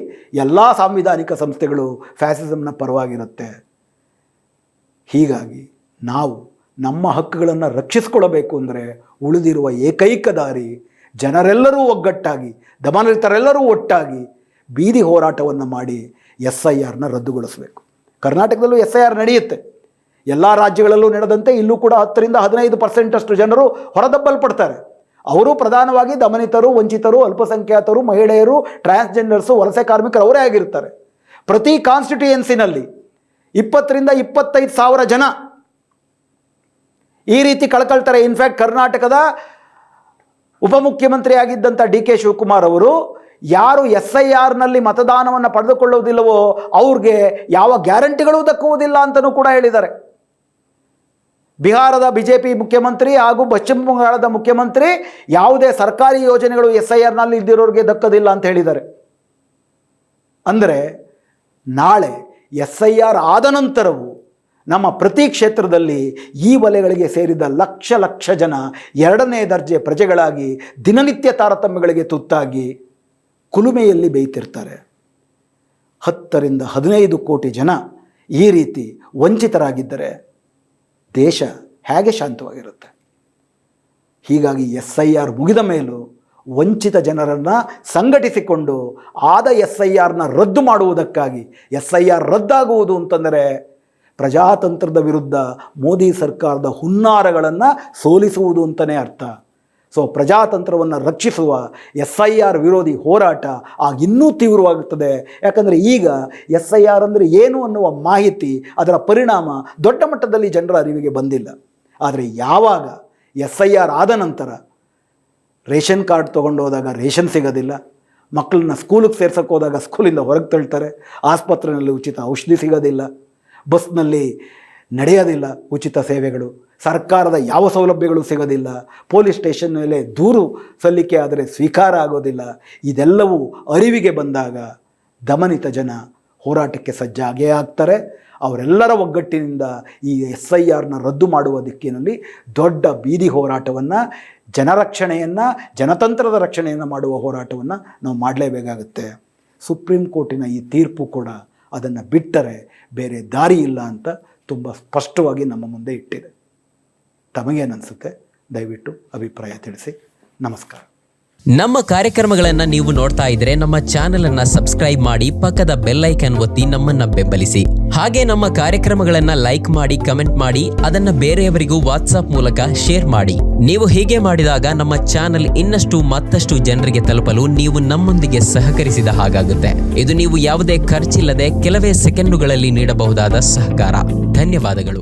ಎಲ್ಲ ಸಾಂವಿಧಾನಿಕ ಸಂಸ್ಥೆಗಳು ಫ್ಯಾಸಿಸಮ್ನ ಪರವಾಗಿರುತ್ತೆ. ಹೀಗಾಗಿ ನಾವು ನಮ್ಮ ಹಕ್ಕುಗಳನ್ನು ರಕ್ಷಿಸಿಕೊಳ್ಳಬೇಕು ಅಂದರೆ ಉಳಿದಿರುವ ಏಕೈಕ ದಾರಿ ಜನರೆಲ್ಲರೂ ಒಗ್ಗಟ್ಟಾಗಿ, ದಮನರಿತರೆಲ್ಲರೂ ಒಟ್ಟಾಗಿ ಬೀದಿ ಹೋರಾಟವನ್ನು ಮಾಡಿ SIRನ ರದ್ದುಗೊಳಿಸಬೇಕು. ಕರ್ನಾಟಕದಲ್ಲೂ SIR ನಡೆಯುತ್ತೆ. ಎಲ್ಲ ರಾಜ್ಯಗಳಲ್ಲೂ ನಡೆದಂತೆ ಇಲ್ಲೂ ಕೂಡ 10ರಿಂದ 15% ಜನರು ಹೊರದಬ್ಬಲ್ಪಡ್ತಾರೆ. ಅವರು ಪ್ರಧಾನವಾಗಿ ದಮನಿತರು, ವಂಚಿತರು, ಅಲ್ಪಸಂಖ್ಯಾತರು, ಮಹಿಳೆಯರು, ಟ್ರಾನ್ಸ್ಜೆಂಡರ್ಸು, ವಲಸೆ ಕಾರ್ಮಿಕರು ಅವರೇ ಆಗಿರ್ತಾರೆ. ಪ್ರತಿ ಕಾನ್ಸ್ಟಿಟ್ಯೂಯೆನ್ಸಿನಲ್ಲಿ 20ರಿಂದ 25 ಸಾವಿರ ಜನ ಈ ರೀತಿ ಕಳ್ಕೊಳ್ತಾರೆ. ಇನ್ಫ್ಯಾಕ್ಟ್ ಕರ್ನಾಟಕದ ಉಪಮುಖ್ಯಮಂತ್ರಿ ಆಗಿದ್ದಂಥ DK ಶಿವಕುಮಾರ್ ಅವರು ಯಾರು SIRನಲ್ಲಿ ಮತದಾನವನ್ನು ಪಡೆದುಕೊಳ್ಳುವುದಿಲ್ಲವೋ ಅವ್ರಿಗೆ ಯಾವ ಗ್ಯಾರಂಟಿಗಳೂ ದಕ್ಕುವುದಿಲ್ಲ ಅಂತಲೂ ಕೂಡ ಹೇಳಿದ್ದಾರೆ. ಬಿಹಾರದ BJP ಮುಖ್ಯಮಂತ್ರಿ ಹಾಗೂ ಪಶ್ಚಿಮ ಬಂಗಾಳದ ಮುಖ್ಯಮಂತ್ರಿ ಯಾವುದೇ ಸರ್ಕಾರಿ ಯೋಜನೆಗಳು SIRನಲ್ಲಿ ಇದ್ದಿರೋರಿಗೆ ದಕ್ಕದಿಲ್ಲ ಅಂತ ಹೇಳಿದ್ದಾರೆ. ಅಂದರೆ ನಾಳೆ SIR ಆದ ನಂತರವೂ ನಮ್ಮ ಪ್ರತಿ ಕ್ಷೇತ್ರದಲ್ಲಿ ಈ ವಲಯಗಳಿಗೆ ಸೇರಿದ ಲಕ್ಷ ಜನ 2ನೇ ದರ್ಜೆ ಪ್ರಜೆಗಳಾಗಿ ದಿನನಿತ್ಯ ತಾರತಮ್ಯಗಳಿಗೆ ತುತ್ತಾಗಿ ಕುಲುಮೆಯಲ್ಲಿ ಬೇಯ್ತಿರ್ತಾರೆ. 10ರಿಂದ 15 ಕೋಟಿ ಜನ ಈ ರೀತಿ ವಂಚಿತರಾಗಿದ್ದರೆ ದೇಶ ಹೇಗೆ ಶಾಂತವಾಗಿರುತ್ತೆ? ಹೀಗಾಗಿ SIR ಮುಗಿದ ಮೇಲೂ ವಂಚಿತ ಜನರನ್ನು ಸಂಘಟಿಸಿಕೊಂಡು ಆದ SIRನ ರದ್ದು ಮಾಡುವುದಕ್ಕಾಗಿ, SIR ರದ್ದಾಗುವುದು ಅಂತಂದರೆ ಪ್ರಜಾತಂತ್ರದ ವಿರುದ್ಧ ಮೋದಿ ಸರ್ಕಾರದ ಹುನ್ನಾರಗಳನ್ನು ಸೋಲಿಸುವುದು ಅಂತಲೇ ಅರ್ಥ. ಸೊ ಪ್ರಜಾತಂತ್ರವನ್ನು ರಕ್ಷಿಸುವ SIR ವಿರೋಧಿ ಹೋರಾಟ ಆಗ ಇನ್ನೂ ತೀವ್ರವಾಗುತ್ತದೆ. ಯಾಕಂದರೆ ಈಗ SIR ಅಂದರೆ ಏನು ಅನ್ನುವ ಮಾಹಿತಿ, ಅದರ ಪರಿಣಾಮ ದೊಡ್ಡ ಮಟ್ಟದಲ್ಲಿ ಜನರ ಅರಿವಿಗೆ ಬಂದಿಲ್ಲ. ಆದರೆ ಯಾವಾಗ SIR ಆದ ನಂತರ ರೇಷನ್ ಕಾರ್ಡ್ ತೊಗೊಂಡು ಹೋದಾಗ ರೇಷನ್ ಸಿಗೋದಿಲ್ಲ, ಮಕ್ಕಳನ್ನ ಸ್ಕೂಲಿಗೆ ಸೇರ್ಸೋಕೆ ಹೋದಾಗ ಸ್ಕೂಲಿಂದ ಹೊರಗೆ ತಳ್ತಾರೆ, ಆಸ್ಪತ್ರೆಯಲ್ಲಿ ಉಚಿತ ಔಷಧಿ ಸಿಗೋದಿಲ್ಲ, ಬಸ್ನಲ್ಲಿ ನಡೆಯೋದಿಲ್ಲ ಉಚಿತ ಸೇವೆಗಳು, ಸರ್ಕಾರದ ಯಾವ ಸೌಲಭ್ಯಗಳು ಸಿಗೋದಿಲ್ಲ, ಪೊಲೀಸ್ ಸ್ಟೇಷನ್ ಮೇಲೆ ದೂರು ಸಲ್ಲಿಕೆ ಆದರೆ ಸ್ವೀಕಾರ ಆಗೋದಿಲ್ಲ. ಇದೆಲ್ಲವೂ ಅರಿವಿಗೆ ಬಂದಾಗ ದಮನಿತ ಜನ ಹೋರಾಟಕ್ಕೆ ಸಜ್ಜಾಗೇ ಆಗ್ತಾರೆ. ಅವರೆಲ್ಲರ ಒಗ್ಗಟ್ಟಿನಿಂದ ಈ SIRನ ರದ್ದು ಮಾಡುವ ದಿಕ್ಕಿನಲ್ಲಿ ದೊಡ್ಡ ಬೀದಿ ಹೋರಾಟವನ್ನು, ಜನರಕ್ಷಣೆಯನ್ನು, ಜನತಂತ್ರದ ರಕ್ಷಣೆಯನ್ನು ಮಾಡುವ ಹೋರಾಟವನ್ನು ನಾವು ಮಾಡಲೇಬೇಕಾಗುತ್ತೆ. ಸುಪ್ರೀಂ ಕೋರ್ಟಿನ ಈ ತೀರ್ಪು ಕೂಡ ಅದನ್ನು ಬಿಟ್ಟರೆ ಬೇರೆ ದಾರಿ ಇಲ್ಲ ಅಂತ ತುಂಬ ಸ್ಪಷ್ಟವಾಗಿ ನಮ್ಮ ಮುಂದೆ ಇಟ್ಟಿದೆ. ತಮಗೇನನ್ಸುತ್ತೆ? ದಯವಿಟ್ಟು ಅಭಿಪ್ರಾಯ ತಿಳಿಸಿ. ನಮಸ್ಕಾರ. ನಮ್ಮ ಕಾರ್ಯಕ್ರಮಗಳನ್ನು ನೀವು ನೋಡ್ತಾ ಇದ್ರೆ ನಮ್ಮ ಚಾನೆಲ್ ಅನ್ನ ಸಬ್ಸ್ಕ್ರೈಬ್ ಮಾಡಿ, ಪಕ್ಕದ ಬೆಲ್ ಐಕಾನ್ ಒತ್ತಿ ನಮ್ಮನ್ನ ಬೆಂಬಲಿಸಿ. ಹಾಗೆ ನಮ್ಮ ಕಾರ್ಯಕ್ರಮಗಳನ್ನ ಲೈಕ್ ಮಾಡಿ, ಕಮೆಂಟ್ ಮಾಡಿ, ಅದನ್ನ ಬೇರೆಯವರಿಗೂ ವಾಟ್ಸ್ಆಪ್ ಮೂಲಕ ಶೇರ್ ಮಾಡಿ. ನೀವು ಹೀಗೆ ಮಾಡಿದಾಗ ನಮ್ಮ ಚಾನೆಲ್ ಇನ್ನಷ್ಟು ಮತ್ತಷ್ಟು ಜನರಿಗೆ ತಲುಪಲು ನೀವು ನಮ್ಮೊಂದಿಗೆ ಸಹಕರಿಸಿದ ಹಾಗಾಗುತ್ತೆ. ಇದು ನೀವು ಯಾವುದೇ ಖರ್ಚಿಲ್ಲದೆ ಕೆಲವೇ ಸೆಕೆಂಡುಗಳಲ್ಲಿ ನೀಡಬಹುದಾದ ಸಹಕಾರ. ಧನ್ಯವಾದಗಳು.